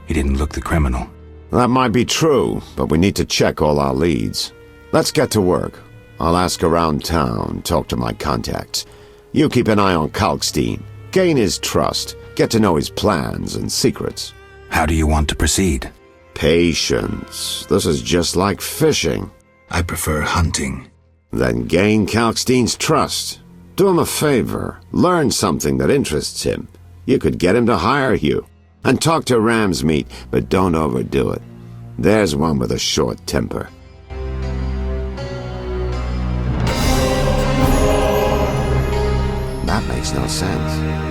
He didn't look the criminal. That might be true, but we need to check all our leads. Let's get to work. I'll ask around town, talk to my contacts. You keep an eye on Kalkstein. Gain his trust. Get to know his plans and secrets. How do you want to proceed? Patience. This is just like fishing. I prefer hunting. Then gain Kalkstein's trust. Do him a favor. Learn something that interests him. You could get him to hire you. And talk to Ramsmeat, but don't overdo it. There's one with a short temper. That makes no sense.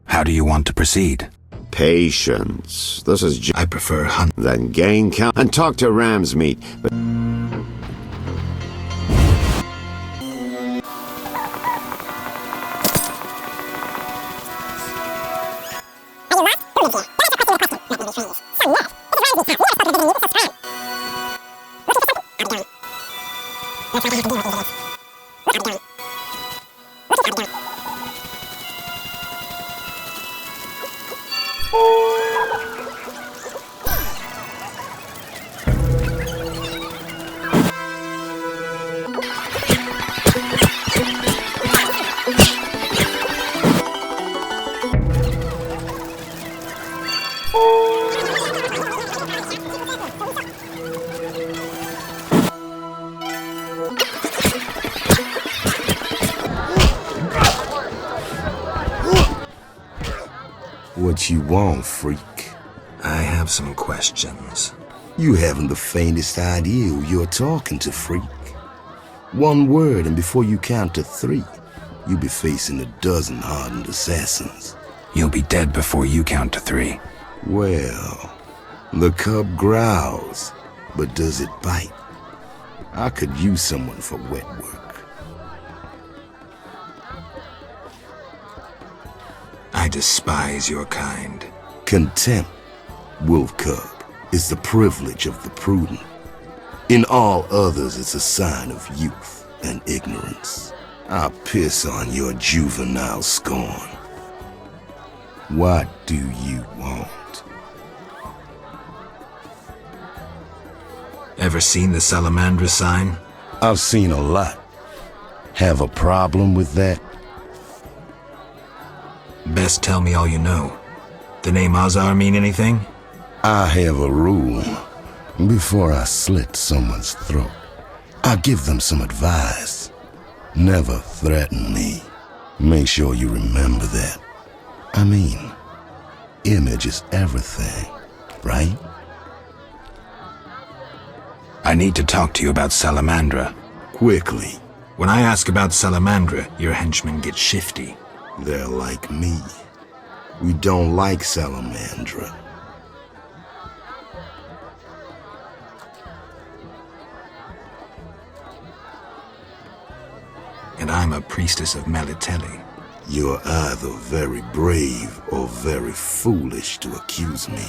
How do you want to proceed? Patience. This is I prefer hunt. Then gain count and talk to Ramsmeat, but... What you want, freak? I have some questions. You haven't the faintest idea who you're talking to, freak. One word, and before you count to 3, you'll be facing a dozen hardened assassins. You'll be dead before you count to 3. Well, the cub growls, but does it bite? I could use someone for wet work. I despise your kind. Contempt, wolf cub, is the privilege of the prudent. In all others, it's a sign of youth and ignorance. I'll piss on your juvenile scorn. What do you want? Ever seen the Salamandra sign? I've seen a lot. Have a problem with that? Best tell me all you know. The name Azar mean anything? I have a rule. Before I slit someone's throat, I give them some advice. Never threaten me. Make sure you remember that. I mean, image is everything, right? I need to talk to you about Salamandra. Quickly. When I ask about Salamandra, your henchmen get shifty. They're like me. We don't like Salamandra. And I'm a priestess of Melitele. You're either very brave or very foolish to accuse me.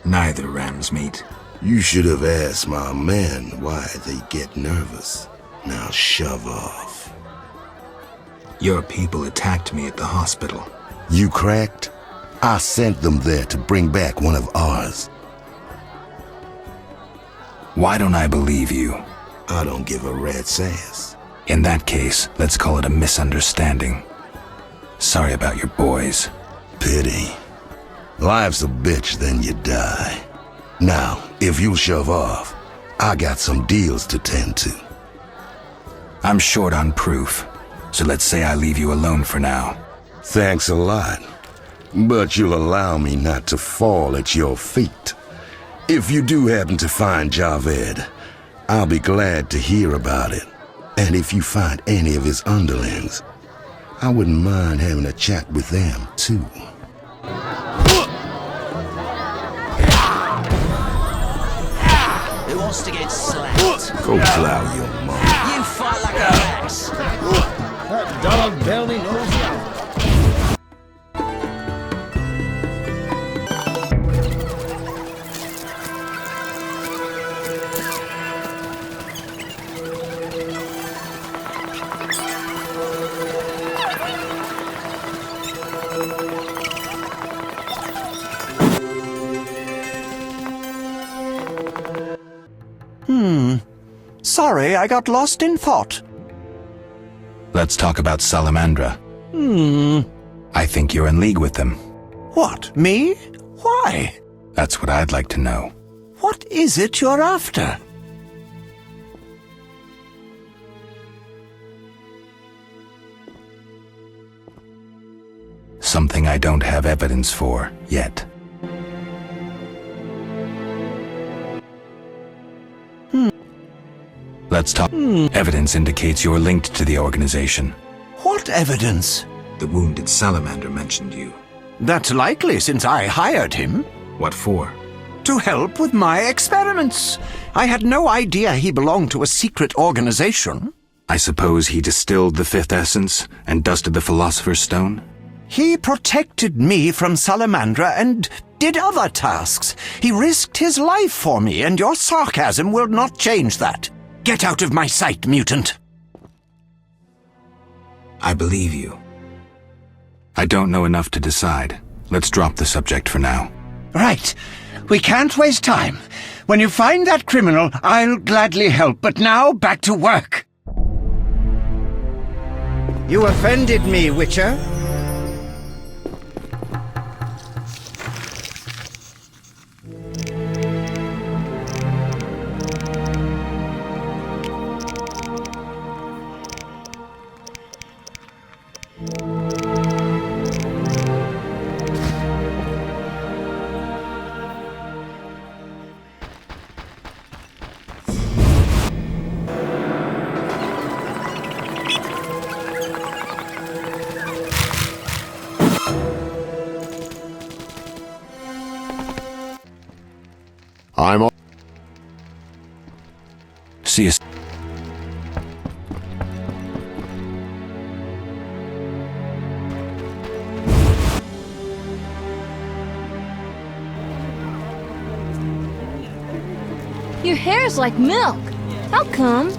Neither, ram's meat. You should have asked my men why they get nervous. Now shove off. Your people attacked me at the hospital. You cracked? I sent them there to bring back one of ours. Why don't I believe you? I don't give a rat's ass. In that case, let's call it a misunderstanding. Sorry about your boys. Pity. Life's a bitch, then you die. Now, if you'll shove off, I got some deals to tend to. I'm short on proof, so let's say I leave you alone for now. Thanks a lot. But you'll allow me not to fall at your feet. If you do happen to find Javed, I'll be glad to hear about it. And if you find any of his underlings, I wouldn't mind having a chat with them, too. Who wants to get slapped? Go plow your mom. You fight like a ass. That dog barely knows you. Sorry, I got lost in thought. Let's talk about Salamandra. I think you're in league with them. What, me? Why? That's what I'd like to know. What is it you're after? Something I don't have evidence for, yet. Let's talk. Evidence indicates you're linked to the organization. What evidence? The wounded salamander mentioned you. That's likely, since I hired him. What for? To help with my experiments. I had no idea he belonged to a secret organization. I suppose he distilled the fifth essence and dusted the Philosopher's Stone? He protected me from Salamandra and did other tasks. He risked his life for me, and your sarcasm will not change that. Get out of my sight, mutant. I believe you. I don't know enough to decide. Let's drop the subject for now. Right. We can't waste time. When you find that criminal, I'll gladly help, but now back to work. You offended me, Witcher. I'm on. See you. Your hair's like milk. How come?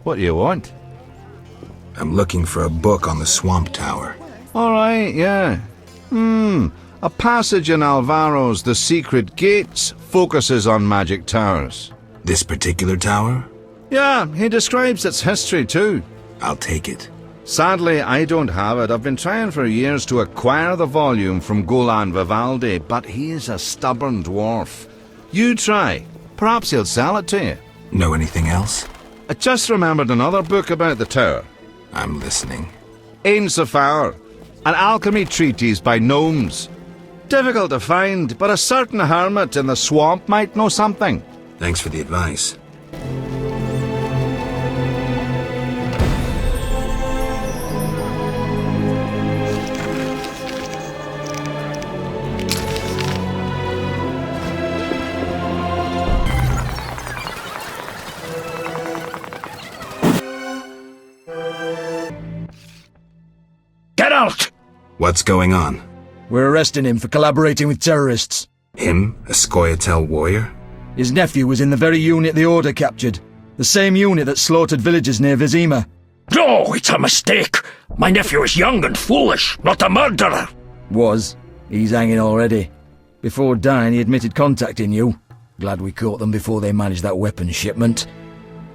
What do you want? I'm looking for a book on the Swamp Tower. All right, yeah. A passage in Alvaro's The Secret Gates focuses on magic towers. This particular tower? Yeah, he describes its history too. I'll take it. Sadly, I don't have it. I've been trying for years to acquire the volume from Golan Vivaldi, but he's a stubborn dwarf. You try. Perhaps he'll sell it to you. Know anything else? I just remembered another book about the tower. I'm listening. Ain Safar, an alchemy treatise by gnomes. Difficult to find, but a certain hermit in the swamp might know something. Thanks for the advice. Get out! What's going on? We're arresting him for collaborating with terrorists. Him? A Scoia'tael warrior? His nephew was in the very unit the Order captured. The same unit that slaughtered villagers near Vizima. No, it's a mistake. My nephew is young and foolish, not a murderer. Was. He's hanging already. Before dying, he admitted contacting you. Glad we caught them before they managed that weapons shipment.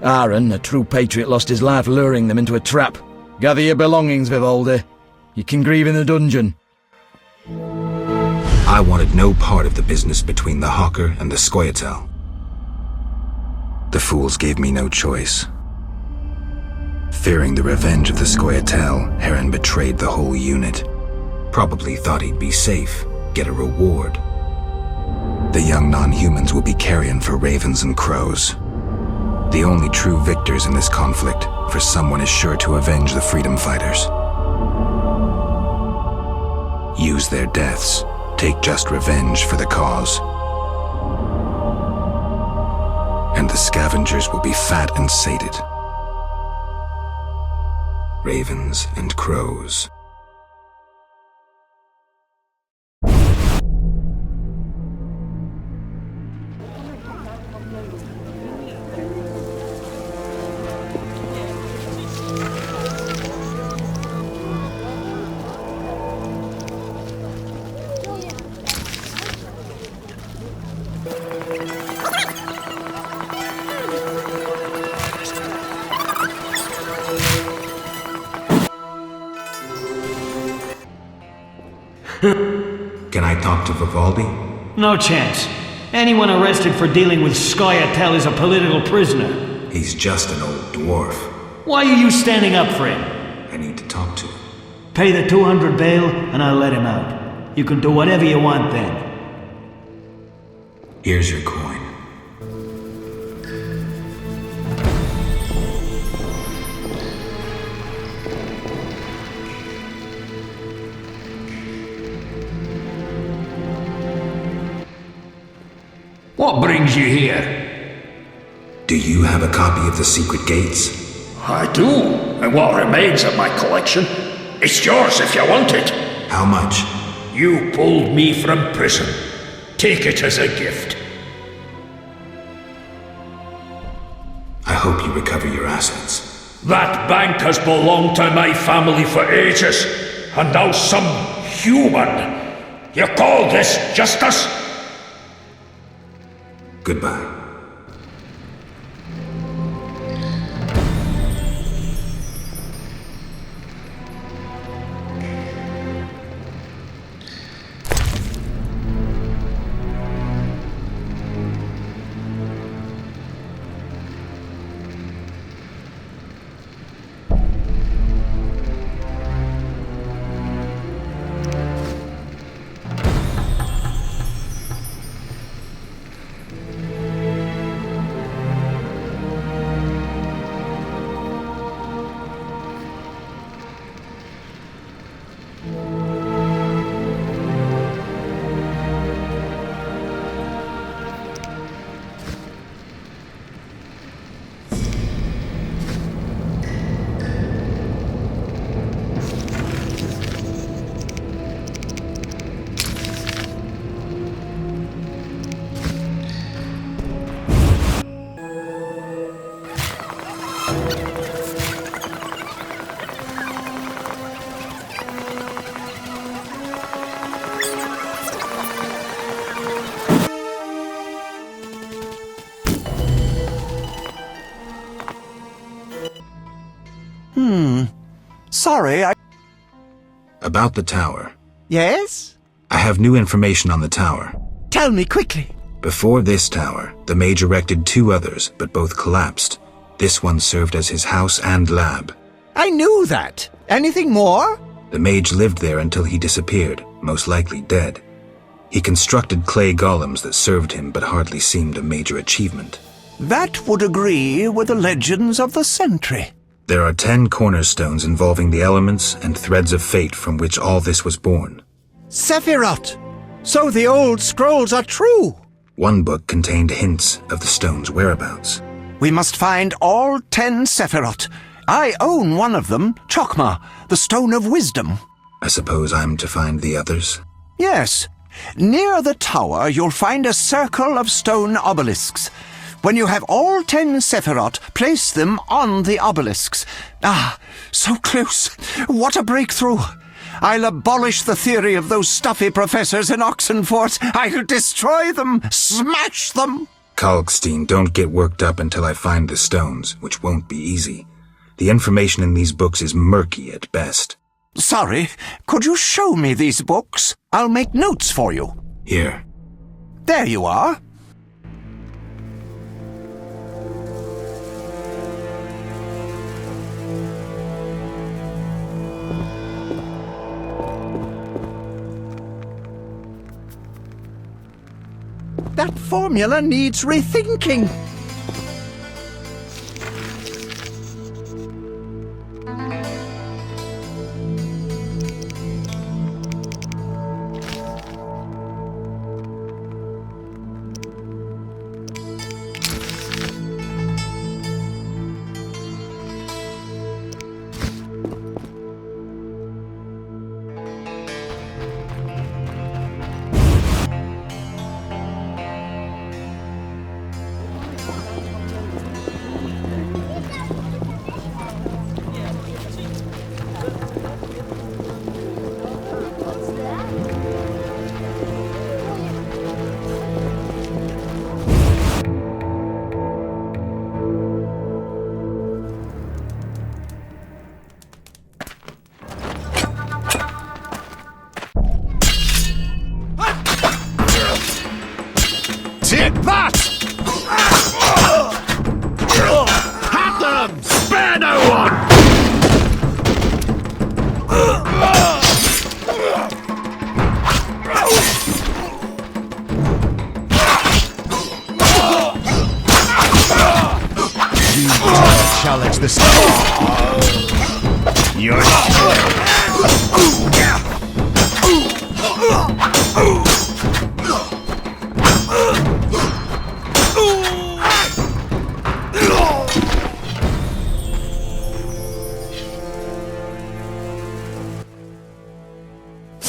Aaron, a true patriot, lost his life luring them into a trap. Gather your belongings, Vivaldi. You can grieve in the dungeon. I wanted no part of the business between the hawker and the Scoia'tael. The fools gave me no choice. Fearing the revenge of the Scoia'tael, Heron betrayed the whole unit. Probably thought he'd be safe, get a reward. The young non-humans will be carrion for ravens and crows. The only true victors in this conflict, for someone is sure to avenge the freedom fighters. Use their deaths, take just revenge for the cause. And the scavengers will be fat and sated. Ravens and crows. Can I talk to Vivaldi? No chance. Anyone arrested for dealing with Scoia'tael is a political prisoner. He's just an old dwarf. Why are you standing up for him? I need to talk to him. Pay the 200 bail and I'll let him out. You can do whatever you want then. Here's your coin. What brings you here? Do you have a copy of the secret gates? I do, and what remains of my collection. It's yours if you want it. How much? You pulled me from prison. Take it as a gift. I hope you recover your assets. That bank has belonged to my family for ages, and now some human. You call this justice? Goodbye. Sorry, About the tower. Yes? I have new information on the tower. Tell me quickly. Before this tower, the mage erected 2 others, but both collapsed. This one served as his house and lab. I knew that. Anything more? The mage lived there until he disappeared, most likely dead. He constructed clay golems that served him but hardly seemed a major achievement. That would agree with the legends of the century. There are 10 cornerstones involving the elements and threads of fate from which all this was born. Sephiroth! So the old scrolls are true! One book contained hints of the stone's whereabouts. We must find all 10 Sephiroth. I own one of them, Chokmah, the Stone of Wisdom. I suppose I'm to find the others? Yes. Near the tower, you'll find a circle of stone obelisks. When you have all 10 Sephiroth, place them on the obelisks. Ah, so close. What a breakthrough. I'll abolish the theory of those stuffy professors in Oxenfurt. I'll destroy them, smash them. Kalkstein, don't get worked up until I find the stones, which won't be easy. The information in these books is murky at best. Sorry, could you show me these books? I'll make notes for you. Here. There you are. That formula needs rethinking. Take that! Have them! Spare no one! You dare challenge the You're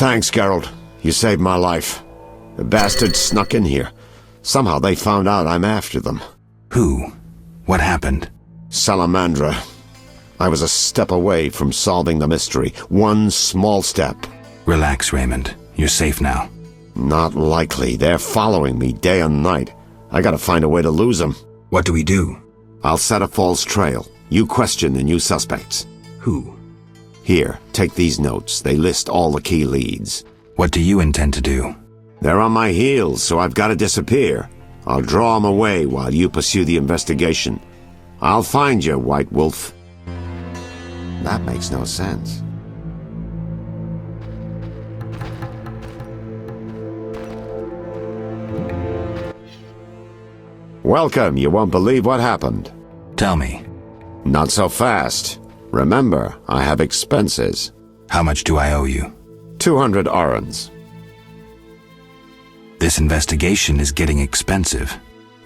Thanks, Geralt. You saved my life. The bastards snuck in here. Somehow they found out I'm after them. Who? What happened? Salamandra. I was a step away from solving the mystery. One small step. Relax, Raymond. You're safe now. Not likely. They're following me day and night. I gotta find a way to lose them. What do we do? I'll set a false trail. You question the new suspects. Who? Here, take these notes. They list all the key leads. What do you intend to do? They're on my heels, so I've got to disappear. I'll draw them away while you pursue the investigation. I'll find you, White Wolf. That makes no sense. Welcome. You won't believe what happened. Tell me. Not so fast. Remember, I have expenses. How much do I owe you? 200 orens. This investigation is getting expensive.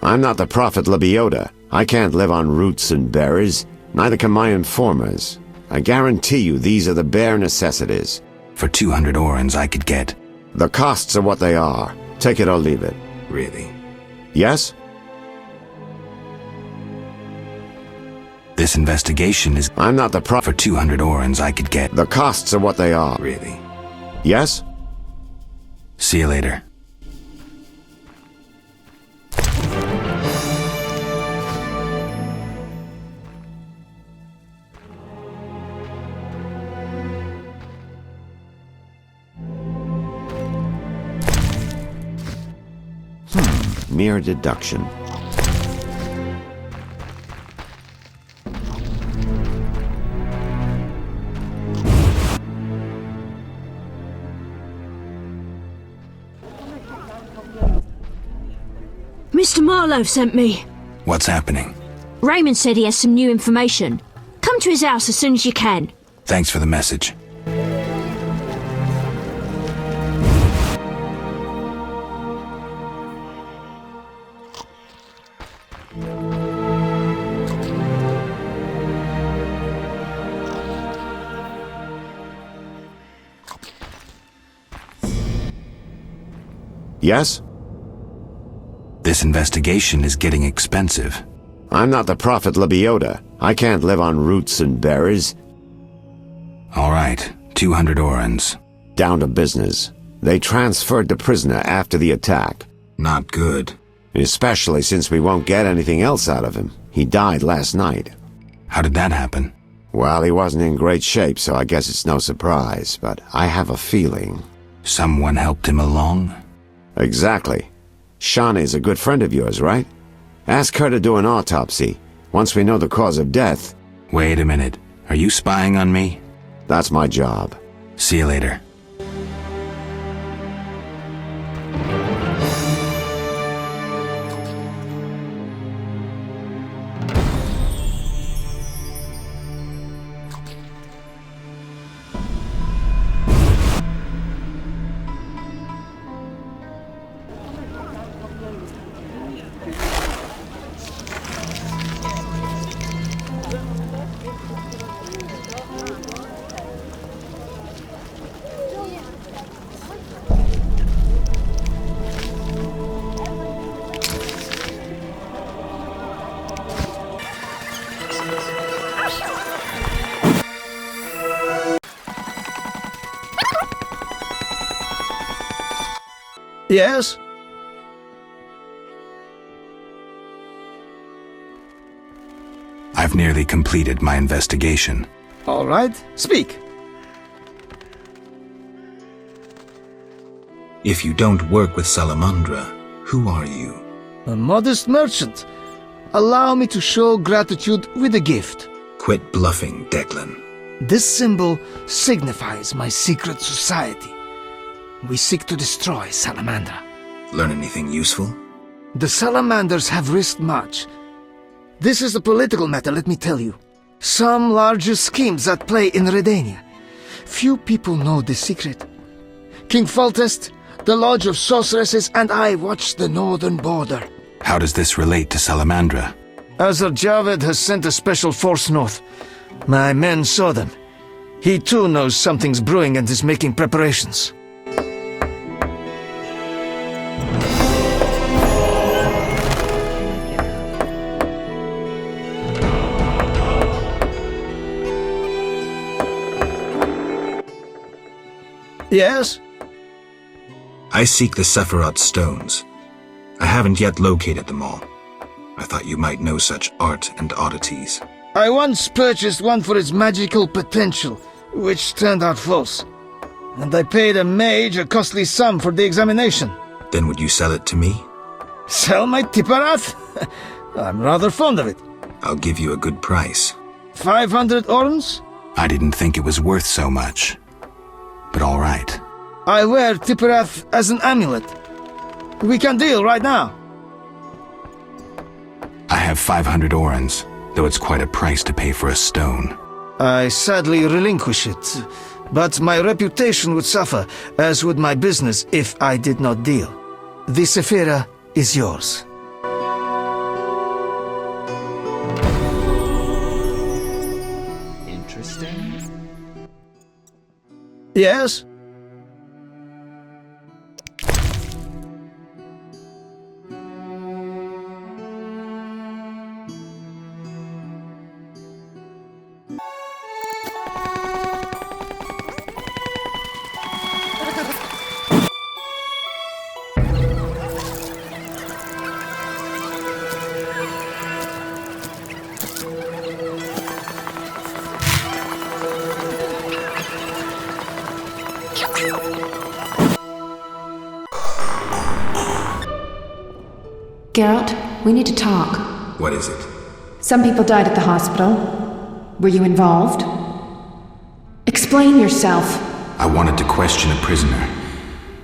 I'm not the Prophet Lebioda. I can't live on roots and berries. Neither can my informers. I guarantee you these are the bare necessities. For 200 orens I could get. The costs are what they are. Take it or leave it. Really? Yes? This investigation is... I'm not the Prophet. For 200 orens I could get. The costs are what they are. Really? Yes? See you later. Mere deduction. Mr. Marlowe sent me. What's happening? Raymond said he has some new information. Come to his house as soon as you can. Thanks for the message. Yes? This investigation is getting expensive. I'm not the Prophet Lebioda. I can't live on roots and berries. All right, 200 orens. Down to business. They transferred the prisoner after the attack. Not good. Especially since we won't get anything else out of him. He died last night. How did that happen? Well, he wasn't in great shape, so I guess it's no surprise, but I have a feeling. Someone helped him along? Exactly. Shani's a good friend of yours, right? Ask her to do an autopsy, once we know the cause of death. Wait a minute. Are you spying on me? That's my job. See you later. Yes? I've nearly completed my investigation. All right, speak. If you don't work with Salamandra, who are you? A modest merchant. Allow me to show gratitude with a gift. Quit bluffing, Declan. This symbol signifies my secret society. We seek to destroy Salamandra. Learn anything useful? The Salamanders have risked much. This is a political matter, let me tell you. Some larger schemes at play in Redania. Few people know this secret. King Foltest, the Lodge of Sorceresses, and I watch the northern border. How does this relate to Salamandra? Javed has sent a special force north. My men saw them. He too knows something's brewing and is making preparations. Yes? I seek the Sephiroth stones. I haven't yet located them all. I thought you might know such art and oddities. I once purchased one for its magical potential, which turned out false. And I paid a mage a costly sum for the examination. Then would you sell it to me? Sell my Tipparath? I'm rather fond of it. I'll give you a good price. 500 orns? I didn't think it was worth so much. But all right. I wear Tipparath as an amulet. We can deal right now. I have 500 orens, though it's quite a price to pay for a stone. I sadly relinquish it, but my reputation would suffer, as would my business if I did not deal. The Sephira is yours. Interesting. Yes? Geralt, we need to talk. What is it? Some people died at the hospital. Were you involved? Explain yourself. I wanted to question a prisoner,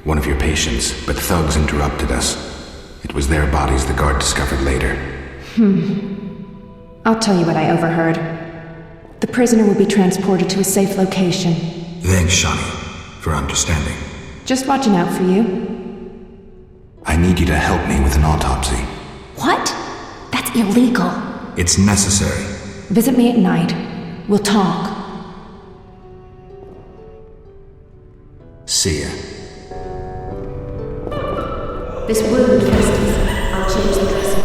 one of your patients, but thugs interrupted us. It was their bodies the guard discovered later. I'll tell you what I overheard. The prisoner will be transported to a safe location. Thanks, Shani, for understanding. Just watching out for you. I need you to help me with an autopsy. What? That's illegal. It's necessary. Visit me at night. We'll talk. See ya. This wound festers. I'll change the dressing.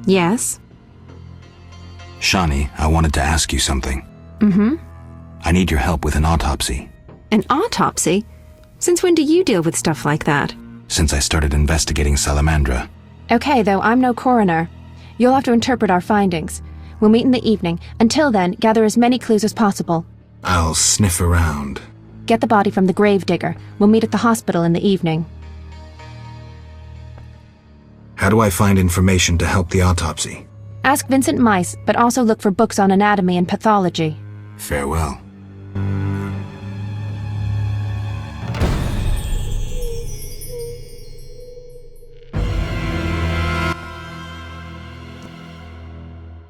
Yes? Shani, I wanted to ask you something. I need your help with an autopsy. An autopsy? Since when do you deal with stuff like that? Since I started investigating Salamandra. Okay, though I'm no coroner. You'll have to interpret our findings. We'll meet in the evening. Until then, gather as many clues as possible. I'll sniff around. Get the body from the gravedigger. We'll meet at the hospital in the evening. How do I find information to help the autopsy? Ask Vincent Mice, but also look for books on anatomy and pathology. Farewell.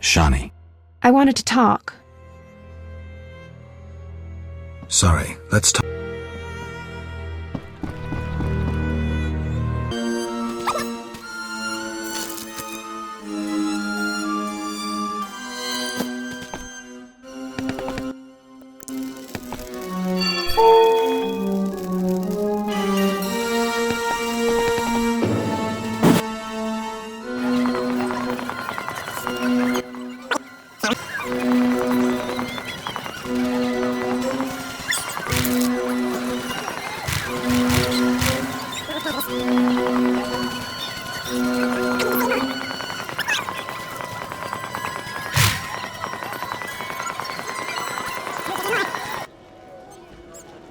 Shani. I wanted to talk. Sorry, let's talk.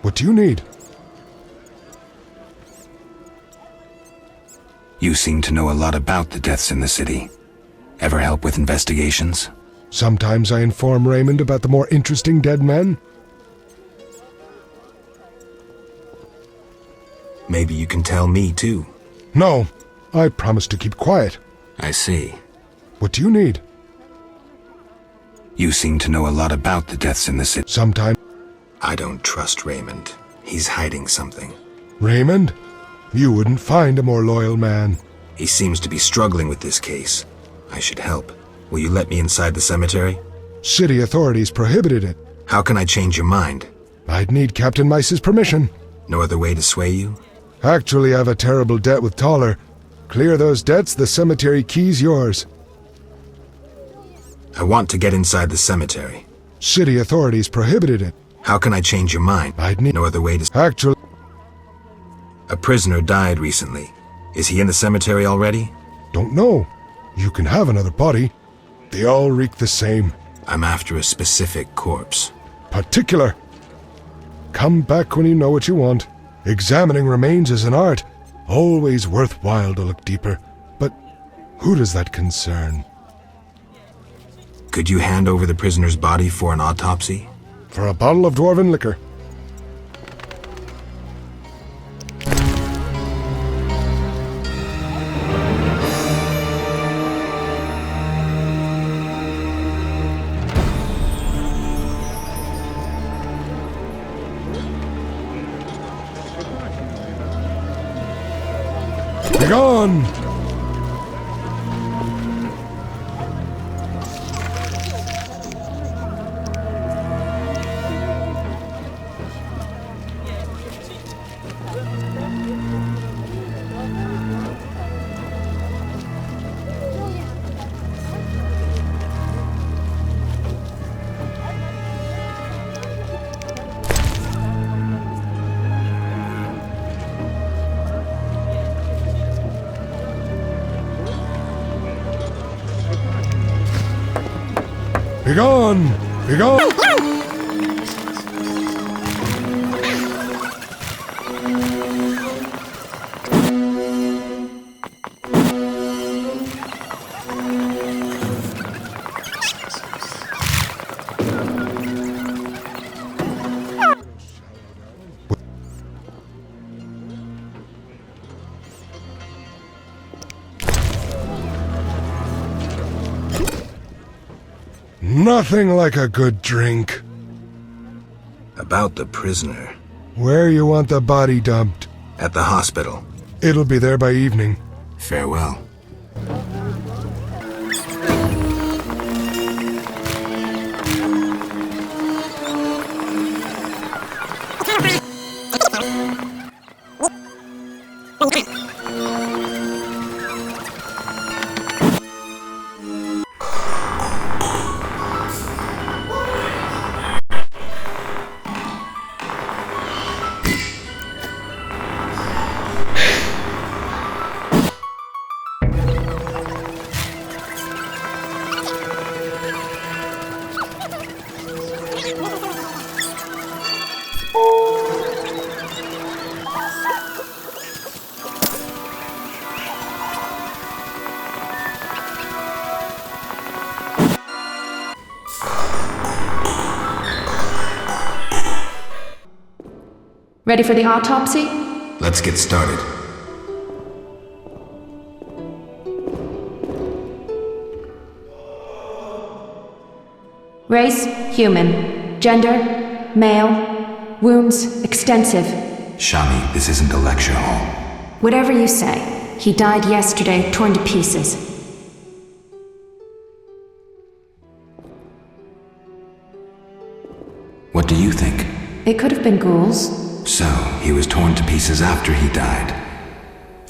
What do you need? You seem to know a lot about the deaths in the city. Ever help with investigations? Sometimes I inform Raymond about the more interesting dead men. Maybe you can tell me, too. No, I promise to keep quiet. I see. What do you need? You seem to know a lot about the deaths in the city. Sometimes. I don't trust Raymond. He's hiding something. Raymond? You wouldn't find a more loyal man. He seems to be struggling with this case. I should help. Will you let me inside the cemetery? City authorities prohibited it. How can I change your mind? I'd need Captain Mice's permission. No other way to sway you? Actually, I have a terrible debt with Thaler. Clear those debts, the cemetery key's yours. I want to get inside the cemetery. City authorities prohibited it. How can I change your mind? I'd need no other way to... Actually... A prisoner died recently. Is he in the cemetery already? Don't know. You can have another body. They all reek the same. I'm after a specific corpse. Particular. Come back when you know what you want. Examining remains is an art. Always worthwhile to look deeper. But who does that concern? Could you hand over the prisoner's body for an autopsy? For a bottle of dwarven liquor. Begone! Begone! Begone! Nothing like a good drink. About the prisoner. Where you want the body dumped? At the hospital. It'll be there by evening. Farewell. Ready for the autopsy? Let's get started. Race, human. Gender, male. Wounds, extensive. Shani, this isn't a lecture hall. Whatever you say. He died yesterday, torn to pieces. What do you think? It could have been ghouls. So, he was torn to pieces after he died.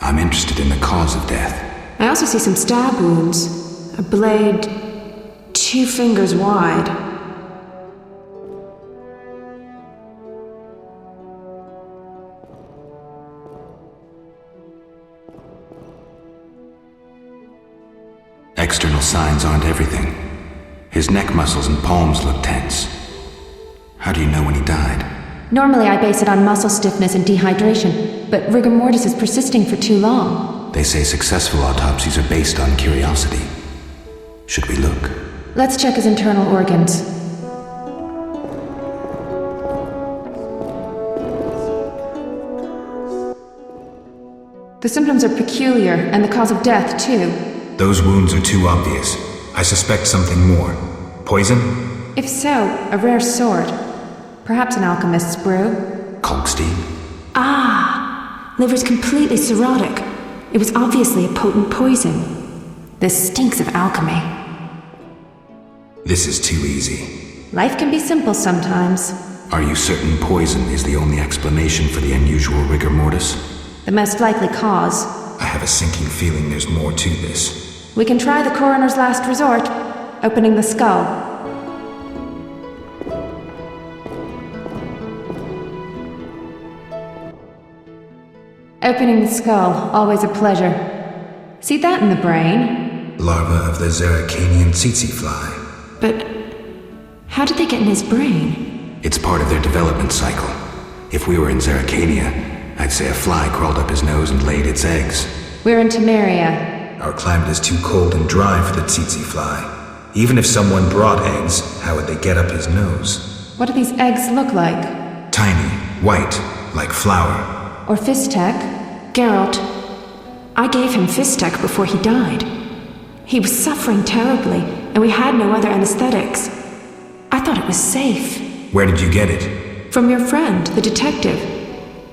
I'm interested in the cause of death. I also see some stab wounds. A blade 2 fingers wide. External signs aren't everything. His neck muscles and palms look tense. How do you know when he died? Normally I base it on muscle stiffness and dehydration, but rigor mortis is persisting for too long. They say successful autopsies are based on curiosity. Should we look? Let's check his internal organs. The symptoms are peculiar, and the cause of death, too. Those wounds are too obvious. I suspect something more. Poison? If so, a rare sort. Perhaps an alchemist's brew. Kalkstein? Ah! Liver's completely cirrhotic. It was obviously a potent poison. This stinks of alchemy. This is too easy. Life can be simple sometimes. Are you certain poison is the only explanation for the unusual rigor mortis? The most likely cause. I have a sinking feeling there's more to this. We can try the coroner's last resort, opening the skull. Opening the skull, always a pleasure. See that in the brain? Larva of the Zeracanian tsetse fly. But how did they get in his brain? It's part of their development cycle. If we were in Zeracania, I'd say a fly crawled up his nose and laid its eggs. We're in Temeria. Our climate is too cold and dry for the tsetse fly. Even if someone brought eggs, how would they get up his nose? What do these eggs look like? Tiny, white, like flour. Or Fistek? Geralt. I gave him Fistek before he died. He was suffering terribly, and we had no other anesthetics. I thought it was safe. Where did you get it? From your friend, the detective.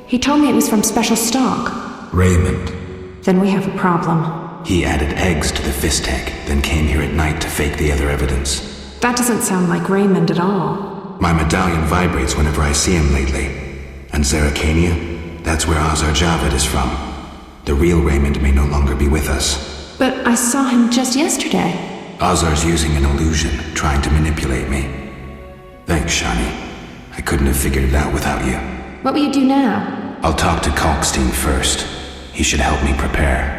He told me it was from special stock. Raymond. Then we have a problem. He added eggs to the Fistek, then came here at night to fake the other evidence. That doesn't sound like Raymond at all. My medallion vibrates whenever I see him lately. And Zeracania? That's where Azar Javed is from. The real Raymond may no longer be with us. But I saw him just yesterday. Azar's using an illusion, trying to manipulate me. Thanks, Shani. I couldn't have figured it out without you. What will you do now? I'll talk to Kalkstein first. He should help me prepare.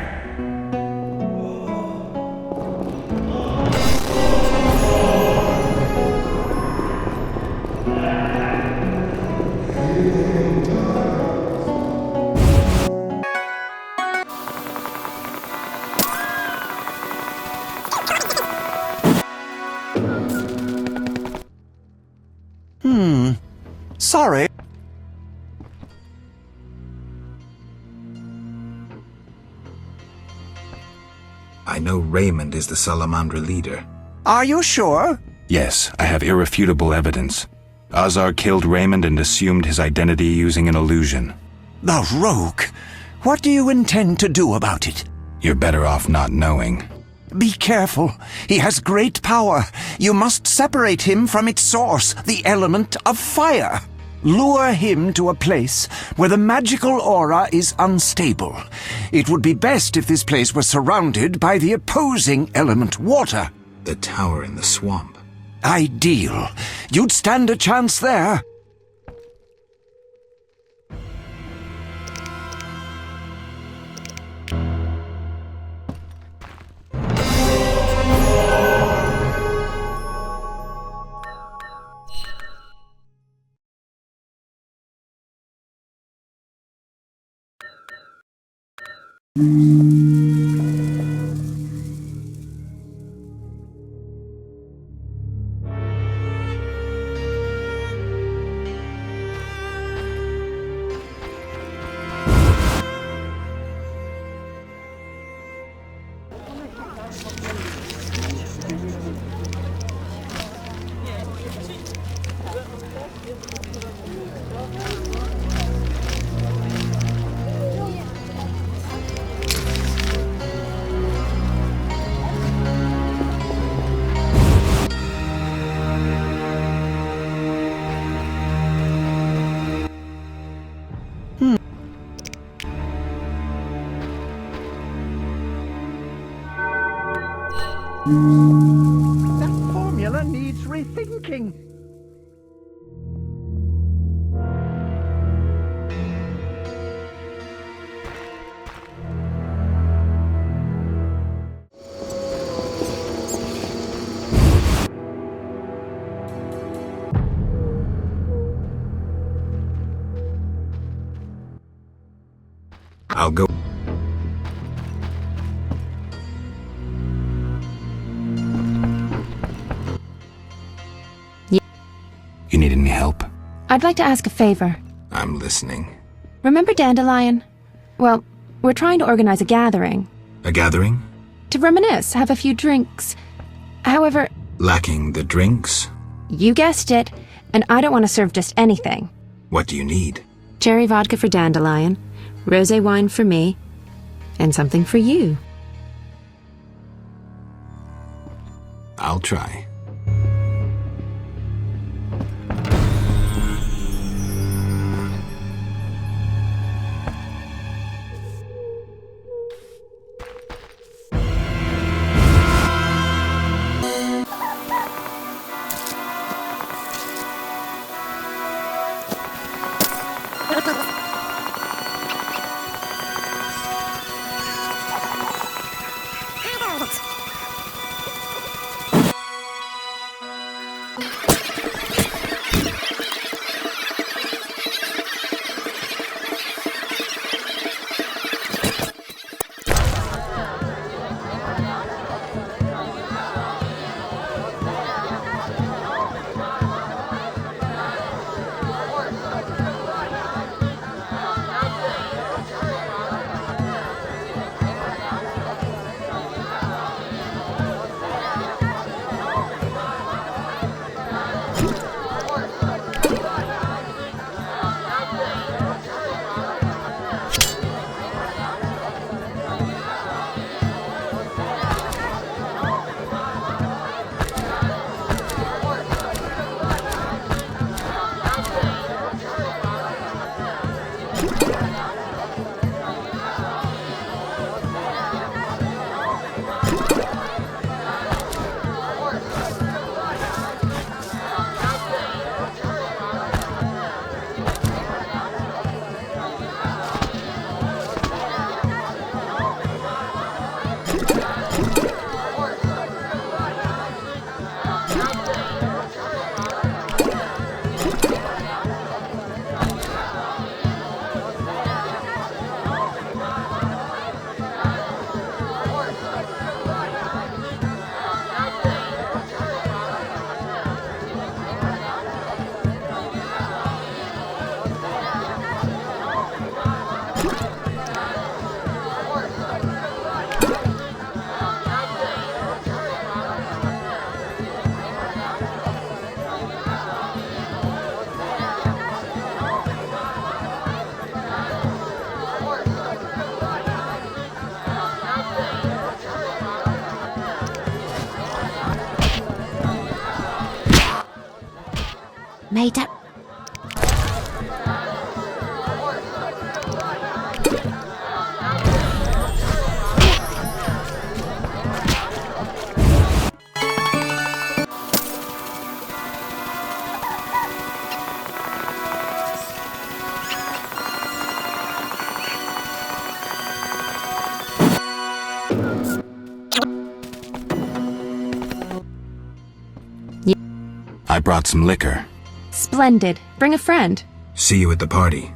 Sorry. I know Raymond is the Salamandra leader. Are you sure? Yes, I have irrefutable evidence. Azar killed Raymond and assumed his identity using an illusion. The rogue! What do you intend to do about it? You're better off not knowing. Be careful. He has great power. You must separate him from its source, the element of fire. Lure him to a place where the magical aura is unstable. It would be best if this place were surrounded by the opposing element, water. The tower in the swamp. Ideal. You'd stand a chance there. That formula needs rethinking. I'll go. You need any help? I'd like to ask a favor. I'm listening. Remember Dandelion? Well, we're trying to organize a gathering. A gathering? To reminisce, have a few drinks. However... Lacking the drinks? You guessed it, and I don't want to serve just anything. What do you need? Cherry vodka for Dandelion, rosé wine for me, and something for you. I'll try. Made up. I brought some liquor. Splendid. Bring a friend. See you at the party.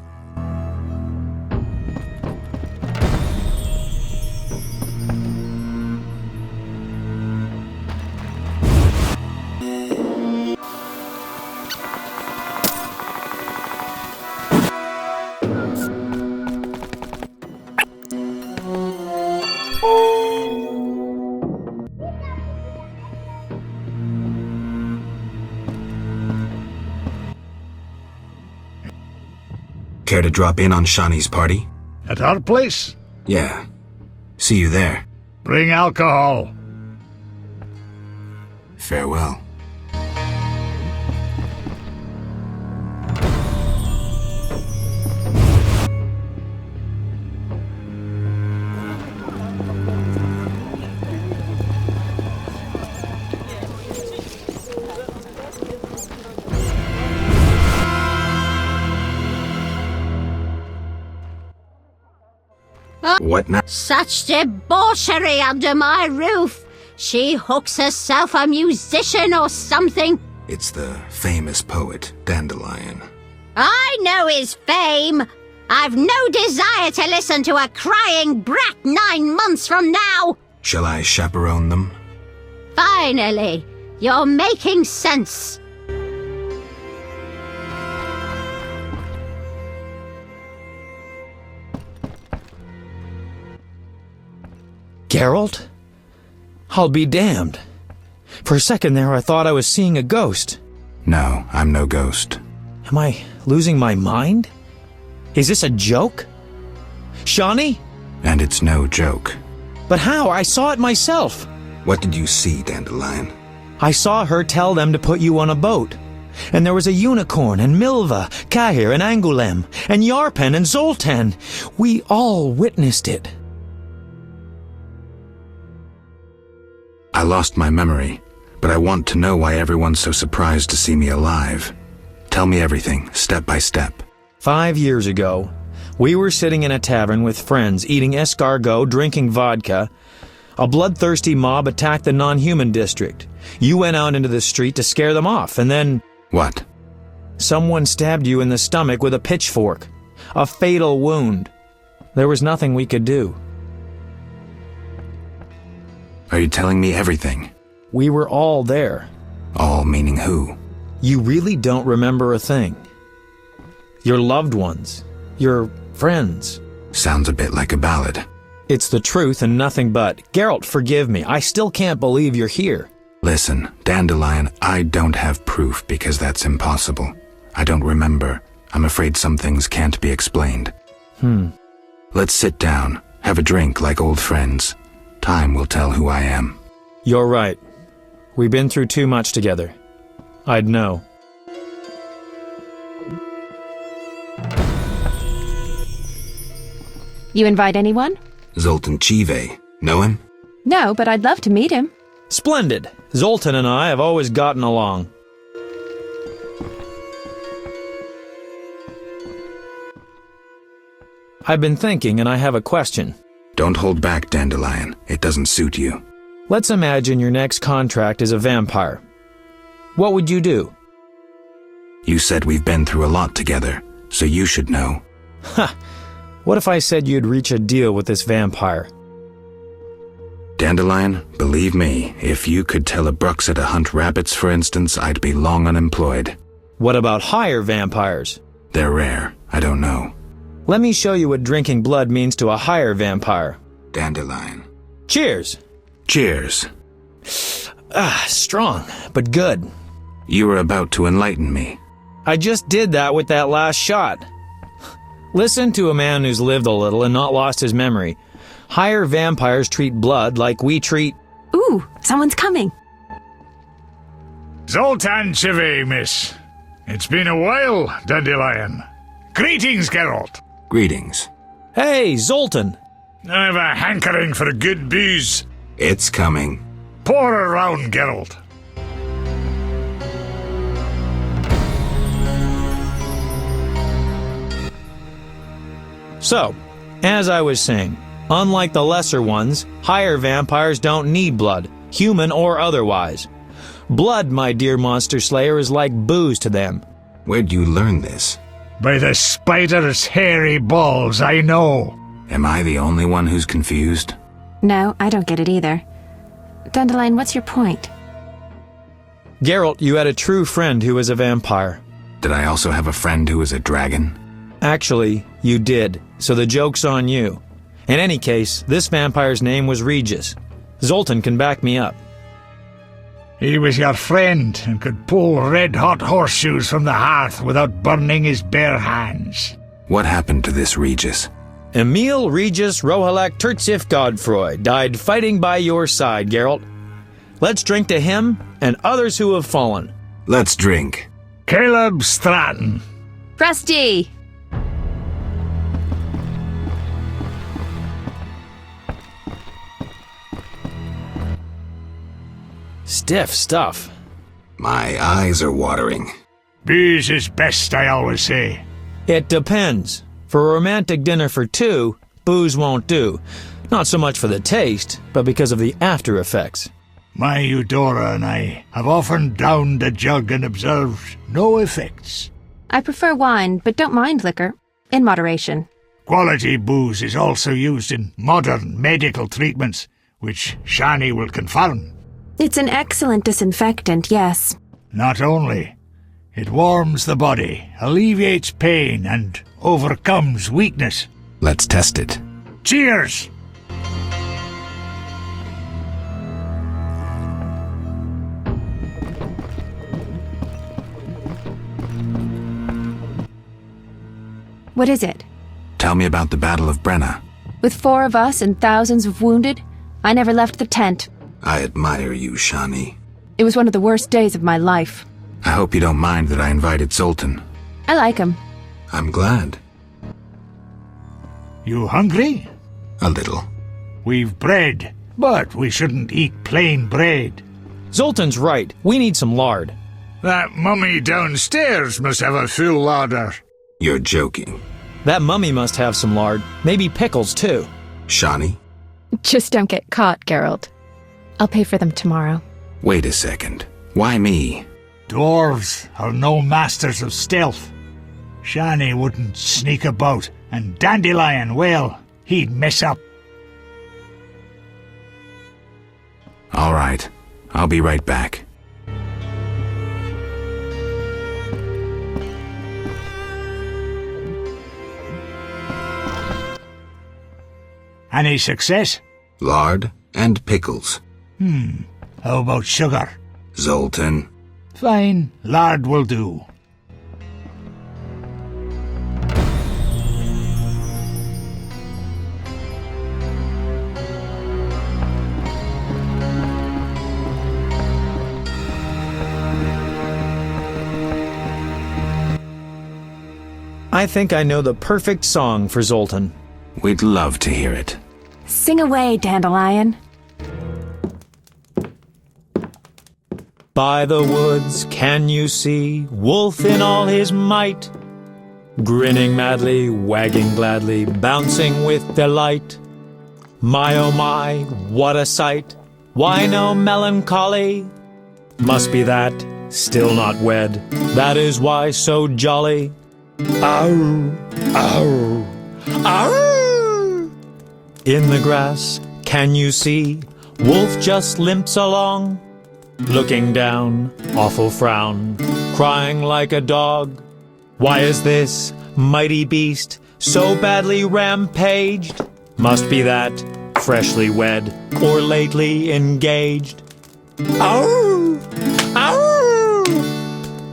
Care to drop in on Shani's party? At our place? Yeah. See you there. Bring alcohol. Farewell. What now? Such debauchery under my roof! She hooks herself a musician or something. It's the famous poet, Dandelion. I know his fame. I've no desire to listen to a crying brat 9 months from now! Shall I chaperone them? Finally, you're making sense. Geralt? I'll be damned. For a second there I thought I was seeing a ghost. No, I'm no ghost. Am I losing my mind? Is this a joke? Shani? And it's no joke. But how? I saw it myself. What did you see, Dandelion? I saw her tell them to put you on a boat. And there was a unicorn, and Milva, Kahir, and Angulem, and Yarpen, and Zoltan. We all witnessed it. I lost my memory, but I want to know why everyone's so surprised to see me alive. Tell me everything, step by step. 5 years ago, we were sitting in a tavern with friends, eating escargot, drinking vodka. A bloodthirsty mob attacked the non-human district. You went out into the street to scare them off, and then... What? Someone stabbed you in the stomach with a pitchfork. A fatal wound. There was nothing we could do. Are you telling me everything? We were all there. All meaning who? You really don't remember a thing. Your loved ones. Your friends. Sounds a bit like a ballad. It's the truth and nothing but. Geralt, forgive me. I still can't believe you're here. Listen, Dandelion, I don't have proof because that's impossible. I don't remember. I'm afraid some things can't be explained. Let's sit down, have a drink like old friends. Time will tell who I am. You're right. We've been through too much together. I'd know. You invite anyone? Zoltan Chivay. Know him? No, but I'd love to meet him. Splendid. Zoltan and I have always gotten along. I've been thinking and I have a question. Don't hold back, Dandelion. It doesn't suit you. Let's imagine your next contract is a vampire. What would you do? You said we've been through a lot together, so you should know. Ha! What if I said you'd reach a deal with this vampire? Dandelion, believe me, if you could tell a Bruxa to hunt rabbits, for instance, I'd be long unemployed. What about higher vampires? They're rare. I don't know. Let me show you what drinking blood means to a higher vampire. Dandelion. Cheers! Cheers. Strong, but good. You were about to enlighten me. I just did that with that last shot. Listen to a man who's lived a little and not lost his memory. Higher vampires treat blood like we treat... Ooh, someone's coming. Zoltan Chivay, miss. It's been a while, Dandelion. Greetings, Geralt. Greetings. Hey, Zoltan. I have a hankering for good booze. It's coming. Pour around, Geralt. So, as I was saying, unlike the lesser ones, higher vampires don't need blood, human or otherwise. Blood, my dear monster slayer, is like booze to them. Where'd you learn this? By the spider's hairy balls, I know. Am I the only one who's confused? No, I don't get it either. Dandelion, what's your point? Geralt, you had a true friend who was a vampire. Did I also have a friend who was a dragon? Actually, you did, so the joke's on you. In any case, this vampire's name was Regis. Zoltan can back me up. He was your friend and could pull red-hot horseshoes from the hearth without burning his bare hands. What happened to this Regis? Emil Regis Rohalak Tertsif Godfroy died fighting by your side, Geralt. Let's drink to him and others who have fallen. Let's drink. Caleb Stratton. Rusty! Stiff stuff. My eyes are watering. Booze is best, I always say. It depends. For a romantic dinner for two, booze won't do. Not so much for the taste, but because of the after effects. My Eudora and I have often downed a jug and observed no effects. I prefer wine, but don't mind liquor. In moderation. Quality booze is also used in modern medical treatments, which Shani will confirm. It's an excellent disinfectant, yes. Not only. It warms the body, alleviates pain, and overcomes weakness. Let's test it. Cheers! What is it? Tell me about the Battle of Brenna. With 4 of us and thousands of wounded, I never left the tent. I admire you, Shani. It was one of the worst days of my life. I hope you don't mind that I invited Zoltan. I like him. I'm glad. You hungry? A little. We've bread, but we shouldn't eat plain bread. Zoltan's right. We need some lard. That mummy downstairs must have a full larder. You're joking. That mummy must have some lard. Maybe pickles, too. Shani? Just don't get caught, Geralt. I'll pay for them tomorrow. Wait a second. Why me? Dwarves are no masters of stealth. Shani wouldn't sneak about, and Dandelion, well, he'd mess up. All right. I'll be right back. Any success? Lard and pickles. How about sugar? Zoltan. Fine, lard will do. I think I know the perfect song for Zoltan. We'd love to hear it. Sing away, Dandelion. By the woods can you see Wolf in all his might, grinning madly, wagging gladly, bouncing with delight. My oh my, what a sight! Why no melancholy? Must be that, still not wed, that is why so jolly. Ow, ow, ow! In the grass, can you see? Wolf just limps along, looking down, awful frown, crying like a dog. Why is this mighty beast so badly rampaged? Must be that, freshly wed, or lately engaged. Ow! Ow!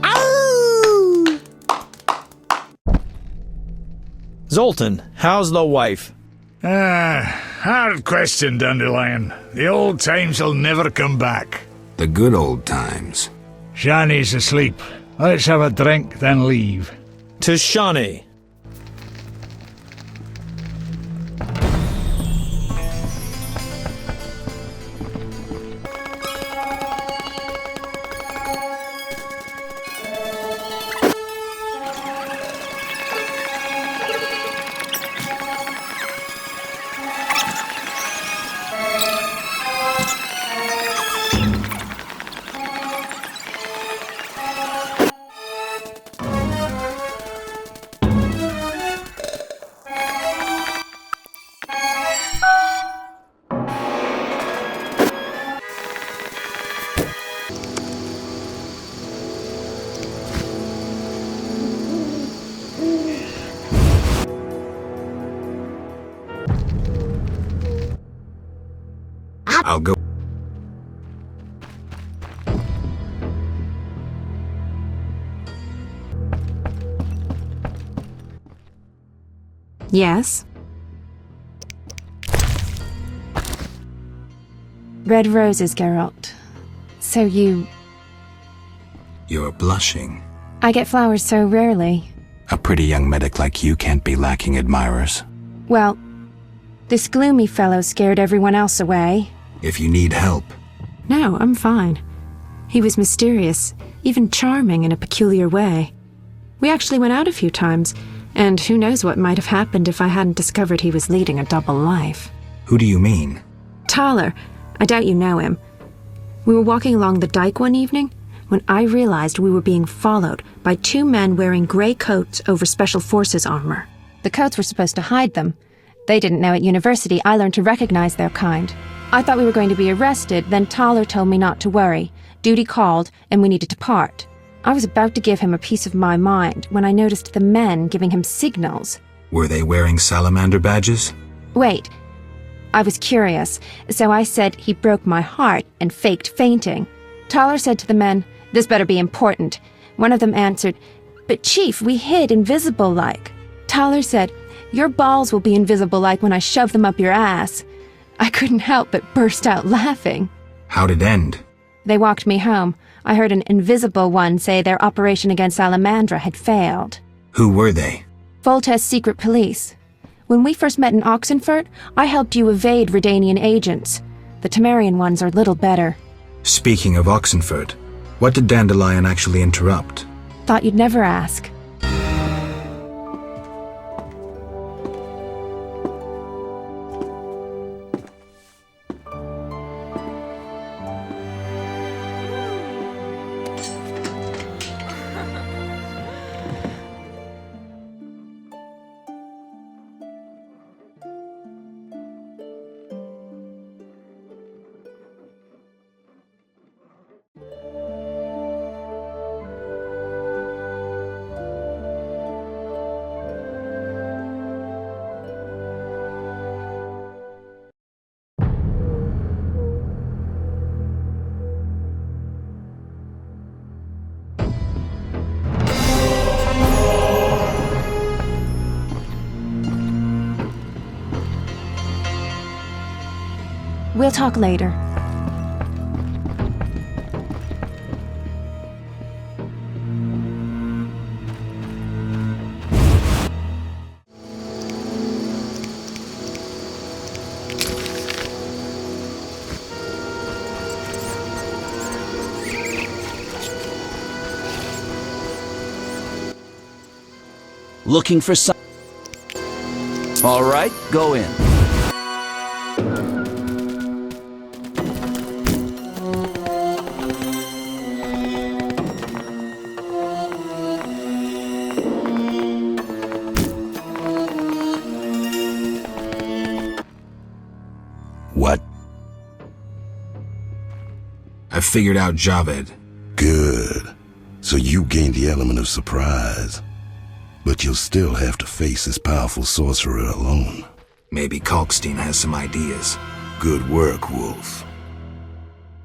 Ow! Zoltan, how's the wife? Hard question, Dandelion. The old times will never come back. The good old times. Shani's asleep. Let's have a drink, then leave. To Shani. I'll go. Yes? Red roses, Geralt. So you... You're blushing. I get flowers so rarely. A pretty young medic like you can't be lacking admirers. Well, this gloomy fellow scared everyone else away. If you need help. No, I'm fine. He was mysterious, even charming in a peculiar way. We actually went out a few times, and who knows what might have happened if I hadn't discovered he was leading a double life. Who do you mean? Thaler. I doubt you know him. We were walking along the dike one evening when I realized we were being followed by 2 men wearing gray coats over Special Forces armor. The coats were supposed to hide them. They didn't know at university I learned to recognize their kind. I thought we were going to be arrested, then Thaler told me not to worry. Duty called, and we needed to part. I was about to give him a piece of my mind when I noticed the men giving him signals. Were they wearing salamander badges? Wait. I was curious, so I said he broke my heart and faked fainting. Thaler said to the men, "This better be important." One of them answered, "But Chief, we hid invisible-like." Thaler said, "Your balls will be invisible-like when I shove them up your ass." I couldn't help but burst out laughing. How'd it end? They walked me home. I heard an invisible one say their operation against Salamandra had failed. Who were they? Volta's secret police. When we first met in Oxenfurt, I helped you evade Redanian agents. The Temerian ones are little better. Speaking of Oxenfurt, what did Dandelion actually interrupt? Thought you'd never ask. We'll talk later. Looking for some... All right, go in. What? I figured out Javed. Good. So you gained the element of surprise. But you'll still have to face this powerful sorcerer alone. Maybe Kalkstein has some ideas. Good work, Wolf.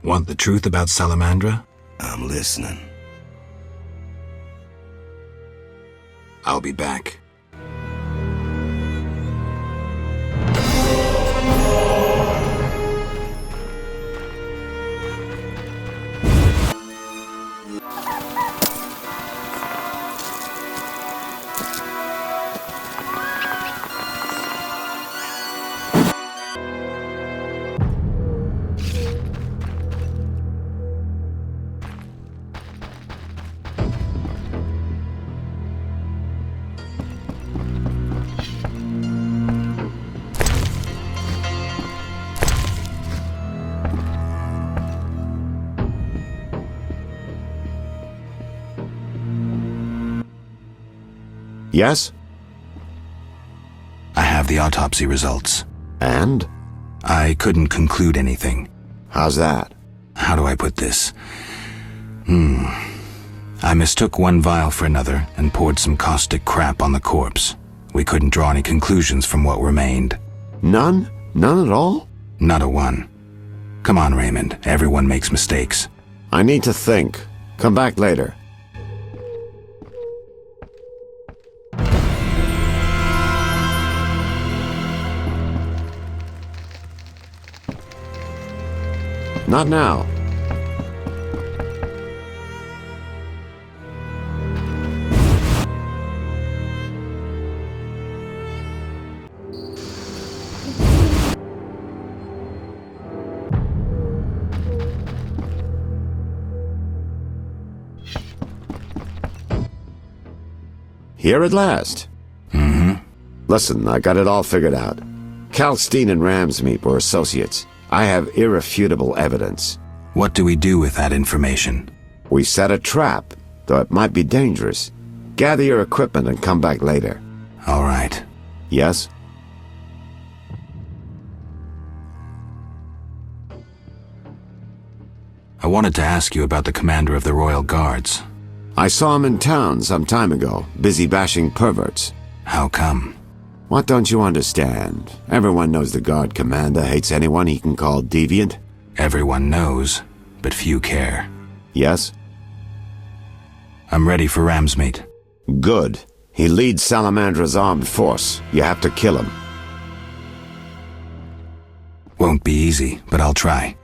Want the truth about Salamandra? I'm listening. I'll be back. Yes? I have the autopsy results. And? I couldn't conclude anything. How's that? How do I put this? I mistook one vial for another and poured some caustic crap on the corpse. We couldn't draw any conclusions from what remained. None? None at all? Not a one. Come on, Raymond. Everyone makes mistakes. I need to think. Come back later. Not now. Here at last. Listen, I got it all figured out. Kalkstein and Ramsmeep were associates. I have irrefutable evidence. What do we do with that information? We set a trap, though it might be dangerous. Gather your equipment and come back later. All right. Yes? I wanted to ask you about the commander of the Royal Guards. I saw him in town some time ago, busy bashing perverts. How come? What don't you understand? Everyone knows the Guard Commander hates anyone he can call deviant. Everyone knows, but few care. Yes? I'm ready for Ramsmeet. Good. He leads Salamandra's armed force. You have to kill him. Won't be easy, but I'll try.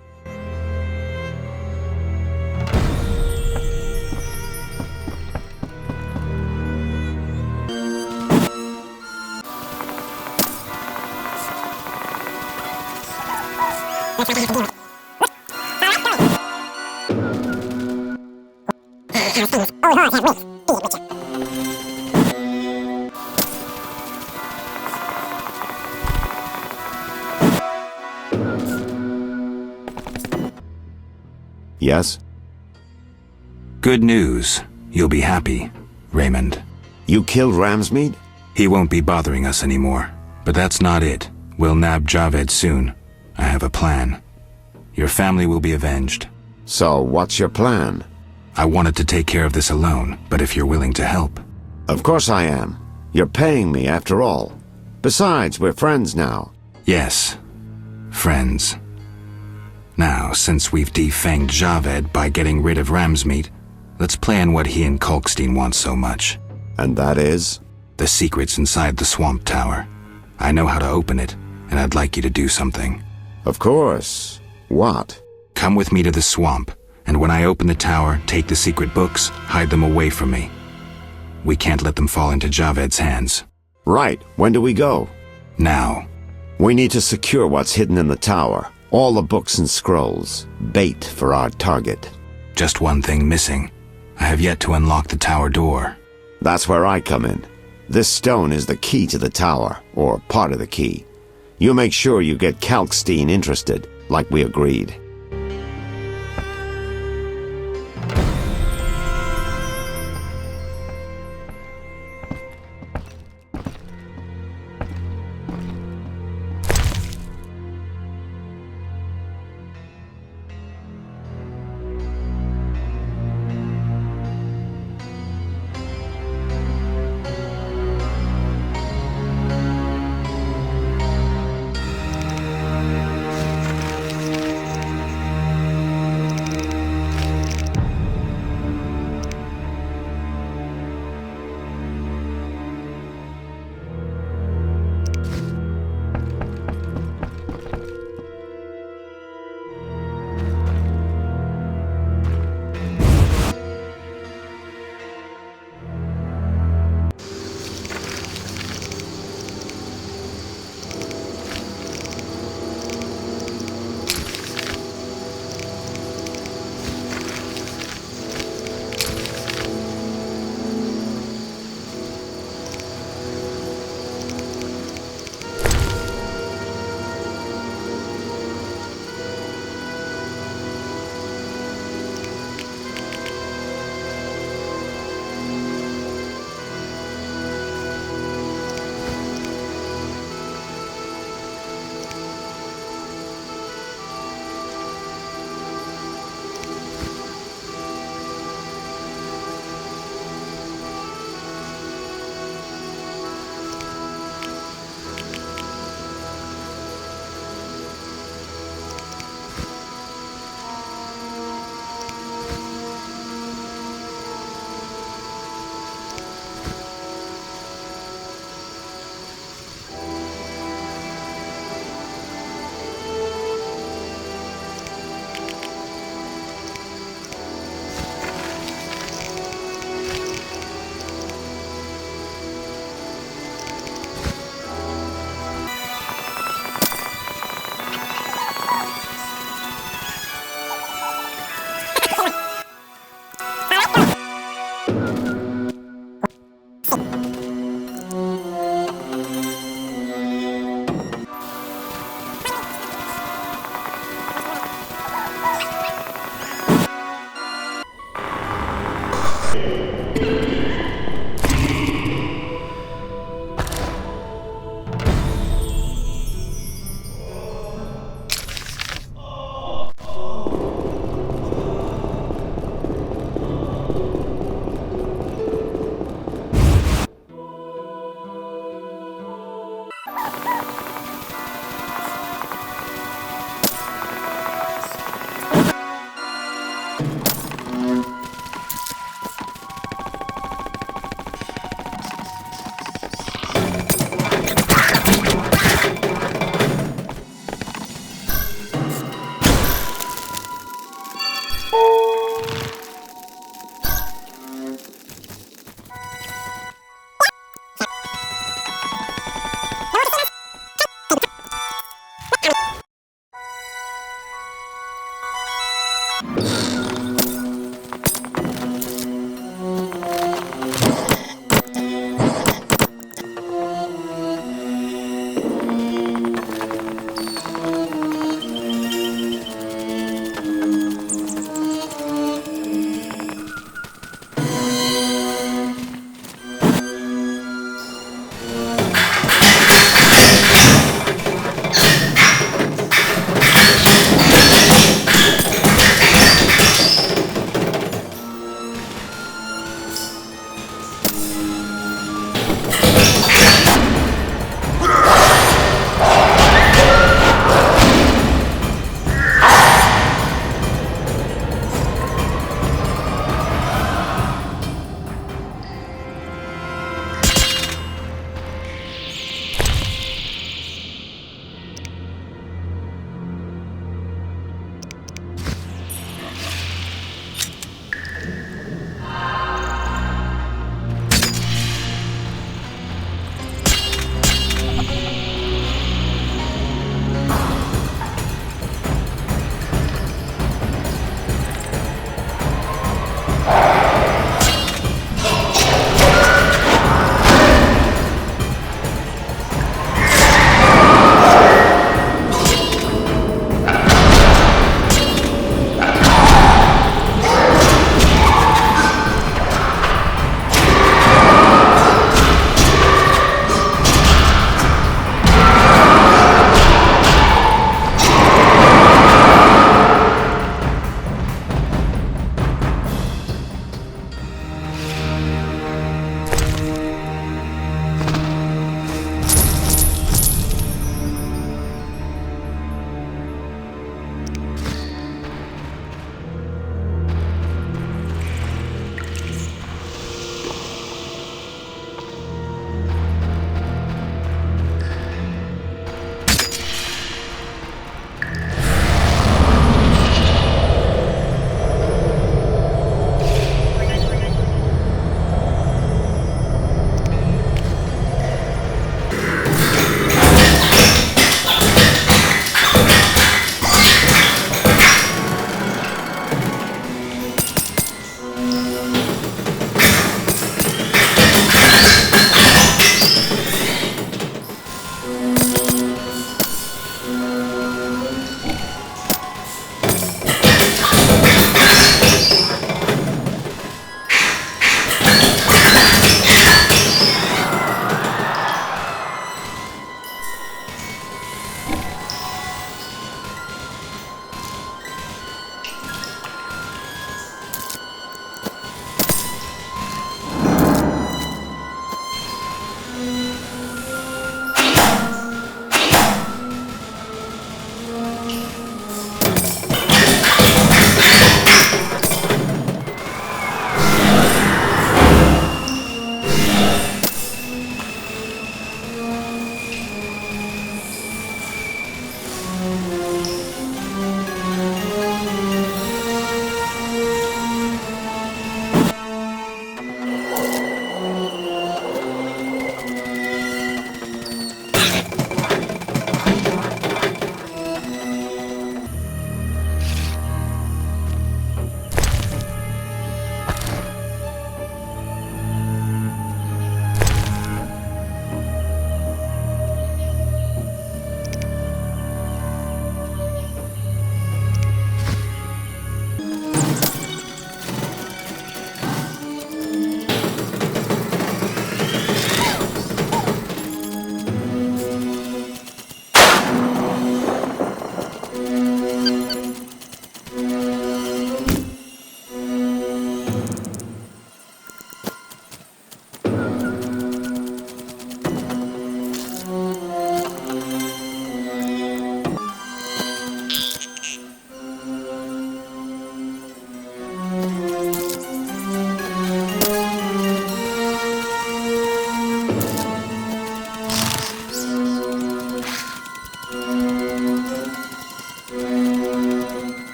Yes? Good news. You'll be happy, Raymond. You killed Ramsmeet? He won't be bothering us anymore. But that's not it. We'll nab Javed soon. I have a plan. Your family will be avenged. So, what's your plan? I wanted to take care of this alone, but if you're willing to help... Of course I am. You're paying me, after all. Besides, we're friends now. Yes. Friends. Now, since we've defanged Javed by getting rid of Ramsmeet, let's plan what he and Kalkstein want so much. And that is? The secret's inside the Swamp Tower. I know how to open it, and I'd like you to do something. Of course. What? Come with me to the swamp, and when I open the tower, take the secret books, hide them away from me. We can't let them fall into Javed's hands. Right. When do we go? Now. We need to secure what's hidden in the tower. All the books and scrolls. Bait for our target. Just one thing missing. I have yet to unlock the tower door. That's where I come in. This stone is the key to the tower, or part of the key. You make sure you get Kalkstein interested, like we agreed.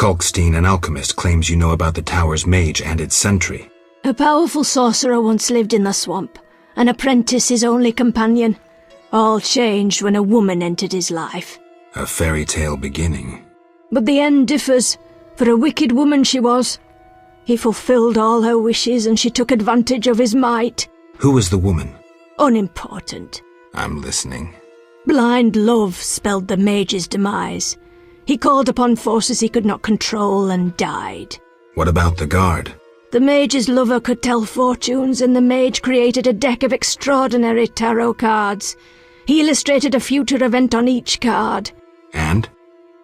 Kalkstein, an alchemist, claims you know about the tower's mage and its sentry. A powerful sorcerer once lived in the swamp, an apprentice his only companion. All changed when a woman entered his life. A fairy tale beginning. But the end differs, for a wicked woman she was. He fulfilled all her wishes and she took advantage of his might. Who was the woman? Unimportant. I'm listening. Blind love spelled the mage's demise. He called upon forces he could not control and died. What about the guard? The mage's lover could tell fortunes, and the mage created a deck of extraordinary tarot cards. He illustrated a future event on each card. And?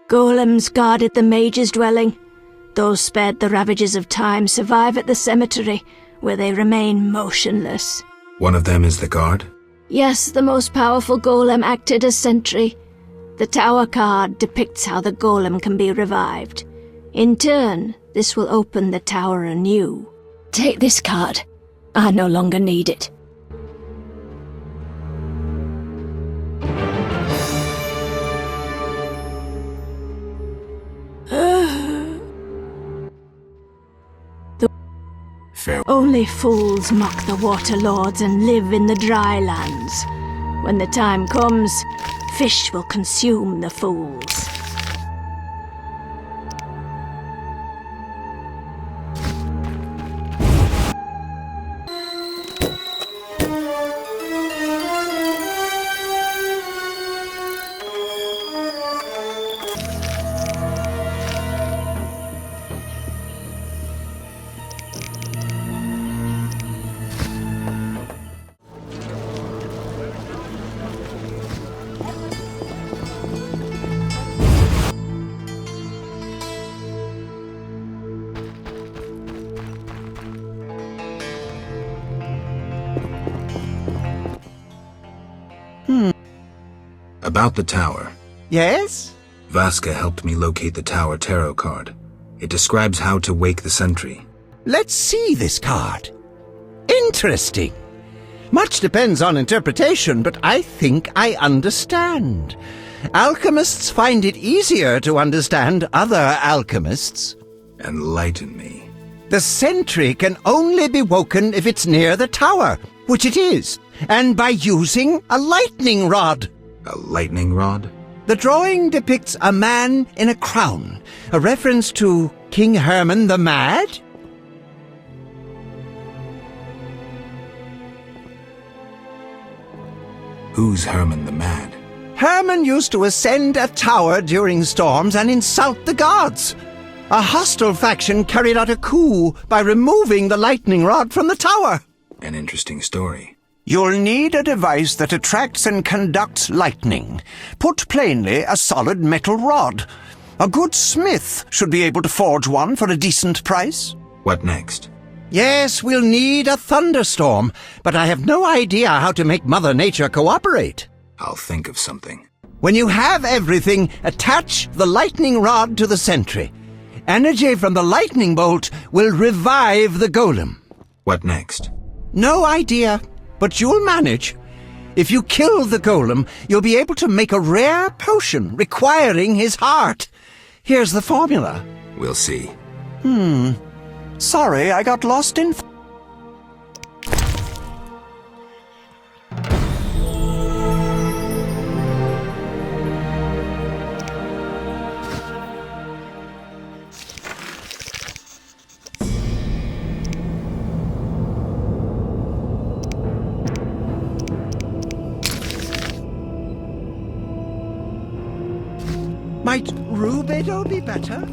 Golems guarded the mage's dwelling. Those spared the ravages of time survive at the cemetery, where they remain motionless. One of them is the guard? Yes, the most powerful golem acted as sentry. The tower card depicts how the golem can be revived. In turn, this will open the tower anew. Take this card. I no longer need it. Only fools mock the water lords and live in the dry lands. When the time comes, fish will consume the fools. About the tower. Yes? Vaska helped me locate the tower tarot card. It describes how to wake the sentry. Let's see this card. Interesting. Much depends on interpretation, but I think I understand. Alchemists find it easier to understand other alchemists. Enlighten me. The sentry can only be woken if it's near the tower, which it is, and by using a lightning rod. A lightning rod? The drawing depicts a man in a crown, a reference to King Herman the Mad? Who's Herman the Mad? Herman used to ascend a tower during storms and insult the gods. A hostile faction carried out a coup by removing the lightning rod from the tower. An interesting story. You'll need a device that attracts and conducts lightning. Put plainly, a solid metal rod. A good smith should be able to forge one for a decent price. What next? Yes, we'll need a thunderstorm, but I have no idea how to make Mother Nature cooperate. I'll think of something. When you have everything, attach the lightning rod to the sentry. Energy from the lightning bolt will revive the golem. What next? No idea, but you'll manage. If you kill the golem, you'll be able to make a rare potion requiring his heart. Here's the formula. We'll see. Sorry, I got lost in... Might Rubedo be better?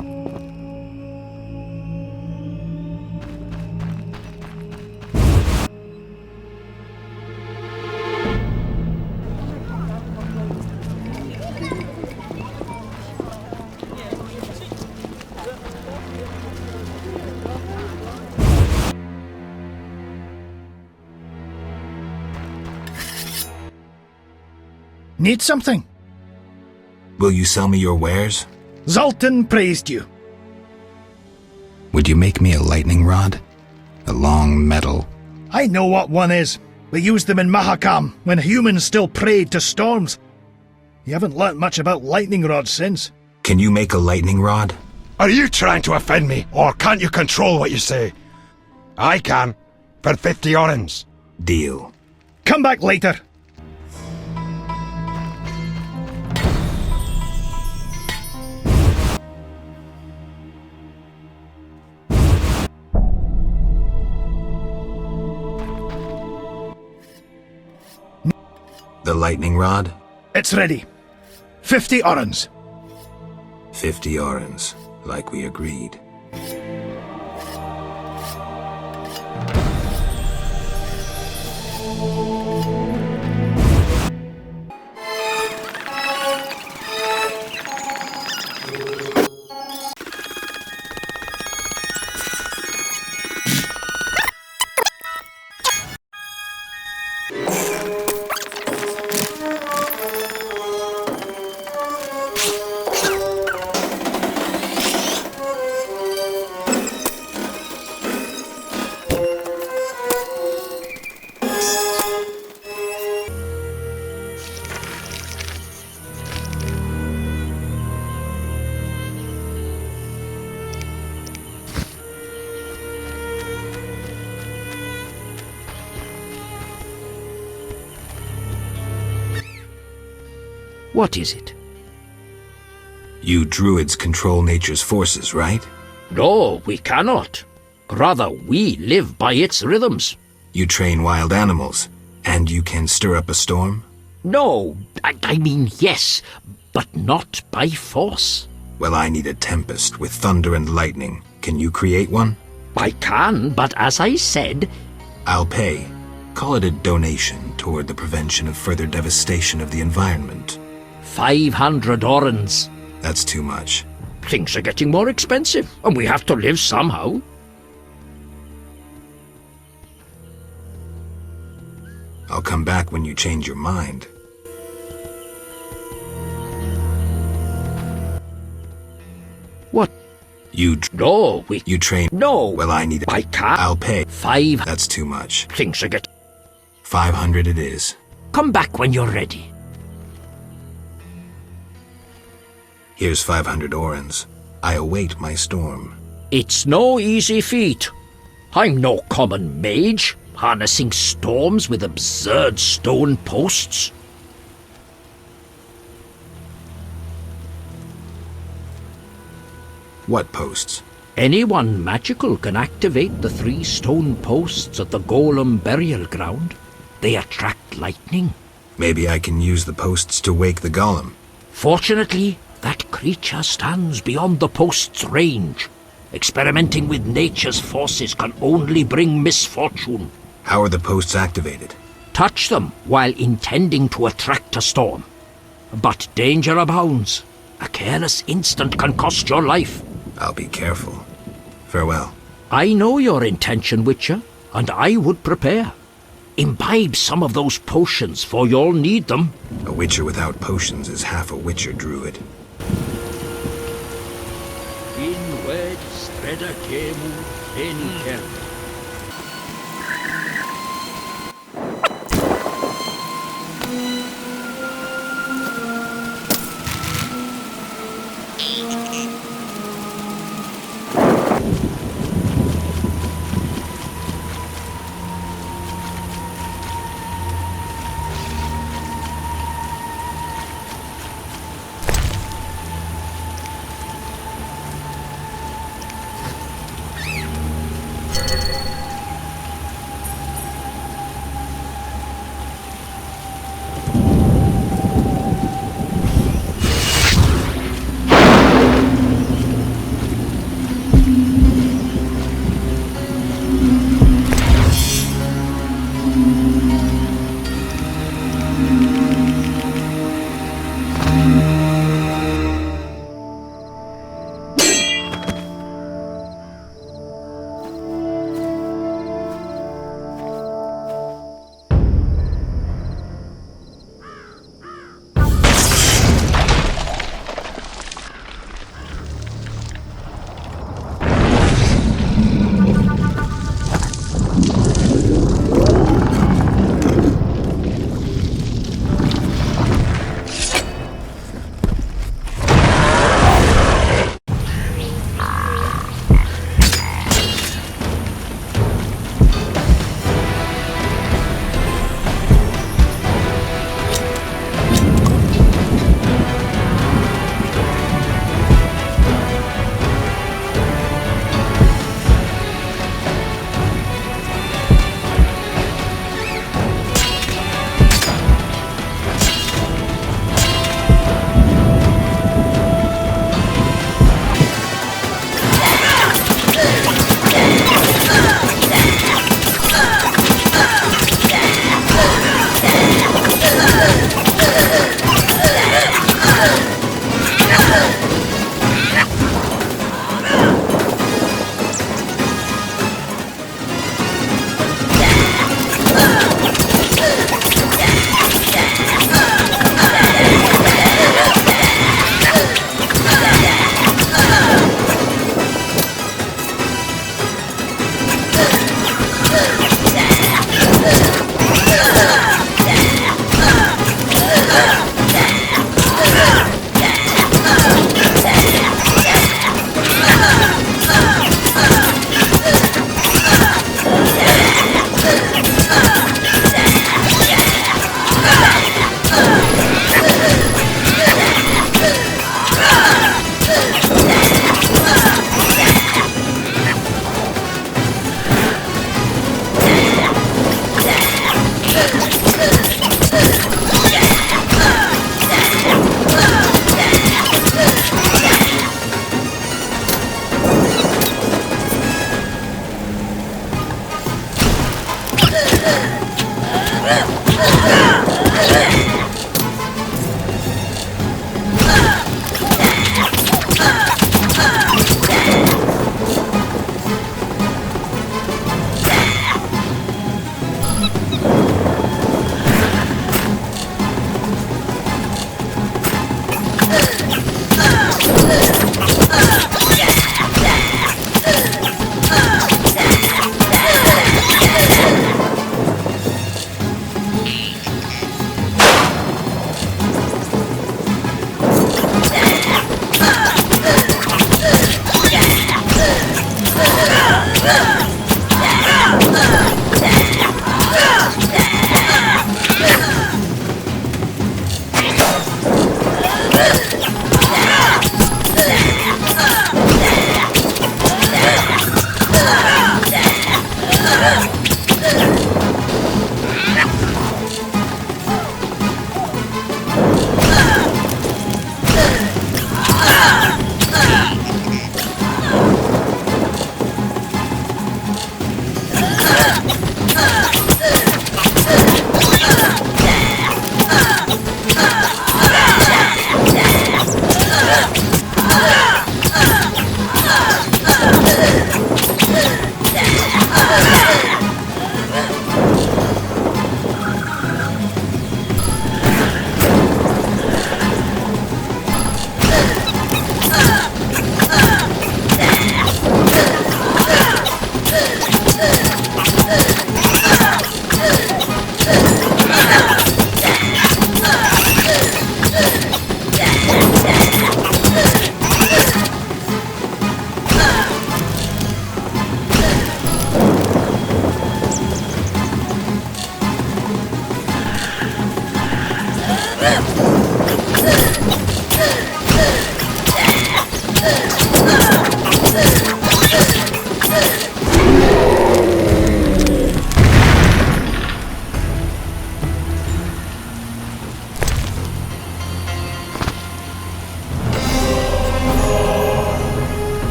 Need something? Will you sell me your wares? Zoltan praised you. Would you make me a lightning rod? A long metal... I know what one is. We used them in Mahakam, when humans still prayed to storms. You haven't learnt much about lightning rods since. Can you make a lightning rod? Are you trying to offend me, or can't you control what you say? I can, for 50 orens. Deal. Come back later. The lightning rod? It's ready. 50 orens. 50 orens, like we agreed. What is it? You druids control nature's forces, right? No, we cannot. Rather, we live by its rhythms. You train wild animals, and you can stir up a storm? No, I mean yes, but not by force. Well, I need a tempest with thunder and lightning. Can you create one? I can, but as I said... I'll pay. Call it a donation toward the prevention of further devastation of the environment. 500 orens. That's too much. Things are getting more expensive, and we have to live somehow. I'll come back when you change your mind. What? You train... No! Well, I need... I can't. I'll pay. 5... That's too much. Things are getting... 500 it is. Come back when you're ready. Here's 500 orens. I await my storm. It's no easy feat. I'm no common mage, harnessing storms with absurd stone posts. What posts? Anyone magical can activate the 3 stone posts at the golem burial ground. They attract lightning. Maybe I can use the posts to wake the golem. Fortunately, that creature stands beyond the post's range. Experimenting with nature's forces can only bring misfortune. How are the posts activated? Touch them while intending to attract a storm. But danger abounds. A careless instant can cost your life. I'll be careful. Farewell. I know your intention, Witcher, and I would prepare. Imbibe some of those potions, for you'll need them. A Witcher without potions is half a Witcher druid. Inwed streda gemu enikel.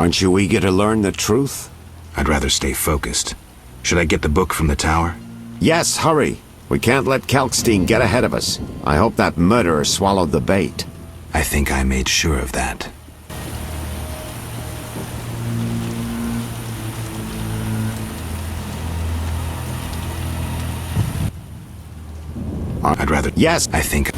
Aren't you eager to learn the truth? I'd rather stay focused. Should I get the book from the tower? Yes, hurry. We can't let Kalkstein get ahead of us. I hope that murderer swallowed the bait. I think I made sure of that. I'd rather... Yes, I think...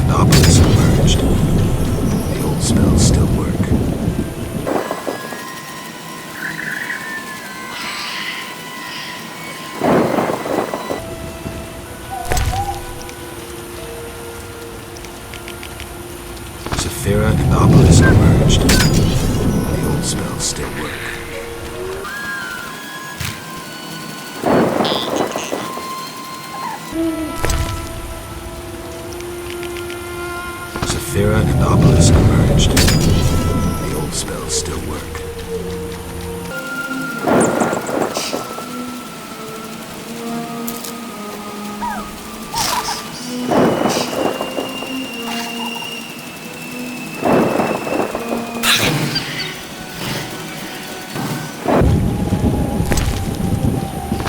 and obelisk emerged. The old spells still work. Saphira and obelisk emerged. The old spells still work. Saphira and obelisk emerged. The old spells still work.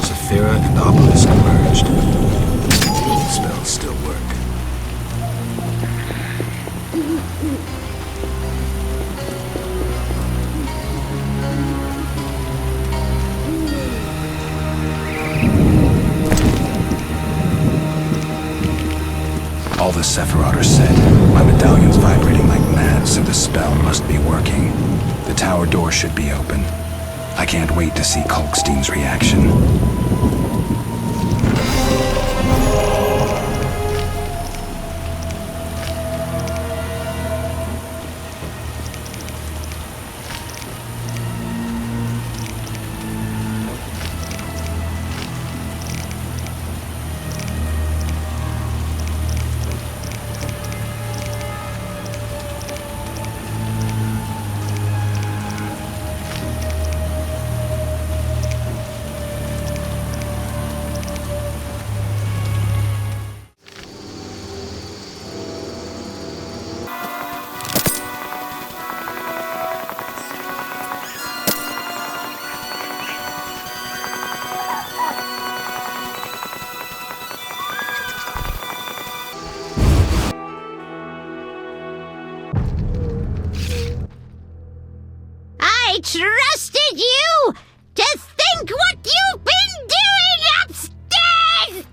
Saphira and obelisk emerged. The old spells still work. All the Sephiroth are set. My medallion's vibrating like mad, so the spell must be working. The tower door should be open. I can't wait to see Kalkstein's reaction. I trusted you! To think what you've been doing upstairs!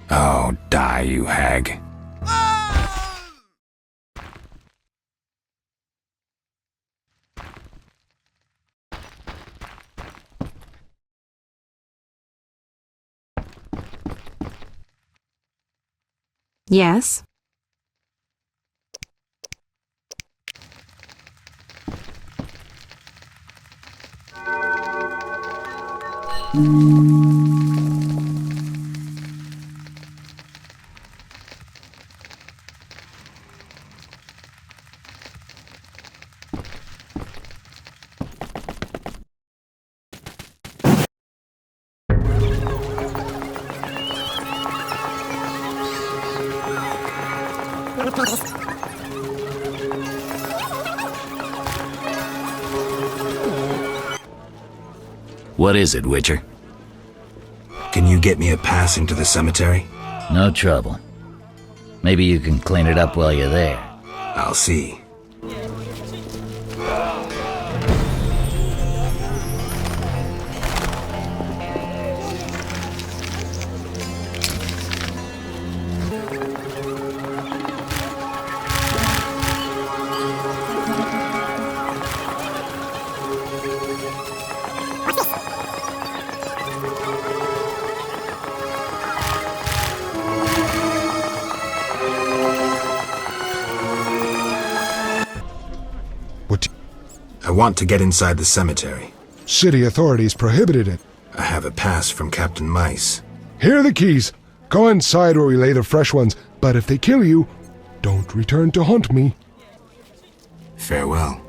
Oh, die, you hag. Yes? What is it, Witcher? Can you get me a pass into the cemetery? No trouble. Maybe you can clean it up while you're there. I'll see. I want to get inside the cemetery. City authorities prohibited it. I have a pass from Captain Mice. Here are the keys. Go inside where we lay the fresh ones, but if they kill you, don't return to hunt me. Farewell.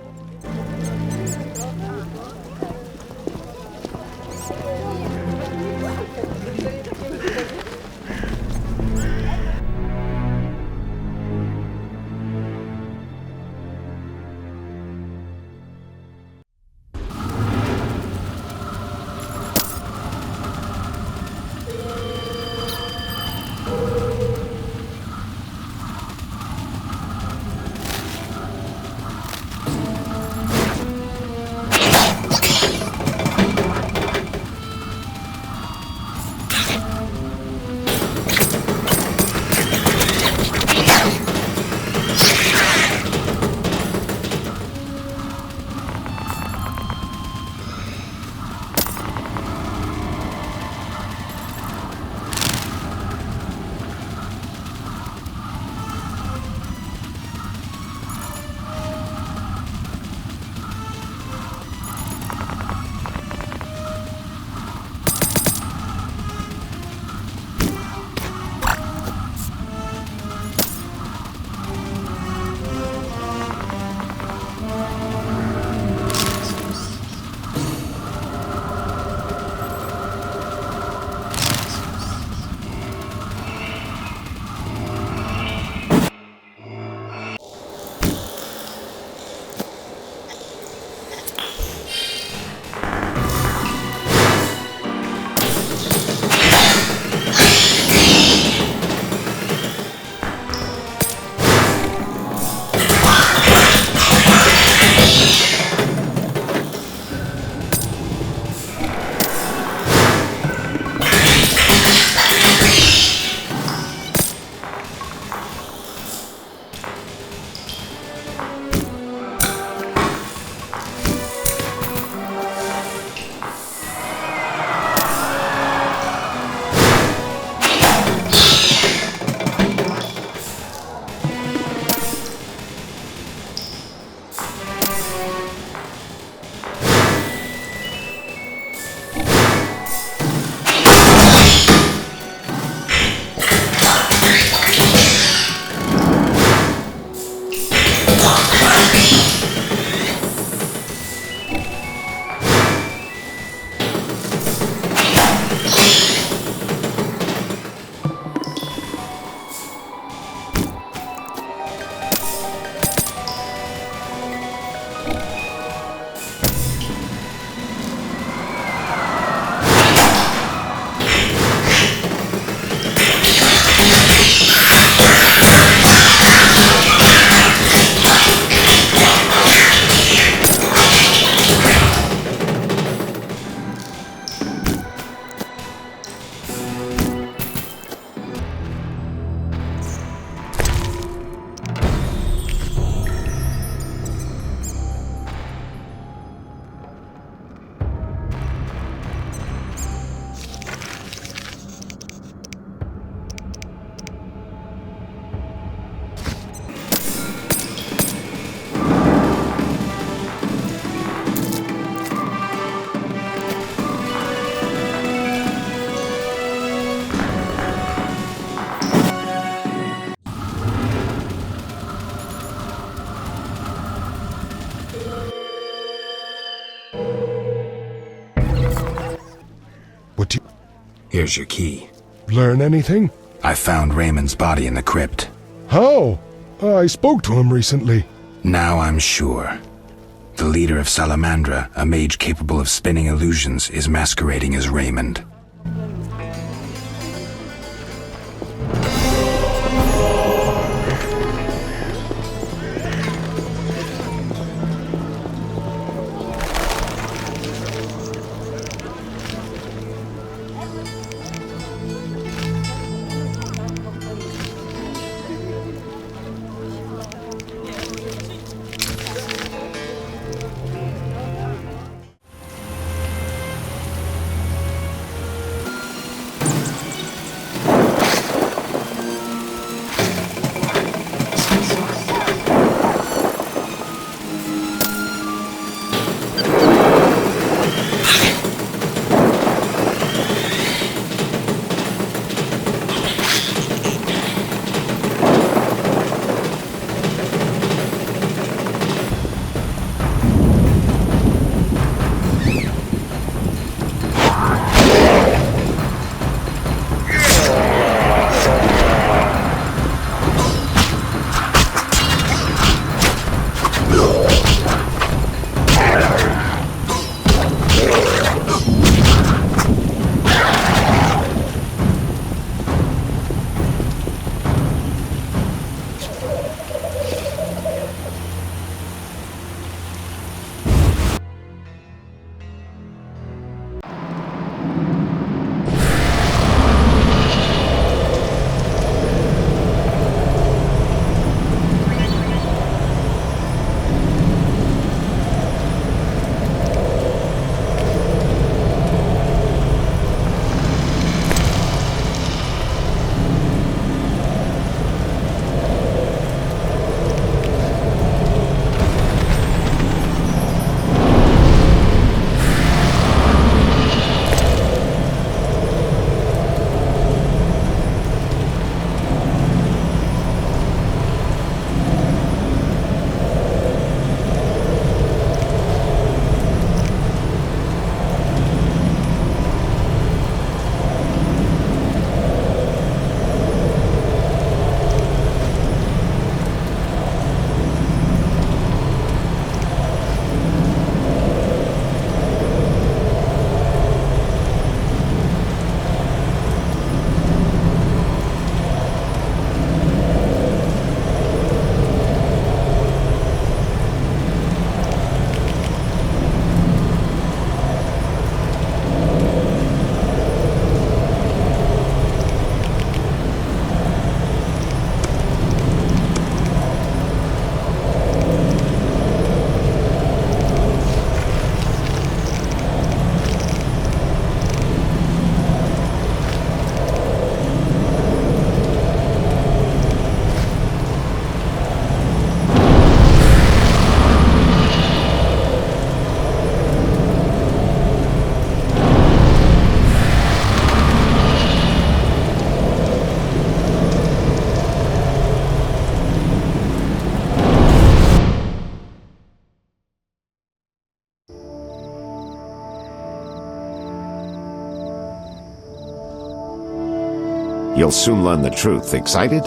Here's your key. Learn anything? I found Raymond's body in the crypt. How? I spoke to him recently. Now I'm sure. The leader of Salamandra, a mage capable of spinning illusions, is masquerading as Raymond. You'll soon learn the truth. Excited?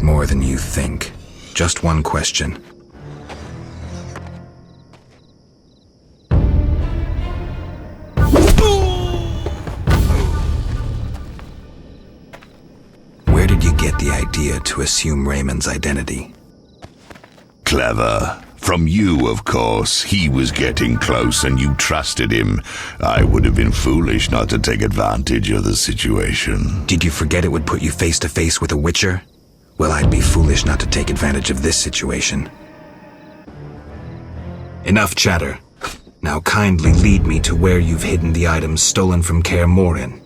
More than you think. Just one question. Where did you get the idea to assume Raymond's identity? Clever. From you, of course. He was getting close and you trusted him. I would have been foolish not to take advantage of the situation. Did you forget it would put you face to face with a Witcher? Well, I'd be foolish not to take advantage of this situation. Enough chatter. Now kindly lead me to where you've hidden the items stolen from Kaer Morenn.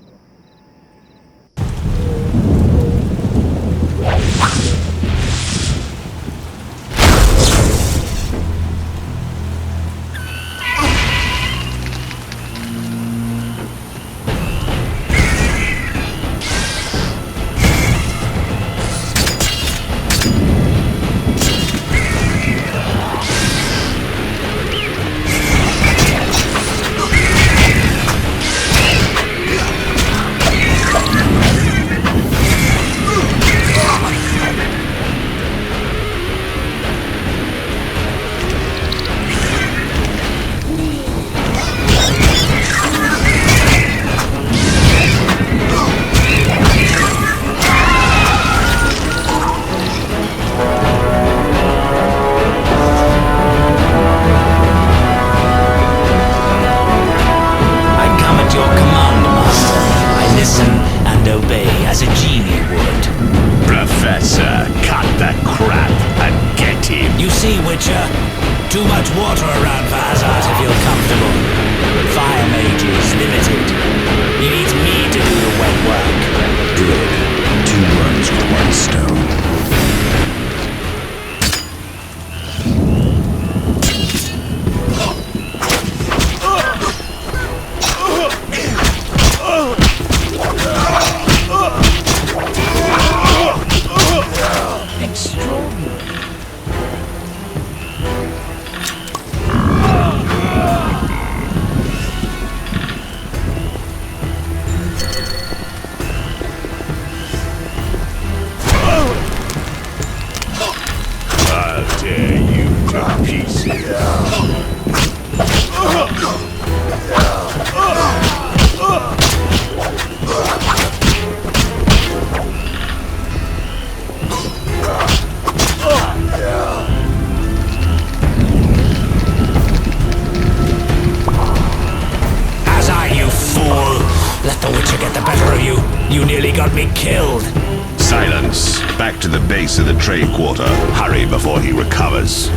see, Witcher? Too much water around for Azar to feel comfortable. Fire mage is limited. He needs me to do the wet work. Good. 2 birds with 1 stone. Silence. Back to the base of the trade quarter. Hurry before he recovers.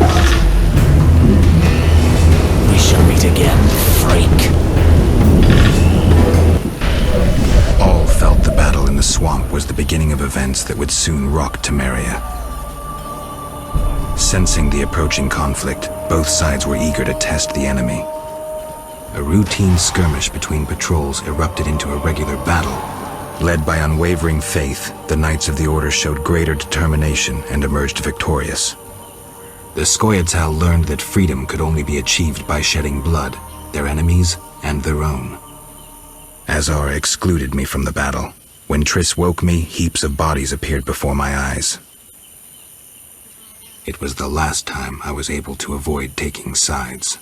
We shall meet again, freak. All felt the battle in the swamp was the beginning of events that would soon rock Temeria. Sensing the approaching conflict, both sides were eager to test the enemy. A routine skirmish between patrols erupted into a regular battle. Led by unwavering faith, the Knights of the Order showed greater determination and emerged victorious. The Scoia'tael learned that freedom could only be achieved by shedding blood, their enemies and their own. Azar excluded me from the battle. When Triss woke me, heaps of bodies appeared before my eyes. It was the last time I was able to avoid taking sides.